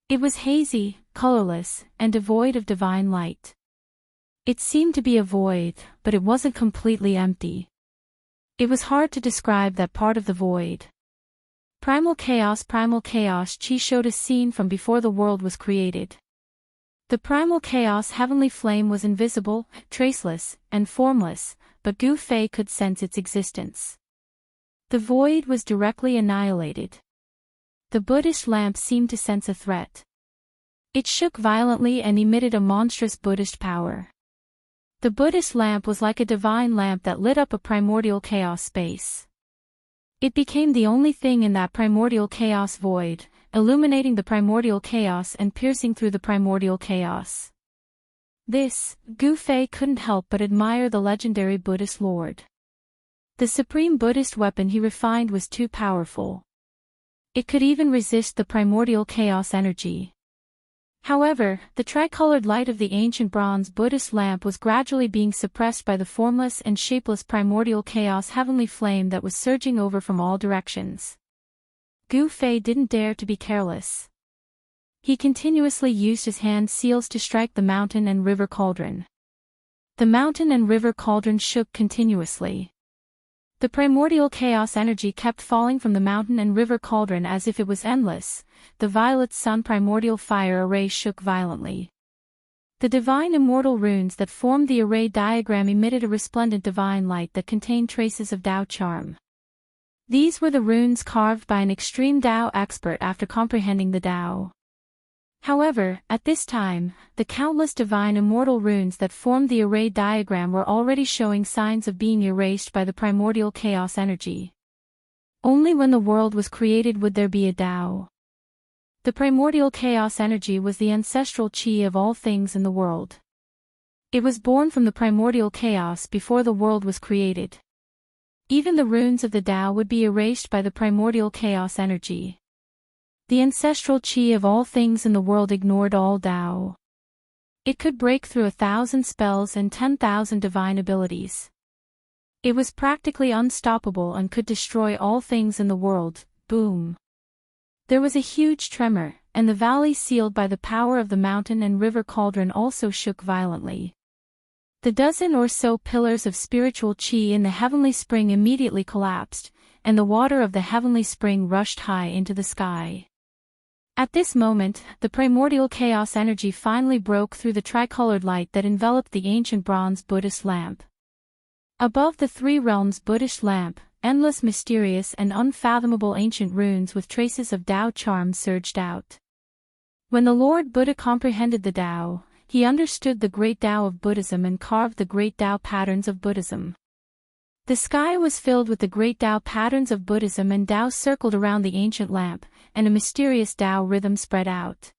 It was hazy, colorless, and devoid of divine light. It seemed to be a void, but it wasn't completely empty. It was hard to describe that part of the void. Primal chaos chi showed a scene from before the world was created. The primal chaos heavenly flame was invisible, traceless, and formless, but Gu Fei could sense its existence. The void was directly annihilated. The Buddhist lamp seemed to sense a threat. It shook violently and emitted a monstrous Buddhist power. The Buddhist lamp was like a divine lamp that lit up a primordial chaos space. It became the only thing in that primordial chaos void, illuminating the primordial chaos and piercing through the primordial chaos. This, Gu Fei couldn't help but admire the legendary Buddhist Lord. The supreme Buddhist weapon he refined was too powerful. It could even resist the primordial chaos energy. However, the tricolored light of the ancient bronze Buddhist lamp was gradually being suppressed by the formless and shapeless primordial chaos heavenly flame that was surging over from all directions. Gu Fei didn't dare to be careless. He continuously used his hand seals to strike the mountain and river cauldron. The mountain and river cauldron shook continuously. The primordial chaos energy kept falling from the mountain and river cauldron as if it was endless. The violet sun primordial fire array shook violently. The divine immortal runes that formed the array diagram emitted a resplendent divine light that contained traces of Tao charm. These were the runes carved by an extreme Tao expert after comprehending the Tao. However, at this time, the countless divine immortal runes that formed the array diagram were already showing signs of being erased by the primordial chaos energy. Only when the world was created would there be a Tao. The primordial chaos energy was the ancestral chi of all things in the world. It was born from the primordial chaos before the world was created. Even the runes of the Tao would be erased by the primordial chaos energy. The ancestral chi of all things in the world ignored all Tao. It could break through 1,000 spells and 10,000 divine abilities. It was practically unstoppable and could destroy all things in the world. Boom. There was a huge tremor, and the valley sealed by the power of the mountain and river cauldron also shook violently. The dozen or so pillars of spiritual chi in the heavenly spring immediately collapsed, and the water of the heavenly spring rushed high into the sky. At this moment, the primordial chaos energy finally broke through the tricolored light that enveloped the ancient bronze Buddhist lamp. Above the three realms Buddhist lamp, endless mysterious and unfathomable ancient runes with traces of Tao charm surged out. When the Lord Buddha comprehended the Tao, he understood the great Tao of Buddhism and carved the great Tao patterns of Buddhism. The sky was filled with the great Tao patterns of Buddhism, and Tao circled around the ancient lamp, and a mysterious Tao rhythm spread out.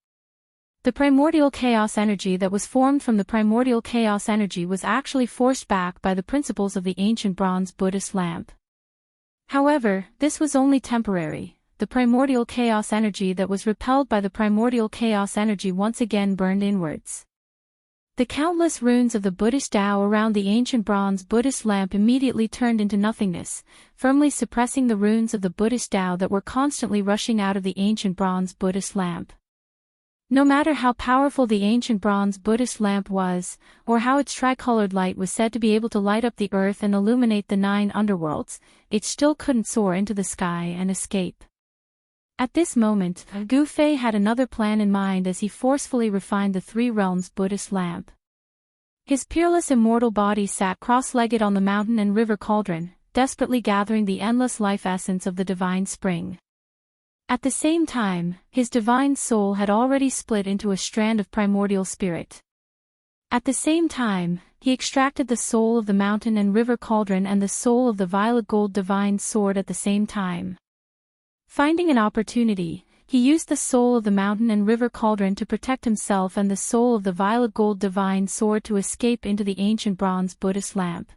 The primordial chaos energy that was formed from the primordial chaos energy was actually forced back by the principles of the ancient bronze Buddhist lamp. However, this was only temporary. The primordial chaos energy that was repelled by the primordial chaos energy once again burned inwards. The countless runes of the Buddhist Tao around the ancient bronze Buddhist lamp immediately turned into nothingness, firmly suppressing the runes of the Buddhist Tao that were constantly rushing out of the ancient bronze Buddhist lamp. No matter how powerful the ancient bronze Buddhist lamp was, or how its tricolored light was said to be able to light up the earth and illuminate the 9 underworlds, it still couldn't soar into the sky and escape. At this moment, Gu Fei had another plan in mind as he forcefully refined the 3 realms Buddhist lamp. His peerless immortal body sat cross-legged on the mountain and river cauldron, desperately gathering the endless life essence of the divine spring. At the same time, his divine soul had already split into a strand of primordial spirit. At the same time, he extracted the soul of the mountain and river cauldron and the soul of the violet gold divine sword at the same time. Finding an opportunity, he used the soul of the mountain and river cauldron to protect himself and the soul of the violet gold divine sword to escape into the ancient bronze Buddhist lamp.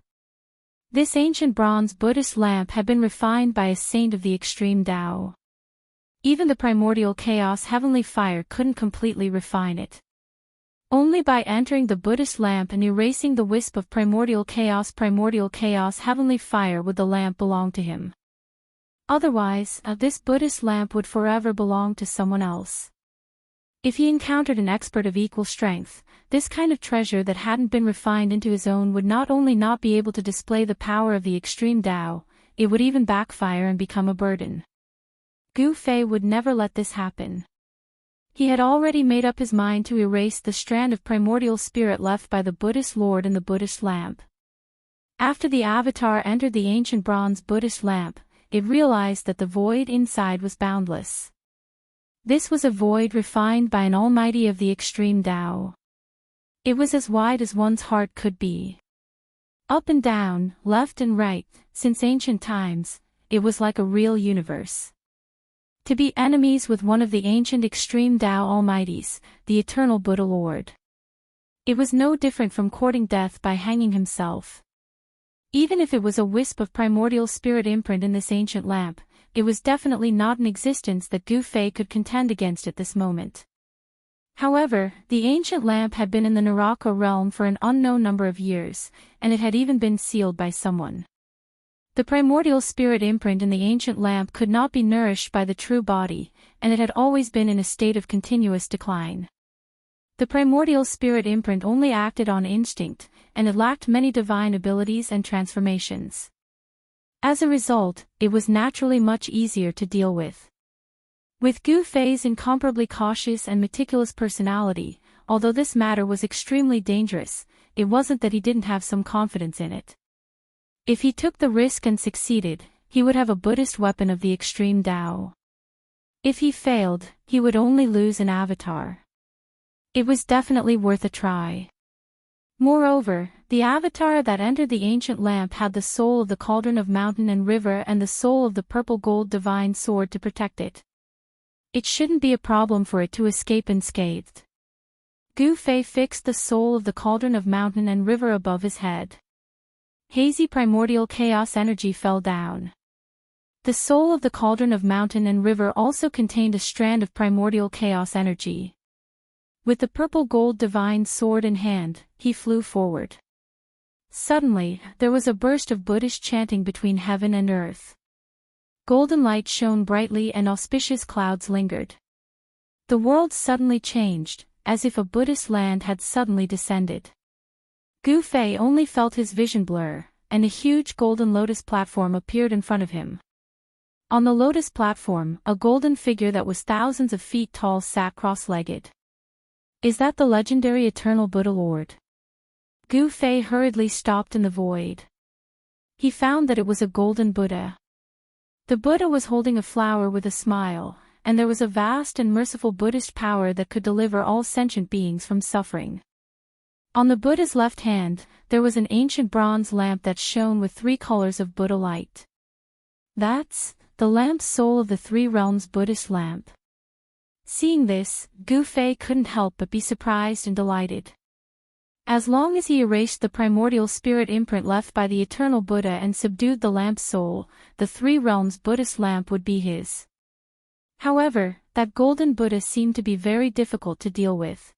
This ancient bronze Buddhist lamp had been refined by a saint of the extreme Tao. Even the primordial chaos heavenly fire couldn't completely refine it. Only by entering the Buddhist lamp and erasing the wisp of primordial chaos heavenly fire would the lamp belong to him. Otherwise, this Buddhist lamp would forever belong to someone else. If he encountered an expert of equal strength, this kind of treasure that hadn't been refined into his own would not only not be able to display the power of the extreme Tao, it would even backfire and become a burden. Gu Fei would never let this happen. He had already made up his mind to erase the strand of primordial spirit left by the Buddhist Lord in the Buddhist lamp. After the avatar entered the ancient bronze Buddhist lamp, it realized that the void inside was boundless. This was a void refined by an almighty of the extreme Tao. It was as wide as one's heart could be. Up and down, left and right, since ancient times, it was like a real universe. To be enemies with one of the ancient extreme Tao almighties, the eternal Buddha Lord. It was no different from courting death by hanging himself. Even if it was a wisp of primordial spirit imprint in this ancient lamp, it was definitely not an existence that Gu Fei could contend against at this moment. However, the ancient lamp had been in the Naraka realm for an unknown number of years, and it had even been sealed by someone. The primordial spirit imprint in the ancient lamp could not be nourished by the true body, and it had always been in a state of continuous decline. The primordial spirit imprint only acted on instinct, and it lacked many divine abilities and transformations. As a result, it was naturally much easier to deal with. With Gu Fei's incomparably cautious and meticulous personality, although this matter was extremely dangerous, it wasn't that he didn't have some confidence in it. If he took the risk and succeeded, he would have a Buddhist weapon of the extreme Tao. If he failed, he would only lose an avatar. It was definitely worth a try. Moreover, the avatar that entered the ancient lamp had the soul of the cauldron of mountain and river and the soul of the purple gold divine sword to protect it. It shouldn't be a problem for it to escape unscathed. Gu Fei fixed the soul of the cauldron of mountain and river above his head. Hazy primordial chaos energy fell down. The soul of the cauldron of mountain and river also contained a strand of primordial chaos energy. With the purple gold divine sword in hand, he flew forward. Suddenly, there was a burst of Buddhist chanting between heaven and earth. Golden light shone brightly and auspicious clouds lingered. The world suddenly changed, as if a Buddhist land had suddenly descended. Gu Fei only felt his vision blur, and a huge golden lotus platform appeared in front of him. On the lotus platform, a golden figure that was thousands of feet tall sat cross-legged. Is that the legendary eternal Buddha Lord? Gu Fei hurriedly stopped in the void. He found that it was a golden Buddha. The Buddha was holding a flower with a smile, and there was a vast and merciful Buddhist power that could deliver all sentient beings from suffering. On the Buddha's left hand, there was an ancient bronze lamp that shone with 3 colors of Buddha light. That's the lamp's soul of the 3 realms Buddhist lamp. Seeing this, Gu Fei couldn't help but be surprised and delighted. As long as he erased the primordial spirit imprint left by the eternal Buddha and subdued the lamp's soul, the 3 realms Buddhist lamp would be his. However, that golden Buddha seemed to be very difficult to deal with.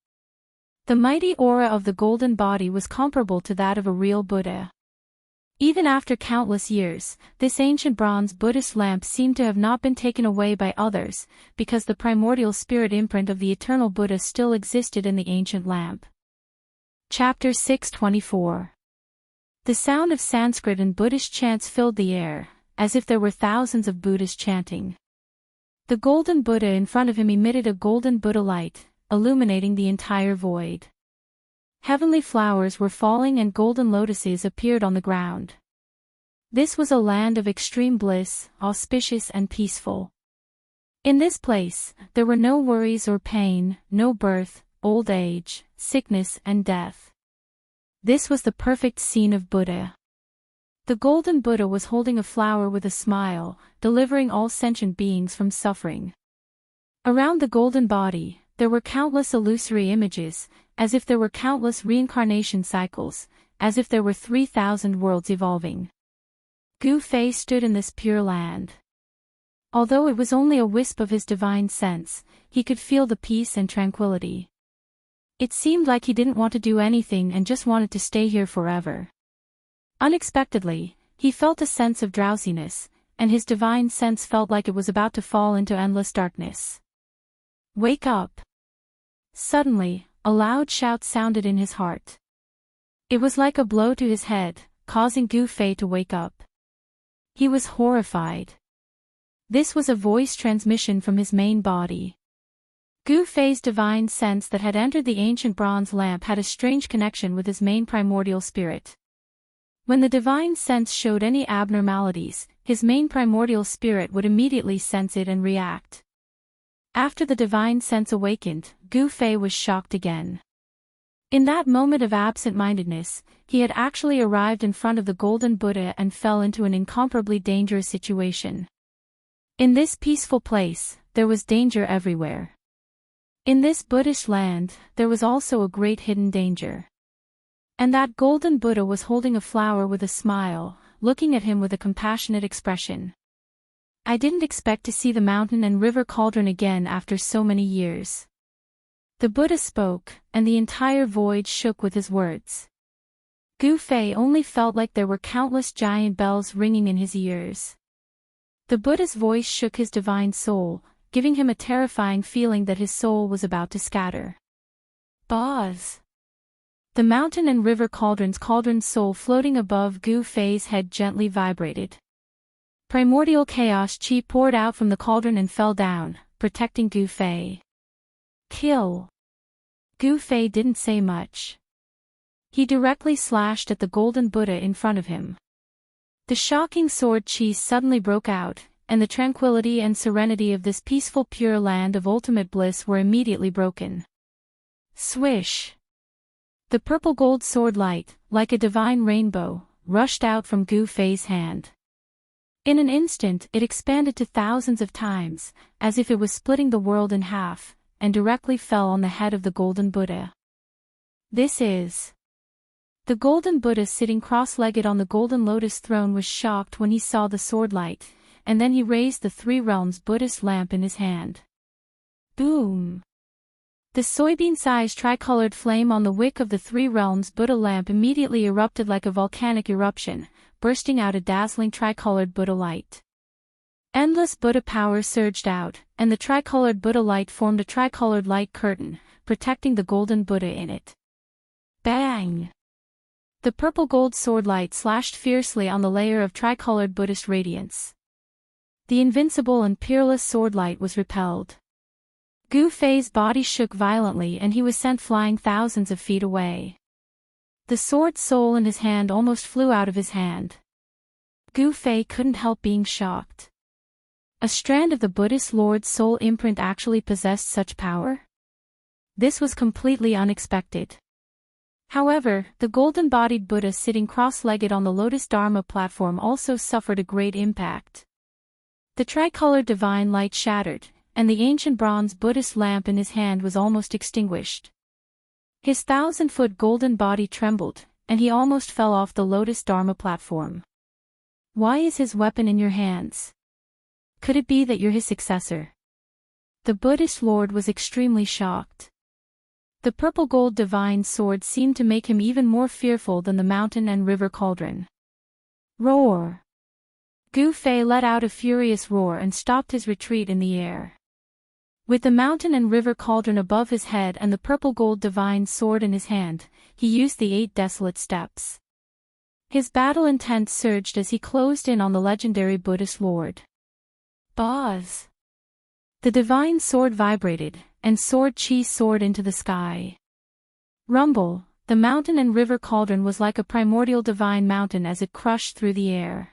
The mighty aura of the golden body was comparable to that of a real Buddha. Even after countless years, this ancient bronze Buddhist lamp seemed to have not been taken away by others, because the primordial spirit imprint of the eternal Buddha still existed in the ancient lamp. Chapter 624. The sound of Sanskrit and Buddhist chants filled the air, as if there were thousands of Buddhas chanting. The golden Buddha in front of him emitted a golden Buddha light, illuminating the entire void. Heavenly flowers were falling and golden lotuses appeared on the ground. This was a land of extreme bliss, auspicious and peaceful. In this place, there were no worries or pain, no birth, old age, sickness and death. This was the perfect scene of Buddha. The golden Buddha was holding a flower with a smile, delivering all sentient beings from suffering. Around the golden body, there were countless illusory images, as if there were countless reincarnation cycles, as if there were 3,000 worlds evolving. Gu Fei stood in this pure land. Although it was only a wisp of his divine sense, he could feel the peace and tranquility. It seemed like he didn't want to do anything and just wanted to stay here forever. Unexpectedly, he felt a sense of drowsiness, and his divine sense felt like it was about to fall into endless darkness. Wake up! Suddenly, a loud shout sounded in his heart. It was like a blow to his head, causing Gu Fei to wake up. He was horrified. This was a voice transmission from his main body. Gu Fei's divine sense that had entered the ancient bronze lamp had a strange connection with his main primordial spirit. When the divine sense showed any abnormalities, his main primordial spirit would immediately sense it and react. After the divine sense awakened, Gu Fei was shocked again. In that moment of absent-mindedness, he had actually arrived in front of the golden Buddha and fell into an incomparably dangerous situation. In this peaceful place, there was danger everywhere. In this Buddhist land, there was also a great hidden danger. And that golden Buddha was holding a flower with a smile, looking at him with a compassionate expression. I didn't expect to see the mountain and river cauldron again after so many years. The Buddha spoke, and the entire void shook with his words. Gu Fei only felt like there were countless giant bells ringing in his ears. The Buddha's voice shook his divine soul, giving him a terrifying feeling that his soul was about to scatter. Buzz! The mountain and river cauldron's soul floating above Gu Fei's head gently vibrated. Primordial chaos chi poured out from the cauldron and fell down, protecting Gu Fei. Kill! Gu Fei didn't say much. He directly slashed at the golden Buddha in front of him. The shocking sword chi suddenly broke out, and the tranquility and serenity of this peaceful pure land of ultimate bliss were immediately broken. Swish! The purple gold sword light, like a divine rainbow, rushed out from Gu Fei's hand. In an instant it expanded to thousands of times, as if it was splitting the world in half, and directly fell on the head of the golden Buddha. This is... The golden Buddha sitting cross-legged on the golden lotus throne was shocked when he saw the sword light, and then he raised the three realms Buddhist lamp in his hand. Boom! The soybean-sized tricolored flame on the wick of the three realms Buddha lamp immediately erupted like a volcanic eruption, bursting out a dazzling tricolored Buddha light. Endless Buddha power surged out, and the tricolored Buddha light formed a tricolored light curtain, protecting the golden Buddha in it. Bang! The purple gold sword light slashed fiercely on the layer of tricolored Buddhist radiance. The invincible and peerless sword light was repelled. Gu Fei's body shook violently and he was sent flying thousands of feet away. The sword soul in his hand almost flew out of his hand. Gu Fei couldn't help being shocked. A strand of the Buddhist Lord's soul imprint actually possessed such power? This was completely unexpected. However, the golden-bodied Buddha sitting cross-legged on the Lotus Dharma platform also suffered a great impact. The tricolored divine light shattered, and the ancient bronze Buddhist lamp in his hand was almost extinguished. His 1,000-foot golden body trembled, and he almost fell off the Lotus Dharma platform. Why is his weapon in your hands? Could it be that you're his successor? The Buddhist Lord was extremely shocked. The purple gold divine sword seemed to make him even more fearful than the mountain and river cauldron. Roar! Gu Fei let out a furious roar and stopped his retreat in the air. With the mountain and river cauldron above his head and the purple gold divine sword in his hand, he used the 8 desolate steps. His battle intent surged as he closed in on the legendary Buddhist lord. Buzz! The divine sword vibrated, and sword chi soared into the sky. Rumble! The mountain and river cauldron was like a primordial divine mountain as it crushed through the air.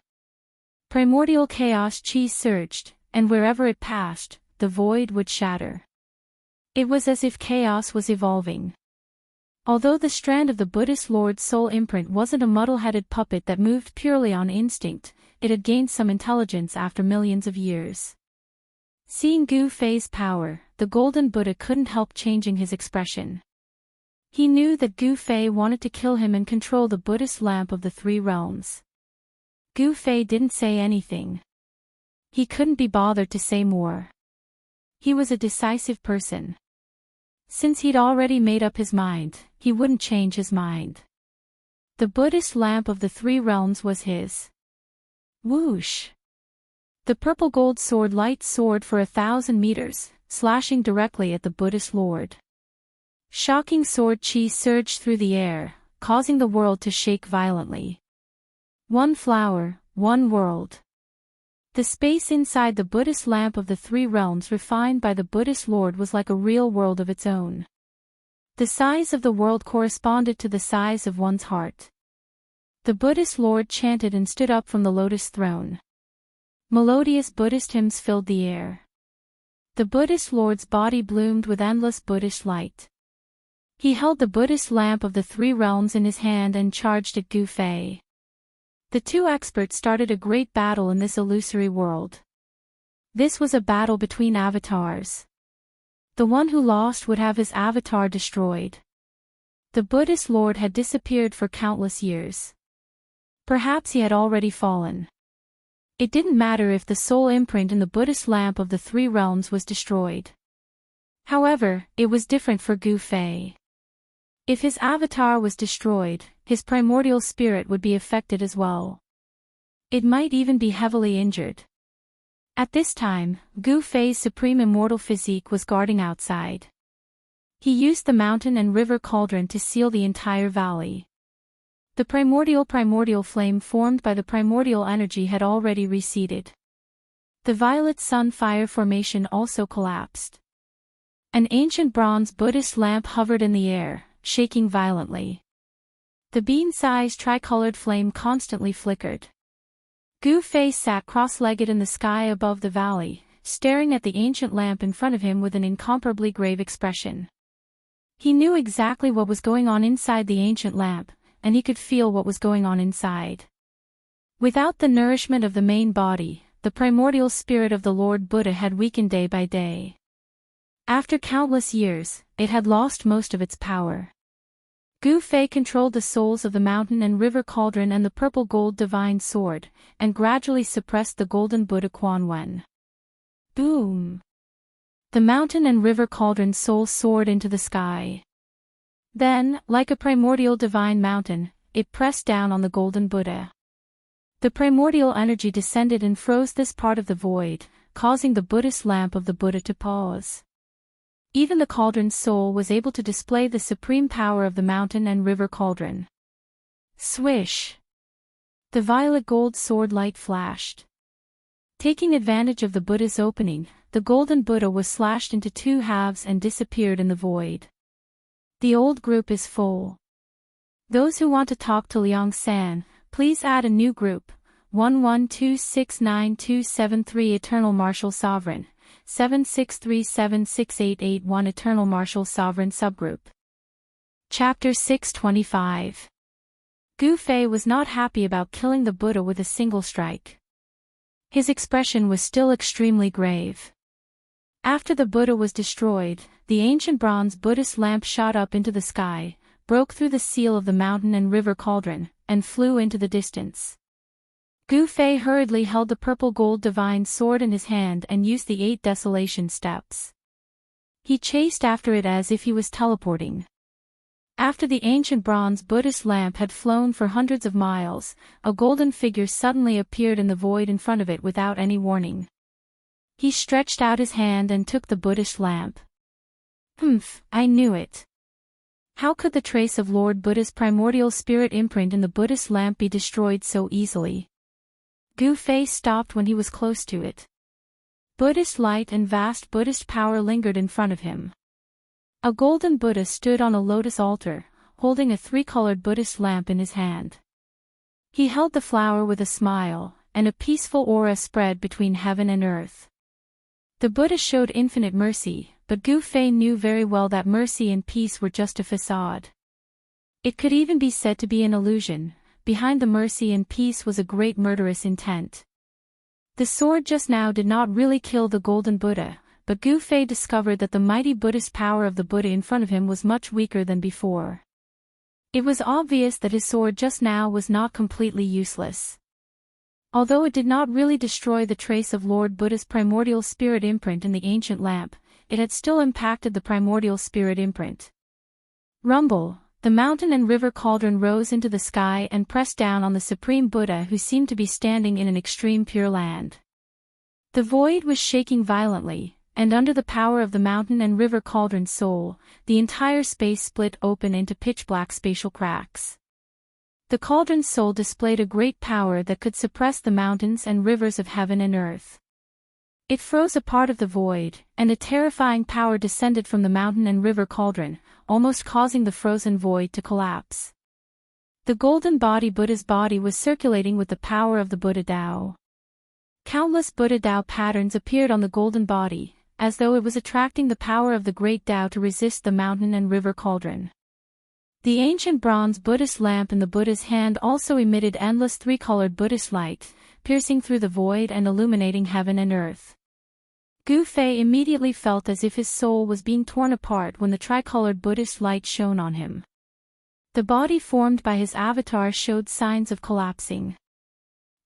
Primordial chaos chi surged, and wherever it passed, the void would shatter. It was as if chaos was evolving. Although the strand of the Buddhist lord's soul imprint wasn't a muddle-headed puppet that moved purely on instinct, it had gained some intelligence after millions of years. Seeing Gu Fei's power, the golden Buddha couldn't help changing his expression. He knew that Gu Fei wanted to kill him and control the Buddhist lamp of the 3 realms. Gu Fei didn't say anything. He couldn't be bothered to say more. He was a decisive person. Since he'd already made up his mind, he wouldn't change his mind. The Buddhist lamp of the 3 realms was his. Whoosh! The purple gold sword light soared for 1,000 meters, slashing directly at the Buddhist lord. Shocking sword chi surged through the air, causing the world to shake violently. One flower, one world. The space inside the Buddhist lamp of the 3 realms refined by the Buddhist lord was like a real world of its own. The size of the world corresponded to the size of one's heart. The Buddhist lord chanted and stood up from the lotus throne. Melodious Buddhist hymns filled the air. The Buddhist lord's body bloomed with endless Buddhist light. He held the Buddhist lamp of the 3 realms in his hand and charged at Gu Fei. The 2 experts started a great battle in this illusory world. This was a battle between avatars. The one who lost would have his avatar destroyed. The Buddhist lord had disappeared for countless years. Perhaps he had already fallen. It didn't matter if the soul imprint in the Buddhist lamp of the 3 realms was destroyed. However, it was different for Gu Fei. If his avatar was destroyed, his primordial spirit would be affected as well. It might even be heavily injured. At this time, Gu Fei's supreme immortal physique was guarding outside. He used the mountain and river cauldron to seal the entire valley. The primordial flame formed by the primordial energy had already receded. The violet sun fire formation also collapsed. An ancient bronze Buddhist lamp hovered in the air, shaking violently. The bean-sized tricolored flame constantly flickered. Gu Fei sat cross-legged in the sky above the valley, staring at the ancient lamp in front of him with an incomparably grave expression. He knew exactly what was going on inside the ancient lamp, and he could feel what was going on inside. Without the nourishment of the main body, the primordial spirit of the Lord Buddha had weakened day by day. After countless years, it had lost most of its power. Gu Fei controlled the souls of the mountain and river cauldron and the purple gold divine sword, and gradually suppressed the golden Buddha Quan Wen. Boom! The mountain and river cauldron soul soared into the sky. Then, like a primordial divine mountain, it pressed down on the golden Buddha. The primordial energy descended and froze this part of the void, causing the Buddhist lamp of the Buddha to pause. Even the cauldron's soul was able to display the supreme power of the mountain and river cauldron. Swish! The violet gold sword light flashed. Taking advantage of the Buddha's opening, the golden Buddha was slashed into 2 halves and disappeared in the void. The old group is full. Those who want to talk to Liang San, please add a new group, 11269273 Eternal Martial Sovereign. 76376881 Eternal Martial Sovereign Subgroup. Chapter 625. Gu Fei was not happy about killing the Buddha with a single strike. His expression was still extremely grave. After the Buddha was destroyed, the ancient bronze Buddhist lamp shot up into the sky, broke through the seal of the mountain and river cauldron, and flew into the distance. Gu Fei hurriedly held the purple gold divine sword in his hand and used the 8 desolation steps. He chased after it as if he was teleporting. After the ancient bronze Buddhist lamp had flown for hundreds of miles, a golden figure suddenly appeared in the void in front of it without any warning. He stretched out his hand and took the Buddhist lamp. Humph, I knew it. How could the trace of Lord Buddha's primordial spirit imprint in the Buddhist lamp be destroyed so easily? Gu Fei stopped when he was close to it. Buddhist light and vast Buddhist power lingered in front of him. A golden Buddha stood on a lotus altar, holding a three-colored Buddhist lamp in his hand. He held the flower with a smile, and a peaceful aura spread between heaven and earth. The Buddha showed infinite mercy, but Gu Fei knew very well that mercy and peace were just a facade. It could even be said to be an illusion. Behind the mercy and peace was a great murderous intent. The sword just now did not really kill the golden Buddha, but Gu Fei discovered that the mighty Buddhist power of the Buddha in front of him was much weaker than before. It was obvious that his sword just now was not completely useless. Although it did not really destroy the trace of Lord Buddha's primordial spirit imprint in the ancient lamp, it had still impacted the primordial spirit imprint. Rumble, the mountain and river cauldron rose into the sky and pressed down on the supreme Buddha, who seemed to be standing in an extreme pure land. The void was shaking violently, and under the power of the mountain and river cauldron's soul, the entire space split open into pitch-black spatial cracks. The cauldron's soul displayed a great power that could suppress the mountains and rivers of heaven and earth. It froze a part of the void, and a terrifying power descended from the mountain and river cauldron, almost causing the frozen void to collapse. The golden body Buddha's body was circulating with the power of the Buddha Tao. Countless Buddha Tao patterns appeared on the golden body, as though it was attracting the power of the great Tao to resist the mountain and river cauldron. The ancient bronze Buddhist lamp in the Buddha's hand also emitted endless three-colored Buddhist light, piercing through the void and illuminating heaven and earth. Gu Fei immediately felt as if his soul was being torn apart when the tricolored Buddhist light shone on him. The body formed by his avatar showed signs of collapsing.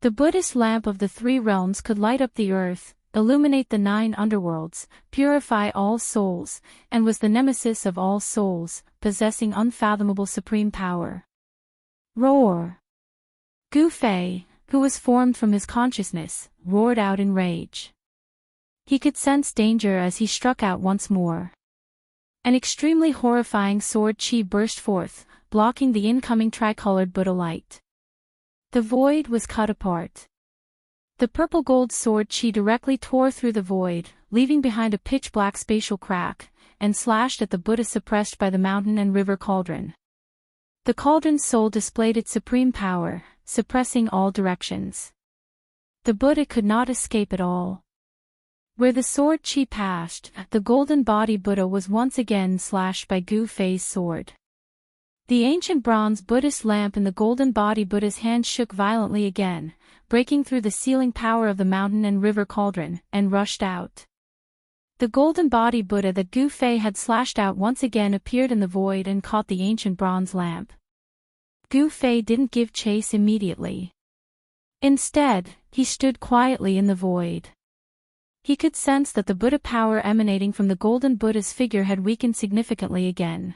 The Buddhist lamp of the three realms could light up the earth, illuminate the 9 underworlds, purify all souls, and was the nemesis of all souls, possessing unfathomable supreme power. Roar! Gu Fei, who was formed from his consciousness, roared out in rage. He could sense danger as he struck out once more. An extremely horrifying sword chi burst forth, blocking the incoming tricolored Buddha light. The void was cut apart. The purple gold sword chi directly tore through the void, leaving behind a pitch-black spatial crack, and slashed at the Buddha suppressed by the mountain and river cauldron. The cauldron's soul displayed its supreme power, suppressing all directions. The Buddha could not escape at all. Where the sword chi passed, the golden body Buddha was once again slashed by Gu Fei's sword. The ancient bronze Buddhist lamp in the golden body Buddha's hand shook violently again, breaking through the sealing power of the mountain and river cauldron, and rushed out. The golden body Buddha that Gu Fei had slashed out once again appeared in the void and caught the ancient bronze lamp. Gu Fei didn't give chase immediately. Instead, he stood quietly in the void. He could sense that the Buddha power emanating from the golden Buddha's figure had weakened significantly again.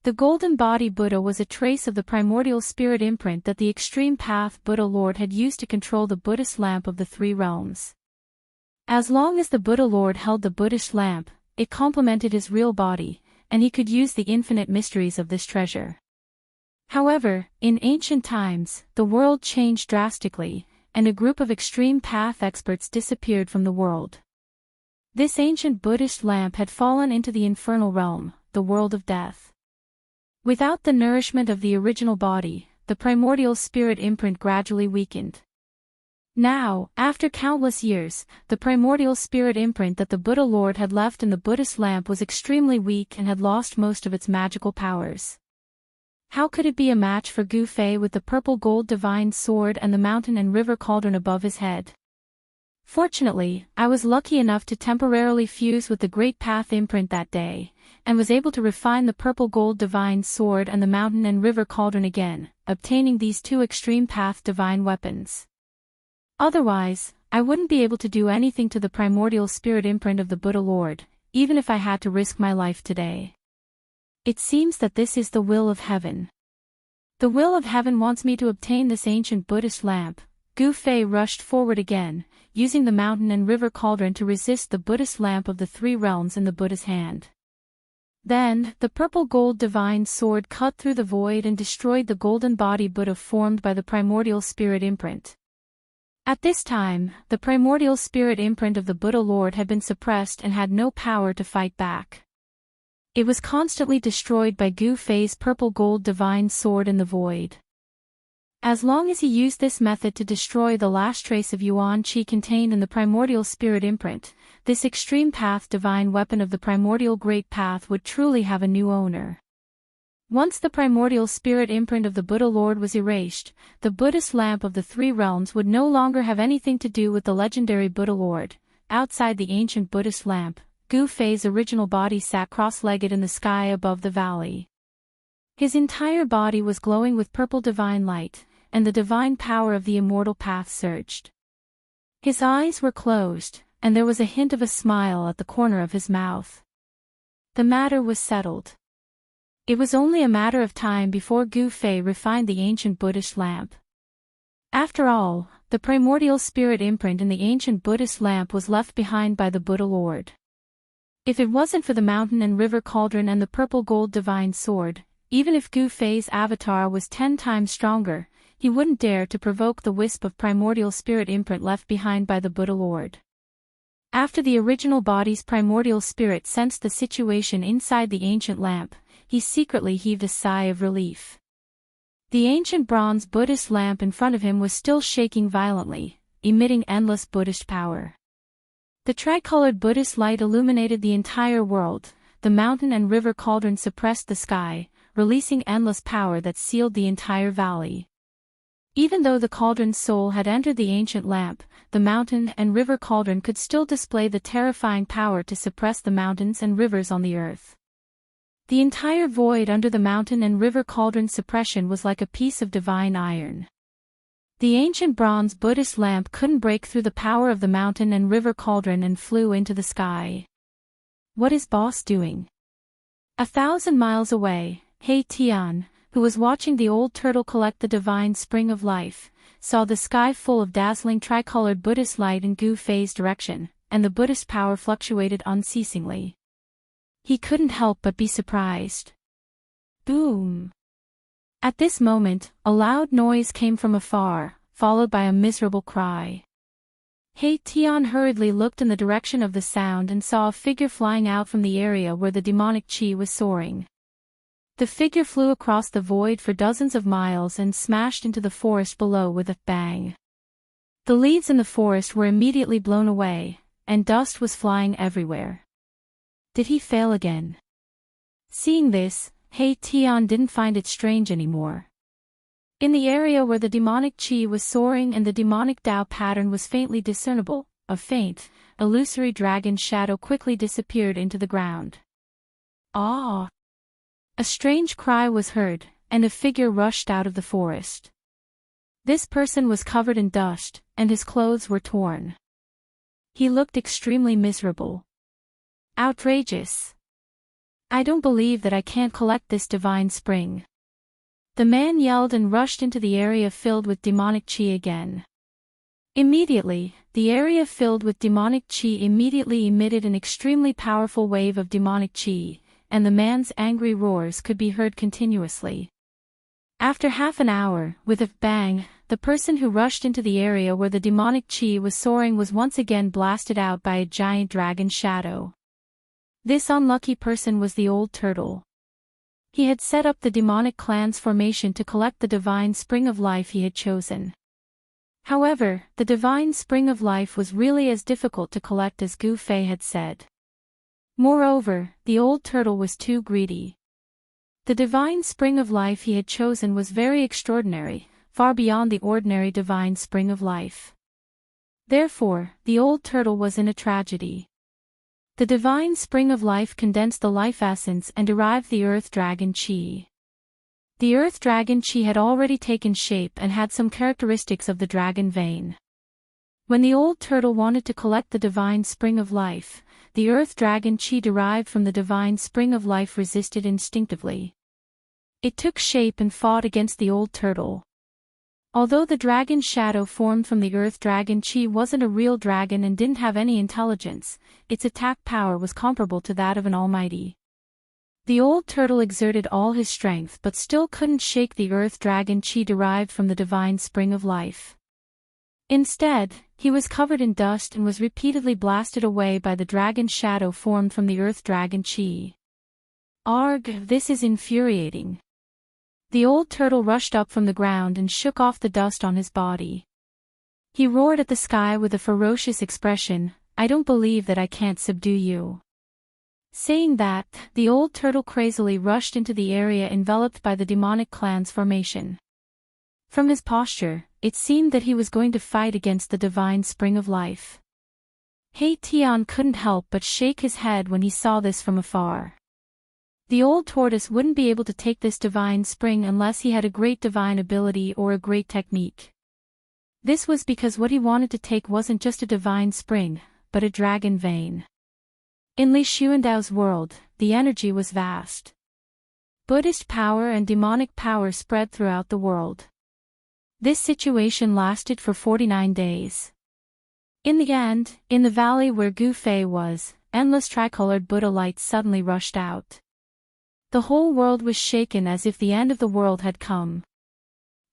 The golden body Buddha was a trace of the primordial spirit imprint that the extreme path Buddha Lord had used to control the Buddhist lamp of the 3 realms. As long as the Buddha Lord held the Buddhist lamp, it complemented his real body, and he could use the infinite mysteries of this treasure. However, in ancient times, the world changed drastically, and a group of extreme path experts disappeared from the world. This ancient Buddhist lamp had fallen into the infernal realm, the world of death. Without the nourishment of the original body, the primordial spirit imprint gradually weakened. Now, after countless years, the primordial spirit imprint that the Buddha Lord had left in the Buddhist lamp was extremely weak and had lost most of its magical powers. How could it be a match for Gu Fei with the purple gold divine sword and the mountain and river cauldron above his head? Fortunately, I was lucky enough to temporarily fuse with the Great Path imprint that day, and was able to refine the purple gold divine sword and the mountain and river cauldron again, obtaining these 2 extreme path divine weapons. Otherwise, I wouldn't be able to do anything to the primordial spirit imprint of the Buddha Lord, even if I had to risk my life today. It seems that this is the will of heaven. The will of heaven wants me to obtain this ancient Buddhist lamp. Gu Fei rushed forward again, using the mountain and river cauldron to resist the Buddhist lamp of the three realms in the Buddha's hand. Then, the purple gold divine sword cut through the void and destroyed the golden body Buddha formed by the primordial spirit imprint. At this time, the primordial spirit imprint of the Buddha Lord had been suppressed and had no power to fight back. It was constantly destroyed by Gu Fei's purple gold divine sword in the void. As long as he used this method to destroy the last trace of Yuan Qi contained in the primordial spirit imprint, this extreme path divine weapon of the primordial great path would truly have a new owner. Once the primordial spirit imprint of the Buddha Lord was erased, the Buddhist lamp of the three realms would no longer have anything to do with the legendary Buddha Lord. Outside the ancient Buddhist lamp, Gu Fei's original body sat cross-legged in the sky above the valley. His entire body was glowing with purple divine light, and the divine power of the immortal path surged. His eyes were closed, and there was a hint of a smile at the corner of his mouth. The matter was settled. It was only a matter of time before Gu Fei refined the ancient Buddhist lamp. After all, the primordial spirit imprint in the ancient Buddhist lamp was left behind by the Buddha Lord. If it wasn't for the mountain and river cauldron and the purple gold divine sword, even if Gu Fei's avatar was 10 times stronger, he wouldn't dare to provoke the wisp of primordial spirit imprint left behind by the Buddha Lord. After the original body's primordial spirit sensed the situation inside the ancient lamp, he secretly heaved a sigh of relief. The ancient bronze Buddhist lamp in front of him was still shaking violently, emitting endless Buddhist power. The tricolored Buddhist light illuminated the entire world. The mountain and river cauldron suppressed the sky, releasing endless power that sealed the entire valley. Even though the cauldron's soul had entered the ancient lamp, the mountain and river cauldron could still display the terrifying power to suppress the mountains and rivers on the earth. The entire void under the mountain and river cauldron suppression was like a piece of divine iron. The ancient bronze Buddhist lamp couldn't break through the power of the mountain and river cauldron and flew into the sky. What is boss doing? 1,000 miles away, He Tian, who was watching the old turtle collect the divine spring of life, saw the sky full of dazzling tricolored Buddhist light in Gu Fei's direction, and the Buddhist power fluctuated unceasingly. He couldn't help but be surprised. Boom! At this moment, a loud noise came from afar, followed by a miserable cry. He Tian hurriedly looked in the direction of the sound and saw a figure flying out from the area where the demonic qi was soaring. The figure flew across the void for dozens of miles and smashed into the forest below with a bang. The leaves in the forest were immediately blown away, and dust was flying everywhere. Did he fail again? Seeing this, He Tian didn't find it strange anymore. In the area where the demonic qi was soaring and the demonic Tao pattern was faintly discernible, a faint, illusory dragon shadow quickly disappeared into the ground. Ah! A strange cry was heard, and a figure rushed out of the forest. This person was covered in dust, and his clothes were torn. He looked extremely miserable. Outrageous! I don't believe that I can't collect this divine spring. The man yelled and rushed into the area filled with demonic qi again. Immediately, the area filled with demonic qi immediately emitted an extremely powerful wave of demonic qi, and the man's angry roars could be heard continuously. After half an hour, with a bang, the person who rushed into the area where the demonic qi was soaring was once again blasted out by a giant dragon shadow. This unlucky person was the old turtle. He had set up the demonic clan's formation to collect the divine spring of life he had chosen. However, the divine spring of life was really as difficult to collect as Gu Fei had said. Moreover, the old turtle was too greedy. The divine spring of life he had chosen was very extraordinary, far beyond the ordinary divine spring of life. Therefore, the old turtle was in a tragedy. The divine spring of life condensed the life essence and derived the earth dragon qi. The earth dragon qi had already taken shape and had some characteristics of the dragon vein. When the old turtle wanted to collect the divine spring of life, the earth dragon Qi derived from the divine spring of life resisted instinctively. It took shape and fought against the old turtle. Although the dragon's shadow formed from the earth dragon Qi wasn't a real dragon and didn't have any intelligence, its attack power was comparable to that of an almighty. The old turtle exerted all his strength but still couldn't shake the earth dragon Qi derived from the divine spring of life. Instead, he was covered in dust and was repeatedly blasted away by the dragon's shadow formed from the earth dragon Qi. Arg, this is infuriating. The old turtle rushed up from the ground and shook off the dust on his body. He roared at the sky with a ferocious expression, "I don't believe that I can't subdue you." Saying that, the old turtle crazily rushed into the area enveloped by the demonic clan's formation. From his posture, it seemed that he was going to fight against the divine spring of life. He Tian couldn't help but shake his head when he saw this from afar. The old tortoise wouldn't be able to take this divine spring unless he had a great divine ability or a great technique. This was because what he wanted to take wasn't just a divine spring, but a dragon vein. In Li Xuandao's world, the energy was vast. Buddhist power and demonic power spread throughout the world. This situation lasted for 49 days. In the end, in the valley where Gu Fei was, endless tricolored Buddha lights suddenly rushed out. The whole world was shaken as if the end of the world had come.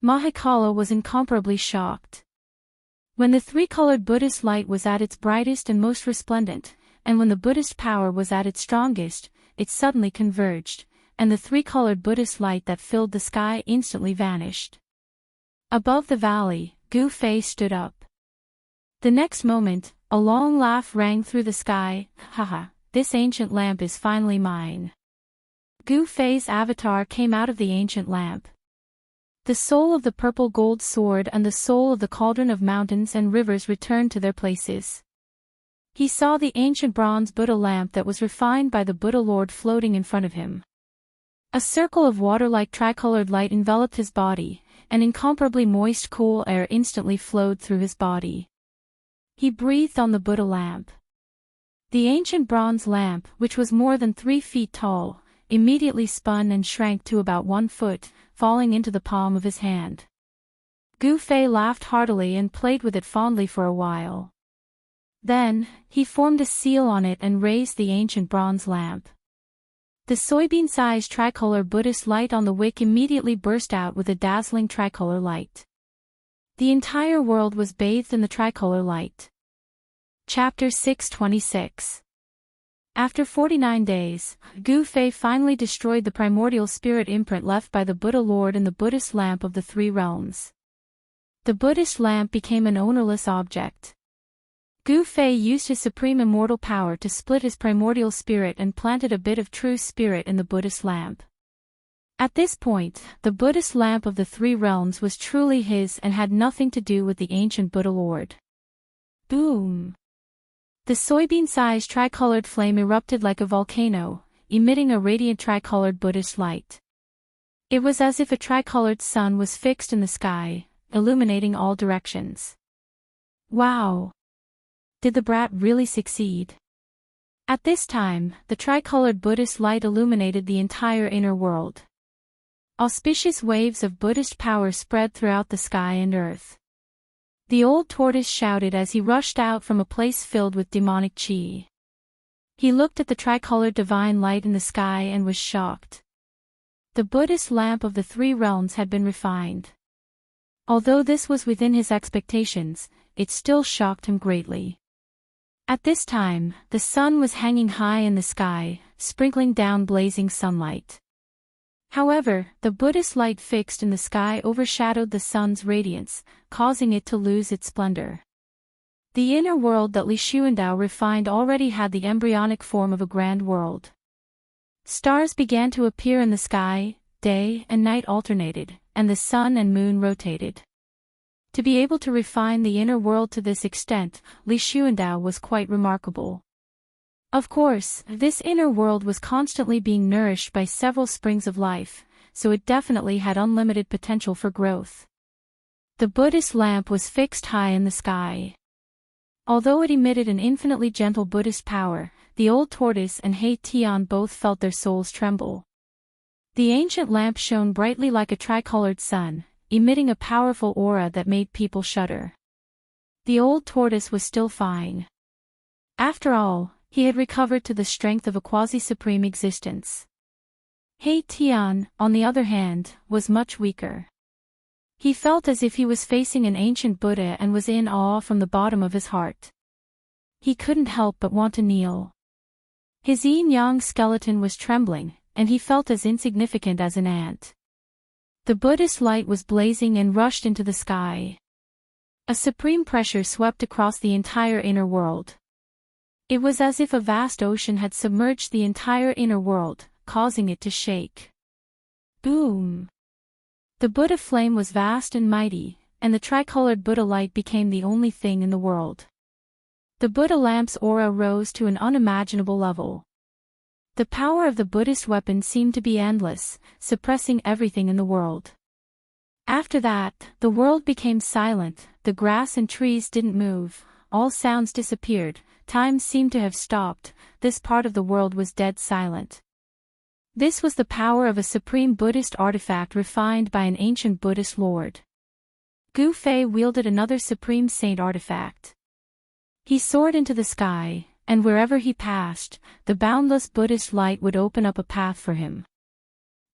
Mahakala was incomparably shocked. When the three-colored Buddhist light was at its brightest and most resplendent, and when the Buddhist power was at its strongest, it suddenly converged, and the three-colored Buddhist light that filled the sky instantly vanished. Above the valley, Gu Fei stood up. The next moment, a long laugh rang through the sky, "Haha, this ancient lamp is finally mine." Gu Fei's avatar came out of the ancient lamp. The soul of the purple gold sword and the soul of the cauldron of mountains and rivers returned to their places. He saw the ancient bronze Buddha lamp that was refined by the Buddha Lord floating in front of him. A circle of water-like tricolored light enveloped his body, and incomparably moist cool air instantly flowed through his body. He breathed on the Buddha lamp. The ancient bronze lamp, which was more than 3 feet tall, immediately spun and shrank to about 1 foot, falling into the palm of his hand. Gu Fei laughed heartily and played with it fondly for a while. Then, he formed a seal on it and raised the ancient bronze lamp. The soybean-sized tricolor Buddhist light on the wick immediately burst out with a dazzling tricolor light. The entire world was bathed in the tricolor light. Chapter 626. After 49 days, Gu Fei finally destroyed the primordial spirit imprint left by the Buddha Lord in the Buddhist lamp of the 3 realms. The Buddhist lamp became an ownerless object. Gu Fei used his supreme immortal power to split his primordial spirit and planted a bit of true spirit in the Buddhist lamp. At this point, the Buddhist lamp of the 3 realms was truly his and had nothing to do with the ancient Buddha Lord. Boom! The soybean-sized tricolored flame erupted like a volcano, emitting a radiant tricolored Buddhist light. It was as if a tricolored sun was fixed in the sky, illuminating all directions. Wow! Did the brat really succeed? At this time, the tricolored Buddhist light illuminated the entire inner world. Auspicious waves of Buddhist power spread throughout the sky and earth. The old tortoise shouted as he rushed out from a place filled with demonic qi. He looked at the tricolored divine light in the sky and was shocked. The Buddhist lamp of the 3 realms had been refined. Although this was within his expectations, it still shocked him greatly. At this time, the sun was hanging high in the sky, sprinkling down blazing sunlight. However, the Buddhist light fixed in the sky overshadowed the sun's radiance, causing it to lose its splendor. The inner world that Li Xuandao refined already had the embryonic form of a grand world. Stars began to appear in the sky, day and night alternated, and the sun and moon rotated. To be able to refine the inner world to this extent, Li Xuandao was quite remarkable. Of course, this inner world was constantly being nourished by several springs of life, so it definitely had unlimited potential for growth. The Buddhist lamp was fixed high in the sky. Although it emitted an infinitely gentle Buddhist power, the old tortoise and He Tian both felt their souls tremble. The ancient lamp shone brightly like a tricolored sun, emitting a powerful aura that made people shudder. The old tortoise was still fine. After all, he had recovered to the strength of a quasi-supreme existence. He Tian, on the other hand, was much weaker. He felt as if he was facing an ancient Buddha and was in awe from the bottom of his heart. He couldn't help but want to kneel. His yin-yang skeleton was trembling, and he felt as insignificant as an ant. The Buddhist light was blazing and rushed into the sky. A supreme pressure swept across the entire inner world. It was as if a vast ocean had submerged the entire inner world, causing it to shake. Boom! The Buddha flame was vast and mighty, and the tricolored Buddha light became the only thing in the world. The Buddha lamp's aura rose to an unimaginable level. The power of the Buddhist weapon seemed to be endless, suppressing everything in the world. After that, the world became silent, the grass and trees didn't move, all sounds disappeared, time seemed to have stopped, this part of the world was dead silent. This was the power of a supreme Buddhist artifact refined by an ancient Buddhist lord. Gu Fei wielded another supreme saint artifact. He soared into the sky, and wherever he passed, the boundless Buddhist light would open up a path for him.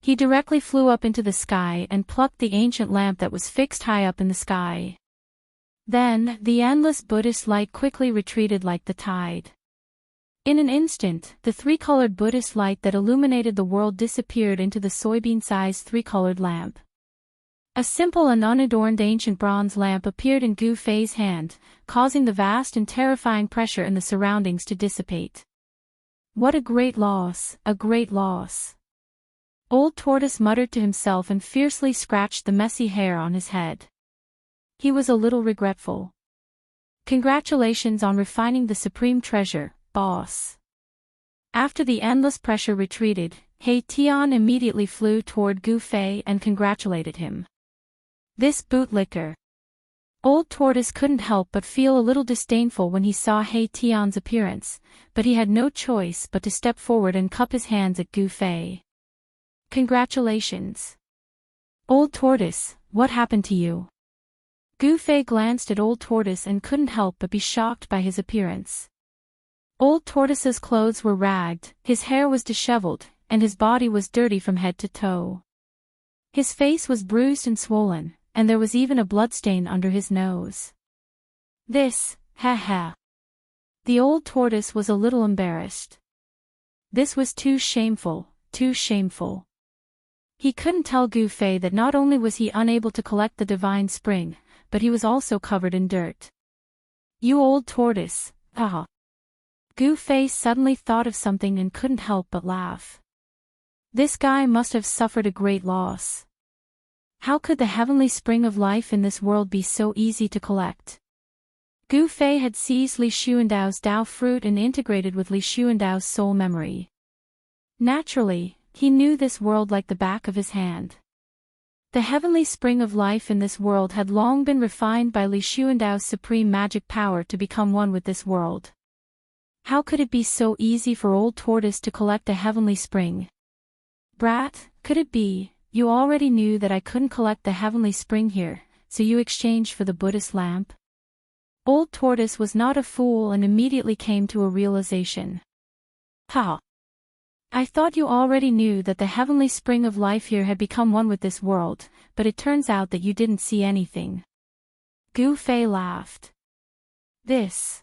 He directly flew up into the sky and plucked the ancient lamp that was fixed high up in the sky. Then, the endless Buddhist light quickly retreated like the tide. In an instant, the three-colored Buddhist light that illuminated the world disappeared into the soybean-sized three-colored lamp. A simple and unadorned ancient bronze lamp appeared in Gu Fei's hand, causing the vast and terrifying pressure in the surroundings to dissipate. What a great loss, a great loss. Old Tortoise muttered to himself and fiercely scratched the messy hair on his head. He was a little regretful. Congratulations on refining the supreme treasure, boss. After the endless pressure retreated, He Tian immediately flew toward Gu Fei and congratulated him. This bootlicker. Old Tortoise couldn't help but feel a little disdainful when he saw He Tian's appearance, but he had no choice but to step forward and cup his hands at Gu Fei. Congratulations. Old Tortoise, what happened to you? Gu Fei glanced at Old Tortoise and couldn't help but be shocked by his appearance. Old Tortoise's clothes were ragged, his hair was disheveled, and his body was dirty from head to toe. His face was bruised and swollen, and there was even a bloodstain under his nose. This, ha. The old tortoise was a little embarrassed. This was too shameful, too shameful. He couldn't tell Gu Fei that not only was he unable to collect the divine spring, but he was also covered in dirt. You old tortoise, ah. Gu Fei suddenly thought of something and couldn't help but laugh. This guy must have suffered a great loss. How could the heavenly spring of life in this world be so easy to collect? Gu Fei had seized Li Xuandao's Dao fruit and integrated with Li Xuandao's soul memory. Naturally, he knew this world like the back of his hand. The heavenly spring of life in this world had long been refined by Li Xuandao's supreme magic power to become one with this world. How could it be so easy for Old Tortoise to collect a heavenly spring? Brat, could it be, you already knew that I couldn't collect the heavenly spring here, so you exchanged for the Buddhist lamp? Old Tortoise was not a fool and immediately came to a realization. Ha! I thought you already knew that the heavenly spring of life here had become one with this world, but it turns out that you didn't see anything. Gu Fei laughed. This.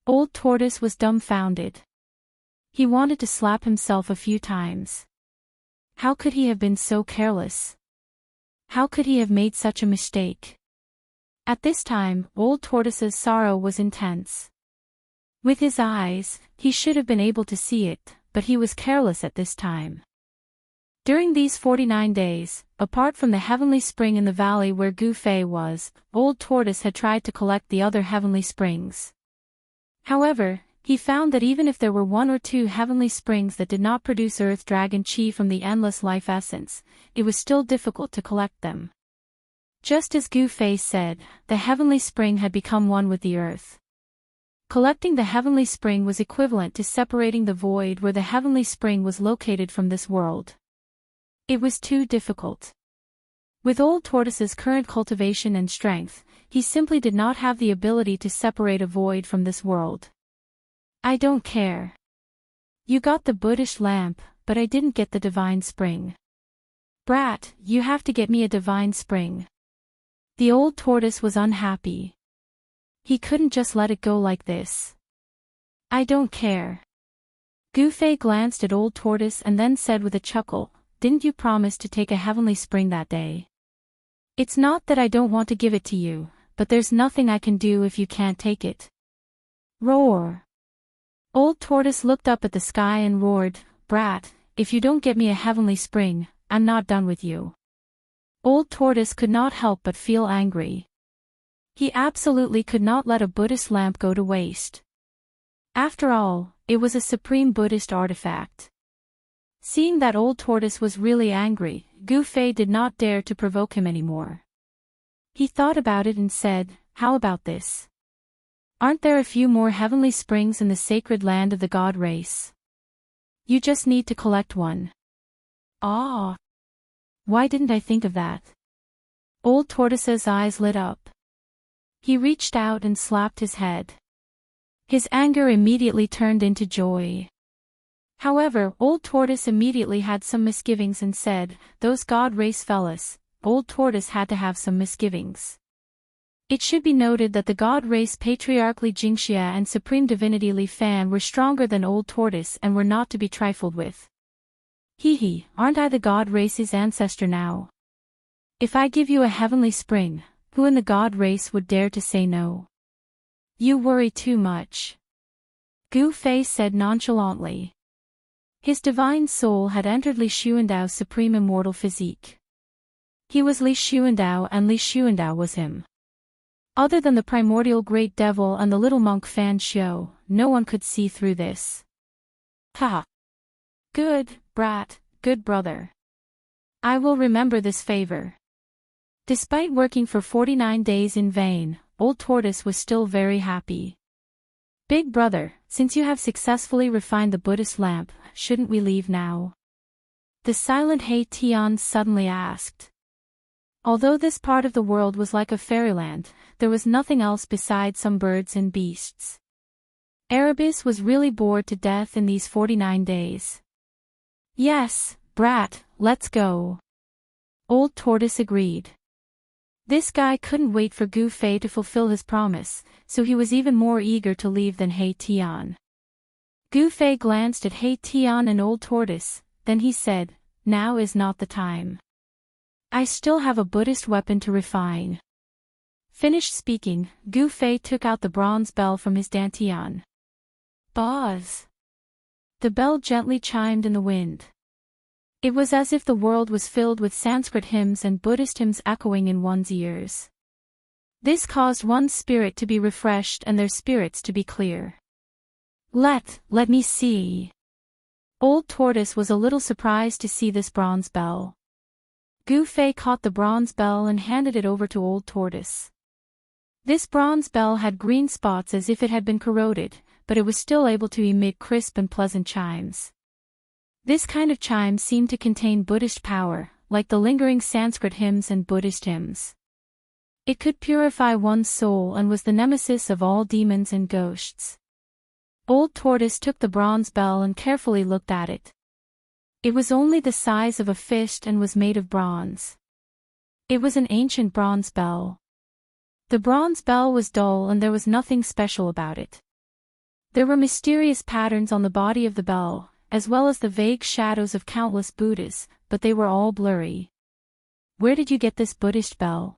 Old Tortoise was dumbfounded. He wanted to slap himself a few times. How could he have been so careless? How could he have made such a mistake? At this time, Old Tortoise's sorrow was intense. With his eyes, he should have been able to see it, but he was careless at this time. During these 49 days, apart from the heavenly spring in the valley where Gu Fei was, Old Tortoise had tried to collect the other heavenly springs. However, he found that even if there were one or two heavenly springs that did not produce earth dragon chi from the endless life essence, it was still difficult to collect them. Just as Gu Fei said, the heavenly spring had become one with the earth. Collecting the heavenly spring was equivalent to separating the void where the heavenly spring was located from this world. It was too difficult. With Old Tortoise's current cultivation and strength, he simply did not have the ability to separate a void from this world. I don't care. You got the Buddhist lamp, but I didn't get the divine spring. Brat, you have to get me a divine spring. The old tortoise was unhappy. He couldn't just let it go like this. I don't care. Gu Fei glanced at Old Tortoise and then said with a chuckle, didn't you promise to take a heavenly spring that day? It's not that I don't want to give it to you, but there's nothing I can do if you can't take it. Roar. Old Tortoise looked up at the sky and roared, Brat, if you don't get me a heavenly spring, I'm not done with you. Old Tortoise could not help but feel angry. He absolutely could not let a Buddhist lamp go to waste. After all, it was a supreme Buddhist artifact. Seeing that Old Tortoise was really angry, Gu Fei did not dare to provoke him anymore. He thought about it and said, how about this? Aren't there a few more heavenly springs in the sacred land of the god race? You just need to collect one. Ah! Why didn't I think of that? Old Tortoise's eyes lit up. He reached out and slapped his head. His anger immediately turned into joy. However, Old Tortoise immediately had some misgivings and said, those god race fellas. Old Tortoise had to have some misgivings. It should be noted that the god race patriarch Li Xianxia and supreme divinity Li Fan were stronger than Old Tortoise and were not to be trifled with. Hee, aren't I the god race's ancestor now? If I give you a heavenly spring, who in the god race would dare to say no? You worry too much. Gu Fei said nonchalantly. His divine soul had entered Li Xuandao's supreme immortal physique. He was Li Xuandao and Li Xuandao was him. Other than the primordial great devil and the little monk Fan Xiu, no one could see through this. Ha! Good, brat, good brother. I will remember this favor. Despite working for 49 days in vain, Old Tortoise was still very happy. Big brother, since you have successfully refined the Buddhist lamp, shouldn't we leave now? The silent He Tian suddenly asked. Although this part of the world was like a fairyland, there was nothing else besides some birds and beasts. Erebus was really bored to death in these 49 days. Yes, brat, let's go. Old Tortoise agreed. This guy couldn't wait for Gu Fei to fulfill his promise, so he was even more eager to leave than He Tian. Gu Fei glanced at He Tian and Old Tortoise, then he said, now is not the time. I still have a Buddhist weapon to refine. Finished speaking, Gu Fei took out the bronze bell from his dantian. Buzz! The bell gently chimed in the wind. It was as if the world was filled with Sanskrit hymns and Buddhist hymns echoing in one's ears. This caused one's spirit to be refreshed and their spirits to be clear. Let me see. Old Tortoise was a little surprised to see this bronze bell. Gu Fei caught the bronze bell and handed it over to Old Tortoise. This bronze bell had green spots as if it had been corroded, but it was still able to emit crisp and pleasant chimes. This kind of chime seemed to contain Buddhist power, like the lingering Sanskrit hymns and Buddhist hymns. It could purify one's soul and was the nemesis of all demons and ghosts. Old Tortoise took the bronze bell and carefully looked at it. It was only the size of a fist and was made of bronze. It was an ancient bronze bell. The bronze bell was dull and there was nothing special about it. There were mysterious patterns on the body of the bell, as well as the vague shadows of countless Buddhas, but they were all blurry. Where did you get this Buddhist bell?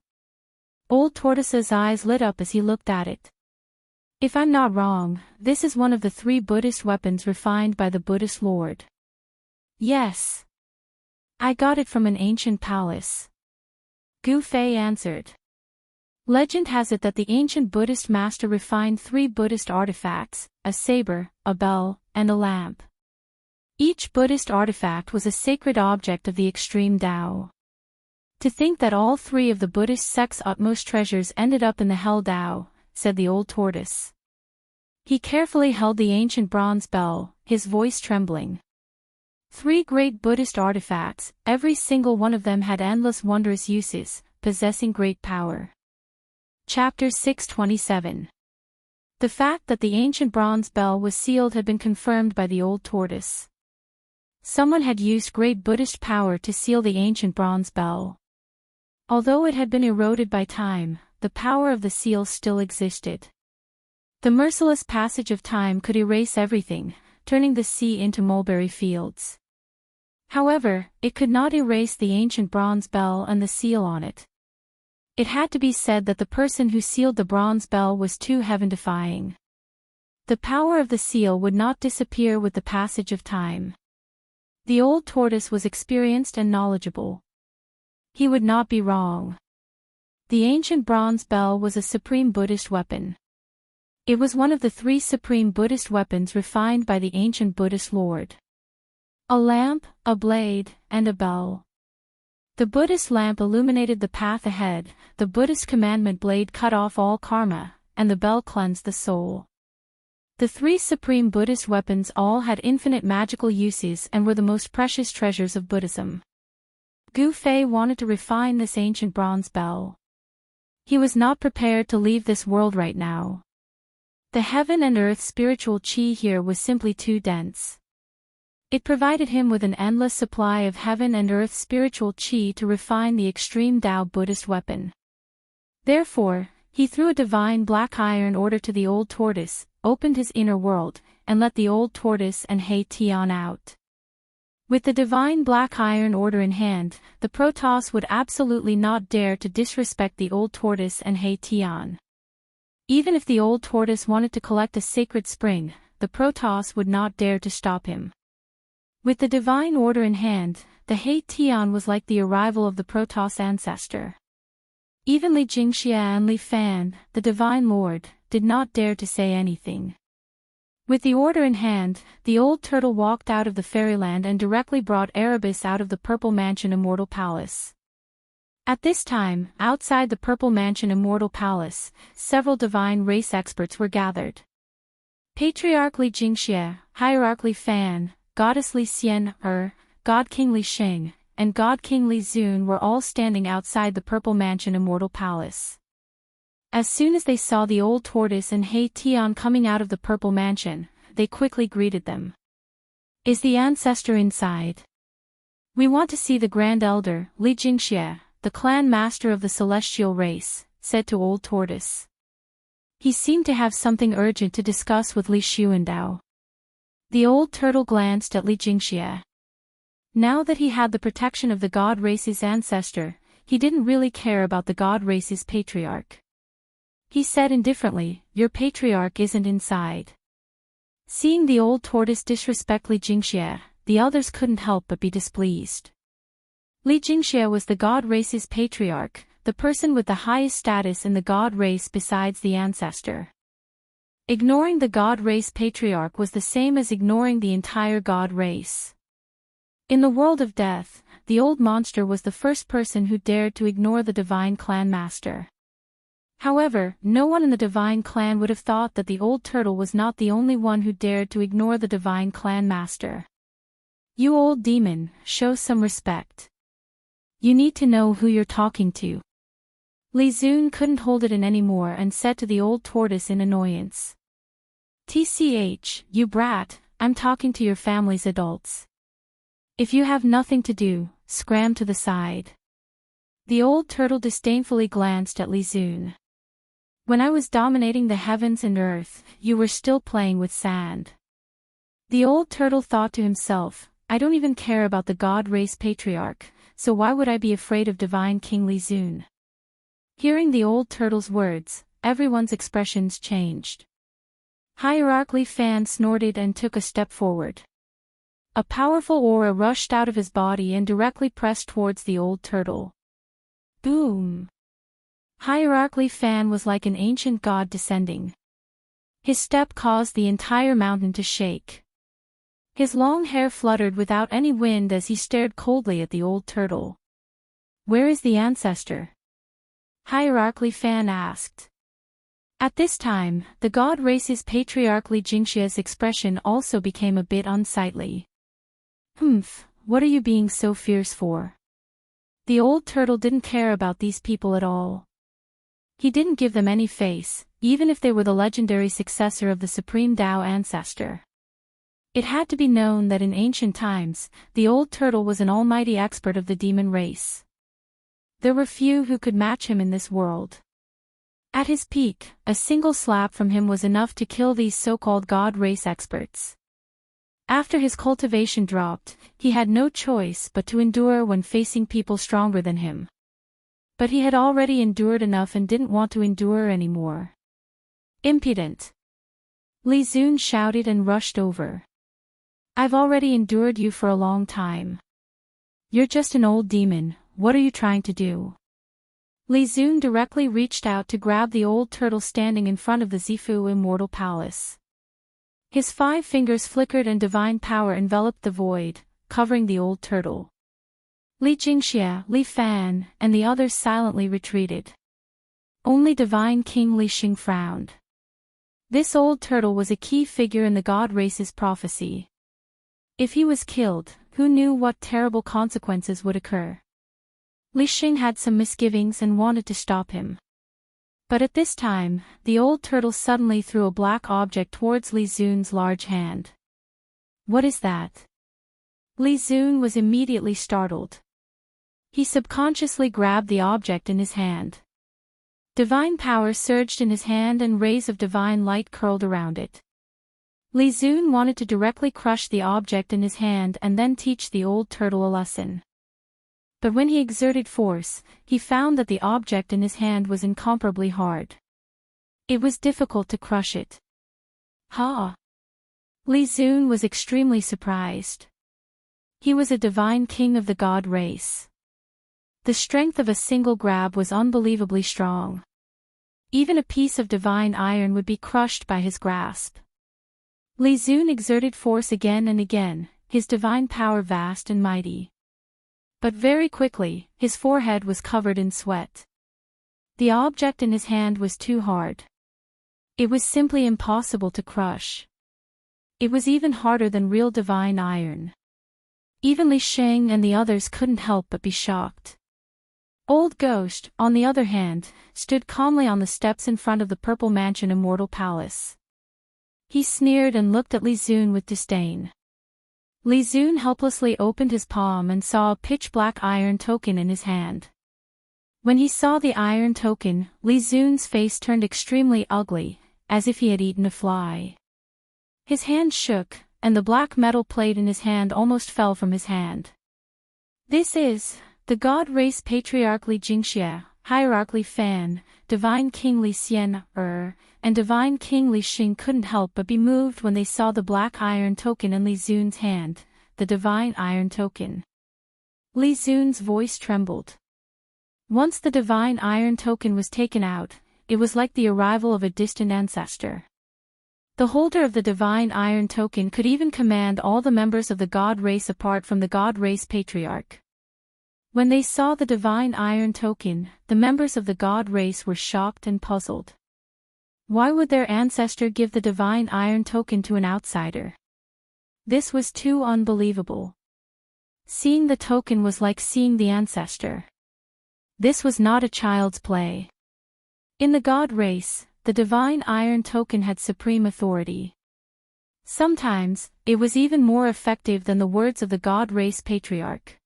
Old Tortoise's eyes lit up as he looked at it. If I'm not wrong, this is one of the 3 Buddhist weapons refined by the Buddhist Lord. Yes. I got it from an ancient palace. Gu Fei answered. Legend has it that the ancient Buddhist master refined 3 Buddhist artifacts, a saber, a bell, and a lamp. Each Buddhist artifact was a sacred object of the extreme Tao. To think that all 3 of the Buddhist sect's utmost treasures ended up in the hell Tao, said the Old Tortoise. He carefully held the ancient bronze bell, his voice trembling. 3 great Buddhist artifacts, every single one of them had endless wondrous uses, possessing great power. Chapter 627. The fact that the ancient bronze bell was sealed had been confirmed by the old tortoise. Someone had used great Buddhist power to seal the ancient bronze bell. Although it had been eroded by time, the power of the seal still existed. The merciless passage of time could erase everything, turning the sea into mulberry fields. However, it could not erase the ancient bronze bell and the seal on it. It had to be said that the person who sealed the bronze bell was too heaven-defying. The power of the seal would not disappear with the passage of time. The old tortoise was experienced and knowledgeable. He would not be wrong. The ancient bronze bell was a supreme Buddhist weapon. It was one of the 3 supreme Buddhist weapons refined by the ancient Buddhist Lord. A lamp, a blade, and a bell. The Buddhist lamp illuminated the path ahead, the Buddhist commandment blade cut off all karma, and the bell cleansed the soul. The 3 supreme Buddhist weapons all had infinite magical uses and were the most precious treasures of Buddhism. Gu Fei wanted to refine this ancient bronze bell. He was not prepared to leave this world right now. The heaven and earth spiritual qi here was simply too dense. It provided him with an endless supply of heaven and earth spiritual qi to refine the extreme Tao Buddhist weapon. Therefore, he threw a divine black iron order to the old tortoise, opened his inner world, and let the old tortoise and He Tian out. With the divine black iron order in hand, the Protoss would absolutely not dare to disrespect the old tortoise and He Tian. Even if the old tortoise wanted to collect a sacred spring, the Protoss would not dare to stop him. With the divine order in hand, the He Tian was like the arrival of the Protoss ancestor. Even Li Jingxia and Li Fan, the divine lord, did not dare to say anything. With the order in hand, the old turtle walked out of the fairyland and directly brought Erebus out of the Purple Mansion Immortal Palace. At this time, outside the Purple Mansion Immortal Palace, several divine race experts were gathered. Patriarch Li Jingxia, Hierarch Li Fan, Goddess Li Xian, God King Li Sheng, and God King Li Zun were all standing outside the Purple Mansion Immortal Palace. As soon as they saw the old tortoise and He Tian coming out of the Purple Mansion, they quickly greeted them. Is the ancestor inside? We want to see the Grand Elder, Li Jingxia, the clan master of the celestial race, said to old tortoise. He seemed to have something urgent to discuss with Li Xuandao. The old turtle glanced at Li Jingxia. Now that he had the protection of the god race's ancestor, he didn't really care about the god race's patriarch. He said indifferently, "Your patriarch isn't inside." Seeing the old tortoise disrespect Li Jingxia, the others couldn't help but be displeased. Li Jingxia was the god race's patriarch, the person with the highest status in the god race besides the ancestor. Ignoring the god race patriarch was the same as ignoring the entire god race. In the world of death, the old monster was the first person who dared to ignore the divine clan master. However, no one in the divine clan would have thought that the old turtle was not the only one who dared to ignore the divine clan master. You old demon, show some respect. You need to know who you're talking to. Li Zun couldn't hold it in anymore and said to the old tortoise in annoyance. TCH, you brat, I'm talking to your family's adults. If you have nothing to do, scram to the side. The old turtle disdainfully glanced at Li Zun. When I was dominating the heavens and earth, you were still playing with sand. The old turtle thought to himself, I don't even care about the god race patriarch, so why would I be afraid of divine King Li Zun? Hearing the old turtle's words, everyone's expressions changed. Hierarch Li Fan snorted and took a step forward. A powerful aura rushed out of his body and directly pressed towards the old turtle. Boom! Hierarch Li Fan was like an ancient god descending. His step caused the entire mountain to shake. His long hair fluttered without any wind as he stared coldly at the old turtle. Where is the ancestor? Hierarch Li Fan asked. At this time, the god race's patriarch Li Jingxia's expression also became a bit unsightly. "Humph, what are you being so fierce for?" The old turtle didn't care about these people at all. He didn't give them any face, even if they were the legendary successor of the supreme Dao ancestor. It had to be known that in ancient times, the old turtle was an almighty expert of the demon race. There were few who could match him in this world. At his peak, a single slap from him was enough to kill these so-called god race experts. After his cultivation dropped, he had no choice but to endure when facing people stronger than him. But he had already endured enough and didn't want to endure anymore. "Impudent!" Li Zun shouted and rushed over. "I've already endured you for a long time. You're just an old demon, what are you trying to do?" Li Zun directly reached out to grab the old turtle standing in front of the Zifu Immortal Palace. His 5 fingers flickered and divine power enveloped the void, covering the old turtle. Li Jingxia, Li Fan, and the others silently retreated. Only Divine King Li Xing frowned. This old turtle was a key figure in the god race's prophecy. If he was killed, who knew what terrible consequences would occur? Li Xing had some misgivings and wanted to stop him. But at this time, the old turtle suddenly threw a black object towards Li Zun's large hand. "What is that?" Li Zun was immediately startled. He subconsciously grabbed the object in his hand. Divine power surged in his hand and rays of divine light curled around it. Li Zun wanted to directly crush the object in his hand and then teach the old turtle a lesson. But when he exerted force, he found that the object in his hand was incomparably hard. It was difficult to crush it. "Ha!" Li Zun was extremely surprised. He was a divine king of the god race. The strength of a single grab was unbelievably strong. Even a piece of divine iron would be crushed by his grasp. Li Zun exerted force again and again, his divine power vast and mighty. But very quickly, his forehead was covered in sweat. The object in his hand was too hard. It was simply impossible to crush. It was even harder than real divine iron. Even Li Xing and the others couldn't help but be shocked. Old Ghost, on the other hand, stood calmly on the steps in front of the Purple Mansion Immortal Palace. He sneered and looked at Li Zun with disdain. Li Zun helplessly opened his palm and saw a pitch-black iron token in his hand. When he saw the iron token, Li Zun's face turned extremely ugly, as if he had eaten a fly. His hand shook, and the black metal plate in his hand almost fell from his hand. "This is the god race patriarch Li Jingxia, hierarch Li Fan, divine king Li Xian, and divine king Li Xing couldn't help but be moved when they saw the black iron token in Li Zun's hand, the divine iron token. Li Zun's voice trembled. Once the divine iron token was taken out, it was like the arrival of a distant ancestor. The holder of the divine iron token could even command all the members of the god race apart from the god race patriarch. When they saw the divine iron token, the members of the god race were shocked and puzzled. Why would their ancestor give the divine iron token to an outsider? This was too unbelievable. Seeing the token was like seeing the ancestor. This was not a child's play. In the god race, the divine iron token had supreme authority. Sometimes, it was even more effective than the words of the god race patriarch.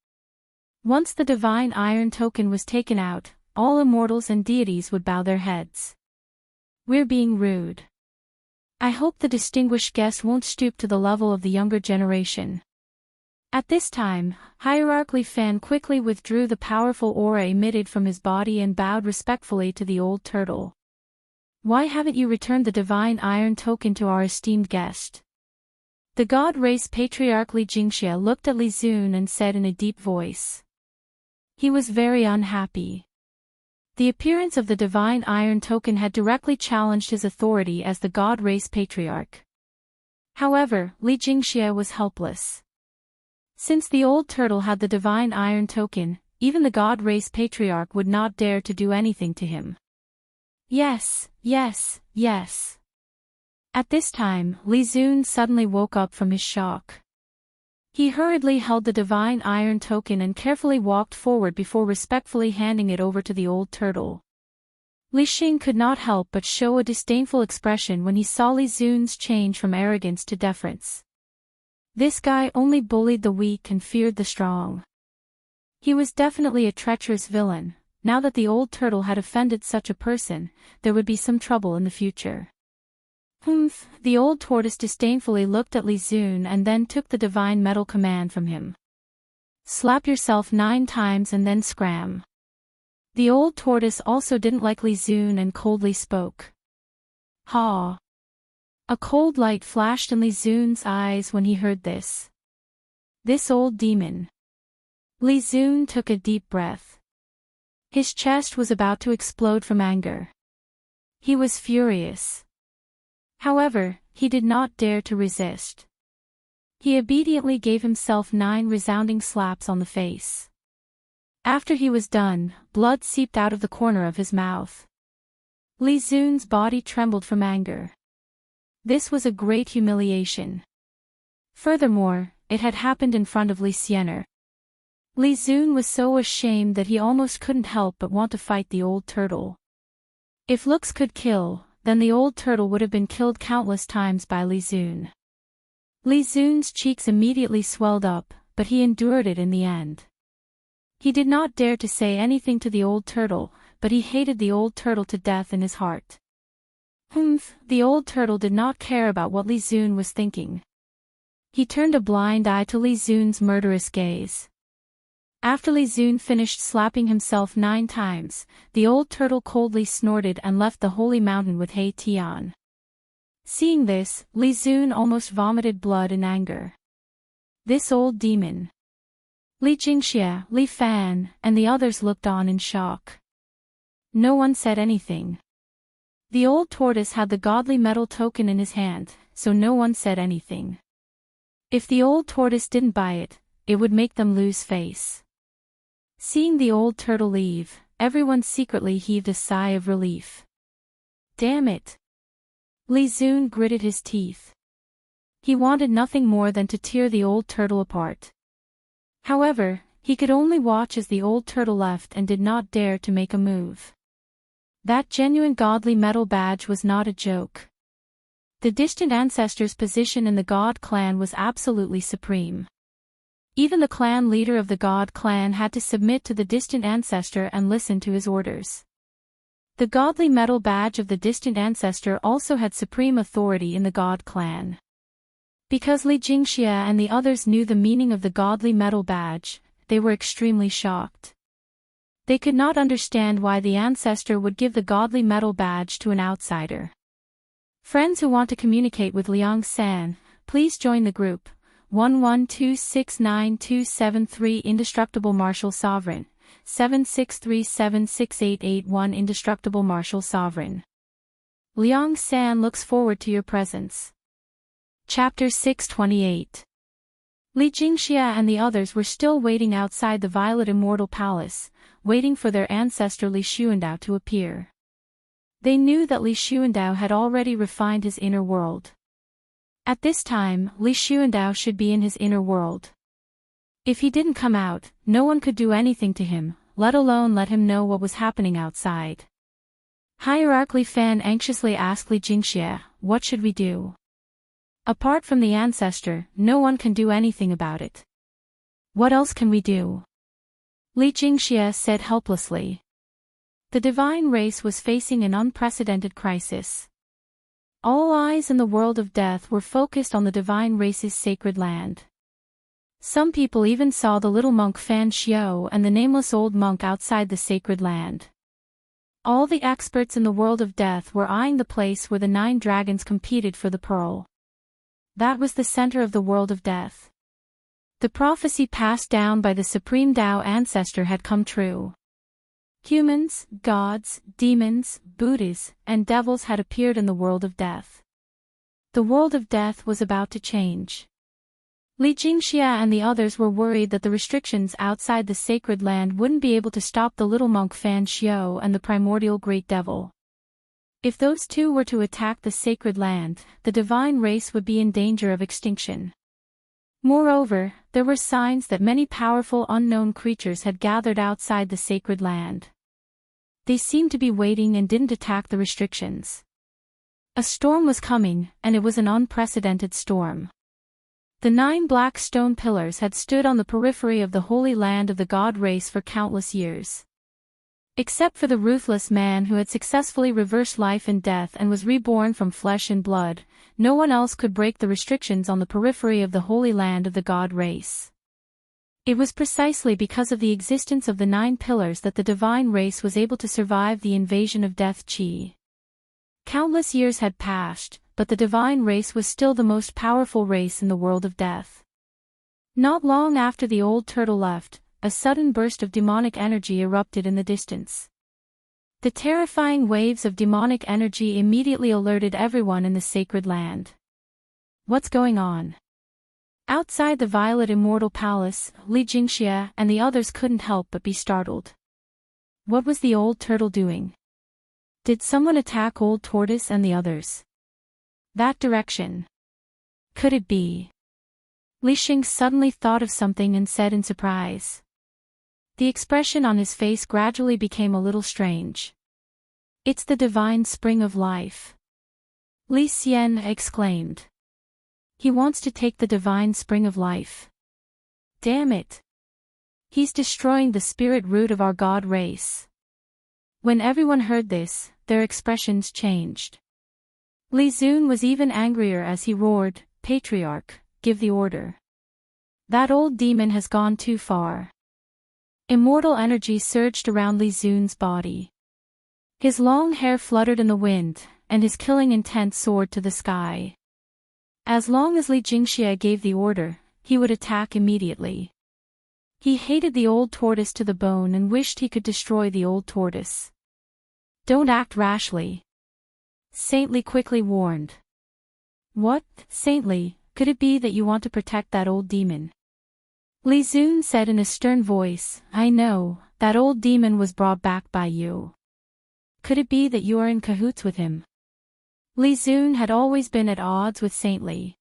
Once the divine iron token was taken out, all immortals and deities would bow their heads. "We're being rude. I hope the distinguished guest won't stoop to the level of the younger generation." At this time, Hierarch Li Fan quickly withdrew the powerful aura emitted from his body and bowed respectfully to the old turtle. "Why haven't you returned the divine iron token to our esteemed guest?" The god race patriarch Li Jingxia looked at Li Zun and said in a deep voice. He was very unhappy. The appearance of the divine iron token had directly challenged his authority as the god race patriarch. However, Li Jingxia was helpless. Since the old turtle had the divine iron token, even the god race patriarch would not dare to do anything to him. Yes, yes, yes. At this time, Li Zun suddenly woke up from his shock. He hurriedly held the divine iron token and carefully walked forward before respectfully handing it over to the old turtle. Li Xing could not help but show a disdainful expression when he saw Li Zun's change from arrogance to deference. This guy only bullied the weak and feared the strong. He was definitely a treacherous villain. Now that the old turtle had offended such a person, there would be some trouble in the future. Humph, the old tortoise disdainfully looked at Li Zun and then took the divine metal command from him. Slap yourself 9 times and then scram. The old tortoise also didn't like Li Zun and coldly spoke. Ha! A cold light flashed in Li Zun's eyes when he heard this. This old demon. Li Zun took a deep breath. His chest was about to explode from anger. He was furious. However, he did not dare to resist. He obediently gave himself 9 resounding slaps on the face. After he was done, blood seeped out of the corner of his mouth. Li Zun's body trembled from anger. This was a great humiliation. Furthermore, it had happened in front of Li Xianxia. Li Zun was so ashamed that he almost couldn't help but want to fight the old turtle. If looks could kill, then the old turtle would have been killed countless times by Li Zun. Li Zun's cheeks immediately swelled up, but he endured it in the end. He did not dare to say anything to the old turtle, but he hated the old turtle to death in his heart. Humph, the old turtle did not care about what Li Zun was thinking. He turned a blind eye to Li Zun's murderous gaze. After Li Zun finished slapping himself 9 times, the old turtle coldly snorted and left the holy mountain with He Tian. Seeing this, Li Zun almost vomited blood in anger. This old demon. Li Jingxia, Li Fan, and the others looked on in shock. No one said anything. The old tortoise had the godly metal token in his hand, so no one said anything. If the old tortoise didn't buy it, it would make them lose face. Seeing the old turtle leave, everyone secretly heaved a sigh of relief. Damn it! Li Zun gritted his teeth. He wanted nothing more than to tear the old turtle apart. However, he could only watch as the old turtle left and did not dare to make a move. That genuine godly metal badge was not a joke. The distant ancestor's position in the God clan was absolutely supreme. Even the clan leader of the God clan had to submit to the distant ancestor and listen to his orders. The godly metal badge of the distant ancestor also had supreme authority in the God clan. Because Li Jingxia and the others knew the meaning of the godly metal badge, they were extremely shocked. They could not understand why the ancestor would give the godly metal badge to an outsider. Friends who want to communicate with Liang San, please join the group. 11269273 Indestructible Martial Sovereign, 76376881 Indestructible Martial Sovereign. Liang San looks forward to your presence. Chapter 628. Li Jingxia and the others were still waiting outside the Violet Immortal Palace, waiting for their ancestor Li Xuandao to appear. They knew that Li Xuandao had already refined his inner world. At this time, Li Xuandao should be in his inner world. If he didn't come out, no one could do anything to him, let alone let him know what was happening outside. Hierarch Li Fan anxiously asked Li Jingxia, "What should we do?" "Apart from the ancestor, no one can do anything about it." "What else can we do?" Li Jingxia said helplessly. The divine race was facing an unprecedented crisis. All eyes in the world of death were focused on the divine race's sacred land. Some people even saw the little monk Fan Xiao and the nameless old monk outside the sacred land. All the experts in the world of death were eyeing the place where the 9 dragons competed for the pearl. That was the center of the world of death. The prophecy passed down by the supreme Tao ancestor had come true. Humans, gods, demons, Buddhas, and devils had appeared in the world of death. The world of death was about to change. Li Jingxia and the others were worried that the restrictions outside the sacred land wouldn't be able to stop the little monk Fan Xiao and the primordial great devil. If those two were to attack the sacred land, the divine race would be in danger of extinction. Moreover, there were signs that many powerful unknown creatures had gathered outside the sacred land. They seemed to be waiting and didn't attack the restrictions. A storm was coming, and it was an unprecedented storm. The 9 black stone pillars had stood on the periphery of the holy land of the god race for countless years. Except for the ruthless man who had successfully reversed life and death and was reborn from flesh and blood, no one else could break the restrictions on the periphery of the holy land of the god race. It was precisely because of the existence of the 9 pillars that the divine race was able to survive the invasion of Death Chi. Countless years had passed, but the divine race was still the most powerful race in the world of death. Not long after the old turtle left, a sudden burst of demonic energy erupted in the distance. The terrifying waves of demonic energy immediately alerted everyone in the sacred land. What's going on? Outside the violet immortal palace, Xianxia and the others couldn't help but be startled. What was the old turtle doing? Did someone attack old tortoise and the others? That direction. Could it be? Lixing suddenly thought of something and said in surprise. The expression on his face gradually became a little strange. It's the divine spring of life. Li Xian exclaimed. He wants to take the divine spring of life. Damn it. He's destroying the spirit root of our god race. When everyone heard this, their expressions changed. Li Zun was even angrier as he roared, Patriarch, give the order. That old demon has gone too far. Immortal energy surged around Li Zun's body. His long hair fluttered in the wind, and his killing intent soared to the sky. As long as Xianxia gave the order, he would attack immediately. He hated the old tortoise to the bone and wished he could destroy the old tortoise. Don't act rashly. Saintly quickly warned. What, Saintly, could it be that you want to protect that old demon? Li Zun said in a stern voice, I know, that old demon was brought back by you. Could it be that you are in cahoots with him? Li Zun had always been at odds with Saintly.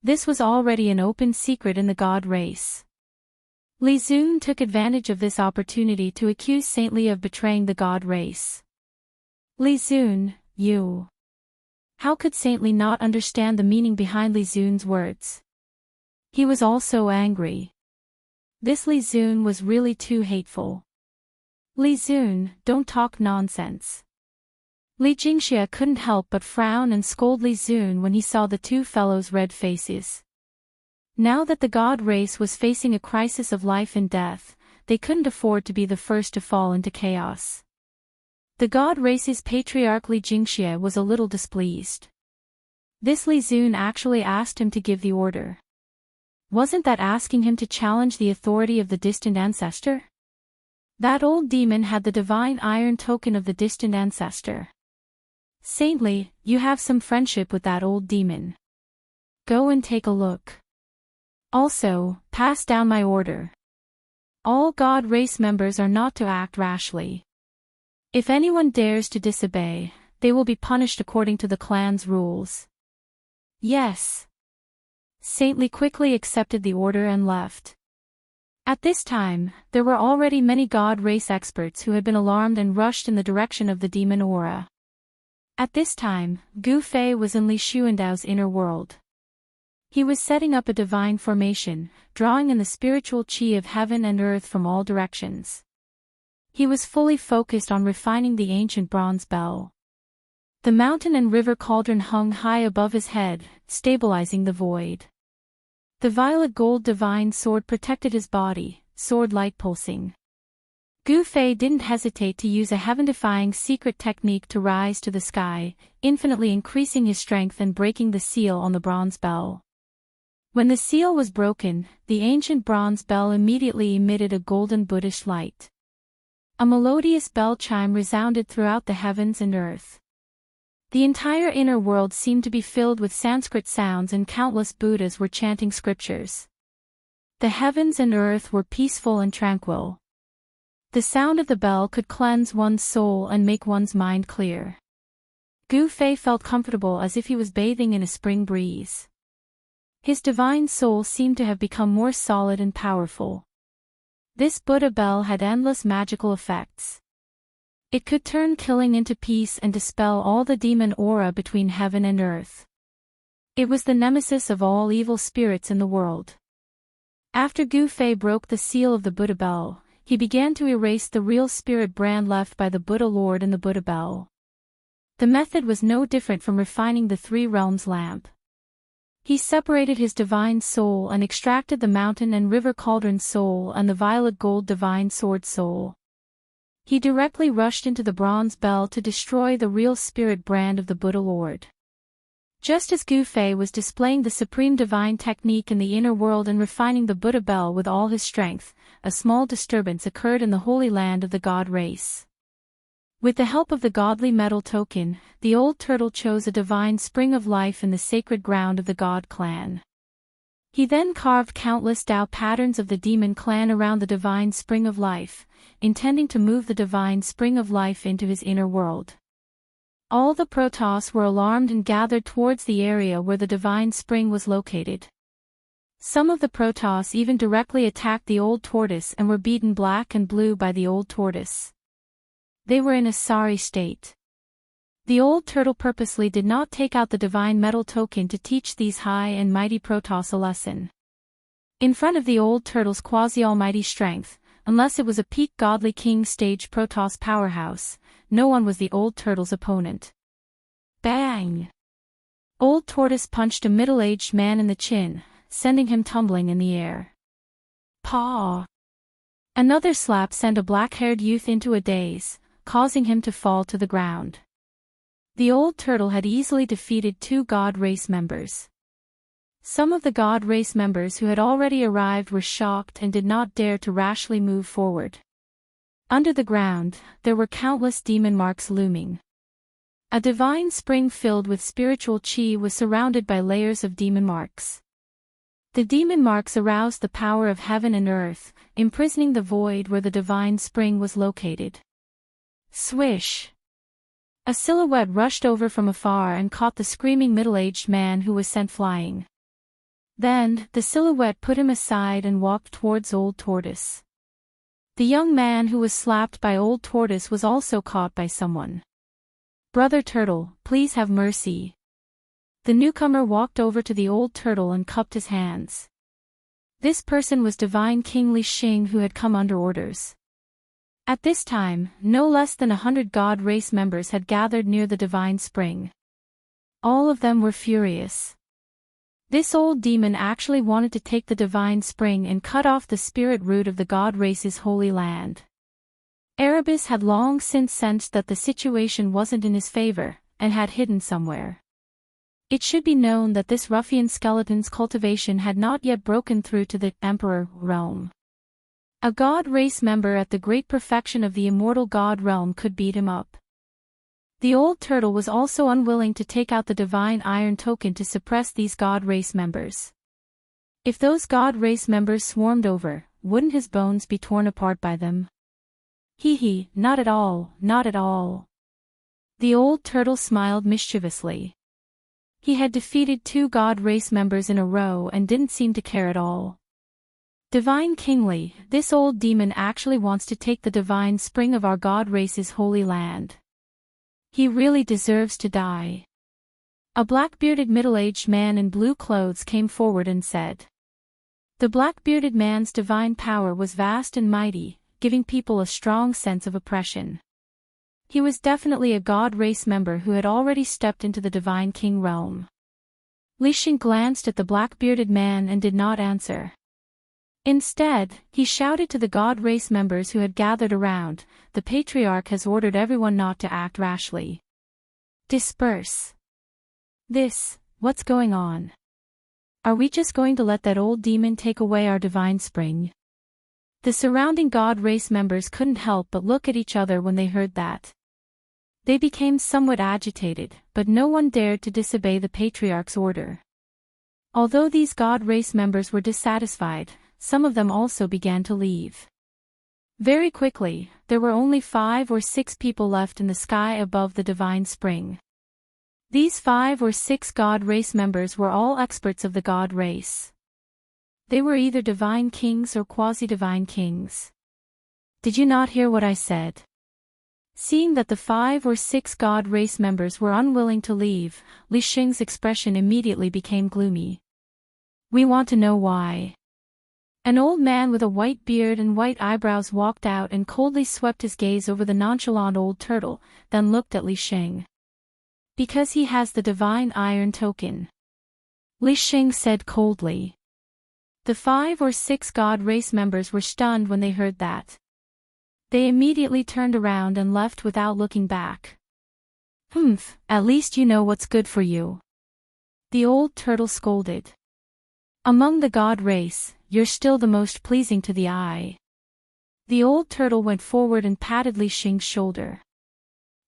This was already an open secret in the god race. Li Zun took advantage of this opportunity to accuse Saintly of betraying the god race. Li Zun, you. How could Saintly not understand the meaning behind Li Zun's words? He was also angry. This Li Zun was really too hateful. Li Zun, don't talk nonsense. Xianxia couldn't help but frown and scold Li Zun when he saw the two fellows' red faces. Now that the god race was facing a crisis of life and death, they couldn't afford to be the first to fall into chaos. The god race's patriarch Xianxia was a little displeased. This Li Zun actually asked him to give the order. Wasn't that asking him to challenge the authority of the distant ancestor? That old demon had the divine iron token of the distant ancestor. Saintly, you have some friendship with that old demon. Go and take a look. Also, pass down my order. All god race members are not to act rashly. If anyone dares to disobey, they will be punished according to the clan's rules. Yes. Saintly quickly accepted the order and left. At this time, there were already many god race experts who had been alarmed and rushed in the direction of the demon aura. At this time, Gu Fei was in Li Xuandao's inner world. He was setting up a divine formation, drawing in the spiritual qi of heaven and earth from all directions. He was fully focused on refining the ancient bronze bell. The mountain and river cauldron hung high above his head, stabilizing the void. The violet gold divine sword protected his body, sword light pulsing. Gu Fei didn't hesitate to use a heaven-defying secret technique to rise to the sky, infinitely increasing his strength and breaking the seal on the bronze bell. When the seal was broken, the ancient bronze bell immediately emitted a golden Buddhist light. A melodious bell chime resounded throughout the heavens and earth. The entire inner world seemed to be filled with Sanskrit sounds and countless Buddhas were chanting scriptures. The heavens and earth were peaceful and tranquil. The sound of the bell could cleanse one's soul and make one's mind clear. Gu Fei felt comfortable as if he was bathing in a spring breeze. His divine soul seemed to have become more solid and powerful. This Buddha bell had endless magical effects. It could turn killing into peace and dispel all the demon aura between heaven and earth. It was the nemesis of all evil spirits in the world. After Gu Fei broke the seal of the Buddha bell, he began to erase the real spirit brand left by the Buddha Lord in the Buddha bell. The method was no different from refining the three realms lamp. He separated his divine soul and extracted the mountain and river cauldron soul and the violet gold divine sword soul. He directly rushed into the bronze bell to destroy the real spirit brand of the Buddha Lord. Just as Gu Fei was displaying the supreme divine technique in the inner world and refining the Buddha bell with all his strength, a small disturbance occurred in the holy land of the god race. With the help of the godly metal token, the old turtle chose a divine spring of life in the sacred ground of the god clan. He then carved countless Dao patterns of the demon clan around the divine spring of life, intending to move the divine spring of life into his inner world. All the Protoss were alarmed and gathered towards the area where the divine spring was located. Some of the Protoss even directly attacked the old tortoise and were beaten black and blue by the old tortoise. They were in a sorry state. The old turtle purposely did not take out the divine metal token to teach these high and mighty Protoss a lesson. In front of the old turtle's quasi-almighty strength, unless it was a peak godly king stage Protoss powerhouse, no one was the old turtle's opponent. Bang! Old tortoise punched a middle-aged man in the chin, sending him tumbling in the air. Paw! Another slap sent a black-haired youth into a daze, causing him to fall to the ground. The old turtle had easily defeated 2 god race members. Some of the god race members who had already arrived were shocked and did not dare to rashly move forward. Under the ground, there were countless demon marks looming. A divine spring filled with spiritual chi was surrounded by layers of demon marks. The demon marks aroused the power of heaven and earth, imprisoning the void where the divine spring was located. Swish! A silhouette rushed over from afar and caught the screaming middle-aged man who was sent flying. Then, the silhouette put him aside and walked towards Old Tortoise. The young man who was slapped by Old Tortoise was also caught by someone. "Brother Turtle, please have mercy." The newcomer walked over to the old turtle and cupped his hands. This person was Divine King Li Xing, who had come under orders. At this time, no less than 100 god race members had gathered near the divine spring. All of them were furious. This old demon actually wanted to take the divine spring and cut off the spirit root of the god race's holy land. Erebus had long since sensed that the situation wasn't in his favor, and had hidden somewhere. It should be known that this ruffian skeleton's cultivation had not yet broken through to the Emperor realm. A god race member at the great perfection of the immortal god realm could beat him up. The old turtle was also unwilling to take out the divine iron token to suppress these god race members. If those god race members swarmed over, wouldn't his bones be torn apart by them? Hee, not at all, not at all. The old turtle smiled mischievously. He had defeated 2 god race members in a row and didn't seem to care at all. Divine Kingly, this old demon actually wants to take the divine spring of our god race's holy land. He really deserves to die. A black-bearded middle-aged man in blue clothes came forward and said. The black-bearded man's divine power was vast and mighty, giving people a strong sense of oppression. He was definitely a god race member who had already stepped into the divine king realm. Li Xing glanced at the black-bearded man and did not answer. Instead, he shouted to the god race members who had gathered around, "The Patriarch has ordered everyone not to act rashly. Disperse." What's going on? Are we just going to let that old demon take away our divine spring? The surrounding god race members couldn't help but look at each other when they heard that. They became somewhat agitated, but no one dared to disobey the Patriarch's order. Although these god race members were dissatisfied, some of them also began to leave. Very quickly, there were only 5 or 6 people left in the sky above the divine spring. These 5 or 6 god race members were all experts of the god race. They were either divine kings or quasi-divine kings. Did you not hear what I said? Seeing that the 5 or 6 god race members were unwilling to leave, Li Xing's expression immediately became gloomy. We want to know why. An old man with a white beard and white eyebrows walked out and coldly swept his gaze over the nonchalant old turtle, then looked at Li Xing. Because he has the divine iron token. Li Xing said coldly. The 5 or 6 god race members were stunned when they heard that. They immediately turned around and left without looking back. At least you know what's good for you. The old turtle scolded. Among the god race, you're still the most pleasing to the eye. The old turtle went forward and patted Li Xing's shoulder.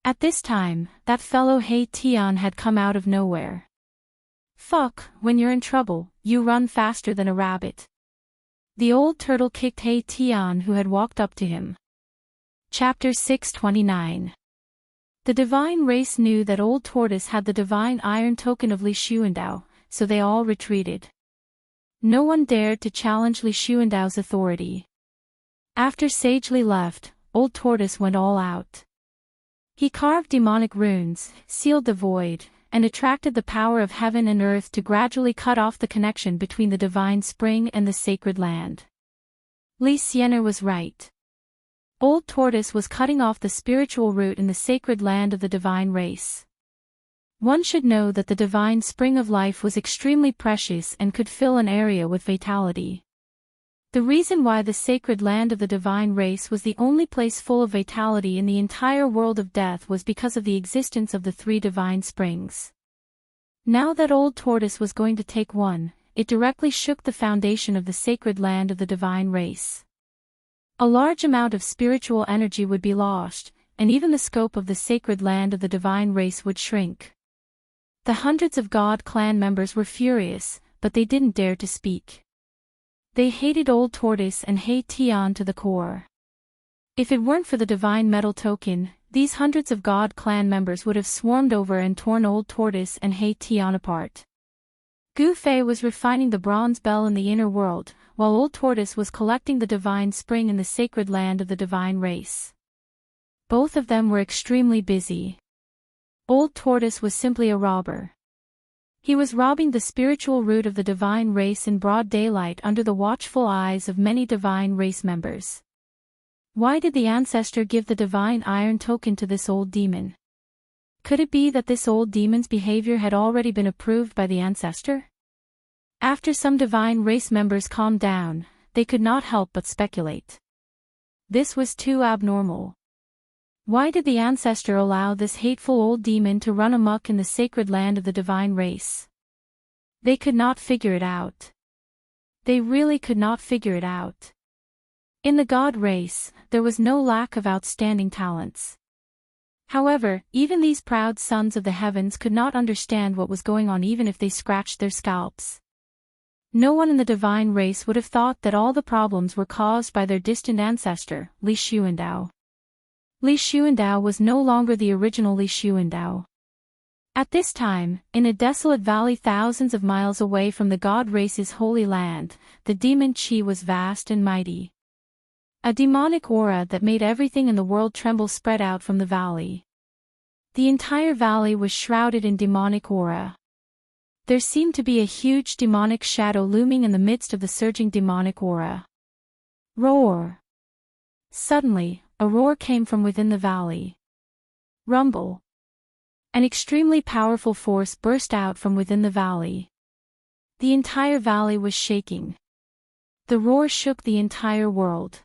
At this time, that fellow He Tian had come out of nowhere. Fuck, when you're in trouble, you run faster than a rabbit. The old turtle kicked He Tian, who had walked up to him. Chapter 629. The divine race knew that old tortoise had the divine iron token of Li Xuandao, so they all retreated. No one dared to challenge Li Xuandao's authority. After Sage Li left, old tortoise went all out. He carved demonic runes, sealed the void, and attracted the power of heaven and earth to gradually cut off the connection between the divine spring and the sacred land. Li Xian'er was right. Old tortoise was cutting off the spiritual root in the sacred land of the divine race. One should know that the divine spring of life was extremely precious and could fill an area with vitality. The reason why the sacred land of the divine race was the only place full of vitality in the entire world of death was because of the existence of the 3 divine springs. Now that old tortoise was going to take one, it directly shook the foundation of the sacred land of the divine race. A large amount of spiritual energy would be lost, and even the scope of the sacred land of the divine race would shrink. The hundreds of god clan members were furious, but they didn't dare to speak. They hated old tortoise and He Tian to the core. If it weren't for the divine metal token, these hundreds of god clan members would have swarmed over and torn old tortoise and He Tian apart. Gu Fei was refining the bronze bell in the inner world, while old tortoise was collecting the divine spring in the sacred land of the divine race. Both of them were extremely busy. Old tortoise was simply a robber. He was robbing the spiritual root of the divine race in broad daylight under the watchful eyes of many divine race members. Why did the ancestor give the divine iron token to this old demon? Could it be that this old demon's behavior had already been approved by the ancestor? After some divine race members calmed down, they could not help but speculate. This was too abnormal. Why did the ancestor allow this hateful old demon to run amok in the sacred land of the divine race? They could not figure it out. They really could not figure it out. In the god race, there was no lack of outstanding talents. However, even these proud sons of the heavens could not understand what was going on even if they scratched their scalps. No one in the divine race would have thought that all the problems were caused by their distant ancestor, Li Xuandao. Li Xuandao was no longer the original Li Xuandao. At this time, in a desolate valley thousands of miles away from the god race's holy land, the demon Qi was vast and mighty. A demonic aura that made everything in the world tremble spread out from the valley. The entire valley was shrouded in demonic aura. There seemed to be a huge demonic shadow looming in the midst of the surging demonic aura. Roar! Suddenly, a roar came from within the valley. Rumble! An extremely powerful force burst out from within the valley. The entire valley was shaking. The roar shook the entire world.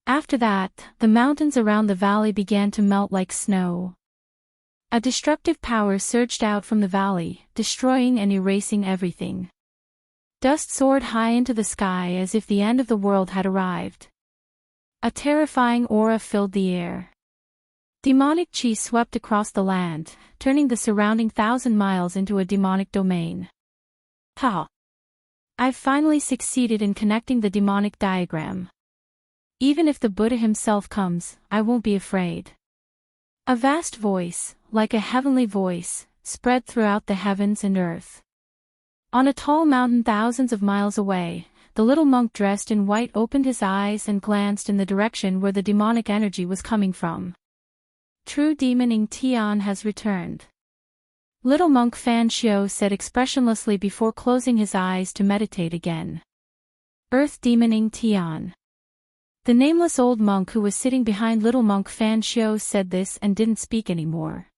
After that, the mountains around the valley began to melt like snow. A destructive power surged out from the valley, destroying and erasing everything. Dust soared high into the sky as if the end of the world had arrived. A terrifying aura filled the air. Demonic Qi swept across the land, turning the surrounding 1,000 miles into a demonic domain. Ha! I've finally succeeded in connecting the demonic diagram. Even if the Buddha himself comes, I won't be afraid. A vast voice, like a heavenly voice, spread throughout the heavens and earth. On a tall mountain thousands of miles away, the little monk dressed in white opened his eyes and glanced in the direction where the demonic energy was coming from. True demon Ing Tian has returned. Little monk Fan Xiao said expressionlessly before closing his eyes to meditate again. Earth demon Ing Tian. The nameless old monk who was sitting behind little monk Fan Xiao said this and didn't speak anymore.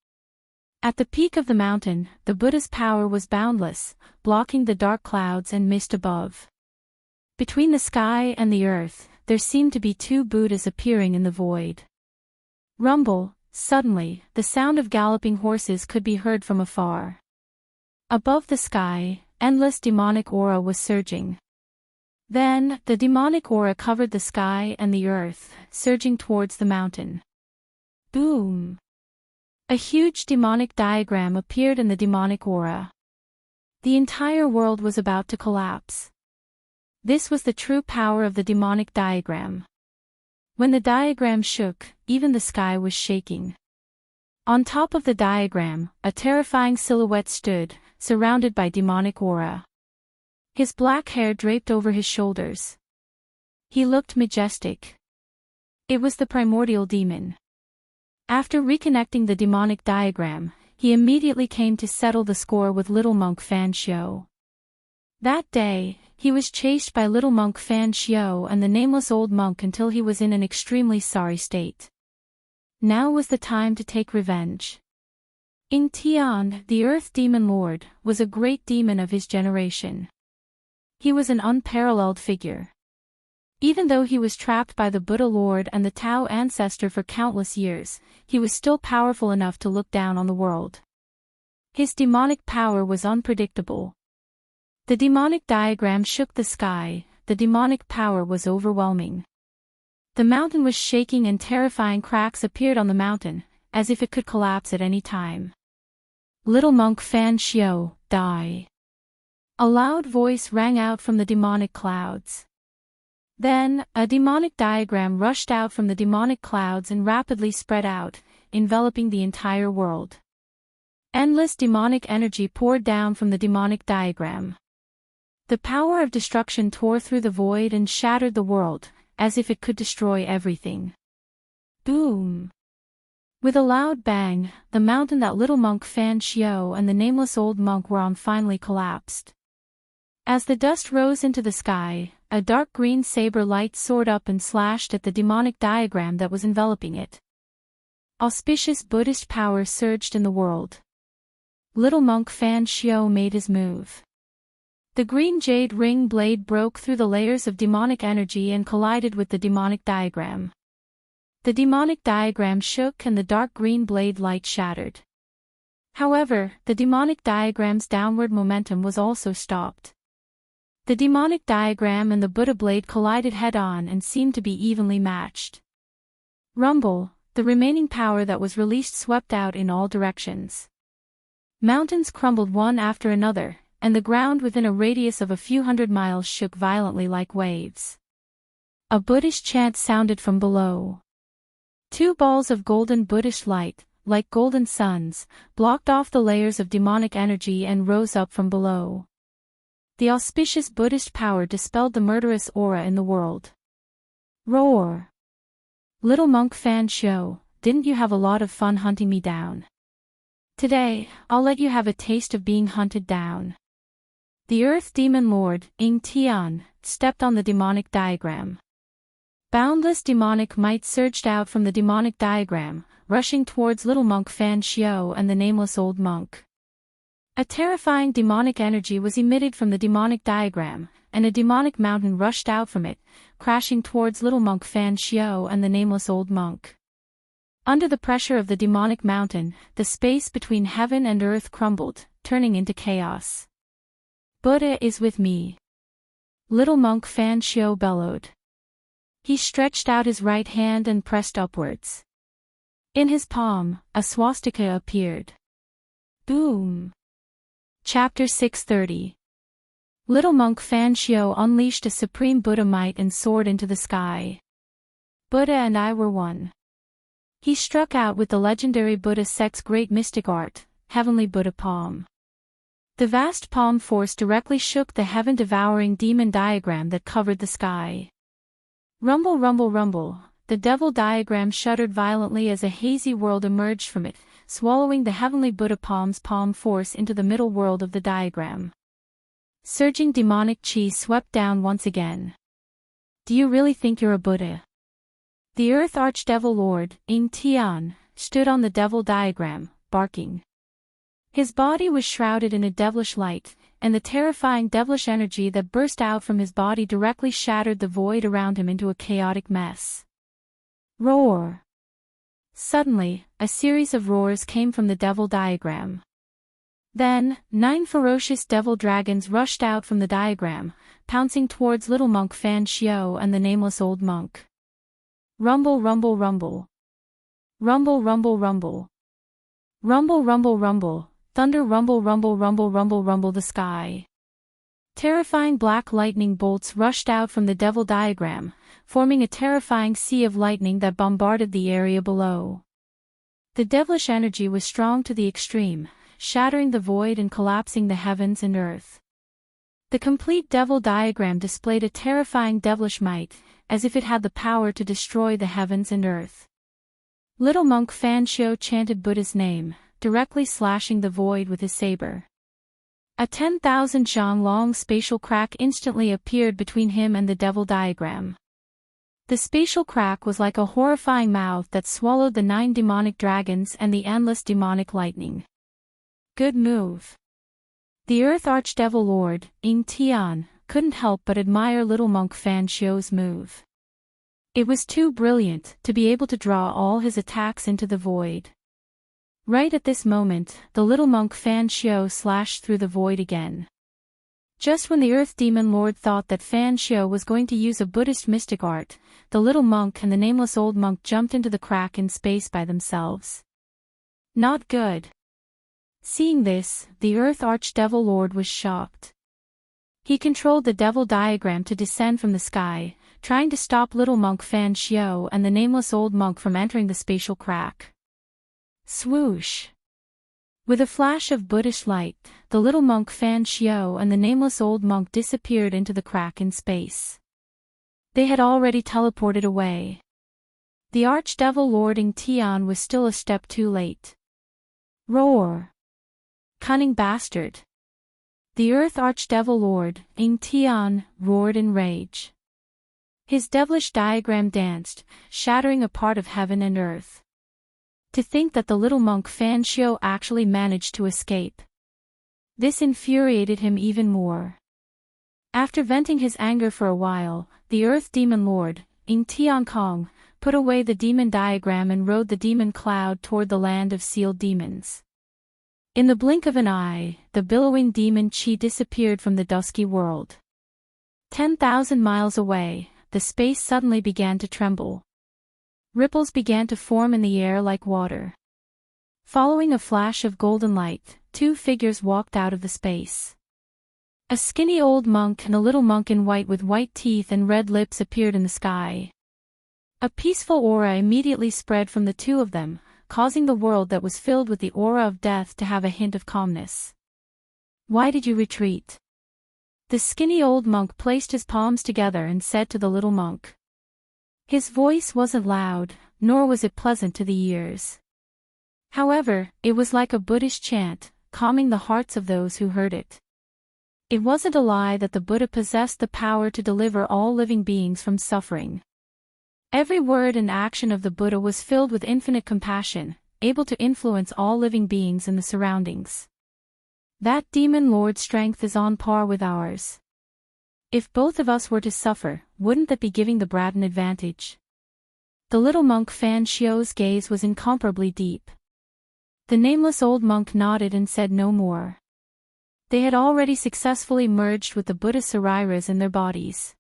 At the peak of the mountain, the Buddha's power was boundless, blocking the dark clouds and mist above. Between the sky and the earth, there seemed to be two Buddhas appearing in the void. Rumble, suddenly, the sound of galloping horses could be heard from afar. Above the sky, endless demonic aura was surging. Then, the demonic aura covered the sky and the earth, surging towards the mountain. Boom! A huge demonic diagram appeared in the demonic aura. The entire world was about to collapse. This was the true power of the demonic diagram. When the diagram shook, even the sky was shaking. On top of the diagram, a terrifying silhouette stood, surrounded by demonic aura. His black hair draped over his shoulders. He looked majestic. It was the primordial demon. After reconnecting the demonic diagram, he immediately came to settle the score with little monk Fan Xiao. That day, he was chased by little monk Fan Xiao and the nameless old monk until he was in an extremely sorry state. Now was the time to take revenge. Ing Tian, the Earth Demon Lord, was a great demon of his generation. He was an unparalleled figure. Even though he was trapped by the Buddha Lord and the Tao ancestor for countless years, he was still powerful enough to look down on the world. His demonic power was unpredictable. The demonic diagram shook the sky, the demonic power was overwhelming. The mountain was shaking and terrifying cracks appeared on the mountain, as if it could collapse at any time. Little monk Fan Xiao, die. A loud voice rang out from the demonic clouds. Then, a demonic diagram rushed out from the demonic clouds and rapidly spread out, enveloping the entire world. Endless demonic energy poured down from the demonic diagram. The power of destruction tore through the void and shattered the world, as if it could destroy everything. Boom! With a loud bang, the mountain that little monk Fan Xiao and the nameless old monk were on finally collapsed. As the dust rose into the sky, a dark green saber light soared up and slashed at the demonic diagram that was enveloping it. Auspicious Buddhist power surged in the world. Little monk Fan Xiao made his move. The green jade ring blade broke through the layers of demonic energy and collided with the demonic diagram. The demonic diagram shook and the dark green blade light shattered. However, the demonic diagram's downward momentum was also stopped. The demonic diagram and the Buddha blade collided head-on and seemed to be evenly matched. Rumble, the remaining power that was released swept out in all directions. Mountains crumbled one after another, and the ground within a radius of a few hundred miles shook violently like waves. A Buddhist chant sounded from below. Two balls of golden Buddhist light, like golden suns, blocked off the layers of demonic energy and rose up from below. The auspicious Buddhist power dispelled the murderous aura in the world. Roar! Little monk Fan Xiao, didn't you have a lot of fun hunting me down? Today, I'll let you have a taste of being hunted down. The Earth Demon Lord, Ing Tian, stepped on the demonic diagram. Boundless demonic might surged out from the demonic diagram, rushing towards little monk Fan Xiao and the nameless old monk. A terrifying demonic energy was emitted from the demonic diagram, and a demonic mountain rushed out from it, crashing towards little monk Fan Xiao and the nameless old monk. Under the pressure of the demonic mountain, the space between heaven and earth crumbled, turning into chaos. Buddha is with me. Little monk Fan Xiao bellowed. He stretched out his right hand and pressed upwards. In his palm, a swastika appeared. Boom! Chapter 630. Little monk Fan Xiao unleashed a supreme Buddha might and soared into the sky. Buddha and I were one. He struck out with the legendary Buddha sect's great mystic art, heavenly Buddha palm. The vast palm force directly shook the heaven-devouring demon diagram that covered the sky. Rumble, rumble, rumble. The devil diagram shuddered violently as a hazy world emerged from it, swallowing the heavenly Buddha palm's palm force into the middle world of the diagram. Surging demonic chi swept down once again. Do you really think you're a Buddha? The Earth Archdevil Lord, Ing Tian, stood on the devil diagram, barking. His body was shrouded in a devilish light, and the terrifying devilish energy that burst out from his body directly shattered the void around him into a chaotic mess. Roar! Suddenly, a series of roars came from the devil diagram. Then, 9 ferocious devil dragons rushed out from the diagram, pouncing towards little monk Fan Xiao and the nameless old monk. Rumble, rumble, rumble. Rumble, rumble, rumble. Rumble, rumble, rumble. Thunder, rumble, rumble, rumble, rumble, rumble the sky. Terrifying black lightning bolts rushed out from the devil diagram, forming a terrifying sea of lightning that bombarded the area below. The devilish energy was strong to the extreme, shattering the void and collapsing the heavens and earth. The complete devil diagram displayed a terrifying devilish might, as if it had the power to destroy the heavens and earth. Little monk Fan Xiao chanted Buddha's name, directly slashing the void with his saber. A 10,000 zhang long spatial crack instantly appeared between him and the devil diagram. The spatial crack was like a horrifying mouth that swallowed the 9 demonic dragons and the endless demonic lightning. Good move. The Earth Archdevil Lord, Ing Tian, couldn't help but admire little monk Fan Xiao's move. It was too brilliant to be able to draw all his attacks into the void. Right at this moment, the little monk Fan Xiao slashed through the void again. Just when the Earth Demon Lord thought that Fan Xiao was going to use a Buddhist mystic art, the little monk and the nameless old monk jumped into the crack in space by themselves. Not good. Seeing this, the Earth Archdevil Lord was shocked. He controlled the devil diagram to descend from the sky, trying to stop little monk Fan Xiao and the nameless old monk from entering the spatial crack. Swoosh! With a flash of Buddhist light, the little monk Fan Xiao and the nameless old monk disappeared into the crack in space. They had already teleported away. The Archdevil Lord Ing Tian was still a step too late. Roar! Cunning bastard! The Earth Archdevil Lord, Ing Tian, roared in rage. His devilish diagram danced, shattering a part of heaven and earth. To think that the little monk Fan Xiao actually managed to escape. This infuriated him even more. After venting his anger for a while, the Earth Demon Lord, Ing Tian Kong, put away the demon diagram and rode the demon cloud toward the land of sealed demons. In the blink of an eye, the billowing demon chi disappeared from the dusky world. 10,000 miles away, the space suddenly began to tremble. Ripples began to form in the air like water. Following a flash of golden light, 2 figures walked out of the space. A skinny old monk and a little monk in white with white teeth and red lips appeared in the sky. A peaceful aura immediately spread from the 2 of them, causing the world that was filled with the aura of death to have a hint of calmness. Why did you retreat? The skinny old monk placed his palms together and said to the little monk. His voice wasn't loud, nor was it pleasant to the ears. However, it was like a Buddhist chant, calming the hearts of those who heard it. It wasn't a lie that the Buddha possessed the power to deliver all living beings from suffering. Every word and action of the Buddha was filled with infinite compassion, able to influence all living beings in the surroundings. That demon lord's strength is on par with ours. If both of us were to suffer, wouldn't that be giving the brat an advantage? The little monk Fan Xiao's gaze was incomparably deep. The nameless old monk nodded and said no more. They had already successfully merged with the Buddha Sariras in their bodies.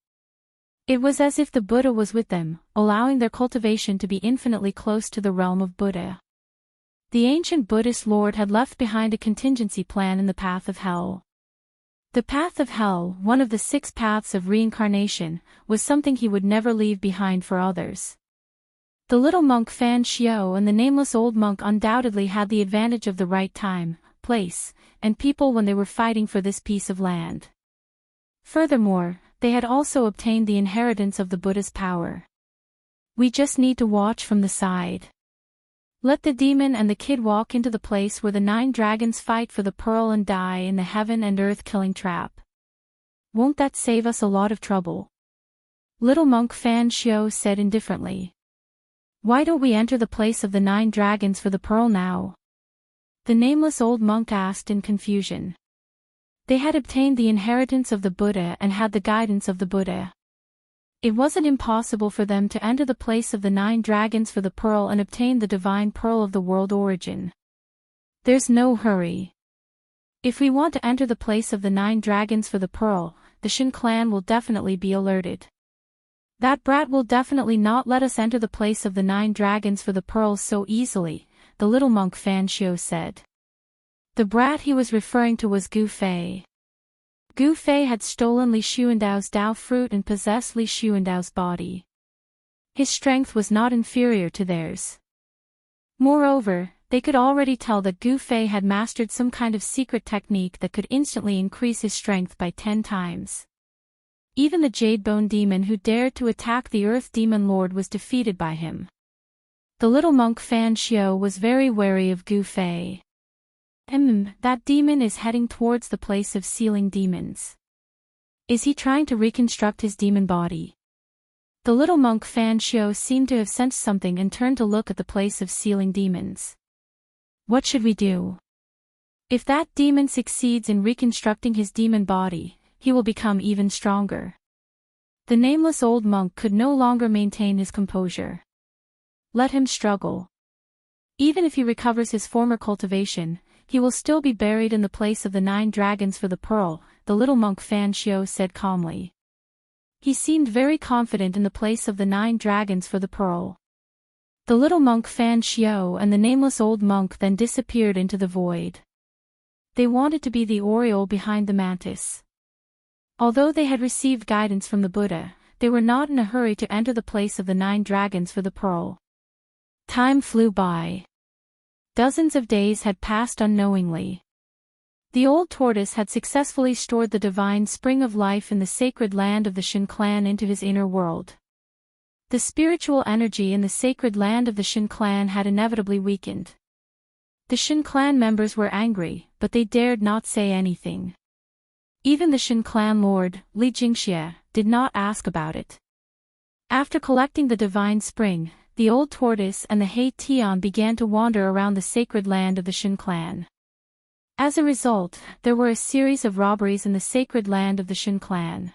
It was as if the Buddha was with them, allowing their cultivation to be infinitely close to the realm of Buddha. The ancient Buddhist Lord had left behind a contingency plan in the path of hell. The path of hell, one of the 6 paths of reincarnation, was something he would never leave behind for others. The little monk Fan Xiao and the nameless old monk undoubtedly had the advantage of the right time, place, and people when they were fighting for this piece of land. Furthermore, they had also obtained the inheritance of the Buddha's power. We just need to watch from the side. Let the demon and the kid walk into the place where the 9 dragons fight for the pearl and die in the heaven and earth killing trap. Won't that save us a lot of trouble? Little monk Fan Xiao said indifferently. Why don't we enter the place of the 9 dragons for the pearl now? The nameless old monk asked in confusion. They had obtained the inheritance of the Buddha and had the guidance of the Buddha. It wasn't impossible for them to enter the place of the 9 dragons for the pearl and obtain the divine pearl of the world origin. There's no hurry. If we want to enter the place of the 9 dragons for the pearl, the Shin clan will definitely be alerted. That brat will definitely not let us enter the place of the 9 dragons for the pearls so easily, the little monk Fan Xiao said. The brat he was referring to was Gu Fei. Gu Fei had stolen Li Xuandao's Dao fruit and possessed Li Xuandao's body. His strength was not inferior to theirs. Moreover, they could already tell that Gu Fei had mastered some kind of secret technique that could instantly increase his strength by 10 times. Even the Jadebone demon who dared to attack the Earth Demon Lord was defeated by him. The little monk Fan Xiao was very wary of Gu Fei. That demon is heading towards the place of sealing demons. Is he trying to reconstruct his demon body? The little monk Fan Xiao seemed to have sensed something and turned to look at the place of sealing demons. What should we do? If that demon succeeds in reconstructing his demon body, he will become even stronger. The nameless old monk could no longer maintain his composure. Let him struggle. Even if he recovers his former cultivation, he will still be buried in the place of the 9 dragons for the pearl, the little monk Fan Xiao said calmly. He seemed very confident in the place of the 9 dragons for the pearl. The little monk Fan Xiao and the nameless old monk then disappeared into the void. They wanted to be the oriole behind the mantis. Although they had received guidance from the Buddha, they were not in a hurry to enter the place of the 9 dragons for the pearl. Time flew by. Dozens of days had passed unknowingly. The old tortoise had successfully stored the divine spring of life in the sacred land of the Shin clan into his inner world. The spiritual energy in the sacred land of the Shin clan had inevitably weakened. The Shin clan members were angry, but they dared not say anything. Even the Shin clan lord, Li Jingxia, did not ask about it. After collecting the divine spring, the old tortoise and the Hei Tian began to wander around the sacred land of the Shin clan. As a result, there were a series of robberies in the sacred land of the Shin clan.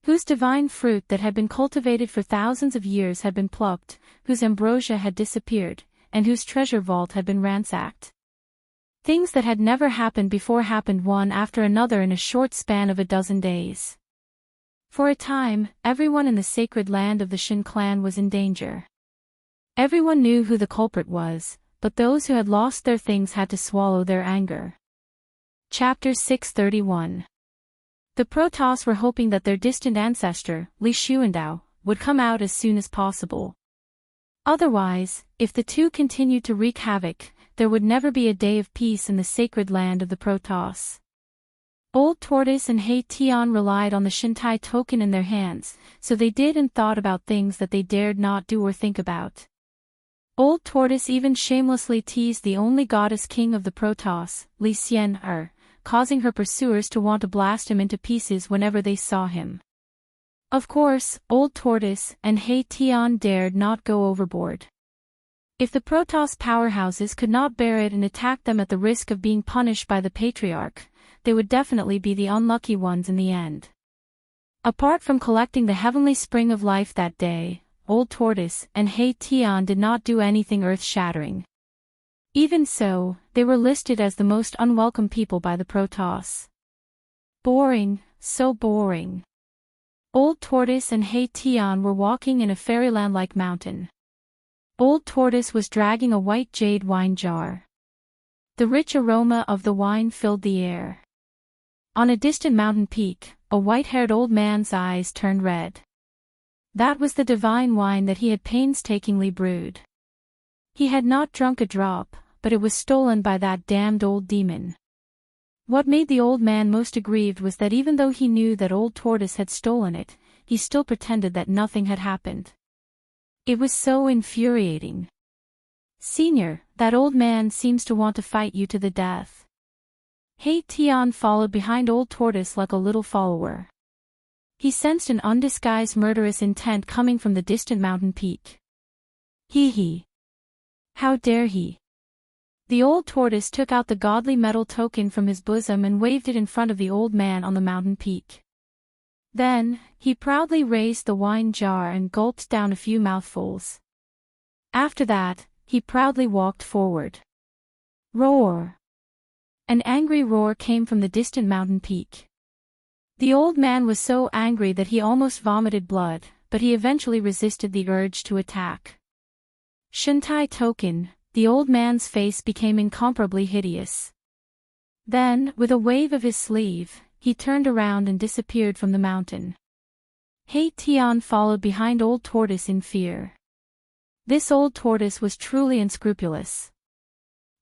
Whose divine fruit that had been cultivated for thousands of years had been plucked, whose ambrosia had disappeared, and whose treasure vault had been ransacked. Things that had never happened before happened one after another in a short span of a dozen days. For a time, everyone in the sacred land of the Shin clan was in danger. Everyone knew who the culprit was, but those who had lost their things had to swallow their anger. Chapter 631. The Protoss were hoping that their distant ancestor, Li Xuandao, would come out as soon as possible. Otherwise, if the two continued to wreak havoc, there would never be a day of peace in the sacred land of the Protoss. Old Tortoise and Hei Tian relied on the Shintai token in their hands, so they did and thought about things that they dared not do or think about. Old Tortoise even shamelessly teased the only goddess king of the Protoss, Li Xianxia, causing her pursuers to want to blast him into pieces whenever they saw him. Of course, Old Tortoise and Hei Tian dared not go overboard. If the Protoss powerhouses could not bear it and attacked them at the risk of being punished by the Patriarch, they would definitely be the unlucky ones in the end. Apart from collecting the heavenly spring of life that day, Old Tortoise and Hei Tian did not do anything earth-shattering. Even so, they were listed as the most unwelcome people by the Protoss. Boring, so boring. Old Tortoise and Hei Tian were walking in a fairyland-like mountain. Old Tortoise was dragging a white jade wine jar. The rich aroma of the wine filled the air. On a distant mountain peak, a white-haired old man's eyes turned red. That was the divine wine that he had painstakingly brewed. He had not drunk a drop, but it was stolen by that damned old demon. What made the old man most aggrieved was that even though he knew that old tortoise had stolen it, he still pretended that nothing had happened. It was so infuriating. "Senior, that old man seems to want to fight you to the death." He Tian followed behind old tortoise like a little follower. He sensed an undisguised murderous intent coming from the distant mountain peak. He. How dare he? The old tortoise took out the godly metal token from his bosom and waved it in front of the old man on the mountain peak. Then, he proudly raised the wine jar and gulped down a few mouthfuls. After that, he proudly walked forward. Roar! An angry roar came from the distant mountain peak. The old man was so angry that he almost vomited blood, but he eventually resisted the urge to attack. Shintai token, the old man's face became incomparably hideous. Then, with a wave of his sleeve, he turned around and disappeared from the mountain. He Tian followed behind old tortoise in fear. This old tortoise was truly unscrupulous.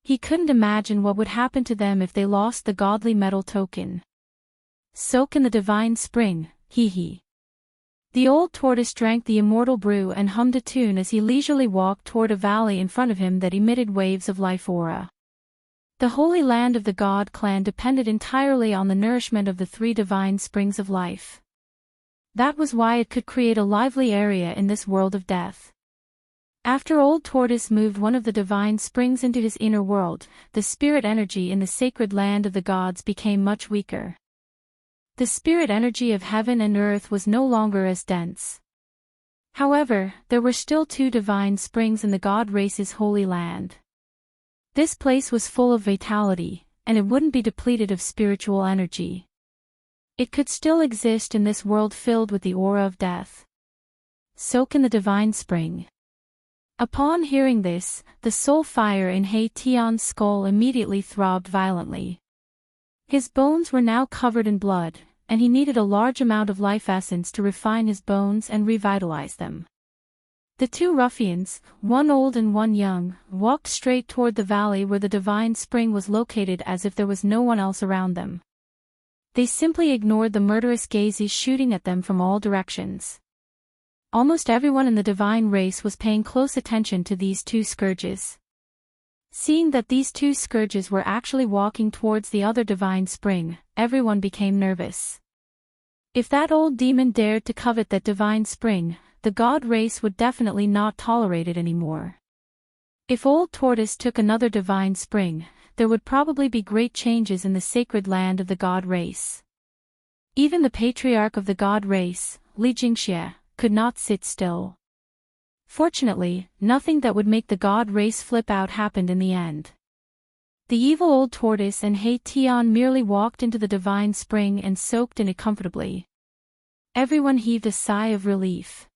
He couldn't imagine what would happen to them if they lost the godly metal token. Soak in the divine spring, he. The old tortoise drank the immortal brew and hummed a tune as he leisurely walked toward a valley in front of him that emitted waves of life aura. The holy land of the god clan depended entirely on the nourishment of the 3 divine springs of life. That was why it could create a lively area in this world of death. After old tortoise moved one of the divine springs into his inner world, the spirit energy in the sacred land of the gods became much weaker. The spirit energy of heaven and earth was no longer as dense. However, there were still 2 divine springs in the god race's holy land. This place was full of vitality, and it wouldn't be depleted of spiritual energy. It could still exist in this world filled with the aura of death. Soak in the divine spring. Upon hearing this, the soul fire in He Tian's skull immediately throbbed violently. His bones were now covered in blood, and he needed a large amount of life essence to refine his bones and revitalize them. The 2 ruffians, one old and one young, walked straight toward the valley where the divine spring was located as if there was no one else around them. They simply ignored the murderous gazes shooting at them from all directions. Almost everyone in the divine race was paying close attention to these 2 scourges. Seeing that these 2 scourges were actually walking towards the other divine spring, everyone became nervous. If that old demon dared to covet that divine spring, the god race would definitely not tolerate it anymore. If old tortoise took another divine spring, there would probably be great changes in the sacred land of the god race. Even the patriarch of the god race, Xianxia, could not sit still. Fortunately, nothing that would make the god race flip out happened in the end. The evil old tortoise and He Tian merely walked into the divine spring and soaked in it comfortably. Everyone heaved a sigh of relief.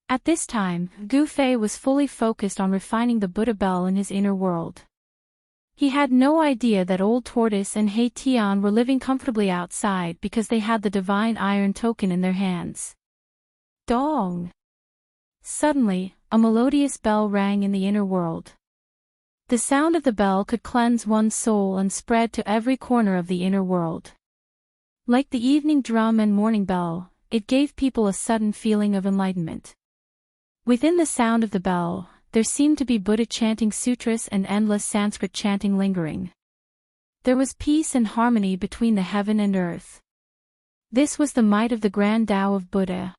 At this time, Gu Fei was fully focused on refining the Buddha bell in his inner world. He had no idea that old tortoise and He Tian were living comfortably outside because they had the divine iron token in their hands. Dong! Suddenly, a melodious bell rang in the inner world. The sound of the bell could cleanse one's soul and spread to every corner of the inner world. Like the evening drum and morning bell, it gave people a sudden feeling of enlightenment. Within the sound of the bell, there seemed to be Buddha chanting sutras and endless Sanskrit chanting lingering. There was peace and harmony between the heaven and earth. This was the might of the grand Tao of Buddha.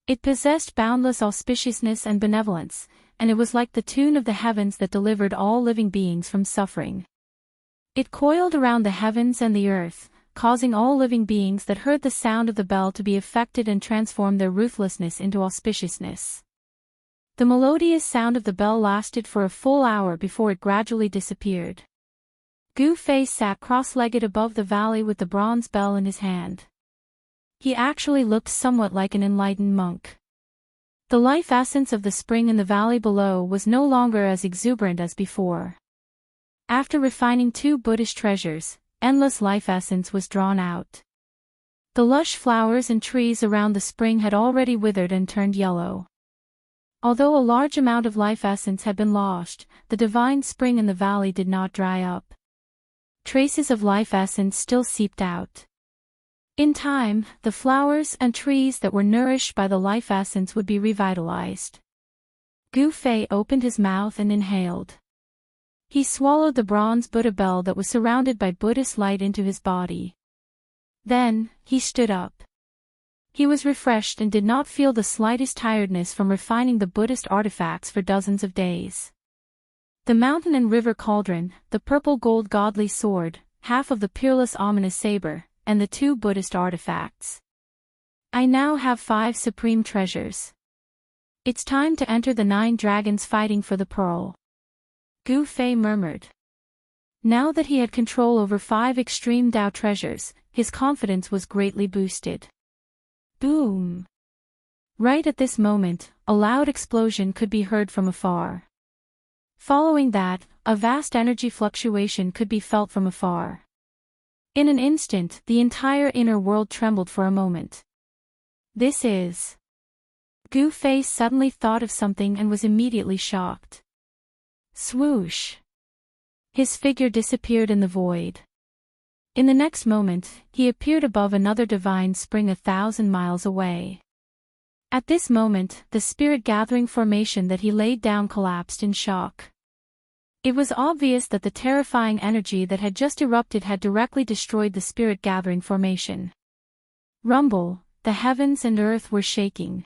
It possessed boundless auspiciousness and benevolence, and it was like the tune of the heavens that delivered all living beings from suffering. It coiled around the heavens and the earth, causing all living beings that heard the sound of the bell to be affected and transform their ruthlessness into auspiciousness. The melodious sound of the bell lasted for a full hour before it gradually disappeared. Gu Fei sat cross-legged above the valley with the bronze bell in his hand. He actually looked somewhat like an enlightened monk. The life essence of the spring in the valley below was no longer as exuberant as before. After refining 2 Buddhist treasures, endless life essence was drawn out. The lush flowers and trees around the spring had already withered and turned yellow. Although a large amount of life essence had been lost, the divine spring in the valley did not dry up. Traces of life essence still seeped out. In time, the flowers and trees that were nourished by the life essence would be revitalized. Gu Fei opened his mouth and inhaled. He swallowed the bronze Buddha bell that was surrounded by Buddhist light into his body. Then, he stood up. He was refreshed and did not feel the slightest tiredness from refining the Buddhist artifacts for dozens of days. The mountain and river cauldron, the purple gold godly sword, half of the peerless ominous saber, and the 2 Buddhist artifacts. I now have 5 supreme treasures. It's time to enter the 9 dragons fighting for the pearl. Gu Fei murmured. Now that he had control over 5 extreme Dao treasures, his confidence was greatly boosted. Boom! Right at this moment, a loud explosion could be heard from afar. Following that, a vast energy fluctuation could be felt from afar. In an instant, the entire inner world trembled for a moment. This is... Gu Fei suddenly thought of something and was immediately shocked. Swoosh! His figure disappeared in the void. In the next moment, he appeared above another divine spring 1,000 miles away. At this moment, the spirit-gathering formation that he laid down collapsed in shock. It was obvious that the terrifying energy that had just erupted had directly destroyed the spirit-gathering formation. Rumble, the heavens and earth were shaking.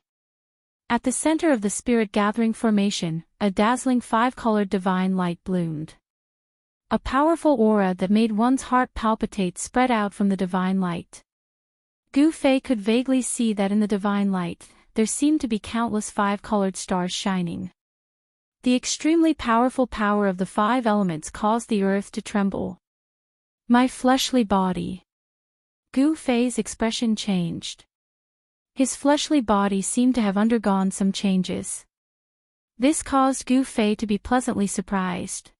At the center of the spirit-gathering formation, a dazzling 5-colored divine light bloomed. A powerful aura that made one's heart palpitate spread out from the divine light. Gu Fei could vaguely see that in the divine light, there seemed to be countless 5-colored stars shining. The extremely powerful power of the 5 elements caused the earth to tremble. My fleshly body. Gu Fei's expression changed. His fleshly body seemed to have undergone some changes. This caused Gu Fei to be pleasantly surprised.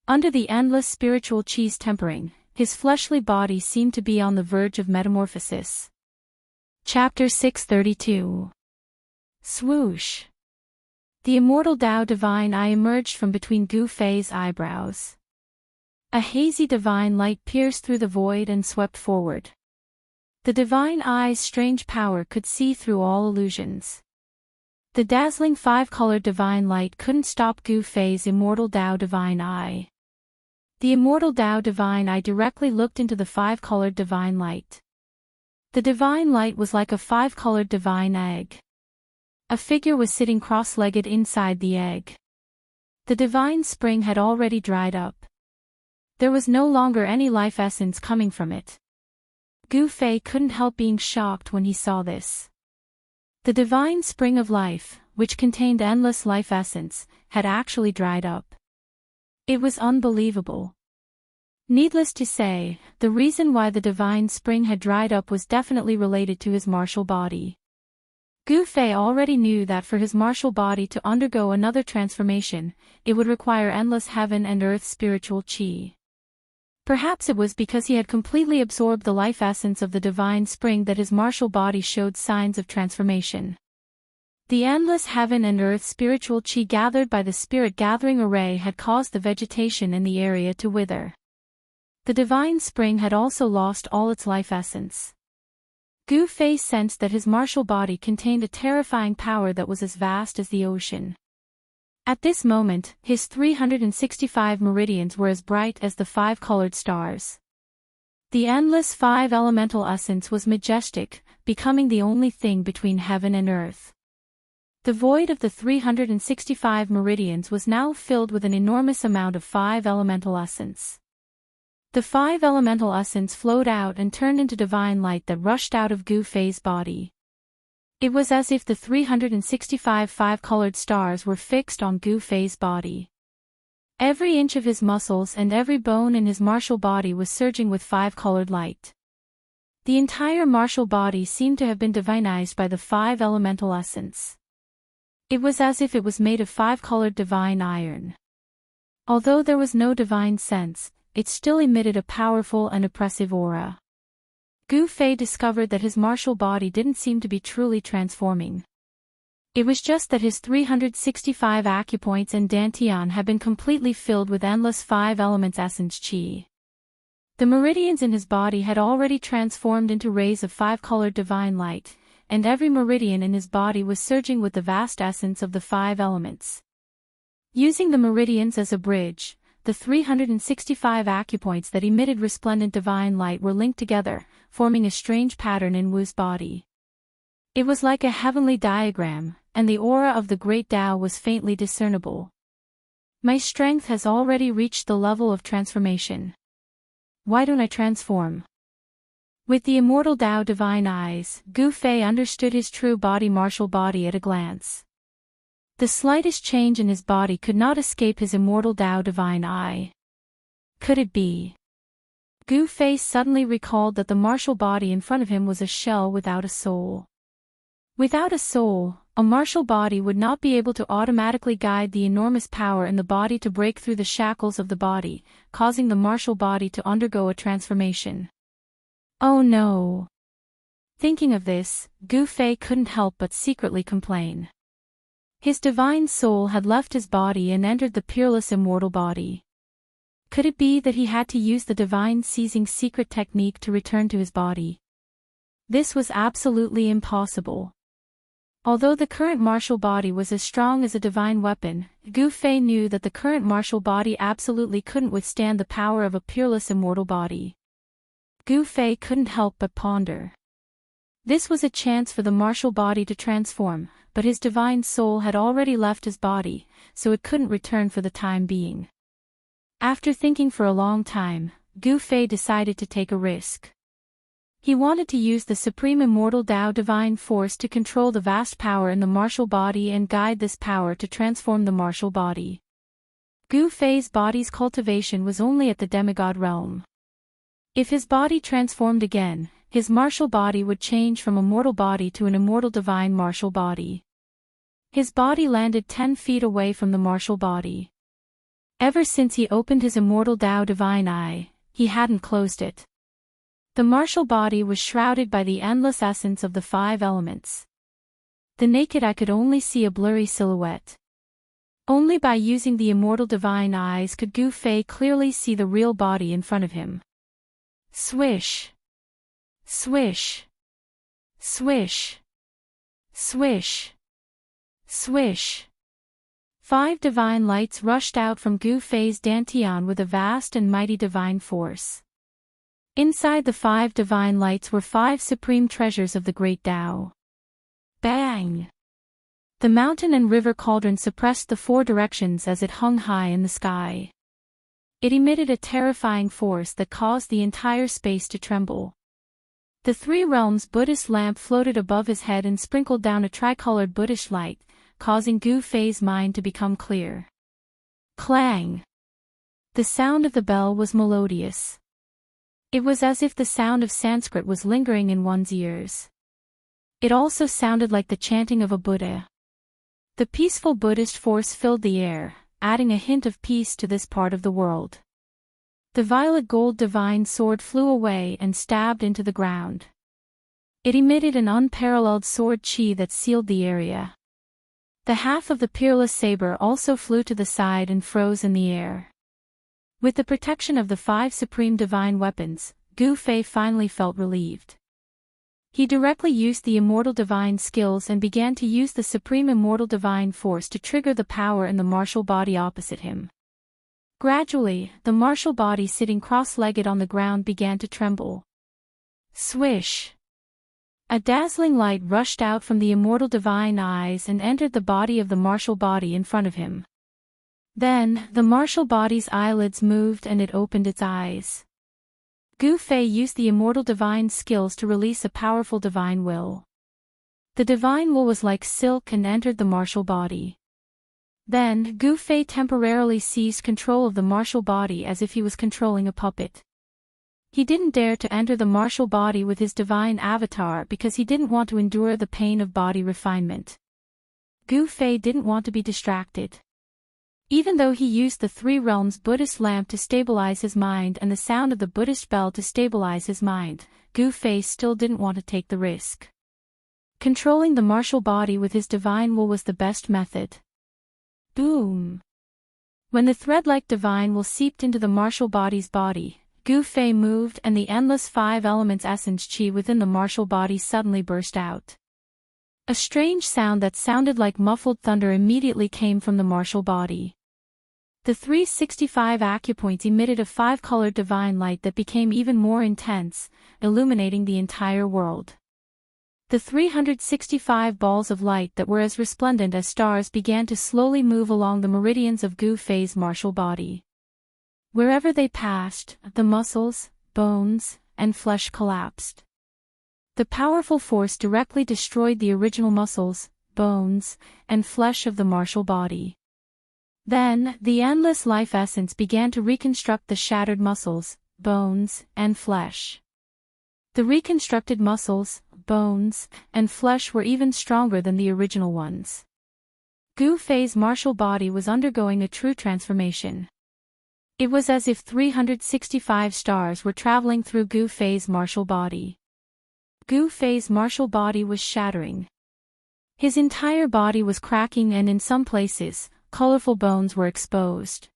Under the endless spiritual Qi's tempering, his fleshly body seemed to be on the verge of metamorphosis. Chapter 632. Swoosh! The immortal Dao divine eye emerged from between Gu Fei's eyebrows. A hazy divine light pierced through the void and swept forward. The divine eye's strange power could see through all illusions. The dazzling 5-colored divine light couldn't stop Gu Fei's immortal Dao divine eye. The immortal Dao divine eye directly looked into the 5-colored divine light. The divine light was like a 5-colored divine egg. A figure was sitting cross-legged inside the egg. The divine spring had already dried up. There was no longer any life essence coming from it. Gu Fei couldn't help being shocked when he saw this. The divine spring of life, which contained endless life essence, had actually dried up. It was unbelievable. Needless to say, the reason why the divine spring had dried up was definitely related to his martial body. Gu Fei already knew that for his martial body to undergo another transformation, it would require endless heaven and earth spiritual qi. Perhaps it was because he had completely absorbed the life essence of the divine spring that his martial body showed signs of transformation. The endless heaven and earth spiritual qi gathered by the spirit-gathering array had caused the vegetation in the area to wither. The divine spring had also lost all its life essence. Gu Fei sensed that his martial body contained a terrifying power that was as vast as the ocean. At this moment, his 365 meridians were as bright as the 5-colored stars. The endless 5 elemental essence was majestic, becoming the only thing between heaven and earth. The void of the 365 meridians was now filled with an enormous amount of 5 elemental essence. The 5 elemental essence flowed out and turned into divine light that rushed out of Gu Fei's body. It was as if the 365 5-colored stars were fixed on Gu Fei's body. Every inch of his muscles and every bone in his martial body was surging with 5-colored light. The entire martial body seemed to have been divinized by the 5 elemental essence. It was as if it was made of 5-colored divine iron. Although there was no divine sense, it still emitted a powerful and oppressive aura. Gu Fei discovered that his martial body didn't seem to be truly transforming. It was just that his 365 acupoints and dantian had been completely filled with endless 5 elements essence qi. The meridians in his body had already transformed into rays of 5-colored divine light, and every meridian in his body was surging with the vast essence of the 5 elements. Using the meridians as a bridge, the 365 acupoints that emitted resplendent divine light were linked together, forming a strange pattern in Wu's body. It was like a heavenly diagram, and the aura of the great Tao was faintly discernible. My strength has already reached the level of transformation. Why don't I transform? With the immortal Tao divine eyes, Gu Fei understood his true body martial body at a glance. The slightest change in his body could not escape his immortal Tao divine eye. Could it be? Gu Fei suddenly recalled that the martial body in front of him was a shell without a soul. Without a soul, a martial body would not be able to automatically guide the enormous power in the body to break through the shackles of the body, causing the martial body to undergo a transformation. Oh no! Thinking of this, Gu Fei couldn't help but secretly complain. His divine soul had left his body and entered the peerless immortal body. Could it be that he had to use the divine seizing secret technique to return to his body? This was absolutely impossible. Although the current martial body was as strong as a divine weapon, Gu Fei knew that the current martial body absolutely couldn't withstand the power of a peerless immortal body. Gu Fei couldn't help but ponder. This was a chance for the martial body to transform, but his divine soul had already left his body, so it couldn't return for the time being. After thinking for a long time, Gu Fei decided to take a risk. He wanted to use the supreme immortal Tao divine force to control the vast power in the martial body and guide this power to transform the martial body. Gu Fei's body's cultivation was only at the demigod realm. If his body transformed again, his martial body would change from a mortal body to an immortal divine martial body. His body landed 10 feet away from the martial body. Ever since he opened his immortal Tao divine eye, he hadn't closed it. The martial body was shrouded by the endless essence of the 5 elements. The naked eye could only see a blurry silhouette. Only by using the immortal divine eyes could Gu Fei clearly see the real body in front of him. Swish! Swish! Swish! Swish! Swish! 5 divine lights rushed out from Gu Fei's dantian with a vast and mighty divine force. Inside the 5 divine lights were 5 supreme treasures of the great Tao. Bang! The mountain and river cauldron suppressed the 4 directions as it hung high in the sky. It emitted a terrifying force that caused the entire space to tremble. The 3 realms Buddhist lamp floated above his head and sprinkled down a tricolored Buddhist light, causing Gu Fei's mind to become clear. Clang! The sound of the bell was melodious. It was as if the sound of Sanskrit was lingering in one's ears. It also sounded like the chanting of a Buddha. The peaceful Buddhist force filled the air, adding a hint of peace to this part of the world. The violet gold divine sword flew away and stabbed into the ground. It emitted an unparalleled sword chi that sealed the area. The half of the peerless saber also flew to the side and froze in the air. With the protection of the 5 supreme divine weapons, Gu Fei finally felt relieved. He directly used the immortal divine skills and began to use the supreme immortal divine force to trigger the power in the martial body opposite him. Gradually, the martial body sitting cross-legged on the ground began to tremble. Swish! A dazzling light rushed out from the immortal divine eyes and entered the body of the martial body in front of him. Then, the martial body's eyelids moved and it opened its eyes. Gu Fei used the immortal divine skills to release a powerful divine will. The divine will was like silk and entered the martial body. Then, Gu Fei temporarily seized control of the martial body as if he was controlling a puppet. He didn't dare to enter the martial body with his divine avatar because he didn't want to endure the pain of body refinement. Gu Fei didn't want to be distracted. Even though he used the Three Realms Buddhist lamp to stabilize his mind and the sound of the Buddhist bell to stabilize his mind, Gu Fei still didn't want to take the risk. Controlling the martial body with his divine will was the best method. Boom! When the thread-like divine will seeped into the martial body's body, Gu Fei moved and the endless five elements essence qi within the martial body suddenly burst out. A strange sound that sounded like muffled thunder immediately came from the martial body. The 365 acupoints emitted a five-colored divine light that became even more intense, illuminating the entire world. The 365 balls of light that were as resplendent as stars began to slowly move along the meridians of Gu Fei's martial body. Wherever they passed, the muscles, bones, and flesh collapsed. The powerful force directly destroyed the original muscles, bones, and flesh of the martial body. Then, the endless life essence began to reconstruct the shattered muscles, bones, and flesh. The reconstructed muscles, bones, and flesh were even stronger than the original ones. Gu Fei's martial body was undergoing a true transformation. It was as if 365 stars were traveling through Gu Fei's martial body. Gu Fei's martial body was shattering. His entire body was cracking and in some places, colorful bones were exposed.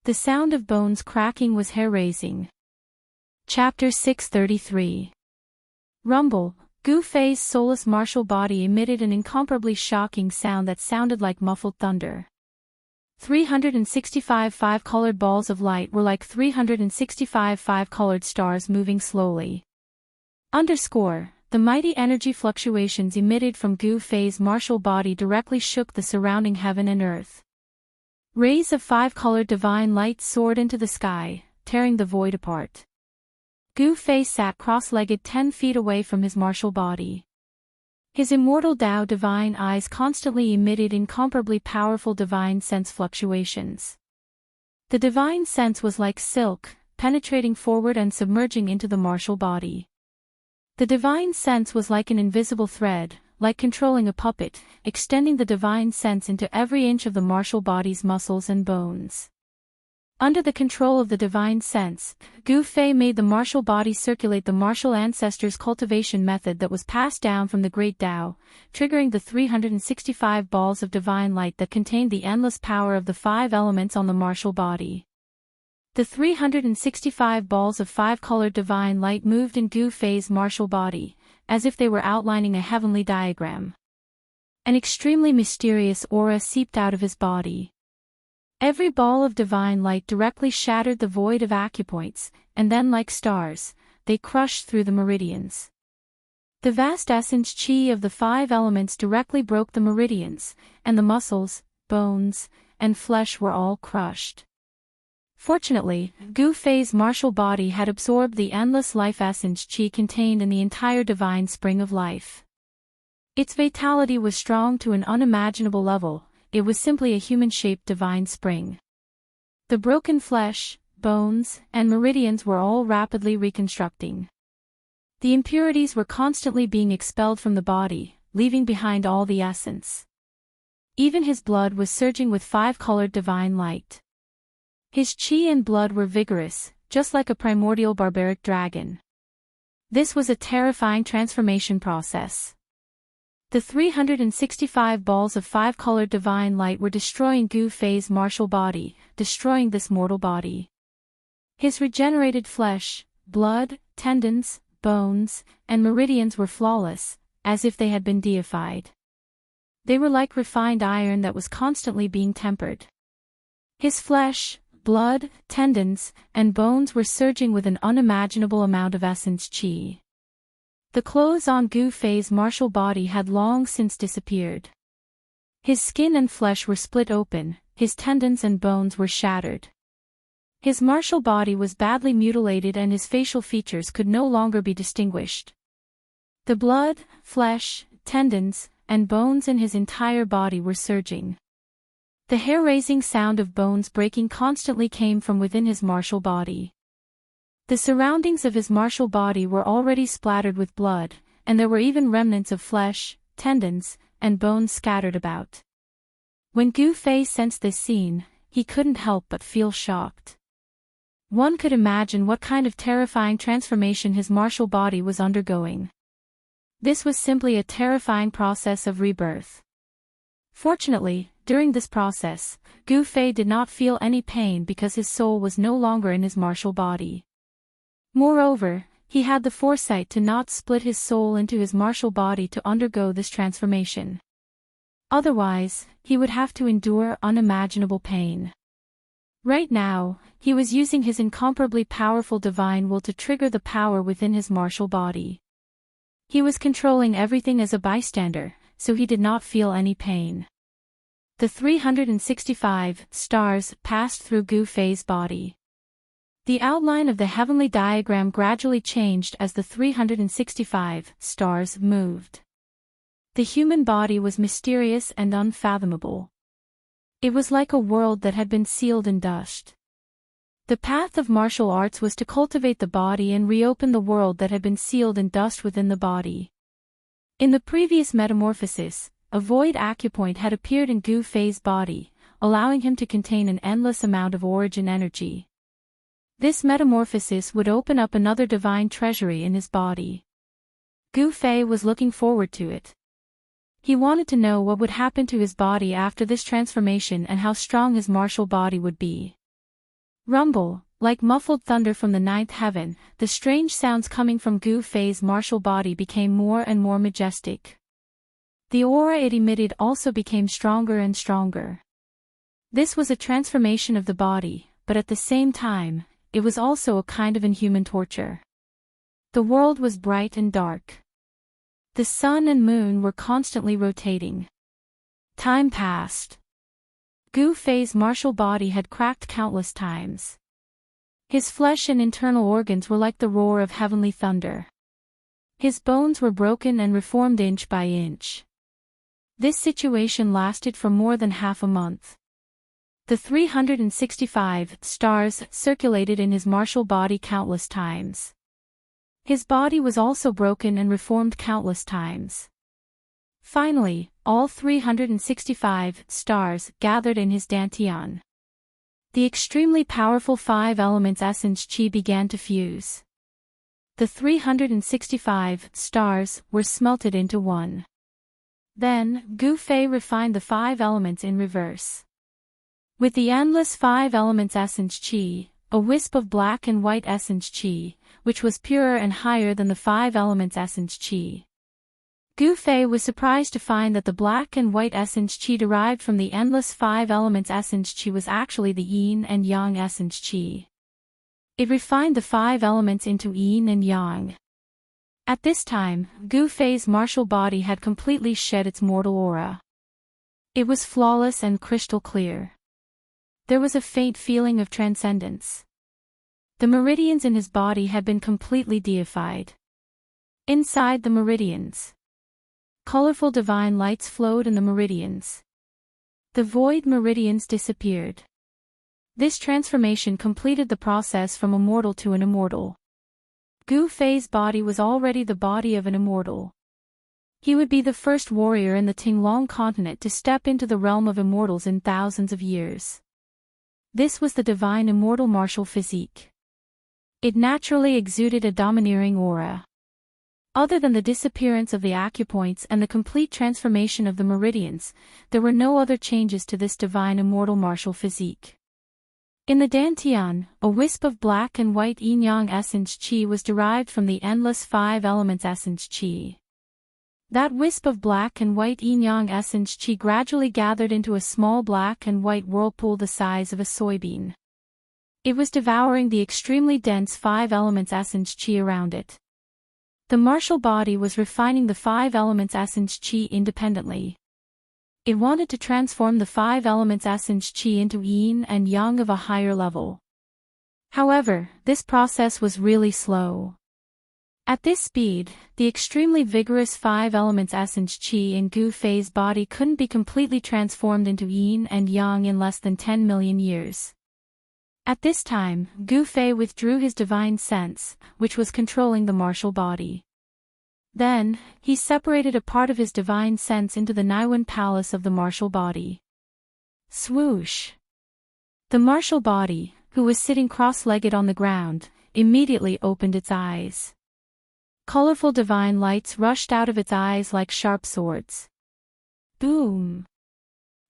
The sound of bones cracking was hair-raising. Chapter 633. Rumble. Gu Fei's soulless martial body emitted an incomparably shocking sound that sounded like muffled thunder. 365 five-colored balls of light were like 365 five-colored stars moving slowly. The mighty energy fluctuations emitted from Gu Fei's martial body directly shook the surrounding heaven and earth. Rays of five-colored divine light soared into the sky, tearing the void apart. Gu Fei sat cross-legged 10 feet away from his martial body. His immortal Tao divine eyes constantly emitted incomparably powerful divine sense fluctuations. The divine sense was like silk, penetrating forward and submerging into the martial body. The divine sense was like an invisible thread, like controlling a puppet, extending the divine sense into every inch of the martial body's muscles and bones. Under the control of the divine sense, Gu Fei made the martial body circulate the martial ancestors' cultivation method that was passed down from the great Tao, triggering the 365 balls of divine light that contained the endless power of the five elements on the martial body. The 365 balls of five-colored divine light moved in Gu Fei's martial body, as if they were outlining a heavenly diagram. An extremely mysterious aura seeped out of his body. Every ball of divine light directly shattered the void of acupoints, and then like stars, they crushed through the meridians. The vast essence qi of the five elements directly broke the meridians, and the muscles, bones, and flesh were all crushed. Fortunately, Gu Fei's martial body had absorbed the endless life essence qi contained in the entire divine spring of life. Its vitality was strong to an unimaginable level. It was simply a human-shaped divine spring. The broken flesh, bones, and meridians were all rapidly reconstructing. The impurities were constantly being expelled from the body, leaving behind all the essence. Even his blood was surging with five-colored divine light. His qi and blood were vigorous, just like a primordial barbaric dragon. This was a terrifying transformation process. The 365 balls of five-colored divine light were destroying Gu Fei's martial body, destroying this mortal body. His regenerated flesh, blood, tendons, bones, and meridians were flawless, as if they had been deified. They were like refined iron that was constantly being tempered. His flesh, blood, tendons, and bones were surging with an unimaginable amount of essence qi. The clothes on Gu Fei's martial body had long since disappeared. His skin and flesh were split open, his tendons and bones were shattered. His martial body was badly mutilated and his facial features could no longer be distinguished. The blood, flesh, tendons, and bones in his entire body were surging. The hair-raising sound of bones breaking constantly came from within his martial body. The surroundings of his martial body were already splattered with blood, and there were even remnants of flesh, tendons, and bones scattered about. When Gu Fei sensed this scene, he couldn't help but feel shocked. One could imagine what kind of terrifying transformation his martial body was undergoing. This was simply a terrifying process of rebirth. Fortunately, during this process, Gu Fei did not feel any pain because his soul was no longer in his martial body. Moreover, he had the foresight to not split his soul into his martial body to undergo this transformation. Otherwise, he would have to endure unimaginable pain. Right now, he was using his incomparably powerful divine will to trigger the power within his martial body. He was controlling everything as a bystander, so he did not feel any pain. The 365 stars passed through Gu Fei's body. The outline of the heavenly diagram gradually changed as the 365 stars moved. The human body was mysterious and unfathomable. It was like a world that had been sealed in dust. The path of martial arts was to cultivate the body and reopen the world that had been sealed in dust within the body. In the previous metamorphosis, a void acupoint had appeared in Gu Fei's body, allowing him to contain an endless amount of origin energy. This metamorphosis would open up another divine treasury in his body. Gu Fei was looking forward to it. He wanted to know what would happen to his body after this transformation and how strong his martial body would be. Rumble, like muffled thunder from the ninth heaven, the strange sounds coming from Gu Fei's martial body became more and more majestic. The aura it emitted also became stronger and stronger. This was a transformation of the body, but at the same time, it was also a kind of inhuman torture. The world was bright and dark. The sun and moon were constantly rotating. Time passed. Gu Fei's martial body had cracked countless times. His flesh and internal organs were like the roar of heavenly thunder. His bones were broken and reformed inch by inch. This situation lasted for more than half a month. The 365 stars circulated in his martial body countless times. His body was also broken and reformed countless times. Finally, all 365 stars gathered in his dantian. The extremely powerful five elements essence qi began to fuse. The 365 stars were smelted into one. Then, Gu Fei refined the five elements in reverse. With the endless five elements essence qi, a wisp of black and white essence qi, which was purer and higher than the five elements essence qi. Gu Fei was surprised to find that the black and white essence qi derived from the endless five elements essence qi was actually the yin and yang essence qi. It refined the five elements into yin and yang. At this time, Gu Fei's martial body had completely shed its mortal aura. It was flawless and crystal clear. There was a faint feeling of transcendence. The meridians in his body had been completely deified. Inside the meridians, colorful divine lights flowed in the meridians. The void meridians disappeared. This transformation completed the process from immortal to an immortal. Gu Fei's body was already the body of an immortal. He would be the first warrior in the Tinglong continent to step into the realm of immortals in thousands of years. This was the divine immortal martial physique. It naturally exuded a domineering aura. Other than the disappearance of the acupoints and the complete transformation of the meridians, there were no other changes to this divine immortal martial physique. In the dantian, a wisp of black and white yin-yang essence qi was derived from the endless five elements essence qi. That wisp of black and white yin-yang essence qi gradually gathered into a small black and white whirlpool the size of a soybean. It was devouring the extremely dense five elements essence qi around it. The martial body was refining the five elements essence qi independently. It wanted to transform the five elements essence qi into yin and yang of a higher level. However, this process was really slow. At this speed, the extremely vigorous five elements essence qi in Gu Fei's body couldn't be completely transformed into yin and yang in less than 10 million years. At this time, Gu Fei withdrew his divine sense, which was controlling the martial body. Then, he separated a part of his divine sense into the Naiwen palace of the martial body. Swoosh! The martial body, who was sitting cross-legged on the ground, immediately opened its eyes. Colorful divine lights rushed out of its eyes like sharp swords. Boom!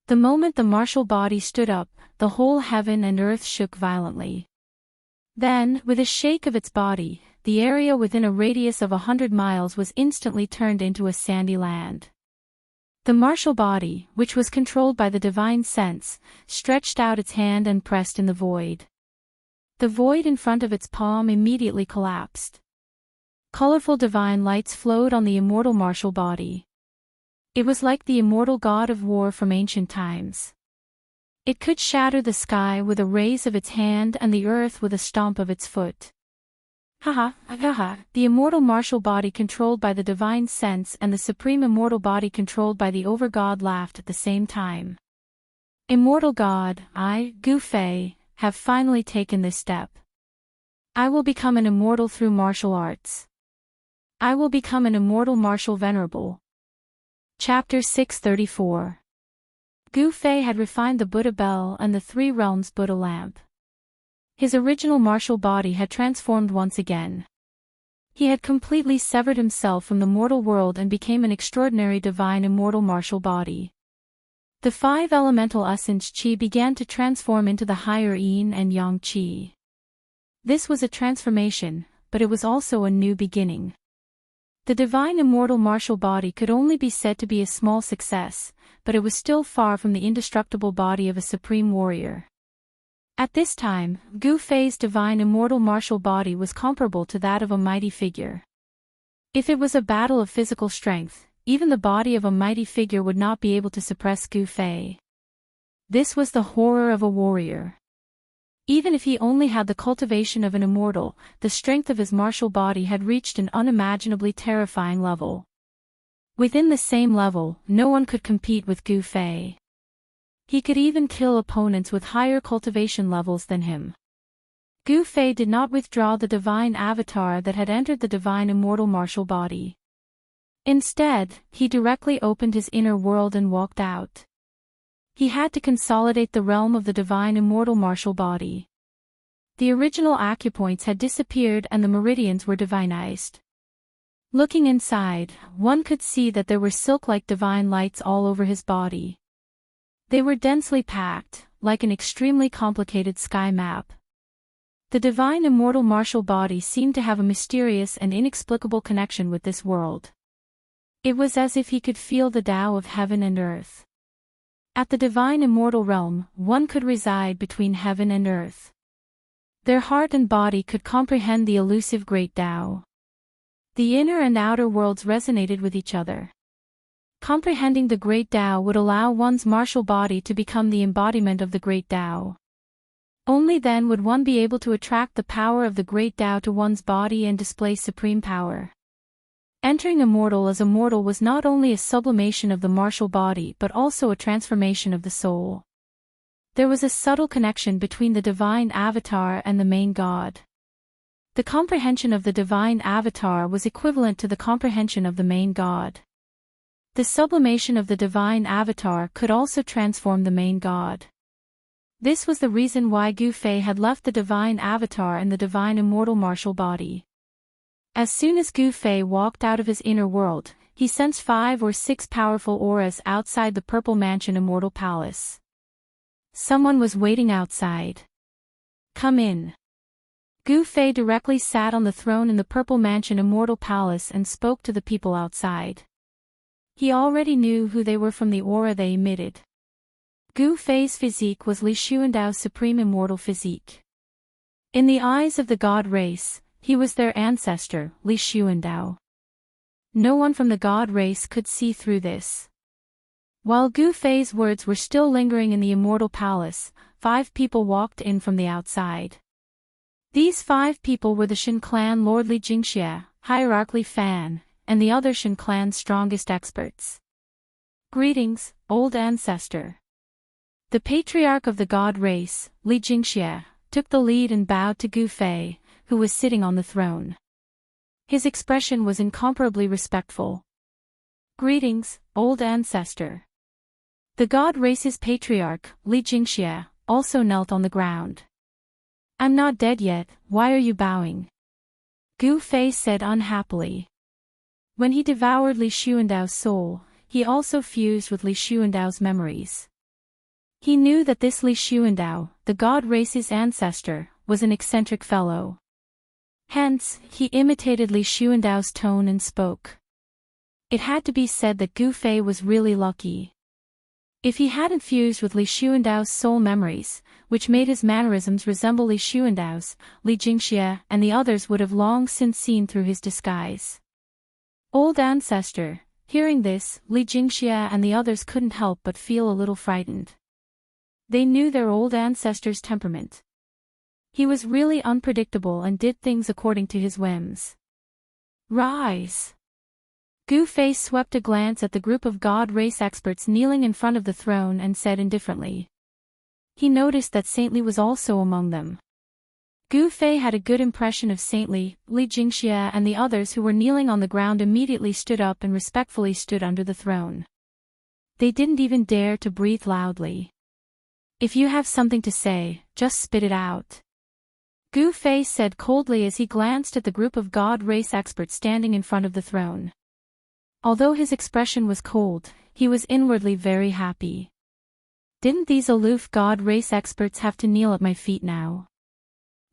The moment the martial body stood up, the whole heaven and earth shook violently. Then, with a shake of its body, the area within a radius of 100 miles was instantly turned into a sandy land. The martial body, which was controlled by the divine sense, stretched out its hand and pressed in the void. The void in front of its palm immediately collapsed. Colorful divine lights flowed on the immortal martial body. It was like the immortal god of war from ancient times. It could shatter the sky with a raise of its hand and the earth with a stomp of its foot. Haha, haha, the immortal martial body controlled by the divine sense and the supreme immortal body controlled by the over-god laughed at the same time. Immortal god, I, Gu Fei, have finally taken this step. I will become an immortal through martial arts. I will become an immortal martial venerable. Chapter 634. Gu Fei had refined the Buddha bell and the three realms Buddha lamp. His original martial body had transformed once again. He had completely severed himself from the mortal world and became an extraordinary divine immortal martial body. The five elemental essence Qi began to transform into the higher Yin and Yang Qi. This was a transformation, but it was also a new beginning. The divine immortal martial body could only be said to be a small success, but it was still far from the indestructible body of a supreme warrior. At this time, Gu Fei's divine immortal martial body was comparable to that of a mighty figure. If it was a battle of physical strength, even the body of a mighty figure would not be able to suppress Gu Fei. This was the horror of a warrior. Even if he only had the cultivation of an immortal, the strength of his martial body had reached an unimaginably terrifying level. Within the same level, no one could compete with Gu Fei. He could even kill opponents with higher cultivation levels than him. Gu Fei did not withdraw the divine avatar that had entered the divine immortal martial body. Instead, he directly opened his inner world and walked out. He had to consolidate the realm of the divine immortal martial body. The original acupoints had disappeared and the meridians were divinized. Looking inside, one could see that there were silk-like divine lights all over his body. They were densely packed, like an extremely complicated sky map. The divine immortal martial body seemed to have a mysterious and inexplicable connection with this world. It was as if he could feel the Tao of heaven and earth. At the divine immortal realm, one could reside between heaven and earth. Their heart and body could comprehend the elusive great Tao. The inner and outer worlds resonated with each other. Comprehending the great Tao would allow one's martial body to become the embodiment of the great Tao. Only then would one be able to attract the power of the great Tao to one's body and display supreme power. Entering immortal as a mortal was not only a sublimation of the martial body but also a transformation of the soul. There was a subtle connection between the divine avatar and the main god. The comprehension of the divine avatar was equivalent to the comprehension of the main god. The sublimation of the divine avatar could also transform the main god. This was the reason why Gu Fei had left the divine avatar and the divine immortal martial body. As soon as Gu Fei walked out of his inner world, he sensed 5 or 6 powerful auras outside the Purple Mansion Immortal Palace. Someone was waiting outside. Come in. Gu Fei directly sat on the throne in the Purple Mansion Immortal Palace and spoke to the people outside. He already knew who they were from the aura they emitted. Gu Fei's physique was Li Xuandao's supreme immortal physique. In the eyes of the god race, he was their ancestor, Li Xuandao. No one from the god race could see through this. While Gu Fei's words were still lingering in the immortal palace, 5 people walked in from the outside. These 5 people were the Shen clan Lord Li Jingxia, Hierarch Li Fan, and the other Shen clan's strongest experts. Greetings, old ancestor. The patriarch of the god race, Li Jingxia, took the lead and bowed to Gu Fei, who was sitting on the throne. His expression was incomparably respectful. Greetings, old ancestor. The god race's patriarch, Li Jingxia, also knelt on the ground. I'm not dead yet, why are you bowing? Gu Fei said unhappily. When he devoured Li Xuandao's soul, he also fused with Li Xuandao's memories. He knew that this Li Xuandao, the god race's ancestor, was an eccentric fellow. Hence, he imitated Li Xuandao's tone and spoke. It had to be said that Gu Fei was really lucky. If he hadn't fused with Li Xuandao's soul memories, which made his mannerisms resemble Li Xuandao's, Li Jingxia and the others would have long since seen through his disguise. Old ancestor, hearing this, Li Jingxia and the others couldn't help but feel a little frightened. They knew their old ancestor's temperament. He was really unpredictable and did things according to his whims. Rise! Gu Fei swept a glance at the group of god race experts kneeling in front of the throne and said indifferently. He noticed that Saintly was also among them. Gu Fei had a good impression of Saintly. Li Jingxia and the others who were kneeling on the ground immediately stood up and respectfully stood under the throne. They didn't even dare to breathe loudly. If you have something to say, just spit it out. Gu Fei said coldly as he glanced at the group of god race experts standing in front of the throne. Although his expression was cold, he was inwardly very happy. Didn't these aloof god race experts have to kneel at my feet now?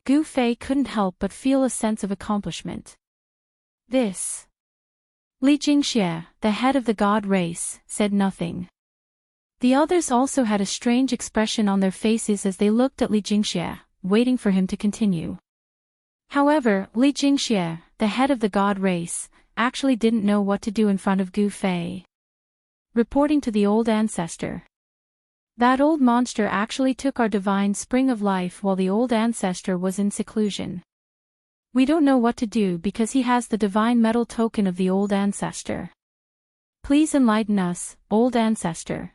Gu Fei couldn't help but feel a sense of accomplishment. This. Li Jingxia, the head of the god race, said nothing. The others also had a strange expression on their faces as they looked at Li Jingxia, waiting for him to continue. However, Li Jingxia, the head of the god race, actually didn't know what to do in front of Gu Fei. Reporting to the old ancestor. That old monster actually took our divine spring of life while the old ancestor was in seclusion. We don't know what to do because he has the divine metal token of the old ancestor. Please enlighten us, old ancestor.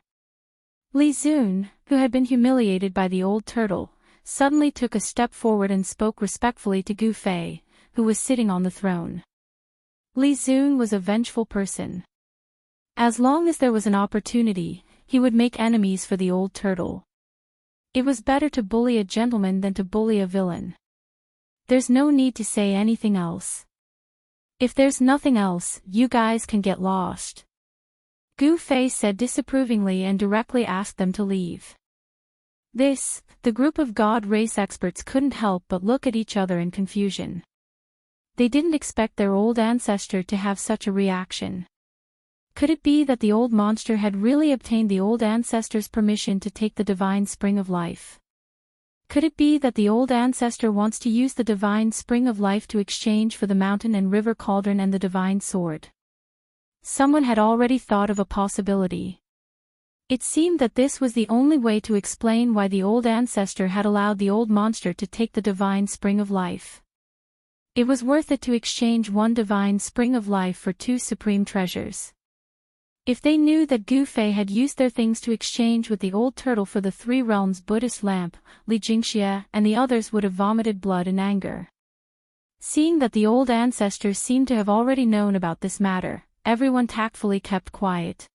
Li Zun, who had been humiliated by the old turtle, suddenly took a step forward and spoke respectfully to Gu Fei, who was sitting on the throne. Li Zun was a vengeful person. As long as there was an opportunity, he would make enemies for the old turtle. It was better to bully a gentleman than to bully a villain. There's no need to say anything else. If there's nothing else, you guys can get lost. Gu Fei said disapprovingly and directly asked them to leave. This, the group of god race experts couldn't help but look at each other in confusion. They didn't expect their old ancestor to have such a reaction. Could it be that the old monster had really obtained the old ancestor's permission to take the divine spring of life? Could it be that the old ancestor wants to use the divine spring of life to exchange for the mountain and river cauldron and the divine sword? Someone had already thought of a possibility. It seemed that this was the only way to explain why the old ancestor had allowed the old monster to take the divine spring of life. It was worth it to exchange one divine spring of life for two supreme treasures. If they knew that Gu Fei had used their things to exchange with the old turtle for the three realms Buddhist lamp, Li Jingxia and the others would have vomited blood in anger. Seeing that the old ancestors seemed to have already known about this matter, everyone tactfully kept quiet.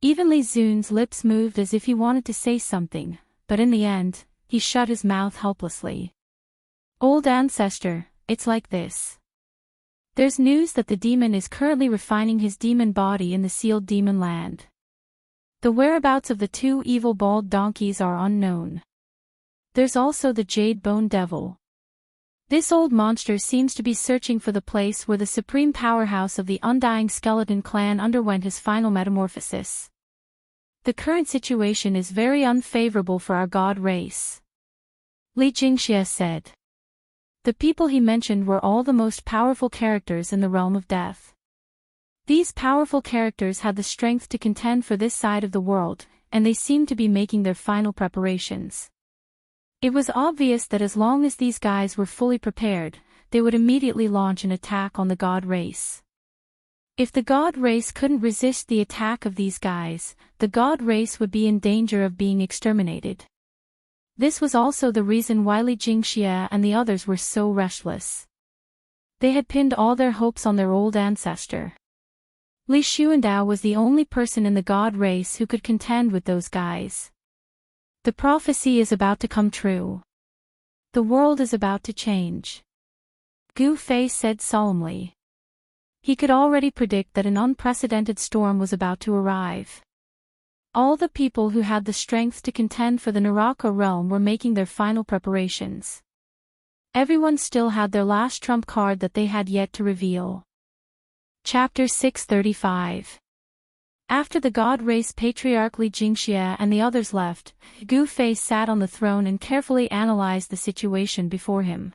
Even Li Zun's lips moved as if he wanted to say something, but in the end, he shut his mouth helplessly. Old ancestor, it's like this. There's news that the demon is currently refining his demon body in the sealed demon land. The whereabouts of the two evil bald donkeys are unknown. There's also the jade bone devil. This old monster seems to be searching for the place where the supreme powerhouse of the undying skeleton clan underwent his final metamorphosis. The current situation is very unfavorable for our god race. Li Jingxia said. The people he mentioned were all the most powerful characters in the realm of death. These powerful characters had the strength to contend for this side of the world, and they seemed to be making their final preparations. It was obvious that as long as these guys were fully prepared, they would immediately launch an attack on the god race. If the god race couldn't resist the attack of these guys, the god race would be in danger of being exterminated. This was also the reason why Li Jingxia and the others were so restless. They had pinned all their hopes on their old ancestor. Li Xuandao was the only person in the god race who could contend with those guys. The prophecy is about to come true. The world is about to change. Gu Fei said solemnly. He could already predict that an unprecedented storm was about to arrive. All the people who had the strength to contend for the Naraka realm were making their final preparations. Everyone still had their last trump card that they had yet to reveal. Chapter 635. After the god race patriarch Li Jingxia and the others left, Gu Fei sat on the throne and carefully analyzed the situation before him.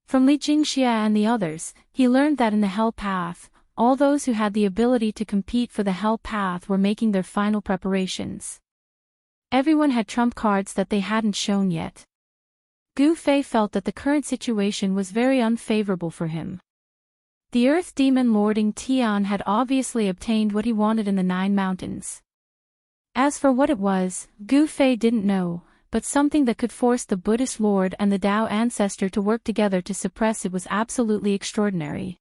From Li Jingxia and the others, he learned that in the Hell Path, all those who had the ability to compete for the Hell Path were making their final preparations. Everyone had trump cards that they hadn't shown yet. Gu Fei felt that the current situation was very unfavorable for him. The Earth Demon Lording Tian had obviously obtained what he wanted in the Nine Mountains. As for what it was, Gu Fei didn't know, but something that could force the Buddhist Lord and the Dao ancestor to work together to suppress it was absolutely extraordinary.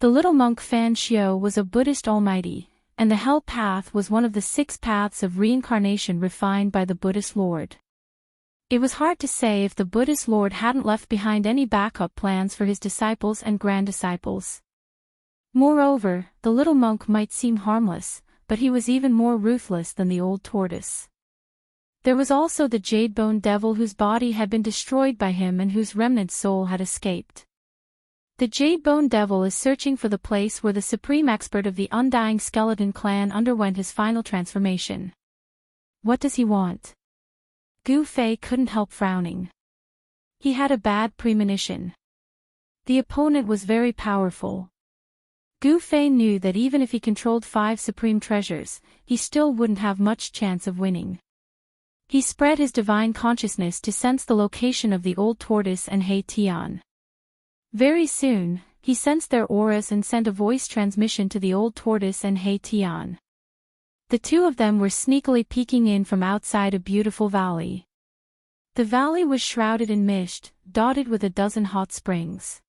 The little monk Fan Xiao was a Buddhist almighty, and the Hell Path was one of the 6 paths of reincarnation refined by the Buddhist Lord. It was hard to say if the Buddhist Lord hadn't left behind any backup plans for his disciples and grand-disciples. Moreover, the little monk might seem harmless, but he was even more ruthless than the old tortoise. There was also the Jade-Bone Devil whose body had been destroyed by him and whose remnant soul had escaped. The Jade-Bone Devil is searching for the place where the supreme expert of the Undying Skeleton clan underwent his final transformation. What does he want? Gu Fei couldn't help frowning. He had a bad premonition. The opponent was very powerful. Gu Fei knew that even if he controlled 5 supreme treasures, he still wouldn't have much chance of winning. He spread his divine consciousness to sense the location of the old tortoise and He Tian. Very soon, he sensed their auras and sent a voice transmission to the old tortoise and He Tian. The two of them were sneakily peeking in from outside a beautiful valley. The valley was shrouded in mist, dotted with a dozen hot springs.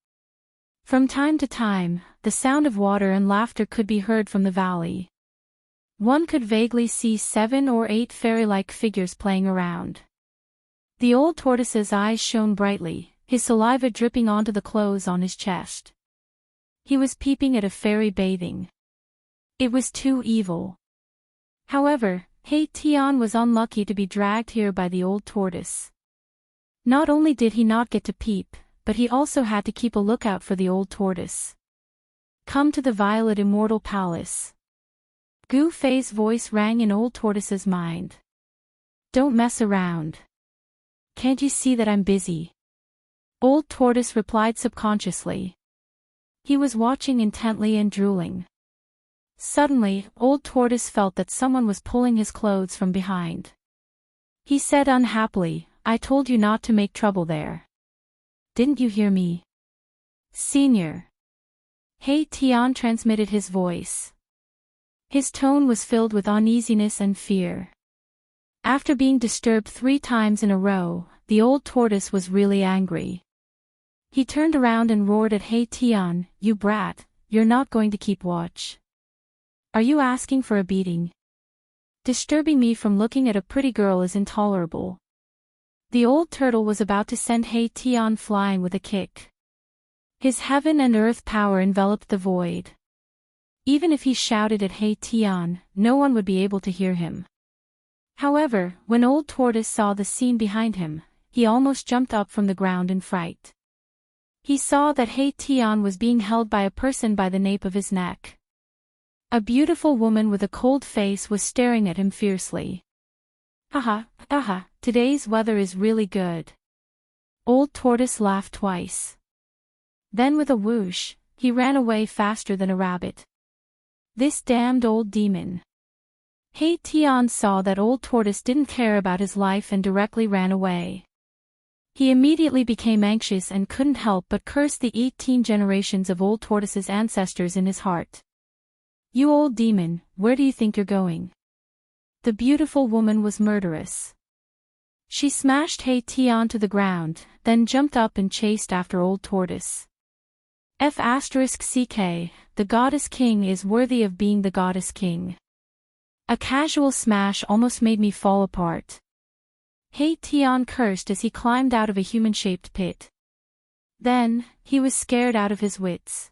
From time to time, the sound of water and laughter could be heard from the valley. One could vaguely see 7 or 8 fairy-like figures playing around. The old tortoise's eyes shone brightly, his saliva dripping onto the clothes on his chest. He was peeping at a fairy bathing. It was too evil. However, He Tian was unlucky to be dragged here by the old tortoise. Not only did he not get to peep, but he also had to keep a lookout for the old tortoise. Come to the Violet Immortal Palace. Gu Fei's voice rang in old tortoise's mind. Don't mess around. Can't you see that I'm busy? Old tortoise replied subconsciously. He was watching intently and drooling. Suddenly, old tortoise felt that someone was pulling his clothes from behind. He said unhappily, I told you not to make trouble there. Didn't you hear me? Senior. He Tian transmitted his voice. His tone was filled with uneasiness and fear. After being disturbed 3 times in a row, the old tortoise was really angry. He turned around and roared at He Tian, you brat, you're not going to keep watch. Are you asking for a beating? Disturbing me from looking at a pretty girl is intolerable. The old turtle was about to send He Tian flying with a kick. His heaven and earth power enveloped the void. Even if he shouted at He Tian, no one would be able to hear him. However, when old tortoise saw the scene behind him, he almost jumped up from the ground in fright. He saw that He Tian was being held by a person by the nape of his neck. A beautiful woman with a cold face was staring at him fiercely. Haha, haha, today's weather is really good. Old tortoise laughed twice. Then with a whoosh, he ran away faster than a rabbit. This damned old demon. He Tian saw that old tortoise didn't care about his life and directly ran away. He immediately became anxious and couldn't help but curse the 18 generations of old tortoise's ancestors in his heart. You old demon, where do you think you're going? The beautiful woman was murderous. She smashed He Tian to the ground, then jumped up and chased after old tortoise. F***ck, the goddess king is worthy of being the goddess king. A casual smash almost made me fall apart. He Tian cursed as he climbed out of a human-shaped pit. Then, he was scared out of his wits.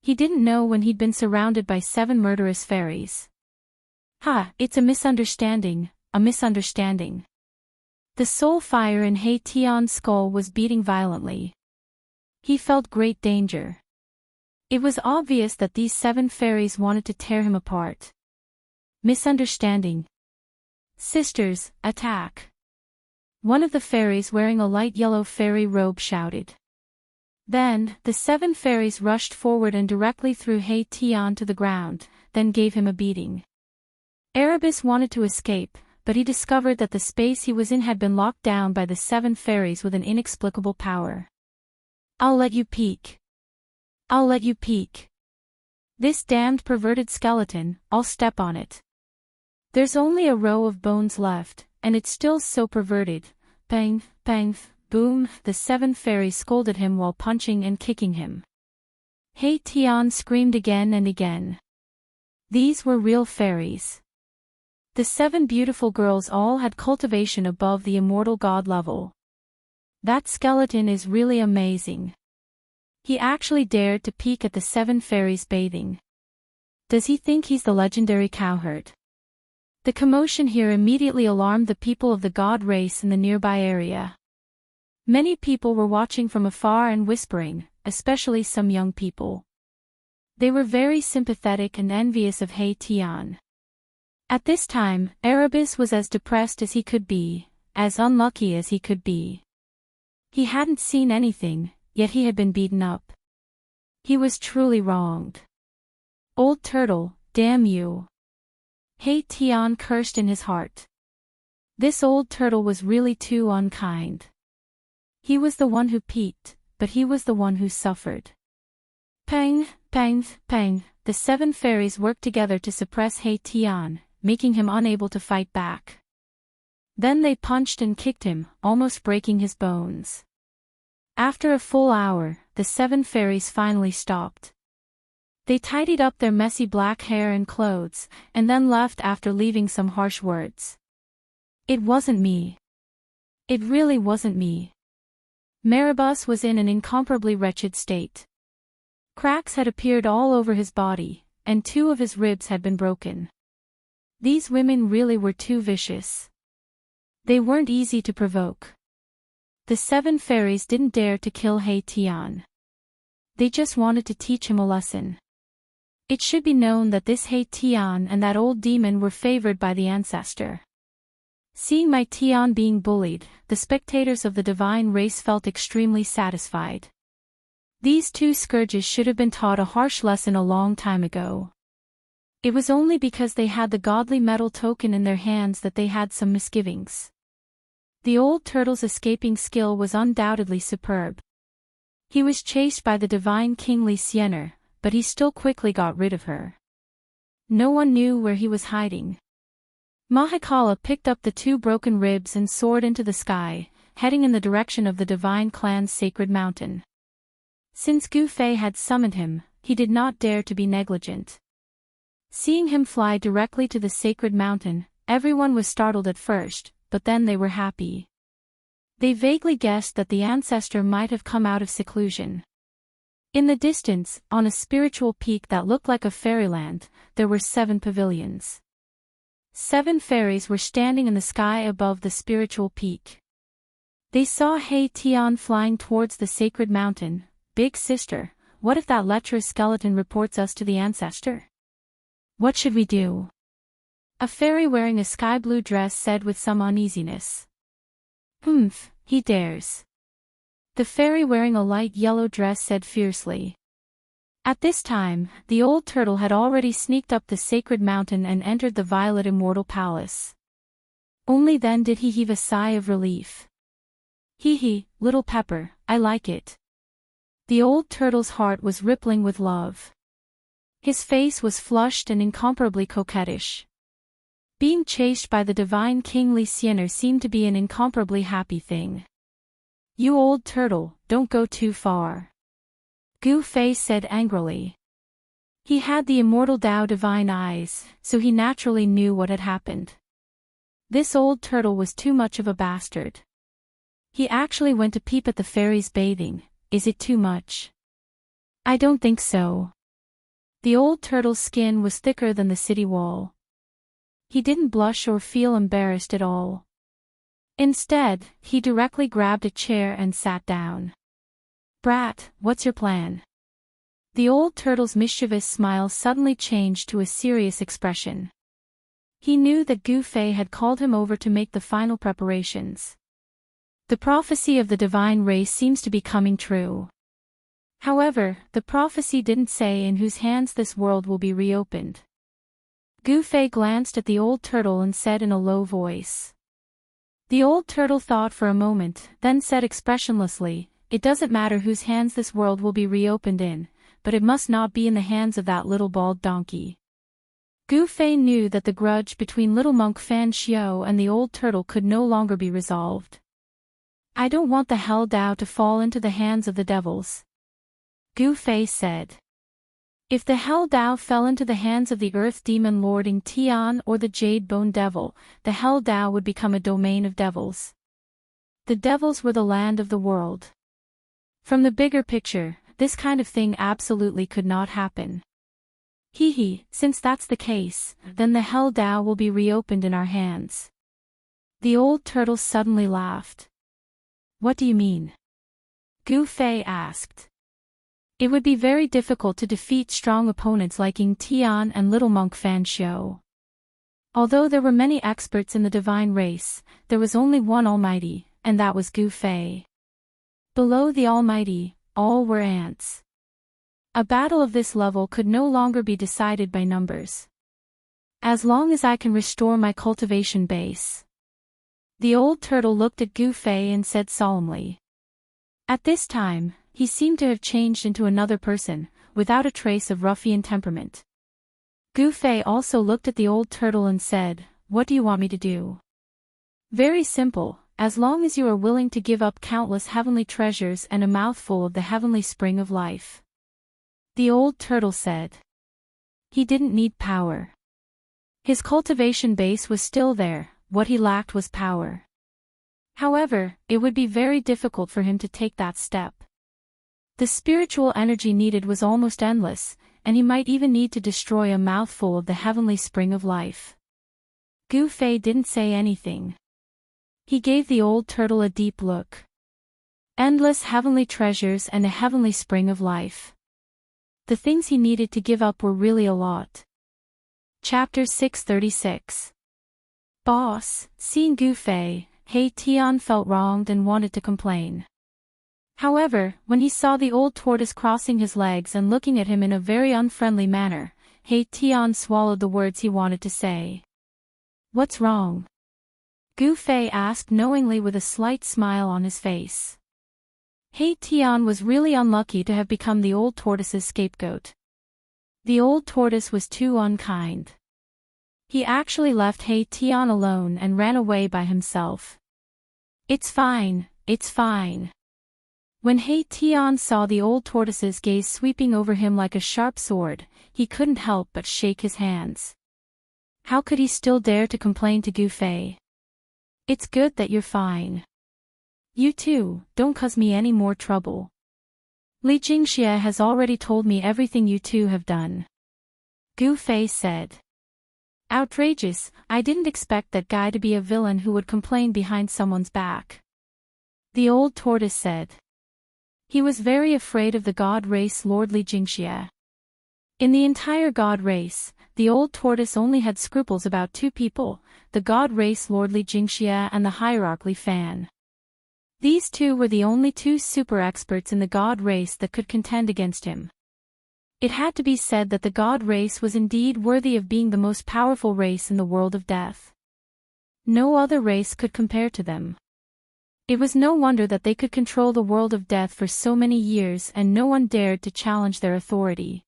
He didn't know when he'd been surrounded by 7 murderous fairies. Ha, it's a misunderstanding, a misunderstanding. The soul fire in He Tian's skull was beating violently. He felt great danger. It was obvious that these 7 fairies wanted to tear him apart. Misunderstanding. Sisters, attack. One of the fairies wearing a light yellow fairy robe shouted. Then, the 7 fairies rushed forward and directly threw He Tian to the ground, then gave him a beating. Erebus wanted to escape, but he discovered that the space he was in had been locked down by the 7 fairies with an inexplicable power. I'll let you peek. I'll let you peek. This damned perverted skeleton, I'll step on it. There's only a row of bones left, and it's still so perverted. Bang, bang, boom, the 7 fairies scolded him while punching and kicking him. He Tian screamed again and again. These were real fairies. The 7 beautiful girls all had cultivation above the immortal god level. That skeleton is really amazing. He actually dared to peek at the 7 fairies bathing. Does he think he's the legendary cowherd? The commotion here immediately alarmed the people of the god race in the nearby area. Many people were watching from afar and whispering, especially some young people. They were very sympathetic and envious of He Tian. At this time, Erebus was as depressed as he could be, as unlucky as he could be. He hadn't seen anything, yet he had been beaten up. He was truly wronged. Old turtle, damn you. He Tian cursed in his heart. This old turtle was really too unkind. He was the one who peeked, but he was the one who suffered. Pang, pang, pang, the 7 fairies worked together to suppress He Tian, making him unable to fight back. Then they punched and kicked him, almost breaking his bones. After a full hour, the 7 fairies finally stopped. They tidied up their messy black hair and clothes, and then left after leaving some harsh words. It wasn't me. It really wasn't me. Maribus was in an incomparably wretched state. Cracks had appeared all over his body, and 2 of his ribs had been broken. These women really were too vicious. They weren't easy to provoke. The 7 fairies didn't dare to kill He Tian. They just wanted to teach him a lesson. It should be known that this He Tian and that old demon were favored by the ancestor. Seeing my Tian being bullied, the spectators of the divine race felt extremely satisfied. These 2 scourges should have been taught a harsh lesson a long time ago. It was only because they had the godly metal token in their hands that they had some misgivings. The old turtle's escaping skill was undoubtedly superb. He was chased by the divine kingly Xianxia, but he still quickly got rid of her. No one knew where he was hiding. Mahakala picked up the 2 broken ribs and soared into the sky, heading in the direction of the divine clan's sacred mountain. Since Gu Fei had summoned him, he did not dare to be negligent. Seeing him fly directly to the sacred mountain, everyone was startled at first, but then they were happy. They vaguely guessed that the ancestor might have come out of seclusion. In the distance, on a spiritual peak that looked like a fairyland, there were 7 pavilions. 7 fairies were standing in the sky above the spiritual peak. They saw He Tian flying towards the sacred mountain. Big sister, what if that lecherous skeleton reports us to the ancestor? What should we do? A fairy wearing a sky blue dress said with some uneasiness. He dares. The fairy wearing a light yellow dress said fiercely. At this time, the old turtle had already sneaked up the sacred mountain and entered the violet immortal palace. Only then did he heave a sigh of relief. Hee, little pepper, I like it. The old turtle's heart was rippling with love. His face was flushed and incomparably coquettish. Being chased by the divine kingly Xianxia seemed to be an incomparably happy thing. You old turtle, don't go too far. Gu Fei said angrily. He had the immortal Dao divine eyes, so he naturally knew what had happened. This old turtle was too much of a bastard. He actually went to peep at the fairies bathing. Is it too much? I don't think so. The old turtle's skin was thicker than the city wall. He didn't blush or feel embarrassed at all. Instead, he directly grabbed a chair and sat down. Brat, what's your plan? The old turtle's mischievous smile suddenly changed to a serious expression. He knew that Gu Fei had called him over to make the final preparations. The prophecy of the divine race seems to be coming true. However, the prophecy didn't say in whose hands this world will be reopened. Gu Fei glanced at the old turtle and said in a low voice. The old turtle thought for a moment, then said expressionlessly, "It doesn't matter whose hands this world will be reopened in, but it must not be in the hands of that little bald donkey." Gu Fei knew that the grudge between little monk Fan Xiao and the old turtle could no longer be resolved. I don't want the Hell Dao to fall into the hands of the devils, Gu Fei said. If the Hell Dao fell into the hands of the Earth Demon Lording Tian or the Jade Bone Devil, the Hell Dao would become a domain of devils. The devils were the land of the world. From the bigger picture, this kind of thing absolutely could not happen. Since that's the case, then the Hell Dao will be reopened in our hands. The old turtle suddenly laughed. What do you mean? Gu Fei asked. It would be very difficult to defeat strong opponents like Ying Tian and little monk Fan Xiao. Although there were many experts in the divine race, there was only one Almighty, and that was Gu Fei. Below the Almighty, all were ants. A battle of this level could no longer be decided by numbers. As long as I can restore my cultivation base. The old turtle looked at Gu Fei and said solemnly. At this time, he seemed to have changed into another person, without a trace of ruffian temperament. Gu Fei also looked at the old turtle and said, "What do you want me to do?" Very simple, as long as you are willing to give up countless heavenly treasures and a mouthful of the heavenly spring of life. The old turtle said. He didn't need power. His cultivation base was still there, what he lacked was power. However, it would be very difficult for him to take that step. The spiritual energy needed was almost endless, and he might even need to destroy a mouthful of the heavenly spring of life. Gu Fei didn't say anything. He gave the old turtle a deep look. Endless heavenly treasures and a heavenly spring of life. The things he needed to give up were really a lot. Chapter 636. Boss, seeing Gu Fei, He Tian felt wronged and wanted to complain. However, when he saw the old tortoise crossing his legs and looking at him in a very unfriendly manner, He Tian swallowed the words he wanted to say. What's wrong? Gu Fei asked knowingly with a slight smile on his face. He Tian was really unlucky to have become the old tortoise's scapegoat. The old tortoise was too unkind. He actually left He Tian alone and ran away by himself. It's fine, it's fine. When He Tian saw the old tortoise's gaze sweeping over him like a sharp sword, he couldn't help but shake his hands. How could he still dare to complain to Gu Fei? It's good that you're fine. You too, don't cause me any more trouble. Li Jingxia has already told me everything you two have done. Gu Fei said. Outrageous, I didn't expect that guy to be a villain who would complain behind someone's back. The old tortoise said. He was very afraid of the god race Lord Li Jingxia. In the entire god race, the old tortoise only had scruples about two people, the god race Lord Li Jingxia and the hierarch Li Fan. These two were the only two super experts in the god race that could contend against him. It had to be said that the god race was indeed worthy of being the most powerful race in the world of death. No other race could compare to them. It was no wonder that they could control the world of death for so many years and no one dared to challenge their authority.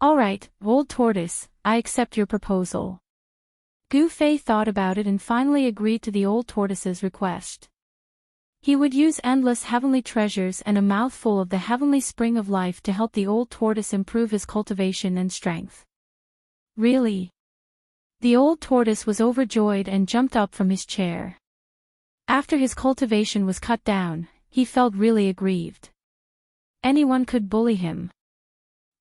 Alright, old tortoise, I accept your proposal. Gu Fei thought about it and finally agreed to the old tortoise's request. He would use endless heavenly treasures and a mouthful of the heavenly spring of life to help the old tortoise improve his cultivation and strength. Really? The old tortoise was overjoyed and jumped up from his chair. After his cultivation was cut down, he felt really aggrieved. Anyone could bully him.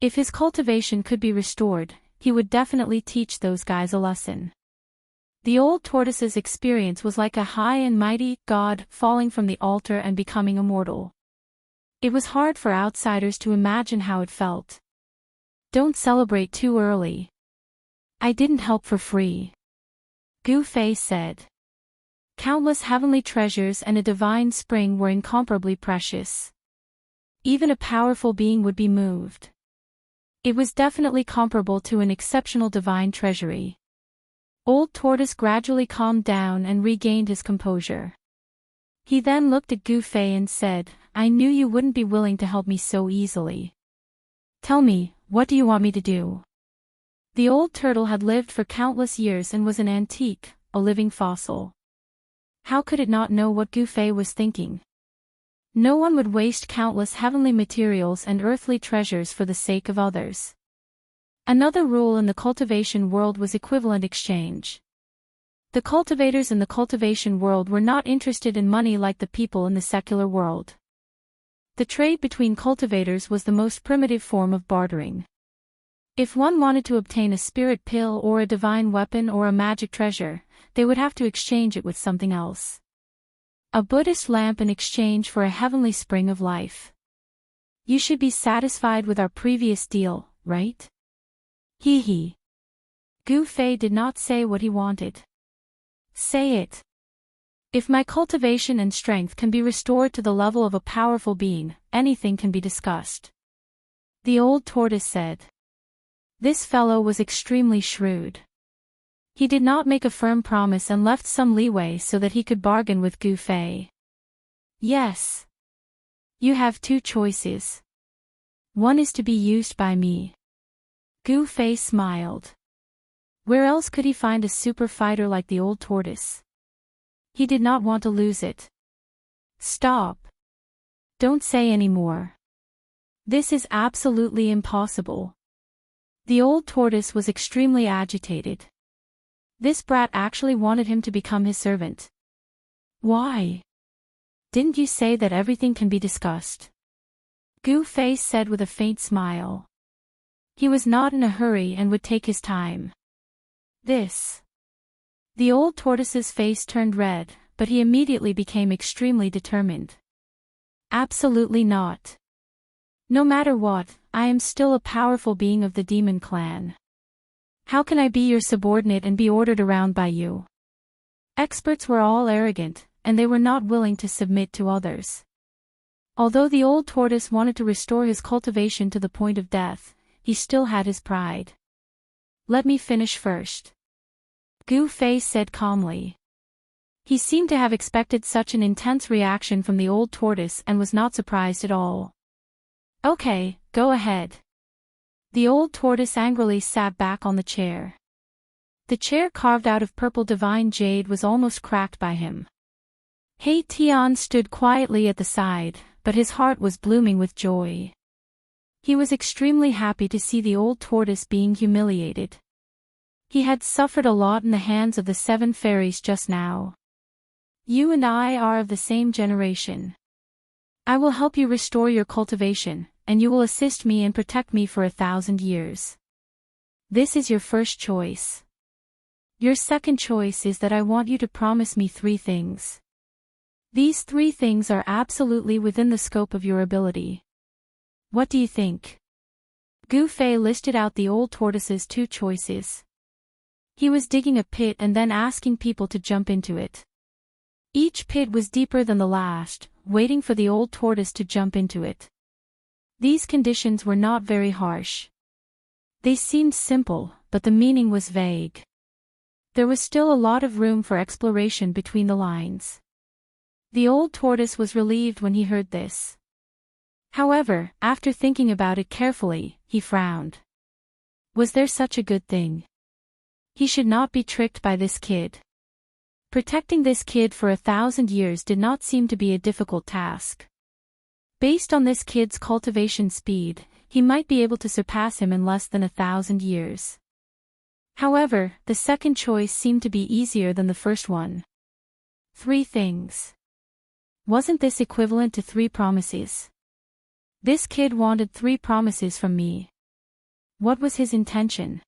If his cultivation could be restored, he would definitely teach those guys a lesson. The old tortoise's experience was like a high and mighty god falling from the altar and becoming immortal. It was hard for outsiders to imagine how it felt. Don't celebrate too early. I didn't help for free. Gu Fei said. Countless heavenly treasures and a divine spring were incomparably precious. Even a powerful being would be moved. It was definitely comparable to an exceptional divine treasury. Old Tortoise gradually calmed down and regained his composure. He then looked at Gu Fei and said, I knew you wouldn't be willing to help me so easily. Tell me, what do you want me to do? The old turtle had lived for countless years and was an antique, a living fossil. How could it not know what Gu Fei was thinking? No one would waste countless heavenly materials and earthly treasures for the sake of others. Another rule in the cultivation world was equivalent exchange. The cultivators in the cultivation world were not interested in money like the people in the secular world. The trade between cultivators was the most primitive form of bartering. If one wanted to obtain a spirit pill or a divine weapon or a magic treasure, they would have to exchange it with something else. A Buddhist lamp in exchange for a heavenly spring of life. You should be satisfied with our previous deal, right? Hee hee. Gu Fei did not say what he wanted. Say it. If my cultivation and strength can be restored to the level of a powerful being, anything can be discussed. The old tortoise said. This fellow was extremely shrewd. He did not make a firm promise and left some leeway so that he could bargain with Gu Fei. Yes. You have two choices. One is to be used by me. Gu Fei smiled. Where else could he find a super fighter like the old tortoise? He did not want to lose it. Stop. Don't say any more. This is absolutely impossible. The old tortoise was extremely agitated. This brat actually wanted him to become his servant. Why? Didn't you say that everything can be discussed? Gu Fei said with a faint smile. He was not in a hurry and would take his time. This. The old tortoise's face turned red, but he immediately became extremely determined. Absolutely not. No matter what, I am still a powerful being of the demon clan. How can I be your subordinate and be ordered around by you? Experts were all arrogant, and they were not willing to submit to others. Although the old tortoise wanted to restore his cultivation to the point of death, he still had his pride. Let me finish first. Gu Fei said calmly. He seemed to have expected such an intense reaction from the old tortoise and was not surprised at all. Okay, go ahead. The old tortoise angrily sat back on the chair. The chair carved out of purple divine jade was almost cracked by him. Hei Tian stood quietly at the side, but his heart was blooming with joy. He was extremely happy to see the old tortoise being humiliated. He had suffered a lot in the hands of the 7 fairies just now. You and I are of the same generation. I will help you restore your cultivation, and you will assist me and protect me for 1,000 years. This is your first choice. Your second choice is that I want you to promise me 3 things. These 3 things are absolutely within the scope of your ability. What do you think? Gu Fei listed out the old tortoise's 2 choices. He was digging a pit and then asking people to jump into it. Each pit was deeper than the last, waiting for the old tortoise to jump into it. These conditions were not very harsh. They seemed simple, but the meaning was vague. There was still a lot of room for exploration between the lines. The old tortoise was relieved when he heard this. However, after thinking about it carefully, he frowned. Was there such a good thing? He should not be tricked by this kid. Protecting this kid for 1,000 years did not seem to be a difficult task. Based on this kid's cultivation speed, he might be able to surpass him in less than 1,000 years. However, the second choice seemed to be easier than the first one. 3 things. Wasn't this equivalent to 3 promises? This kid wanted 3 promises from me. What was his intention?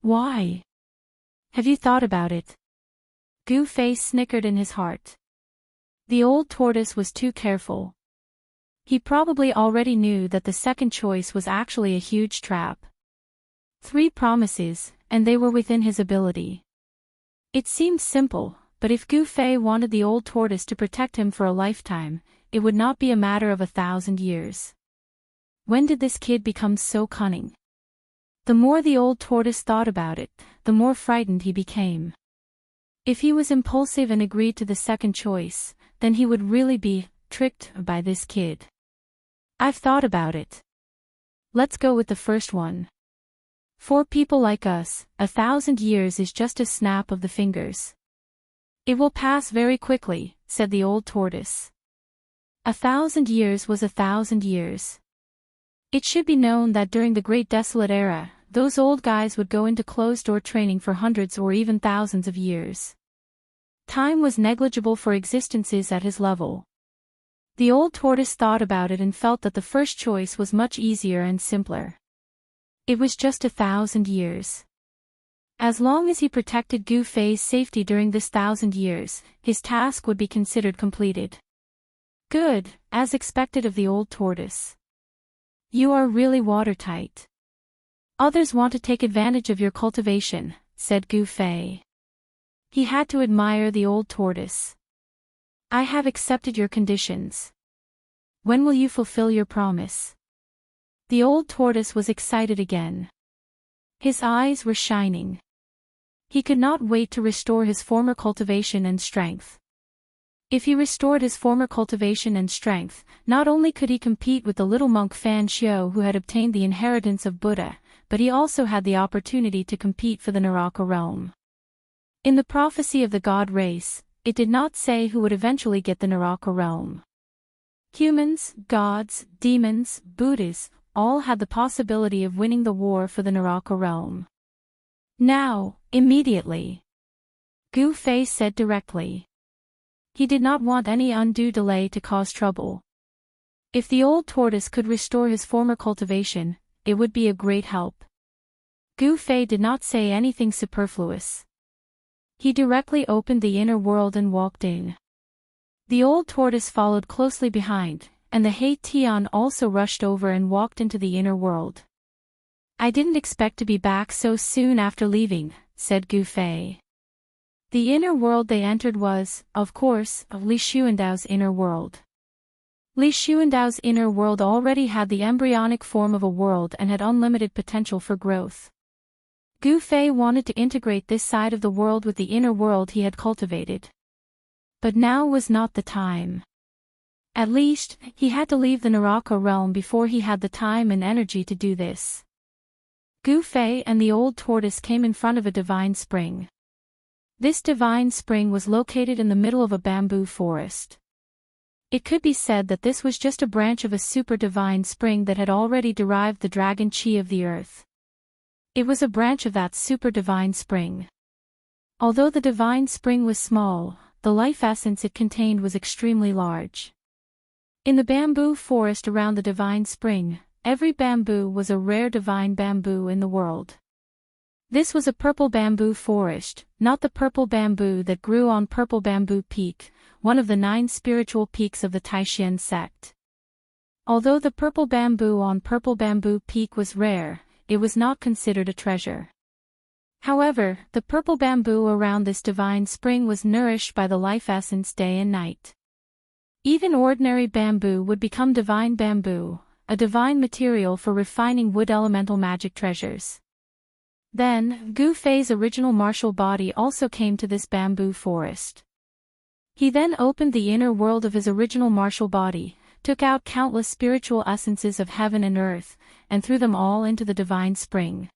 Why? Have you thought about it? Gu Fei snickered in his heart. The old tortoise was too careful. He probably already knew that the second choice was actually a huge trap. 3 promises, and they were within his ability. It seemed simple, but if Gu Fei wanted the old tortoise to protect him for a lifetime, it would not be a matter of 1,000 years. When did this kid become so cunning? The more the old tortoise thought about it, the more frightened he became. If he was impulsive and agreed to the second choice, then he would really be tricked by this kid. I've thought about it. Let's go with the first one. For people like us, 1,000 years is just a snap of the fingers. It will pass very quickly, said the old tortoise. 1,000 years was 1,000 years. It should be known that during the Great Desolate Era, those old guys would go into closed-door training for hundreds or even thousands of years. Time was negligible for existences at his level. The old tortoise thought about it and felt that the first choice was much easier and simpler. It was just 1,000 years. As long as he protected Gu Fei's safety during this 1,000 years, his task would be considered completed. Good, as expected of the old tortoise. You are really watertight. Others want to take advantage of your cultivation, said Gu Fei. He had to admire the old tortoise. I have accepted your conditions. When will you fulfill your promise? The old tortoise was excited again. His eyes were shining. He could not wait to restore his former cultivation and strength. If he restored his former cultivation and strength, not only could he compete with the little monk Fan Xiao who had obtained the inheritance of Buddha, but he also had the opportunity to compete for the Naraka realm. In the prophecy of the god race, it did not say who would eventually get the Naraka realm. Humans, gods, demons, Buddhas, all had the possibility of winning the war for the Naraka realm. Now, immediately. Gu Fei said directly. He did not want any undue delay to cause trouble. If the old tortoise could restore his former cultivation, it would be a great help. Gu Fei did not say anything superfluous. He directly opened the inner world and walked in. The old tortoise followed closely behind, and the Hei Tian also rushed over and walked into the inner world. I didn't expect to be back so soon after leaving, said Gu Fei. The inner world they entered was, of course, Li Xuandao's inner world. Li Xuandao's inner world already had the embryonic form of a world and had unlimited potential for growth. Gu Fei wanted to integrate this side of the world with the inner world he had cultivated. But now was not the time. At least, he had to leave the Naraka realm before he had the time and energy to do this. Gu Fei and the old tortoise came in front of a divine spring. This divine spring was located in the middle of a bamboo forest. It could be said that this was just a branch of a super divine spring that had already derived the dragon chi of the earth. It was a branch of that super divine spring. Although the divine spring was small, the life essence it contained was extremely large. In the bamboo forest around the divine spring, every bamboo was a rare divine bamboo in the world. This was a purple bamboo forest, not the purple bamboo that grew on Purple Bamboo Peak, one of the 9 spiritual peaks of the Taishan sect. Although the purple bamboo on Purple Bamboo Peak was rare, it was not considered a treasure. However, the purple bamboo around this divine spring was nourished by the life essence day and night. Even ordinary bamboo would become divine bamboo, a divine material for refining wood elemental magic treasures. Then, Gu Fei's original martial body also came to this bamboo forest. He then opened the inner world of his original martial body, took out countless spiritual essences of heaven and earth, and threw them all into the divine spring.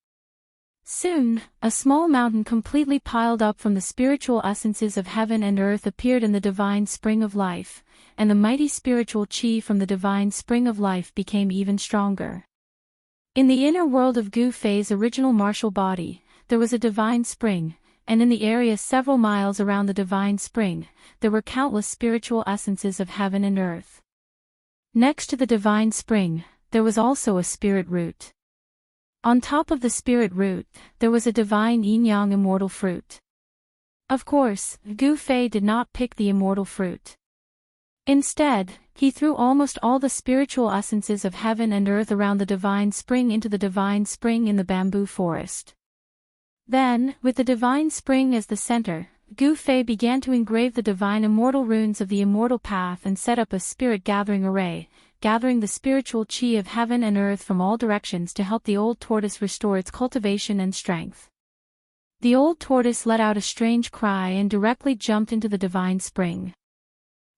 Soon, a small mountain completely piled up from the spiritual essences of heaven and earth appeared in the divine spring of life, and the mighty spiritual chi from the divine spring of life became even stronger. In the inner world of Gu Fei's original martial body, there was a divine spring, and in the area several miles around the divine spring, there were countless spiritual essences of heaven and earth. Next to the divine spring, there was also a spirit root. On top of the spirit root, there was a divine yin-yang immortal fruit. Of course, Gu Fei did not pick the immortal fruit. Instead, he threw almost all the spiritual essences of heaven and earth around the divine spring into the divine spring in the bamboo forest. Then, with the divine spring as the center, Gu Fei began to engrave the divine immortal runes of the immortal path and set up a spirit gathering array, gathering the spiritual chi of heaven and earth from all directions to help the old tortoise restore its cultivation and strength. The old tortoise let out a strange cry and directly jumped into the divine spring.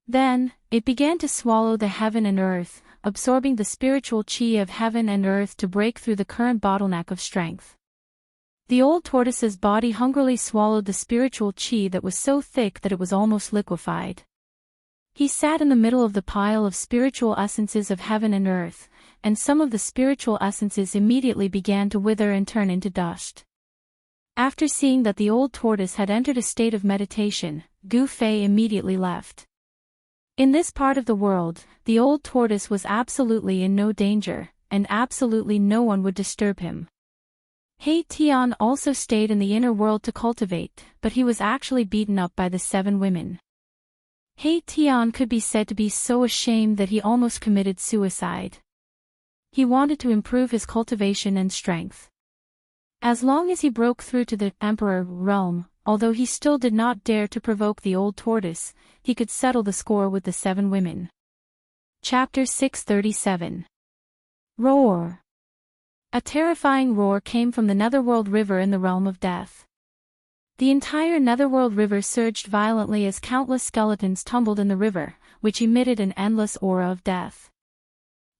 Then, it began to swallow the heaven and earth, absorbing the spiritual chi of heaven and earth to break through the current bottleneck of strength. The old tortoise's body hungrily swallowed the spiritual chi that was so thick that it was almost liquefied. He sat in the middle of the pile of spiritual essences of heaven and earth, and some of the spiritual essences immediately began to wither and turn into dust. After seeing that the old tortoise had entered a state of meditation, Gu Fei immediately left. In this part of the world, the old tortoise was absolutely in no danger, and absolutely no one would disturb him. He Tian also stayed in the inner world to cultivate, but he was actually beaten up by the 7 women. He Tian could be said to be so ashamed that he almost committed suicide. He wanted to improve his cultivation and strength. As long as he broke through to the emperor realm, although he still did not dare to provoke the old tortoise, he could settle the score with the 7 women. Chapter 637. Roar. A terrifying roar came from the Netherworld River in the realm of death. The entire Netherworld River surged violently as countless skeletons tumbled in the river, which emitted an endless aura of death.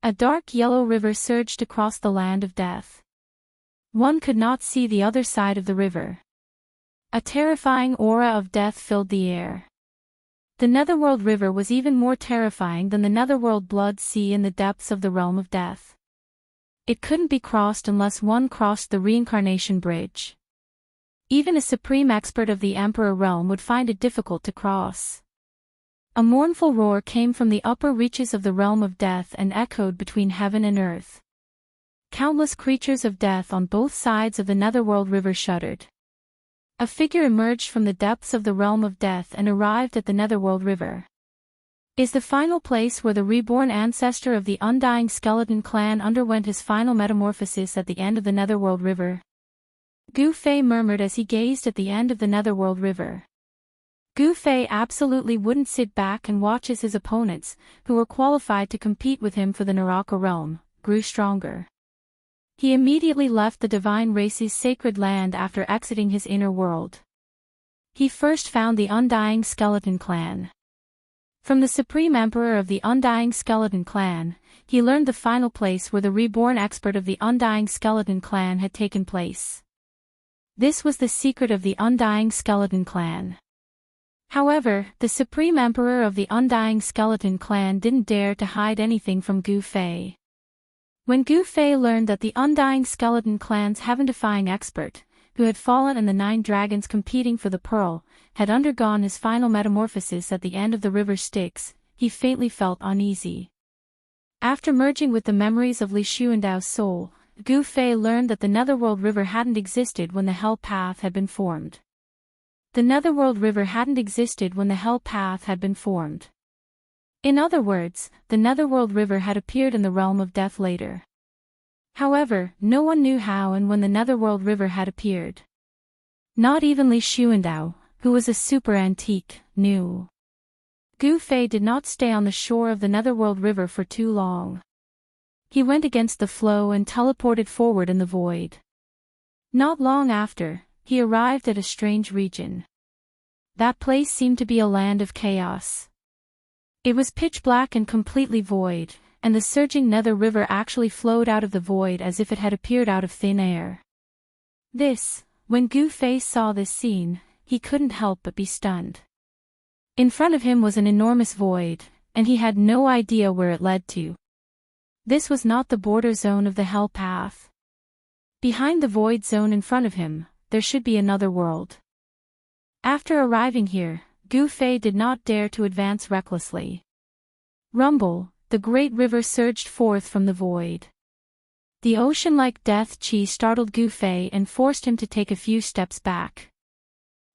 A dark yellow river surged across the land of death. One could not see the other side of the river. A terrifying aura of death filled the air. The Netherworld River was even more terrifying than the Netherworld Blood Sea in the depths of the realm of death. It couldn't be crossed unless one crossed the reincarnation bridge. Even a supreme expert of the Emperor realm would find it difficult to cross. A mournful roar came from the upper reaches of the realm of death and echoed between heaven and earth. Countless creatures of death on both sides of the Netherworld River shuddered. A figure emerged from the depths of the realm of death and arrived at the Netherworld River. Is the final place where the reborn ancestor of the undying skeleton clan underwent his final metamorphosis at the end of the Netherworld River? Gu Fei murmured as he gazed at the end of the Netherworld River. Gu Fei absolutely wouldn't sit back and watch as his opponents, who were qualified to compete with him for the Naraka realm, grew stronger. He immediately left the divine race's sacred land after exiting his inner world. He first found the undying skeleton clan. From the supreme emperor of the undying skeleton clan, he learned the final place where the reborn expert of the undying skeleton clan had taken place. This was the secret of the undying skeleton clan. However, the supreme emperor of the undying skeleton clan didn't dare to hide anything from Gu Fei. When Gu Fei learned that the undying skeleton clan's heaven-defying expert, who had fallen and the 9 dragons competing for the pearl, had undergone his final metamorphosis at the end of the river Styx, he faintly felt uneasy. After merging with the memories of Li Xuandao's soul, Gu Fei learned that the Netherworld River hadn't existed when the Hell Path had been formed. The Netherworld River hadn't existed when the Hell Path had been formed. In other words, the Netherworld River had appeared in the realm of death later. However, no one knew how and when the Netherworld River had appeared. Not even Li Xuandao, who was a super antique, knew. Gu Fei did not stay on the shore of the Netherworld River for too long. He went against the flow and teleported forward in the void. Not long after, he arrived at a strange region. That place seemed to be a land of chaos. It was pitch black and completely void, and the surging Nether River actually flowed out of the void as if it had appeared out of thin air. When Gu Fei saw this scene, he couldn't help but be stunned. In front of him was an enormous void, and he had no idea where it led to. This was not the border zone of the Hell Path. Behind the void zone in front of him, there should be another world. After arriving here, Gu Fei did not dare to advance recklessly. Rumble, the great river surged forth from the void. The ocean-like death chi startled Gu Fei and forced him to take a few steps back.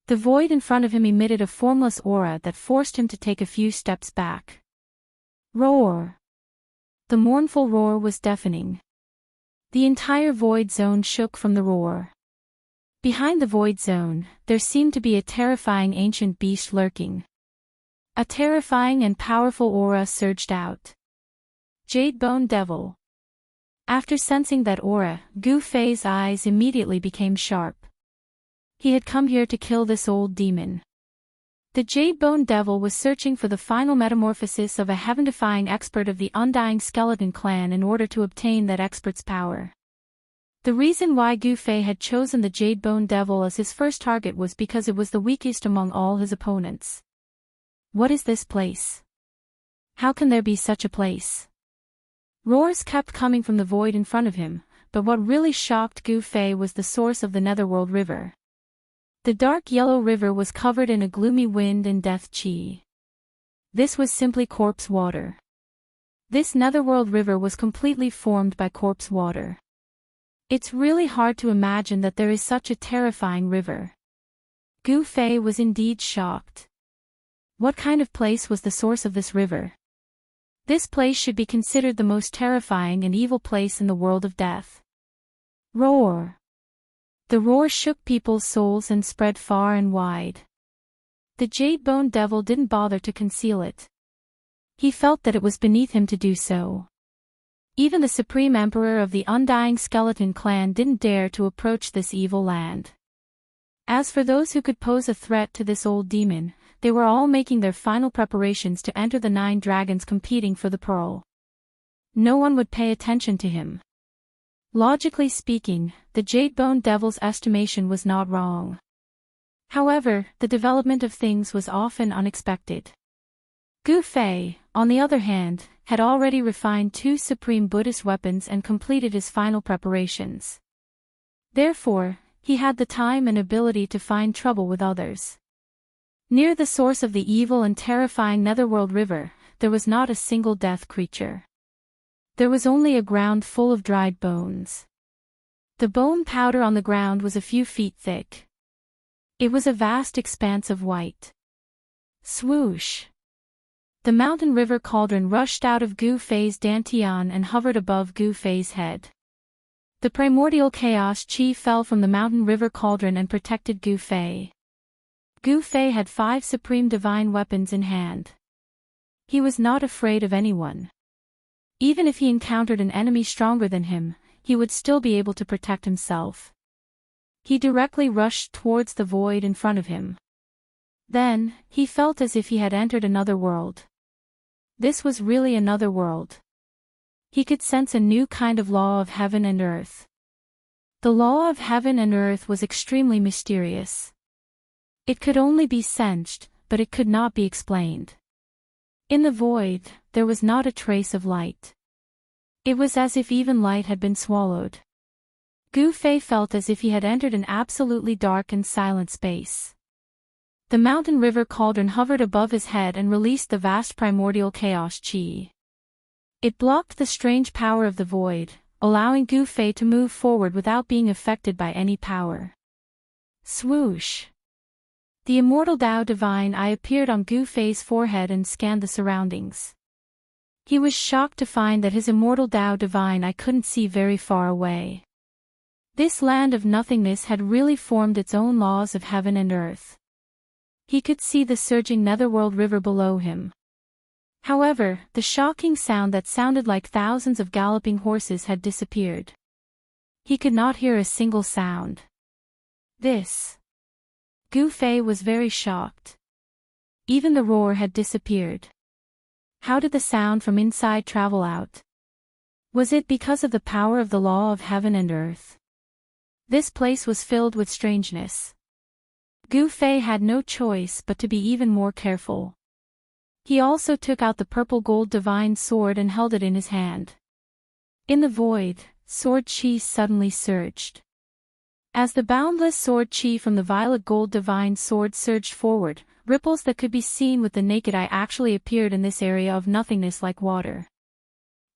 The void in front of him emitted a formless aura that forced him to take a few steps back. Roar! The mournful roar was deafening. The entire void zone shook from the roar. Behind the void zone, there seemed to be a terrifying ancient beast lurking. A terrifying and powerful aura surged out. Jade Bone Devil. After sensing that aura, Gu Fei's eyes immediately became sharp. He had come here to kill this old demon. The Jade Bone Devil was searching for the final metamorphosis of a heaven-defying expert of the Undying Skeleton Clan in order to obtain that expert's power. The reason why Gu Fei had chosen the Jade Bone Devil as his first target was because it was the weakest among all his opponents. What is this place? How can there be such a place? Roars kept coming from the void in front of him, but what really shocked Gu Fei was the source of the Netherworld River. The dark yellow river was covered in a gloomy wind and death chi. This was simply corpse water. This Netherworld River was completely formed by corpse water. It's really hard to imagine that there is such a terrifying river. Gu Fei was indeed shocked. What kind of place was the source of this river? This place should be considered the most terrifying and evil place in the world of death. Roar! The roar shook people's souls and spread far and wide. The Jade Bone Devil didn't bother to conceal it. He felt that it was beneath him to do so. Even the Supreme Emperor of the Undying Skeleton Clan didn't dare to approach this evil land. As for those who could pose a threat to this old demon, they were all making their final preparations to enter the 9 dragons competing for the pearl. No one would pay attention to him. Logically speaking, the Jade Bone Devil's estimation was not wrong. However, the development of things was often unexpected. Gu Fei, on the other hand, had already refined 2 supreme Buddhist weapons and completed his final preparations. Therefore, he had the time and ability to find trouble with others. Near the source of the evil and terrifying Netherworld River, there was not a single death creature. There was only a ground full of dried bones. The bone powder on the ground was a few feet thick. It was a vast expanse of white. Swoosh! The mountain river cauldron rushed out of Gu Fei's dantian and hovered above Gu Fei's head. The primordial chaos chi fell from the mountain river cauldron and protected Gu Fei. Gu Fei had 5 supreme divine weapons in hand. He was not afraid of anyone. Even if he encountered an enemy stronger than him, he would still be able to protect himself. He directly rushed towards the void in front of him. Then, he felt as if he had entered another world. This was really another world. He could sense a new kind of law of heaven and earth. The law of heaven and earth was extremely mysterious. It could only be sensed, but it could not be explained. In the void, there was not a trace of light. It was as if even light had been swallowed. Gu Fei felt as if he had entered an absolutely dark and silent space. The mountain river cauldron hovered above his head and released the vast primordial chaos chi. It blocked the strange power of the void, allowing Gu Fei to move forward without being affected by any power. Swoosh! The immortal Dao Divine Eye appeared on Gu Fei's forehead and scanned the surroundings. He was shocked to find that his immortal Dao Divine Eye couldn't see very far away. This land of nothingness had really formed its own laws of heaven and earth. He could see the surging Netherworld River below him. However, the shocking sound that sounded like thousands of galloping horses had disappeared. He could not hear a single sound. Gu Fei was very shocked. Even the roar had disappeared. How did the sound from inside travel out? Was it because of the power of the law of heaven and earth? This place was filled with strangeness. Gu Fei had no choice but to be even more careful. He also took out the purple gold divine sword and held it in his hand. In the void, sword chi suddenly surged. As the boundless sword chi from the violet gold divine sword surged forward, ripples that could be seen with the naked eye actually appeared in this area of nothingness like water.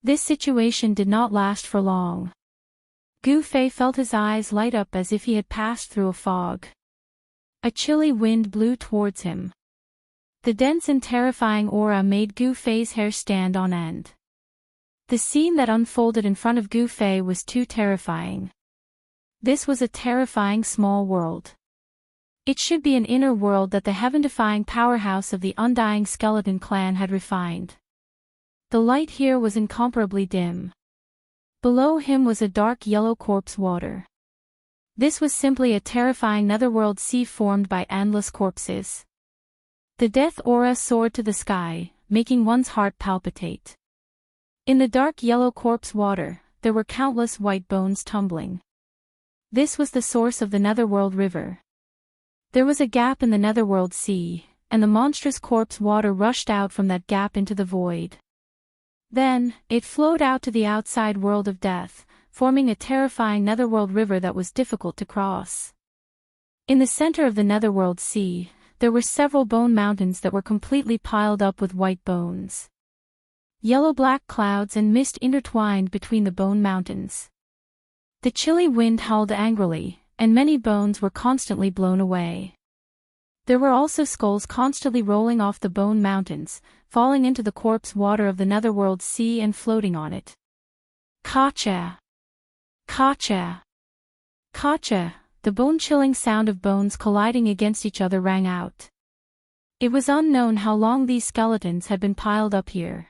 This situation did not last for long. Gu Fei felt his eyes light up as if he had passed through a fog. A chilly wind blew towards him. The dense and terrifying aura made Gu Fei's hair stand on end. The scene that unfolded in front of Gu Fei was too terrifying. This was a terrifying small world. It should be an inner world that the heaven-defying powerhouse of the undying skeleton clan had refined. The light here was incomparably dim. Below him was a dark yellow corpse water. This was simply a terrifying netherworld sea formed by endless corpses. The death aura soared to the sky, making one's heart palpitate. In the dark yellow corpse water, there were countless white bones tumbling. This was the source of the netherworld river. There was a gap in the netherworld sea, and the monstrous corpse water rushed out from that gap into the void. Then, it flowed out to the outside world of death, forming a terrifying netherworld river that was difficult to cross. In the center of the netherworld sea, there were several bone mountains that were completely piled up with white bones. Yellow-black clouds and mist intertwined between the bone mountains. The chilly wind howled angrily, and many bones were constantly blown away. There were also skulls constantly rolling off the bone mountains, falling into the corpse water of the netherworld sea and floating on it. Kacha! Kacha! Kacha! The bone-chilling sound of bones colliding against each other rang out. It was unknown how long these skeletons had been piled up here.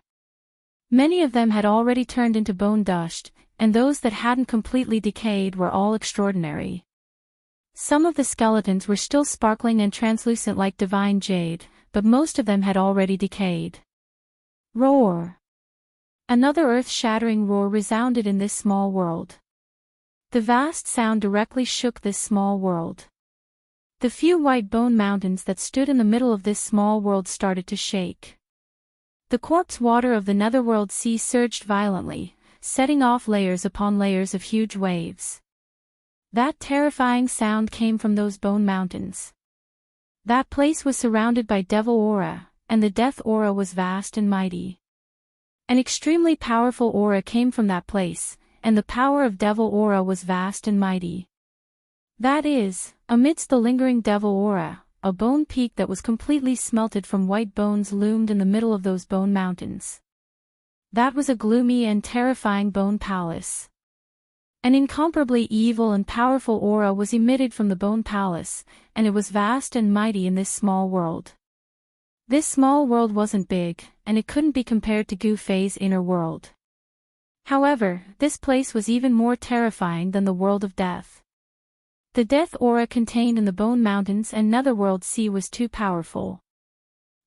Many of them had already turned into bone dust, and those that hadn't completely decayed were all extraordinary. Some of the skeletons were still sparkling and translucent like divine jade, but most of them had already decayed. Roar! Another earth-shattering roar resounded in this small world. The vast sound directly shook this small world. The few white bone mountains that stood in the middle of this small world started to shake. The corpse water of the netherworld sea surged violently, setting off layers upon layers of huge waves. That terrifying sound came from those bone mountains. That place was surrounded by devil aura, and the death aura was vast and mighty. An extremely powerful aura came from that place, and the power of devil aura was vast and mighty. That is, amidst the lingering devil aura, a bone peak that was completely smelted from white bones loomed in the middle of those bone mountains. That was a gloomy and terrifying bone palace. An incomparably evil and powerful aura was emitted from the bone palace, and it was vast and mighty in this small world. This small world wasn't big, and it couldn't be compared to Gu Fei's inner world. However, this place was even more terrifying than the world of death. The death aura contained in the bone mountains and netherworld sea was too powerful.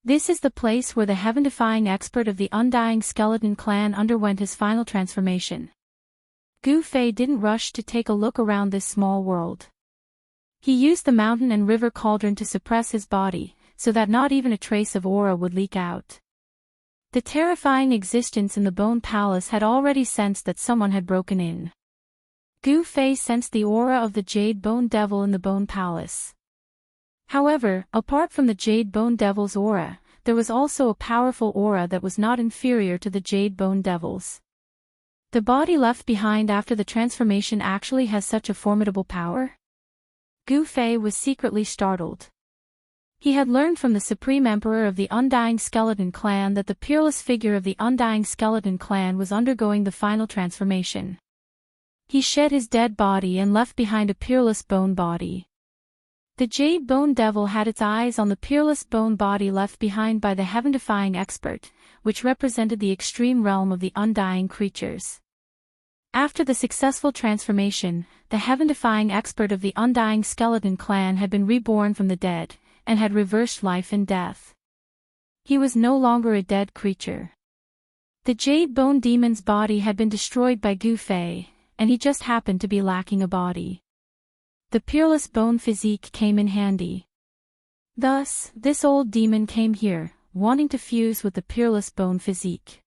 This is the place where the heaven-defying expert of the undying skeleton clan underwent his final transformation. Gu Fei didn't rush to take a look around this small world. He used the mountain and river cauldron to suppress his body, so that not even a trace of aura would leak out. The terrifying existence in the bone palace had already sensed that someone had broken in. Gu Fei sensed the aura of the jade bone devil in the bone palace. However, apart from the jade bone devil's aura, there was also a powerful aura that was not inferior to the jade bone devil's. The body left behind after the transformation actually has such a formidable power? Gu Fei was secretly startled. He had learned from the Supreme Emperor of the Undying Skeleton Clan that the peerless figure of the Undying Skeleton Clan was undergoing the final transformation. He shed his dead body and left behind a peerless bone body. The Jade Bone Devil had its eyes on the peerless bone body left behind by the heaven-defying expert, which represented the extreme realm of the undying creatures. After the successful transformation, the heaven-defying expert of the Undying Skeleton Clan had been reborn from the dead, and had reversed life and death. He was no longer a dead creature. The Jade Bone Demon's body had been destroyed by Gu Fei, and he just happened to be lacking a body. The peerless bone physique came in handy. Thus, this old demon came here, wanting to fuse with the peerless bone physique.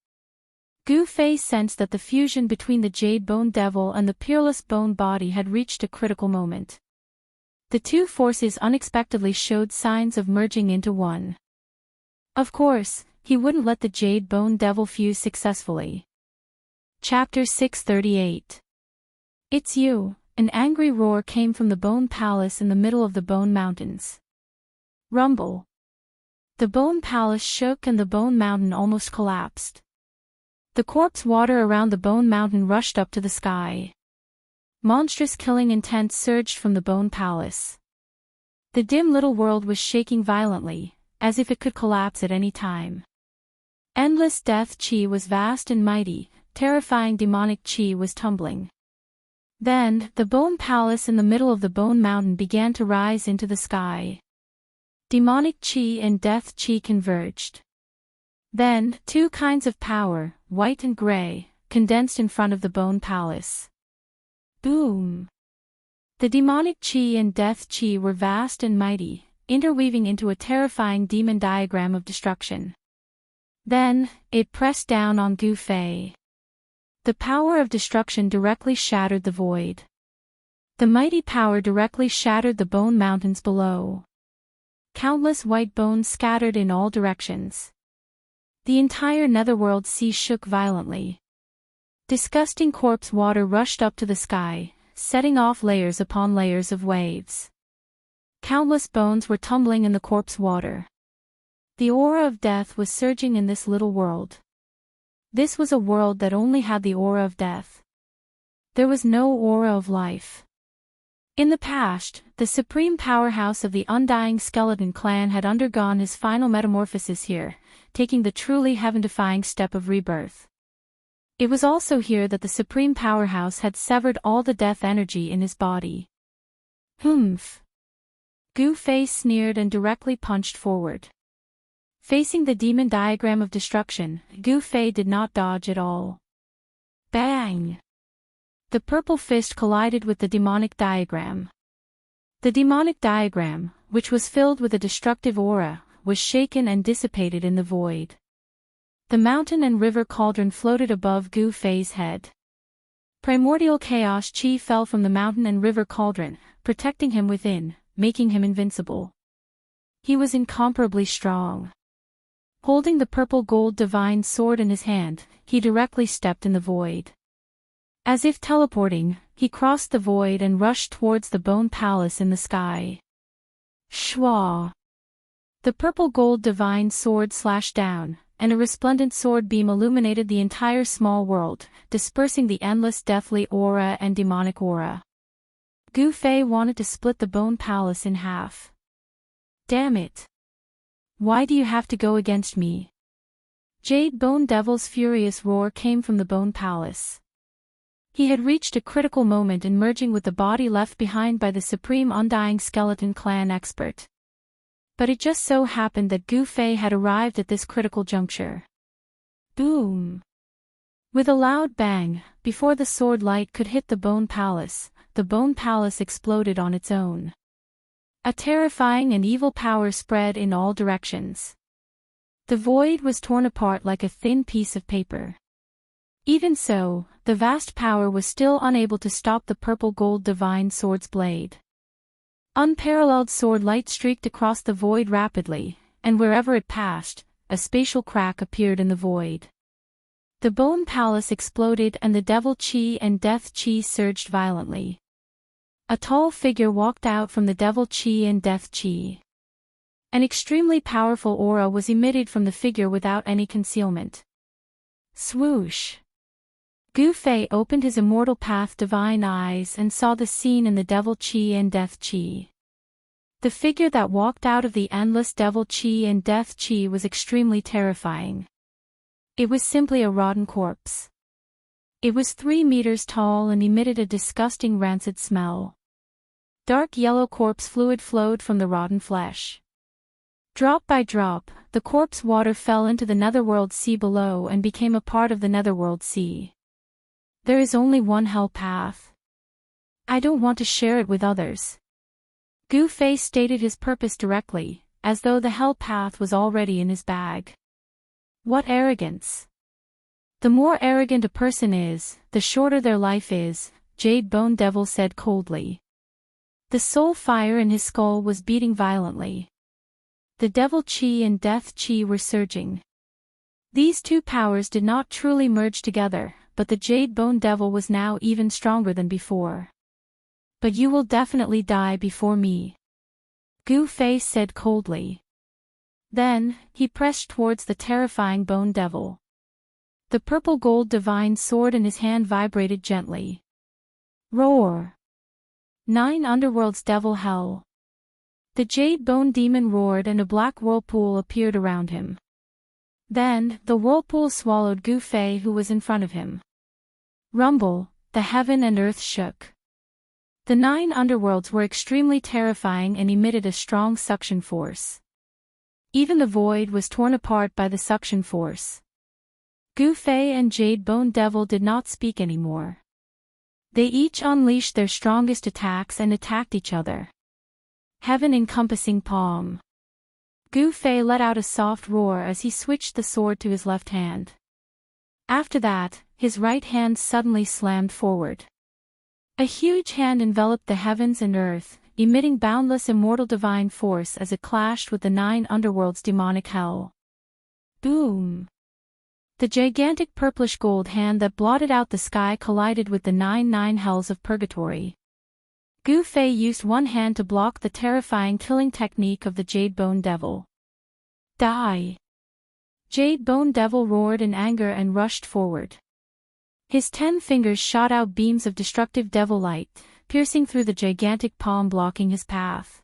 Gu Fei sensed that the fusion between the jade bone devil and the peerless bone body had reached a critical moment. The two forces unexpectedly showed signs of merging into one. Of course, he wouldn't let the jade bone devil fuse successfully. Chapter 638. It's you. An angry roar came from the bone palace in the middle of the bone mountains. Rumble. The bone palace shook and the bone mountain almost collapsed. The corpse water around the bone mountain rushed up to the sky. Monstrous killing intent surged from the bone palace. The dim little world was shaking violently, as if it could collapse at any time. Endless death chi was vast and mighty, terrifying demonic chi was tumbling. Then, the bone palace in the middle of the bone mountain began to rise into the sky. Demonic chi and death chi converged. Then, two kinds of power, white and gray, condensed in front of the bone palace. Boom! The demonic chi and death chi were vast and mighty, interweaving into a terrifying demon diagram of destruction. Then, it pressed down on Gu Fei. The power of destruction directly shattered the void. The mighty power directly shattered the bone mountains below. Countless white bones scattered in all directions. The entire netherworld sea shook violently. Disgusting corpse water rushed up to the sky, setting off layers upon layers of waves. Countless bones were tumbling in the corpse water. The aura of death was surging in this little world. This was a world that only had the aura of death. There was no aura of life. In the past, the supreme powerhouse of the undying skeleton clan had undergone his final metamorphosis here, taking the truly heaven-defying step of rebirth. It was also here that the supreme powerhouse had severed all the death energy in his body. Humph! Gu Fei sneered and directly punched forward. Facing the demon diagram of destruction, Gu Fei did not dodge at all. Bang! The purple fist collided with the demonic diagram. The demonic diagram, which was filled with a destructive aura, was shaken and dissipated in the void. The mountain and river cauldron floated above Gu Fei's head. Primordial chaos chi fell from the mountain and river cauldron, protecting him within, making him invincible. He was incomparably strong. Holding the purple gold divine sword in his hand, he directly stepped in the void. As if teleporting, he crossed the void and rushed towards the bone palace in the sky. Shwa! The purple gold divine sword slashed down, and a resplendent sword beam illuminated the entire small world, dispersing the endless deathly aura and demonic aura. Gu Fei wanted to split the bone palace in half. Damn it! Why do you have to go against me? Jade Bone Devil's furious roar came from the bone palace. He had reached a critical moment in merging with the body left behind by the supreme undying skeleton clan expert. But it just so happened that Gu Fei had arrived at this critical juncture. Boom! With a loud bang, before the sword light could hit the bone palace exploded on its own. A terrifying and evil power spread in all directions. The void was torn apart like a thin piece of paper. Even so, the vast power was still unable to stop the purple gold divine sword's blade. Unparalleled sword light streaked across the void rapidly, and wherever it passed, a spatial crack appeared in the void. The bone palace exploded and the devil chi and death chi surged violently. A tall figure walked out from the devil chi and death chi. An extremely powerful aura was emitted from the figure without any concealment. Swoosh! Gu Fei opened his immortal path divine eyes and saw the scene in the devil chi and death chi. The figure that walked out of the endless devil chi and death chi was extremely terrifying. It was simply a rotten corpse. It was 3 meters tall and emitted a disgusting rancid smell. Dark yellow corpse fluid flowed from the rotten flesh. Drop by drop, the corpse water fell into the netherworld sea below and became a part of the netherworld sea. There is only one hell path. I don't want to share it with others. Gu Fei stated his purpose directly, as though the hell path was already in his bag. What arrogance! The more arrogant a person is, the shorter their life is, Jade Bone Devil said coldly. The soul fire in his skull was beating violently. The devil chi and death chi were surging. These two powers did not truly merge together, but the Jade Bone Devil was now even stronger than before. But you will definitely die before me, Gu Fei said coldly. Then, he pressed towards the terrifying Bone Devil. The purple gold divine sword in his hand vibrated gently. Roar! 9 Underworld's Devil Hell. The Jade Bone Demon roared and a black whirlpool appeared around him. Then, the whirlpool swallowed Gu Fei who was in front of him. Rumble, the heaven and earth shook. The 9 underworlds were extremely terrifying and emitted a strong suction force. Even the void was torn apart by the suction force. Gu Fei and Jade Bone Devil did not speak anymore. They each unleashed their strongest attacks and attacked each other. Heaven-encompassing palm. Gu Fei let out a soft roar as he switched the sword to his left hand. After that, his right hand suddenly slammed forward. A huge hand enveloped the heavens and earth, emitting boundless immortal divine force as it clashed with the 9 underworlds' demonic hell. Boom! The gigantic purplish gold hand that blotted out the sky collided with the 9 hells of purgatory. Gu Fei used one hand to block the terrifying killing technique of the Jade Bone Devil. Die! Jade Bone Devil roared in anger and rushed forward. His 10 fingers shot out beams of destructive devil light, piercing through the gigantic palm blocking his path.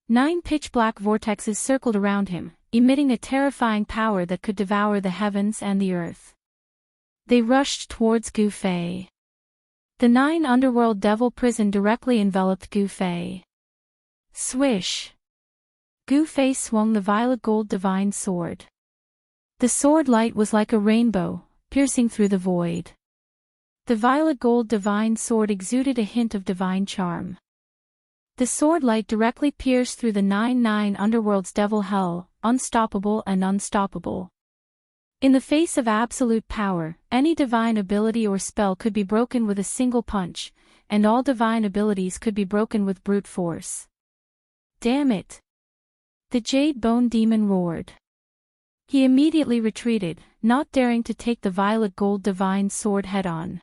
9 pitch-black vortexes circled around him, emitting a terrifying power that could devour the heavens and the earth. They rushed towards Gu Fei. The 9 underworld devil prison directly enveloped Gu Fei. Swish! Gu Fei swung the violet gold divine sword. The sword light was like a rainbow, piercing through the void. The violet gold divine sword exuded a hint of divine charm. The sword light directly pierced through the 9 underworld's devil hell, unstoppable and unstoppable. In the face of absolute power, any divine ability or spell could be broken with a single punch, and all divine abilities could be broken with brute force. Damn it! The Jade Bone Demon roared. He immediately retreated, not daring to take the violet gold divine sword head-on.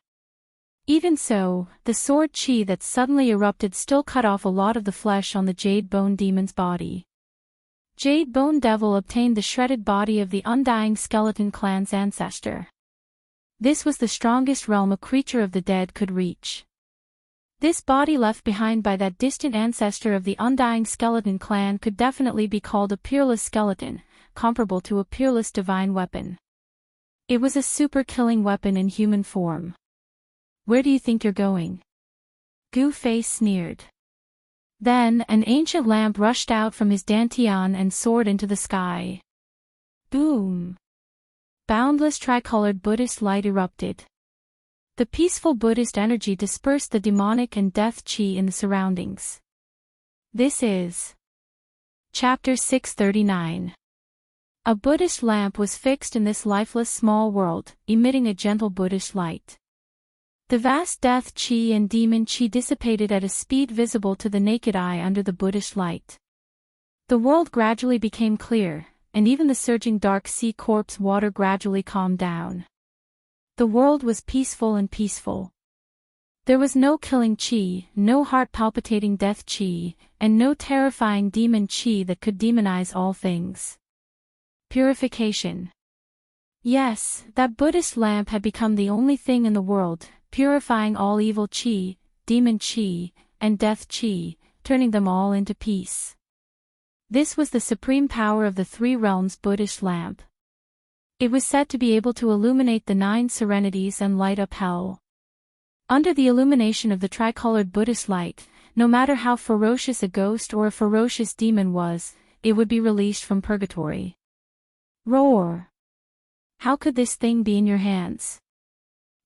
Even so, the sword chi that suddenly erupted still cut off a lot of the flesh on the Jade Bone Demon's body. Jade Bone Devil obtained the shredded body of the undying skeleton clan's ancestor. This was the strongest realm a creature of the dead could reach. This body left behind by that distant ancestor of the undying skeleton clan could definitely be called a peerless skeleton, comparable to a peerless divine weapon. It was a super-killing weapon in human form. Where do you think you're going? Gu Fei sneered. Then, an ancient lamp rushed out from his dantian and soared into the sky. Boom! Boundless tricolored Buddhist light erupted. The peaceful Buddhist energy dispersed the demonic and death chi in the surroundings. This is Chapter 639. A Buddhist lamp was fixed in this lifeless small world, emitting a gentle Buddhist light. The vast death chi and demon chi dissipated at a speed visible to the naked eye under the Buddhist light. The world gradually became clear, and even the surging dark sea corpse water gradually calmed down. The world was peaceful and peaceful. There was no killing chi, no heart-palpitating death chi, and no terrifying demon chi that could demonize all things. Purification. Yes, that Buddhist lamp had become the only thing in the world, purifying all evil chi, demon chi, and death chi, turning them all into peace. This was the supreme power of the 3 realms Buddhist lamp. It was said to be able to illuminate the 9 serenities and light up hell. Under the illumination of the tricolored Buddhist light, no matter how ferocious a ghost or a ferocious demon was, it would be released from purgatory. Roar! How could this thing be in your hands?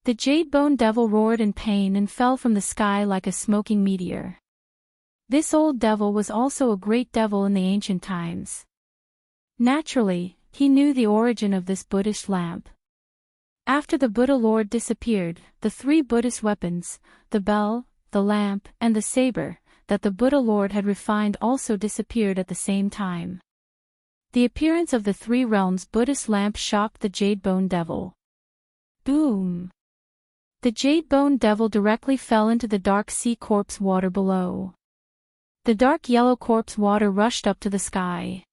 The jade-bone devil roared in pain and fell from the sky like a smoking meteor. This old devil was also a great devil in the ancient times. Naturally, he knew the origin of this Buddhist lamp. After the Buddha Lord disappeared, the three Buddhist weapons, the bell, the lamp, and the saber, that the Buddha Lord had refined also disappeared at the same time. The appearance of the three realms Buddhist lamp shocked the jade-bone devil. Boom! The jade-bone devil directly fell into the dark sea corpse water below. The dark yellow corpse water rushed up to the sky.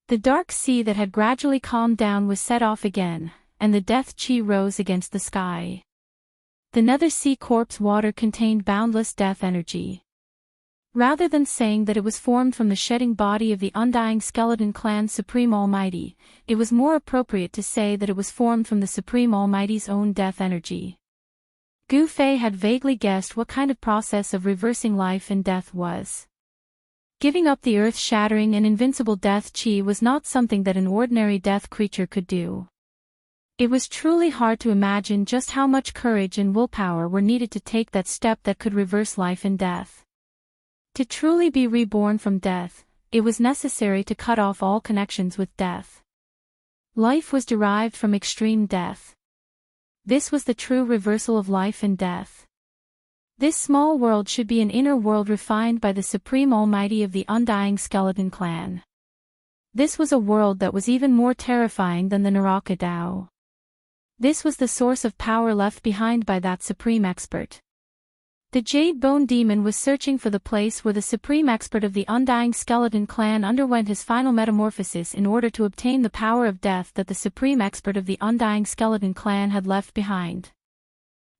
The dark sea that had gradually calmed down was set off again, and the death chi rose against the sky. The nether sea corpse water contained boundless death energy. Rather than saying that it was formed from the shedding body of the undying skeleton clan's Supreme Almighty, it was more appropriate to say that it was formed from the Supreme Almighty's own death energy. Gu Fei had vaguely guessed what kind of process of reversing life and death was. Giving up the earth-shattering and invincible death chi was not something that an ordinary death creature could do. It was truly hard to imagine just how much courage and willpower were needed to take that step that could reverse life and death. To truly be reborn from death, it was necessary to cut off all connections with death. Life was derived from extreme death. This was the true reversal of life and death. This small world should be an inner world refined by the Supreme Almighty of the undying skeleton clan. This was a world that was even more terrifying than the Naraka Dao. This was the source of power left behind by that supreme expert. The Jade-Bone Demon was searching for the place where the supreme expert of the undying skeleton clan underwent his final metamorphosis in order to obtain the power of death that the supreme expert of the undying skeleton clan had left behind.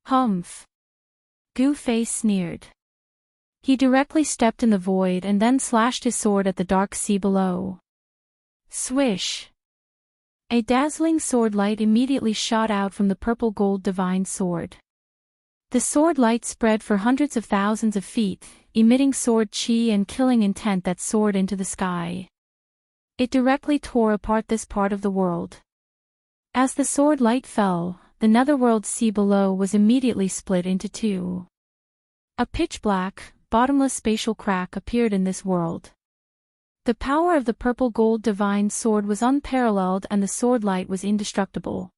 Humph! Gu Fei sneered. He directly stepped in the void and then slashed his sword at the dark sea below. Swish! A dazzling sword light immediately shot out from the purple gold divine sword. The sword light spread for hundreds of thousands of feet, emitting sword chi and killing intent that soared into the sky. It directly tore apart this part of the world. As the sword light fell, the netherworld sea below was immediately split into two. A pitch-black, bottomless spatial crack appeared in this world. The power of the purple gold divine sword was unparalleled and the sword light was indestructible.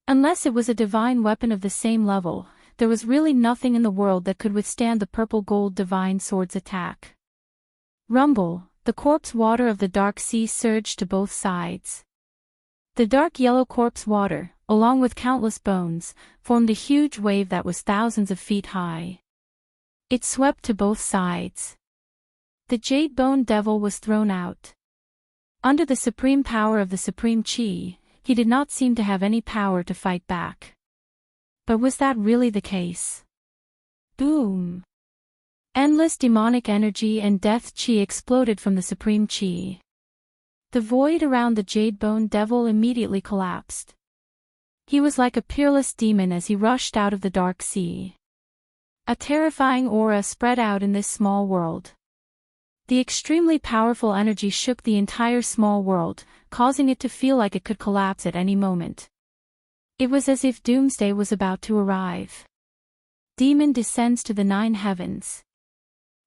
Unless it was a divine weapon of the same level, there was really nothing in the world that could withstand the purple gold divine sword's attack. Rumble, the corpse water of the dark sea surged to both sides. The dark yellow corpse water, along with countless bones, formed a huge wave that was thousands of feet high. It swept to both sides. The Jade-Bone Devil was thrown out. Under the supreme power of the supreme chi, he did not seem to have any power to fight back. But was that really the case? Boom! Endless demonic energy and death chi exploded from the supreme chi. The void around the Jade-Bone Devil immediately collapsed. He was like a peerless demon as he rushed out of the dark sea. A terrifying aura spread out in this small world. The extremely powerful energy shook the entire small world, causing it to feel like it could collapse at any moment. It was as if doomsday was about to arrive. Demon descends to the 9 heavens.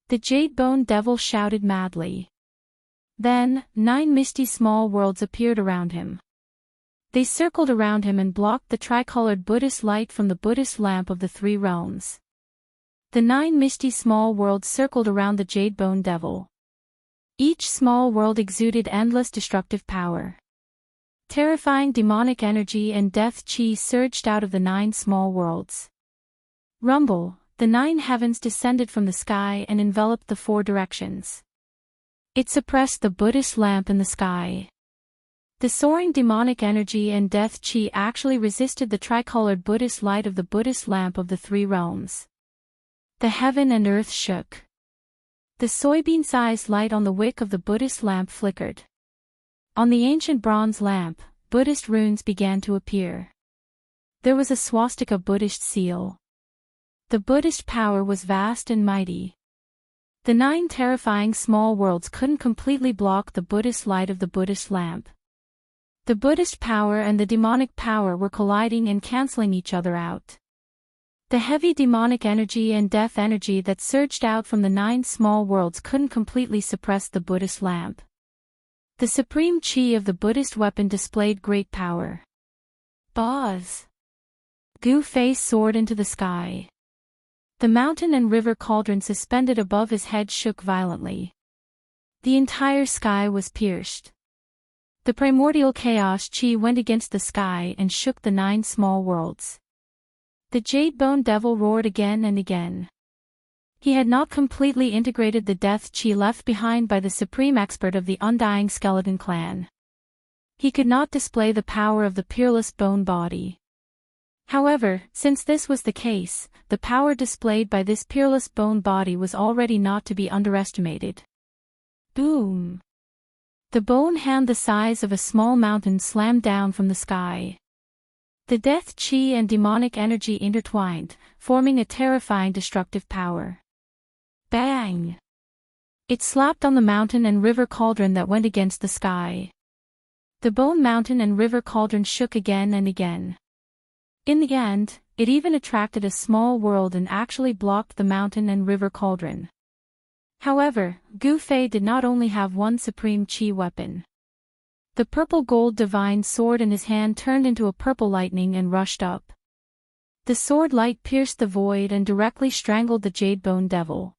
The Jade-Bone Devil shouted madly. Then, 9 misty small worlds appeared around him. They circled around him and blocked the tricolored Buddhist light from the Buddhist lamp of the 3 realms. The 9 misty small worlds circled around the Jade-Bone Devil. Each small world exuded endless destructive power. Terrifying demonic energy and death chi surged out of the 9 small worlds. Rumble, the 9 heavens descended from the sky and enveloped the 4 directions. It suppressed the Buddhist lamp in the sky. The soaring demonic energy and death chi actually resisted the tricolored Buddhist light of the Buddhist lamp of the 3 realms. The heaven and earth shook. The soybean-sized light on the wick of the Buddhist lamp flickered. On the ancient bronze lamp, Buddhist runes began to appear. There was a swastika Buddhist seal. The Buddhist power was vast and mighty. The 9 terrifying small worlds couldn't completely block the Buddhist light of the Buddhist lamp. The Buddhist power and the demonic power were colliding and canceling each other out. The heavy demonic energy and death energy that surged out from the 9 small worlds couldn't completely suppress the Buddhist lamp. The supreme chi of the Buddhist weapon displayed great power. Buzz! Gu Fei soared into the sky. The mountain and river cauldron suspended above his head shook violently. The entire sky was pierced. The primordial chaos chi went against the sky and shook the 9 small worlds. The Jade-Bone Devil roared again and again. He had not completely integrated the death chi left behind by the supreme expert of the undying skeleton clan. He could not display the power of the peerless bone body. However, since this was the case, the power displayed by this peerless bone body was already not to be underestimated. Boom! The bone hand the size of a small mountain slammed down from the sky. The death chi and demonic energy intertwined, forming a terrifying destructive power. Bang! It slapped on the mountain and river cauldron that went against the sky. The bone mountain and river cauldron shook again and again. In the end, it even attracted a small world and actually blocked the mountain and river cauldron. However, Gu Fei did not only have one supreme chi weapon. The purple gold divine sword in his hand turned into a purple lightning and rushed up. The sword light pierced the void and directly strangled the Jade-Bone Devil.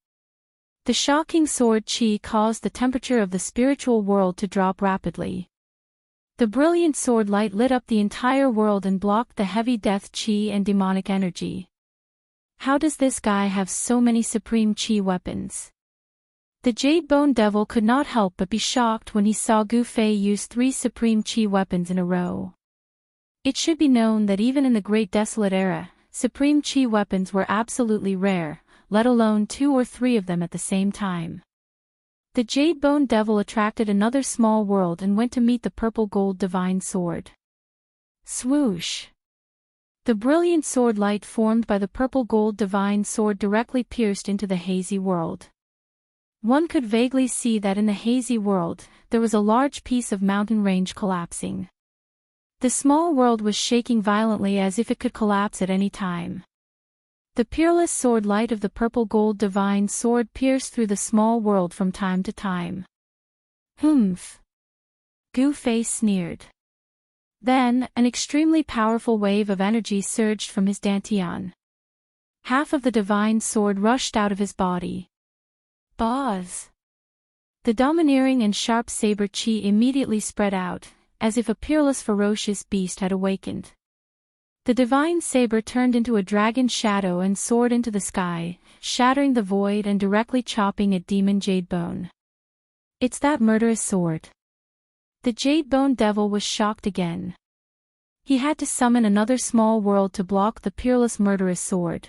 The shocking sword chi caused the temperature of the spiritual world to drop rapidly. The brilliant sword light lit up the entire world and blocked the heavy death chi and demonic energy. How does this guy have so many supreme chi weapons? The Jade-Bone Devil could not help but be shocked when he saw Gu Fei use 3 supreme chi weapons in a row. It should be known that even in the Great Desolate Era, supreme chi weapons were absolutely rare, let alone 2 or 3 of them at the same time. The Jade-Bone Devil attracted another small world and went to meet the purple gold divine sword. Swoosh! The brilliant sword light formed by the purple gold divine sword directly pierced into the hazy world. One could vaguely see that in the hazy world, there was a large piece of mountain range collapsing. The small world was shaking violently as if it could collapse at any time. The peerless sword light of the purple gold divine sword pierced through the small world from time to time. Humph! Gu Fei sneered. Then, an extremely powerful wave of energy surged from his dantian. Half of the divine sword rushed out of his body. Buzz! The domineering and sharp saber chi immediately spread out, as if a peerless ferocious beast had awakened. The divine saber turned into a dragon shadow and soared into the sky, shattering the void and directly chopping at demon Jade-Bone. It's that murderous sword. The Jade-Bone Devil was shocked again. He had to summon another small world to block the peerless murderous sword.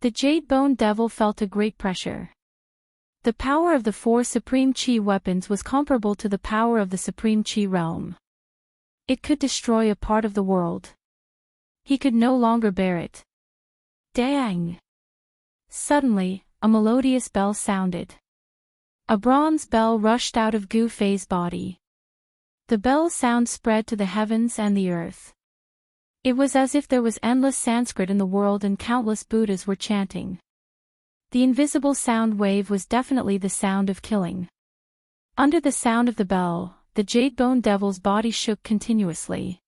The Jade-Bone Devil felt a great pressure. The power of the 4 supreme chi weapons was comparable to the power of the supreme chi realm. It could destroy a part of the world. He could no longer bear it. Dang! Suddenly, a melodious bell sounded. A bronze bell rushed out of Gu Fei's body. The bell's sound spread to the heavens and the earth. It was as if there was endless Sanskrit in the world and countless Buddhas were chanting. The invisible sound wave was definitely the sound of killing. Under the sound of the bell, the Jade-Bone Devil's body shook continuously.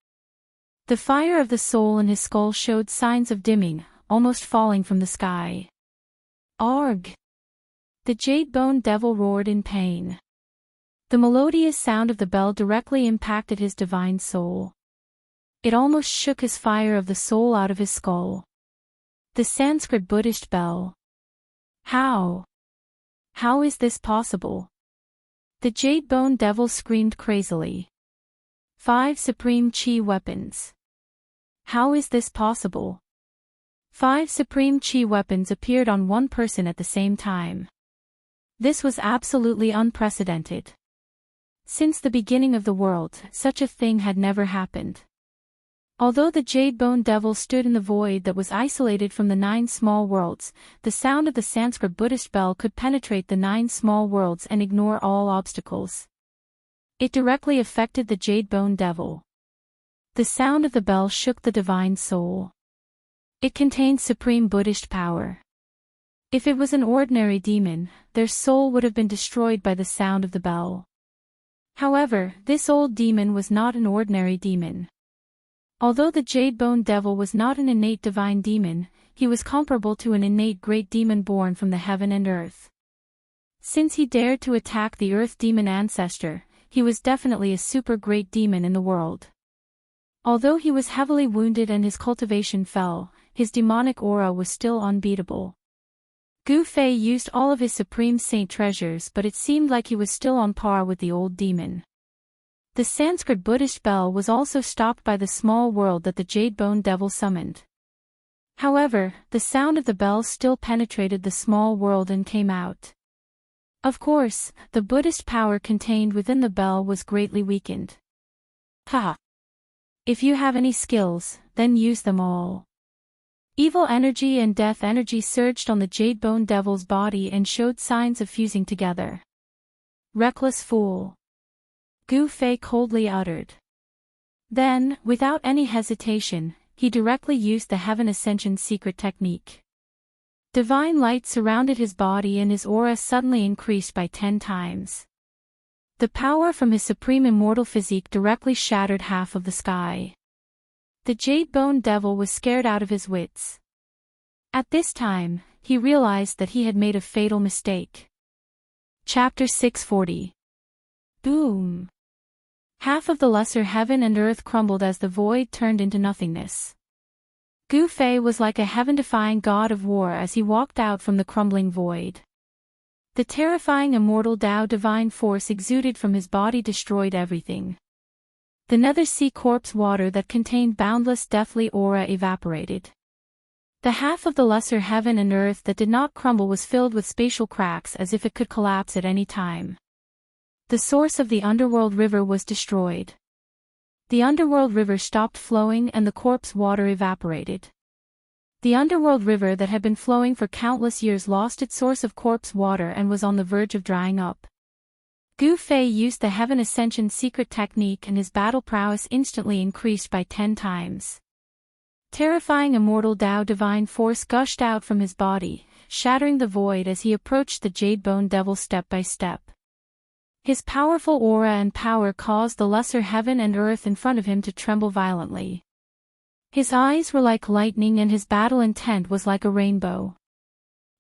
The fire of the soul in his skull showed signs of dimming, almost falling from the sky. Arg! The Jade-Bone Devil roared in pain. The melodious sound of the bell directly impacted his divine soul. It almost shook his fire of the soul out of his skull. The Sanskrit Buddhist bell. How? How is this possible? The Jade-Bone Devil screamed crazily. 5 supreme chi weapons. How is this possible? 5 supreme chi weapons appeared on one person at the same time. This was absolutely unprecedented. Since the beginning of the world, such a thing had never happened. Although the Jade-Bone Devil stood in the void that was isolated from the 9 small worlds, the sound of the Sanskrit Buddhist bell could penetrate the 9 small worlds and ignore all obstacles. It directly affected the Jade Bone Devil. The sound of the bell shook the divine soul. It contained supreme Buddhist power. If it was an ordinary demon, their soul would have been destroyed by the sound of the bell. However, this old demon was not an ordinary demon. Although the Jade Bone Devil was not an innate divine demon, he was comparable to an innate great demon born from the heaven and earth. Since he dared to attack the earth demon ancestor, he was definitely a super great demon in the world. Although he was heavily wounded and his cultivation fell, his demonic aura was still unbeatable. Gu Fei used all of his supreme saint treasures, but it seemed like he was still on par with the old demon. The Sanskrit Buddhist bell was also stopped by the small world that the Jade Bone Devil summoned. However, the sound of the bell still penetrated the small world and came out. Of course, the Buddhist power contained within the bell was greatly weakened. Ha! If you have any skills, then use them all. Evil energy and death energy surged on the Jade Bone Devil's body and showed signs of fusing together. Reckless fool! Gu Fei coldly uttered. Then, without any hesitation, he directly used the Heaven Ascension secret technique. Divine light surrounded his body and his aura suddenly increased by 10 times. The power from his supreme immortal physique directly shattered half of the sky. The Jade Bone Devil was scared out of his wits. At this time, he realized that he had made a fatal mistake. Chapter 640. Boom! Half of the lesser heaven and earth crumbled as the void turned into nothingness. Gu Fei was like a heaven-defying god of war as he walked out from the crumbling void. The terrifying immortal Tao divine force exuded from his body destroyed everything. The nether sea corpse water that contained boundless deathly aura evaporated. The half of the lesser heaven and earth that did not crumble was filled with spatial cracks as if it could collapse at any time. The source of the underworld river was destroyed. The underworld river stopped flowing and the corpse water evaporated. The underworld river that had been flowing for countless years lost its source of corpse water and was on the verge of drying up. Gu Fei used the Heaven Ascension secret technique and his battle prowess instantly increased by 10 times. Terrifying immortal Tao divine force gushed out from his body, shattering the void as he approached the Jade Bone Devil step by step. His powerful aura and power caused the lesser heaven and earth in front of him to tremble violently. His eyes were like lightning and his battle intent was like a rainbow.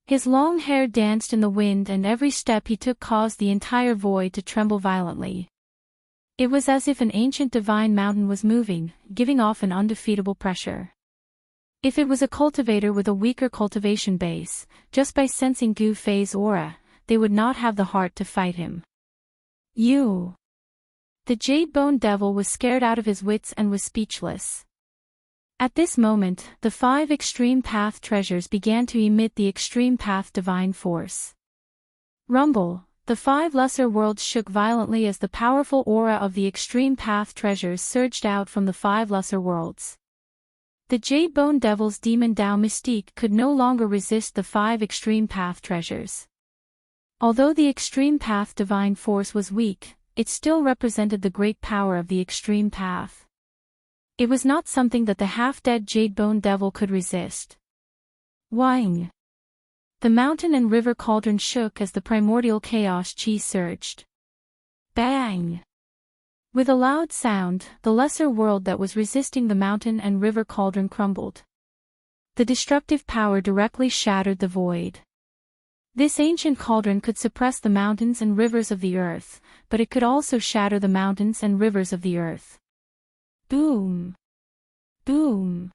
His long hair danced in the wind and every step he took caused the entire void to tremble violently. It was as if an ancient divine mountain was moving, giving off an undefeatable pressure. If it was a cultivator with a weaker cultivation base, just by sensing Gu Fei's aura, they would not have the heart to fight him. You! The Jade Bone Devil was scared out of his wits and was speechless. At this moment, the 5 Extreme Path treasures began to emit the Extreme Path divine force. Rumble! The 5 lesser worlds shook violently as the powerful aura of the Extreme Path treasures surged out from the 5 lesser worlds. The Jade Bone Devil's demon Tao mystique could no longer resist the 5 Extreme Path treasures. Although the Extreme Path divine force was weak, it still represented the great power of the Extreme Path. It was not something that the half-dead Jade Bone Devil could resist. Wang! The mountain and river cauldron shook as the primordial chaos chi surged. Bang! With a loud sound, the lesser world that was resisting the mountain and river cauldron crumbled. The destructive power directly shattered the void. This ancient cauldron could suppress the mountains and rivers of the earth, but it could also shatter the mountains and rivers of the earth. Boom! Boom!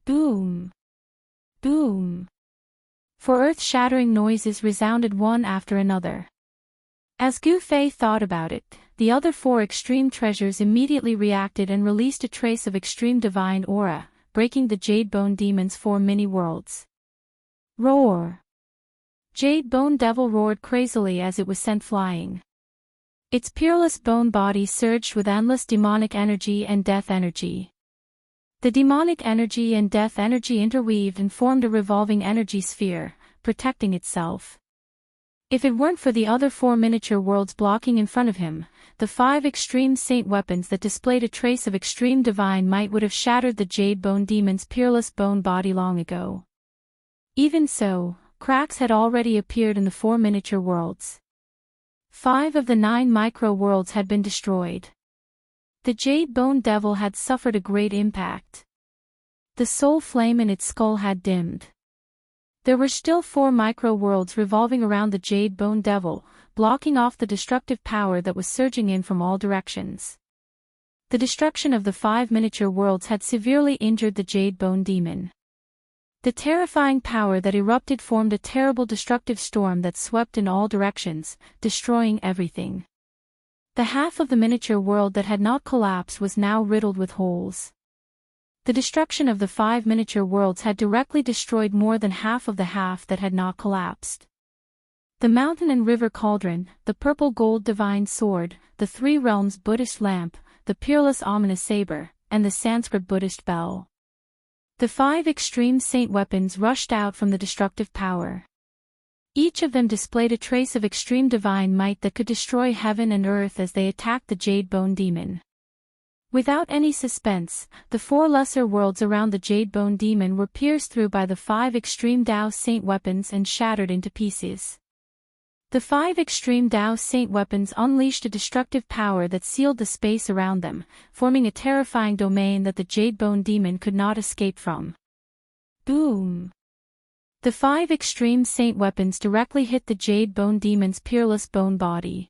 Boom! Boom! For earth-shattering noises resounded one after another. As Gu Fei thought about it, the other 4 extreme treasures immediately reacted and released a trace of extreme divine aura, breaking the Jade Bone Demon's 4 mini-worlds. Roar! Jade Bone Devil roared crazily as it was sent flying. Its peerless bone body surged with endless demonic energy and death energy. The demonic energy and death energy interweaved and formed a revolving energy sphere, protecting itself. If it weren't for the other 4 miniature worlds blocking in front of him, the 5 extreme saint weapons that displayed a trace of extreme divine might would have shattered the Jade Bone Demon's peerless bone body long ago. Even so, cracks had already appeared in the 4 miniature worlds. 5 of the 9 micro-worlds had been destroyed. The Jade Bone Devil had suffered a great impact. The soul flame in its skull had dimmed. There were still 4 micro-worlds revolving around the Jade Bone Devil, blocking off the destructive power that was surging in from all directions. The destruction of the 5 miniature worlds had severely injured the Jade Bone Demon. The terrifying power that erupted formed a terrible destructive storm that swept in all directions, destroying everything. The half of the miniature world that had not collapsed was now riddled with holes. The destruction of the 5 miniature worlds had directly destroyed more than half of the half that had not collapsed. The mountain and river cauldron, the purple gold divine sword, the 3 realms Buddhist lamp, the peerless ominous saber, and the Sanskrit Buddhist bell. The 5 extreme saint weapons rushed out from the destructive power. Each of them displayed a trace of extreme divine might that could destroy heaven and earth as they attacked the Jade Bone Demon. Without any suspense, the 4 lesser worlds around the Jade Bone Demon were pierced through by the 5 extreme Daoist saint weapons and shattered into pieces. The 5 extreme Daoist saint weapons unleashed a destructive power that sealed the space around them, forming a terrifying domain that the Jade Bone Demon could not escape from. Boom! The 5 extreme saint weapons directly hit the Jade Bone Demon's peerless bone body.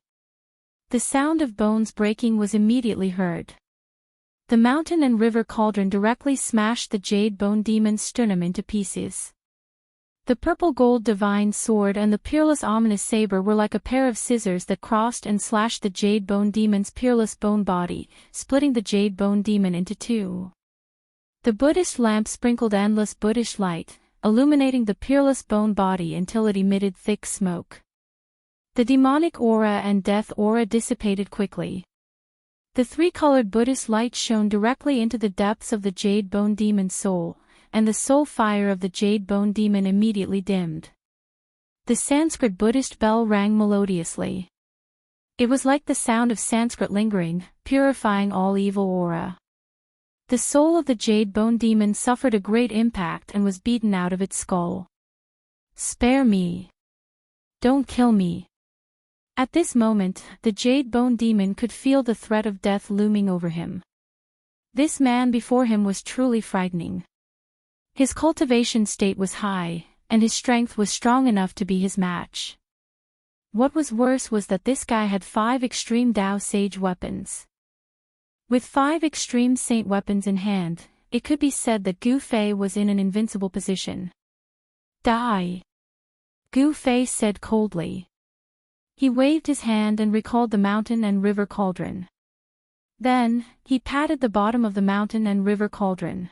The sound of bones breaking was immediately heard. The mountain and river cauldron directly smashed the Jade Bone Demon's sternum into pieces. The purple gold divine sword and the peerless ominous saber were like a pair of scissors that crossed and slashed the Jade Bone Demon's peerless bone body, splitting the Jade Bone Demon into 2. The Buddhist lamp sprinkled endless Buddhist light, illuminating the peerless bone body until it emitted thick smoke. The demonic aura and death aura dissipated quickly. The 3-colored Buddhist light shone directly into the depths of the Jade Bone Demon's soul, and the soul fire of the Jade Bone Demon immediately dimmed. The Sanskrit Buddhist bell rang melodiously. It was like the sound of Sanskrit lingering, purifying all evil aura. The soul of the Jade Bone Demon suffered a great impact and was beaten out of its skull. "Spare me! Don't kill me!" At this moment, the Jade Bone Demon could feel the threat of death looming over him. This man before him was truly frightening. His cultivation state was high, and his strength was strong enough to be his match. What was worse was that this guy had 5 extreme Dao Sage weapons. With 5 extreme saint weapons in hand, it could be said that Gu Fei was in an invincible position. "Die!" Gu Fei said coldly. He waved his hand and recalled the mountain and river cauldron. Then, he patted the bottom of the mountain and river cauldron.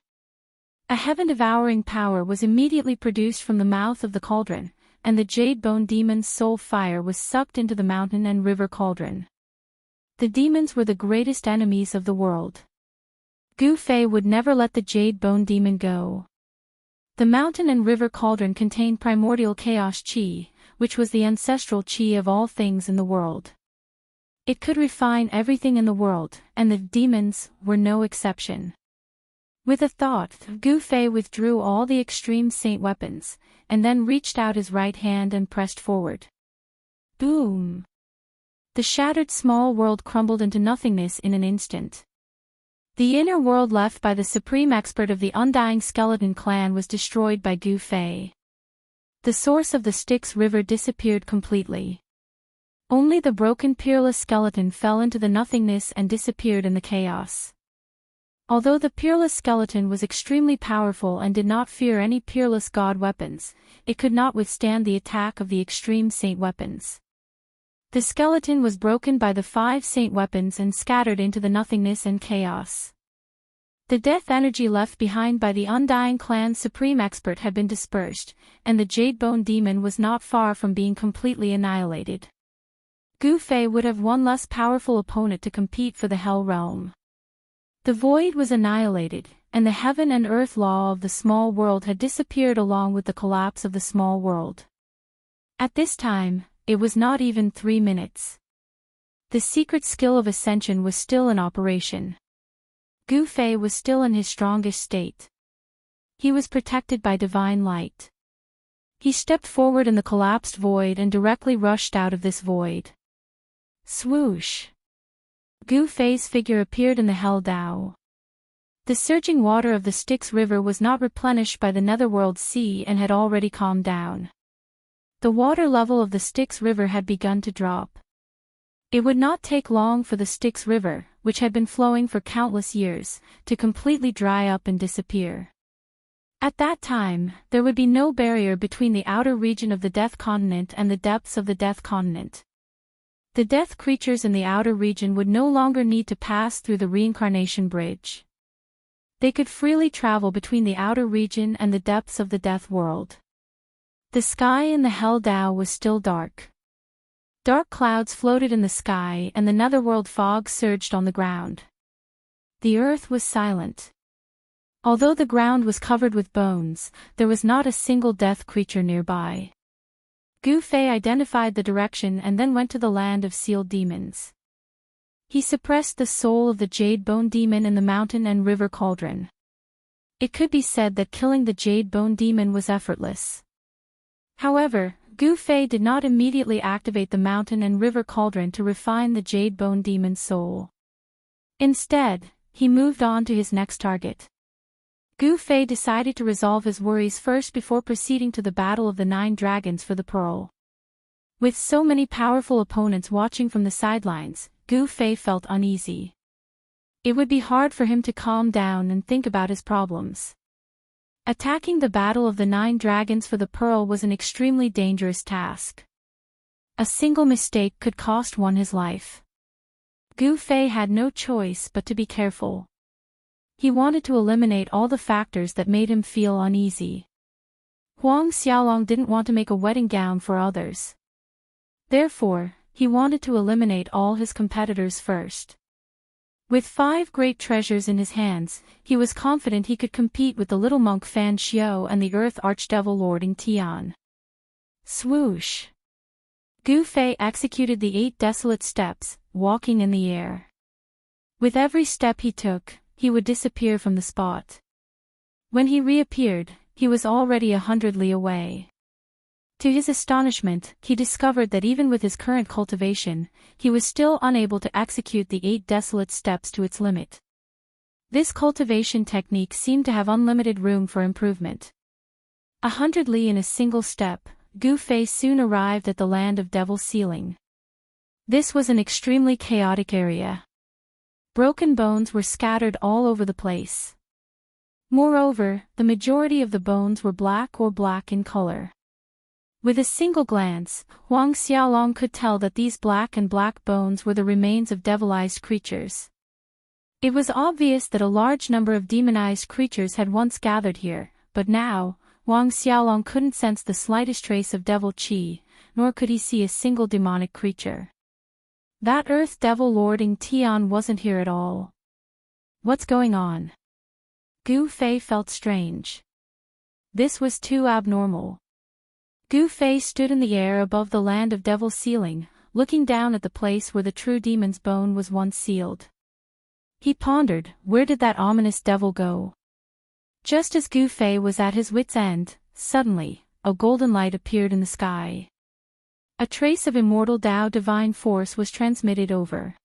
A heaven-devouring power was immediately produced from the mouth of the cauldron, and the Jade Bone Demon's soul fire was sucked into the mountain and river cauldron. The demons were the greatest enemies of the world. Gu Fei would never let the Jade Bone Demon go. The mountain and river cauldron contained primordial chaos chi, which was the ancestral chi of all things in the world. It could refine everything in the world, and the demons were no exception. With a thought, Gu Fei withdrew all the extreme saint weapons, and then reached out his right hand and pressed forward. Boom! The shattered small world crumbled into nothingness in an instant. The inner world left by the supreme expert of the undying skeleton clan was destroyed by Gu Fei. The source of the Styx River disappeared completely. Only the broken peerless skeleton fell into the nothingness and disappeared in the chaos. Although the peerless skeleton was extremely powerful and did not fear any peerless god weapons, it could not withstand the attack of the extreme saint weapons. The skeleton was broken by the 5 saint weapons and scattered into the nothingness and chaos. The death energy left behind by the Undying Clan's supreme expert had been dispersed, and the Jade Bone Demon was not far from being completely annihilated. Gu Fei would have one less powerful opponent to compete for the Hell Realm. The void was annihilated, and the heaven and earth law of the small world had disappeared along with the collapse of the small world. At this time, it was not even 3 minutes. The secret skill of ascension was still in operation. Gu Fei was still in his strongest state. He was protected by divine light. He stepped forward in the collapsed void and directly rushed out of this void. Swoosh! Gu Fei's figure appeared in the Hell Dao. The surging water of the Styx River was not replenished by the Netherworld Sea and had already calmed down. The water level of the Styx River had begun to drop. It would not take long for the Styx River, which had been flowing for countless years, to completely dry up and disappear. At that time, there would be no barrier between the outer region of the Death Continent and the depths of the Death Continent. The death creatures in the outer region would no longer need to pass through the reincarnation bridge. They could freely travel between the outer region and the depths of the Death World. The sky in the Hell Dao was still dark. Dark clouds floated in the sky and the netherworld fog surged on the ground. The earth was silent. Although the ground was covered with bones, there was not a single death creature nearby. Gu Fei identified the direction and then went to the land of sealed demons. He suppressed the soul of the Jade Bone Demon in the mountain and river cauldron. It could be said that killing the Jade Bone Demon was effortless. However, Gu Fei did not immediately activate the mountain and river cauldron to refine the Jade Bone Demon's soul. Instead, he moved on to his next target. Gu Fei decided to resolve his worries first before proceeding to the battle of the 9 dragons for the pearl. With so many powerful opponents watching from the sidelines, Gu Fei felt uneasy. It would be hard for him to calm down and think about his problems. Attacking the battle of the 9 dragons for the pearl was an extremely dangerous task. A single mistake could cost one his life. Gu Fei had no choice but to be careful. He wanted to eliminate all the factors that made him feel uneasy. Huang Xiaolong didn't want to make a wedding gown for others. Therefore, he wanted to eliminate all his competitors first. With 5 great treasures in his hands, he was confident he could compete with the little monk Fan Xiao and the Earth Archdevil Lord Ing Tian. Swoosh! Gu Fei executed the 8 desolate steps, walking in the air. With every step he took, he would disappear from the spot. When he reappeared, he was already 100 li away. To his astonishment, he discovered that even with his current cultivation, he was still unable to execute the 8 desolate steps to its limit. This cultivation technique seemed to have unlimited room for improvement. 100 li in a single step, Gu Fei soon arrived at the land of Devil's Ceiling. This was an extremely chaotic area. Broken bones were scattered all over the place. Moreover, the majority of the bones were black or black in color. With a single glance, Huang Xiaolong could tell that these black bones were the remains of devilized creatures. It was obvious that a large number of demonized creatures had once gathered here, but now, Huang Xiaolong couldn't sense the slightest trace of devil qi, nor could he see a single demonic creature. That Earth Devil Lord Ing Tian wasn't here at all. What's going on? Gu Fei felt strange. This was too abnormal. Gu Fei stood in the air above the land of Devil's Ceiling, looking down at the place where the true demon's bone was once sealed. He pondered, where did that ominous devil go? Just as Gu Fei was at his wit's end, suddenly, a golden light appeared in the sky. A trace of immortal Dao divine force was transmitted over.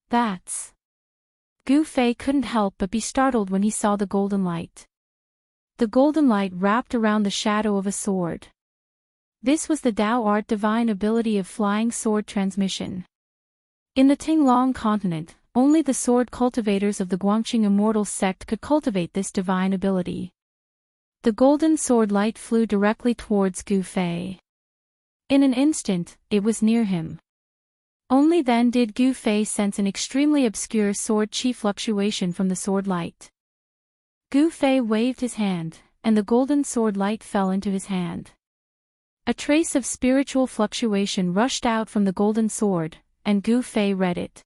That's... Gu Fei couldn't help but be startled when he saw the golden light. The golden light wrapped around the shadow of a sword. This was the Dao art divine ability of flying sword transmission. In the Tinglong continent, only the sword cultivators of the Guangqing Immortal sect could cultivate this divine ability. The golden sword light flew directly towards Gu Fei. In an instant, it was near him. Only then did Gu Fei sense an extremely obscure sword chi fluctuation from the sword light. Gu Fei waved his hand, and the golden sword light fell into his hand. A trace of spiritual fluctuation rushed out from the golden sword, and Gu Fei read it.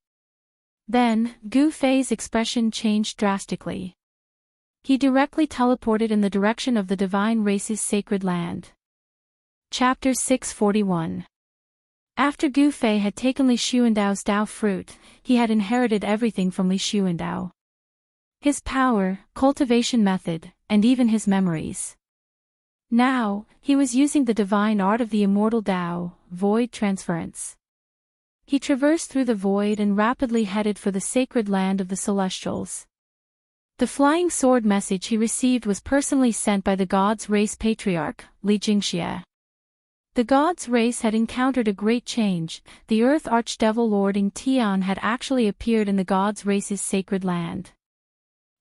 Then, Gu Fei's expression changed drastically. He directly teleported in the direction of the divine race's sacred land. Chapter 641. After Gu Fei had taken Li Xuandao's Dao fruit, he had inherited everything from Li Xuandao. His power, cultivation method, and even his memories. Now, he was using the divine art of the immortal Dao, void transference. He traversed through the void and rapidly headed for the sacred land of the celestials. The flying sword message he received was personally sent by the God's race patriarch, Li Jingxia. The God's race had encountered a great change. The Earth Archdevil Lord Ing Tian had actually appeared in the God's race's sacred land.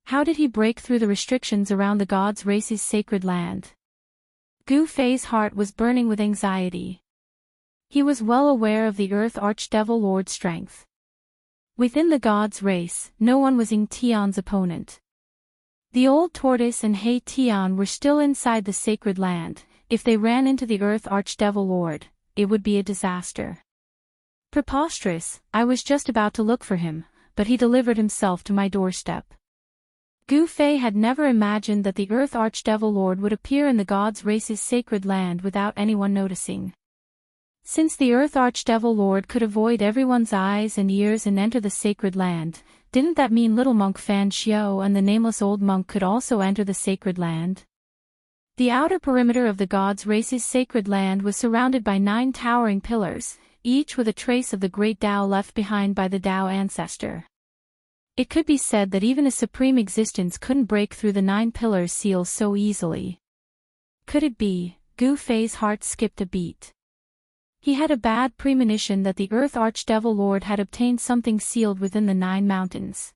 How did he break through the restrictions around the God's race's sacred land? Gu Fei's heart was burning with anxiety. He was well aware of the Earth Archdevil Lord's strength. Within the God's race, no one was Ing Tian's opponent. The old tortoise and He Tian were still inside the sacred land. If they ran into the Earth Archdevil Lord, it would be a disaster. Preposterous, I was just about to look for him, but he delivered himself to my doorstep. Gu Fei had never imagined that the Earth Archdevil Lord would appear in the God's race's sacred land without anyone noticing. Since the Earth Archdevil Lord could avoid everyone's eyes and ears and enter the sacred land, didn't that mean little monk Fan Xiao and the nameless old monk could also enter the sacred land? The outer perimeter of the God's race's sacred land was surrounded by 9 towering pillars, each with a trace of the great Dao left behind by the Dao ancestor. It could be said that even a supreme existence couldn't break through the 9 pillars' seals so easily. Could it be? Gu Fei's heart skipped a beat. He had a bad premonition that the Earth Archdevil Lord had obtained something sealed within the 9 mountains.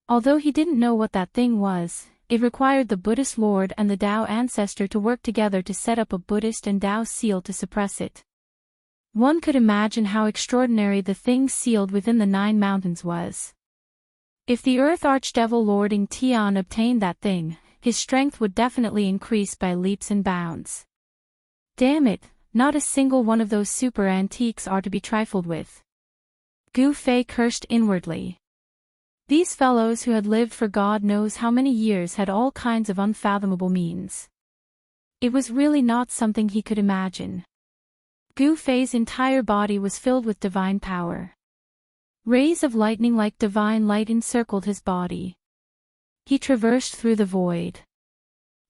Although he didn't know what that thing was, it required the Buddhist Lord and the Dao ancestor to work together to set up a Buddhist and Dao seal to suppress it. One could imagine how extraordinary the thing sealed within the 9 mountains was. If the Earth Archdevil Lord Ing Tian obtained that thing, his strength would definitely increase by leaps and bounds. Damn it, not a single one of those super antiques are to be trifled with. Gu Fei cursed inwardly. These fellows who had lived for God knows how many years had all kinds of unfathomable means. It was really not something he could imagine. Gu Fei's entire body was filled with divine power. Rays of lightning like divine light encircled his body. He traversed through the void.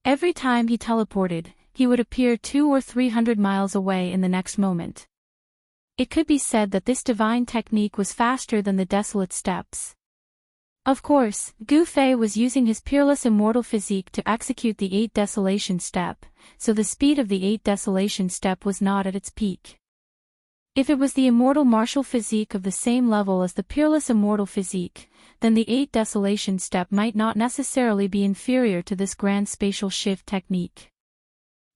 Every time he teleported, he would appear 200 or 300 miles away in the next moment. It could be said that this divine technique was faster than the desolate steppes. Of course, Gu Fei was using his peerless immortal physique to execute the 8 desolation step, so the speed of the 8 desolation step was not at its peak. If it was the immortal martial physique of the same level as the peerless immortal physique, then the 8 desolation step might not necessarily be inferior to this grand spatial shift technique.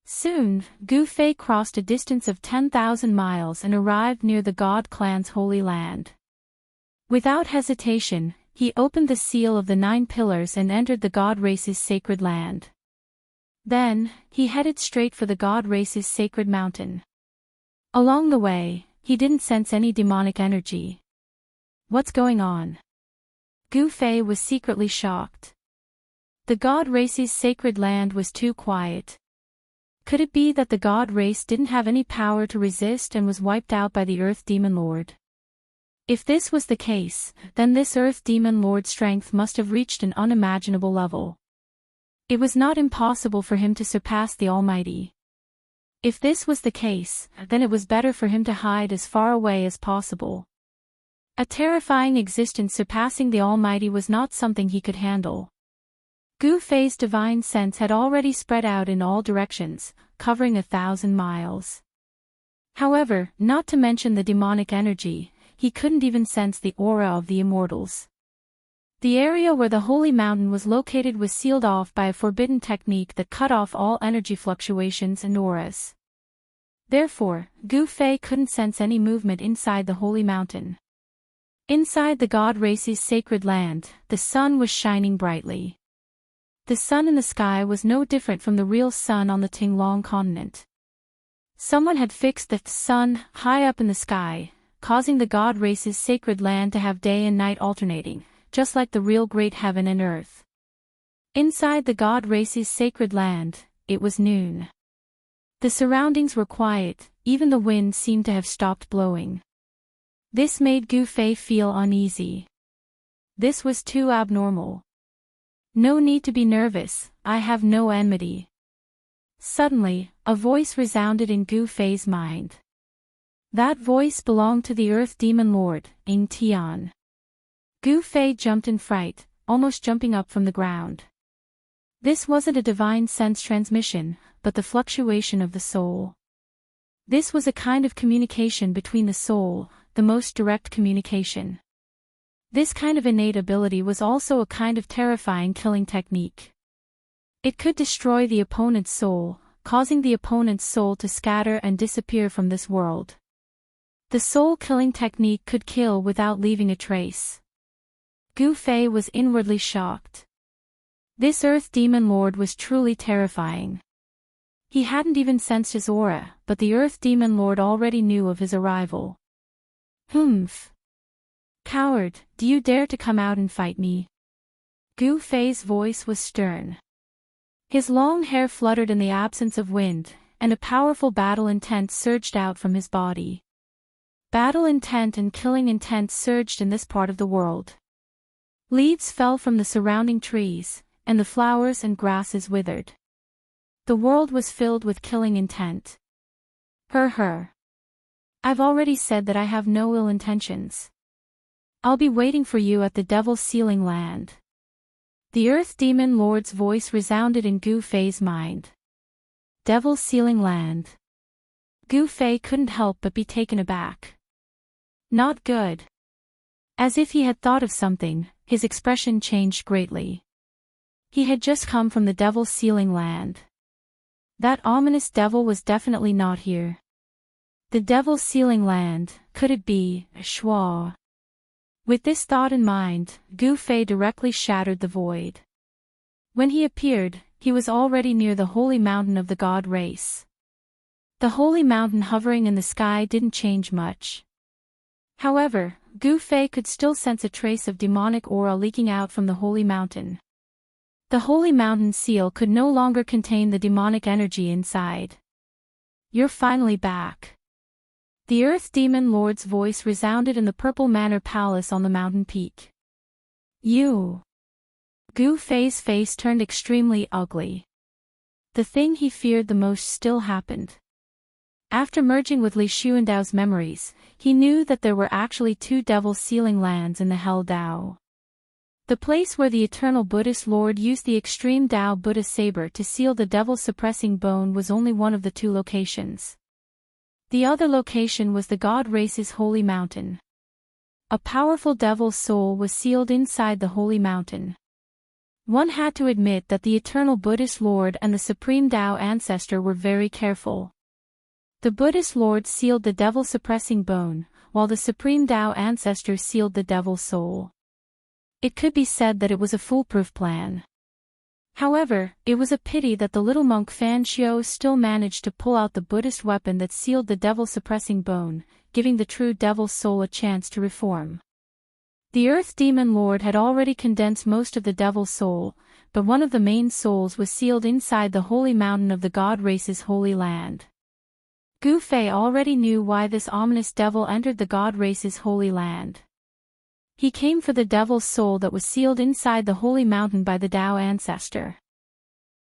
Soon, Gu Fei crossed a distance of 10,000 miles and arrived near the God clan's holy land. Without hesitation, he opened the seal of the 9 pillars and entered the God race's sacred land. Then, he headed straight for the God race's sacred mountain. Along the way, he didn't sense any demonic energy. What's going on? Gu Fei was secretly shocked. The God race's sacred land was too quiet. Could it be that the God race didn't have any power to resist and was wiped out by the Earth Demon Lord? If this was the case, then this Earth Demon Lord's strength must have reached an unimaginable level. It was not impossible for him to surpass the Almighty. If this was the case, then it was better for him to hide as far away as possible. A terrifying existence surpassing the Almighty was not something he could handle. Gu Fei's divine sense had already spread out in all directions, covering 1,000 miles. However, not to mention the demonic energy, he couldn't even sense the aura of the immortals. The area where the holy mountain was located was sealed off by a forbidden technique that cut off all energy fluctuations and auras. Therefore, Gu Fei couldn't sense any movement inside the holy mountain. Inside the God race's sacred land, the sun was shining brightly. The sun in the sky was no different from the real sun on the Tinglong continent. Someone had fixed the sun high up in the sky, causing the God race's sacred land to have day and night alternating, just like the real great heaven and earth. Inside the God race's sacred land, it was noon. The surroundings were quiet, even the wind seemed to have stopped blowing. This made Gu Fei feel uneasy. This was too abnormal. No need to be nervous, I have no enmity. Suddenly, a voice resounded in Gu Fei's mind. That voice belonged to the Earth Demon Lord, Ing Tian. Gu Fei jumped in fright, almost jumping up from the ground. This wasn't a divine sense transmission, but the fluctuation of the soul. This was a kind of communication between the soul, the most direct communication. This kind of innate ability was also a kind of terrifying killing technique. It could destroy the opponent's soul, causing the opponent's soul to scatter and disappear from this world. The soul-killing technique could kill without leaving a trace. Gu Fei was inwardly shocked. This Earth Demon Lord was truly terrifying. He hadn't even sensed his aura, but the Earth Demon Lord already knew of his arrival. Humph! Coward, do you dare to come out and fight me? Gu Fei's voice was stern. His long hair fluttered in the absence of wind, and a powerful battle intent surged out from his body. Battle intent and killing intent surged in this part of the world. Leaves fell from the surrounding trees, and the flowers and grasses withered. The world was filled with killing intent. I've already said that I have no ill intentions. I'll be waiting for you at the Devil's Sealing Land. The Earth Demon Lord's voice resounded in Gu Fei's mind. Devil's Sealing Land. Gu Fei couldn't help but be taken aback. Not good. As if he had thought of something, his expression changed greatly. He had just come from the Devil's Sealing Land. That ominous devil was definitely not here. The Devil's Sealing Land, could it be, Shuo? With this thought in mind, Gu Fei directly shattered the void. When he appeared, he was already near the holy mountain of the god race. The holy mountain hovering in the sky didn't change much. However, Gu Fei could still sense a trace of demonic aura leaking out from the holy mountain. The holy mountain seal could no longer contain the demonic energy inside. You're finally back. The Earth Demon Lord's voice resounded in the Purple Manor Palace on the mountain peak. You. Gu Fei's face turned extremely ugly. The thing he feared the most still happened. After merging with Li Xuandao's memories, he knew that there were actually two Devil's Sealing Lands in the Hell Dao. The place where the Eternal Buddhist Lord used the extreme Dao Buddha saber to seal the devil-suppressing bone was only one of the two locations. The other location was the god race's holy mountain. A powerful devil's soul was sealed inside the holy mountain. One had to admit that the Eternal Buddhist Lord and the Supreme Dao Ancestor were very careful. The Buddhist Lord sealed the devil-suppressing bone, while the Supreme Dao Ancestor sealed the devil's soul. It could be said that it was a foolproof plan. However, it was a pity that the little monk Fan Xiao still managed to pull out the Buddhist weapon that sealed the devil-suppressing bone, giving the true devil's soul a chance to reform. The Earth Demon Lord had already condensed most of the devil's soul, but one of the main souls was sealed inside the holy mountain of the god race's holy land. Gu Fei already knew why this ominous devil entered the god race's holy land. He came for the devil's soul that was sealed inside the holy mountain by the Dao Ancestor.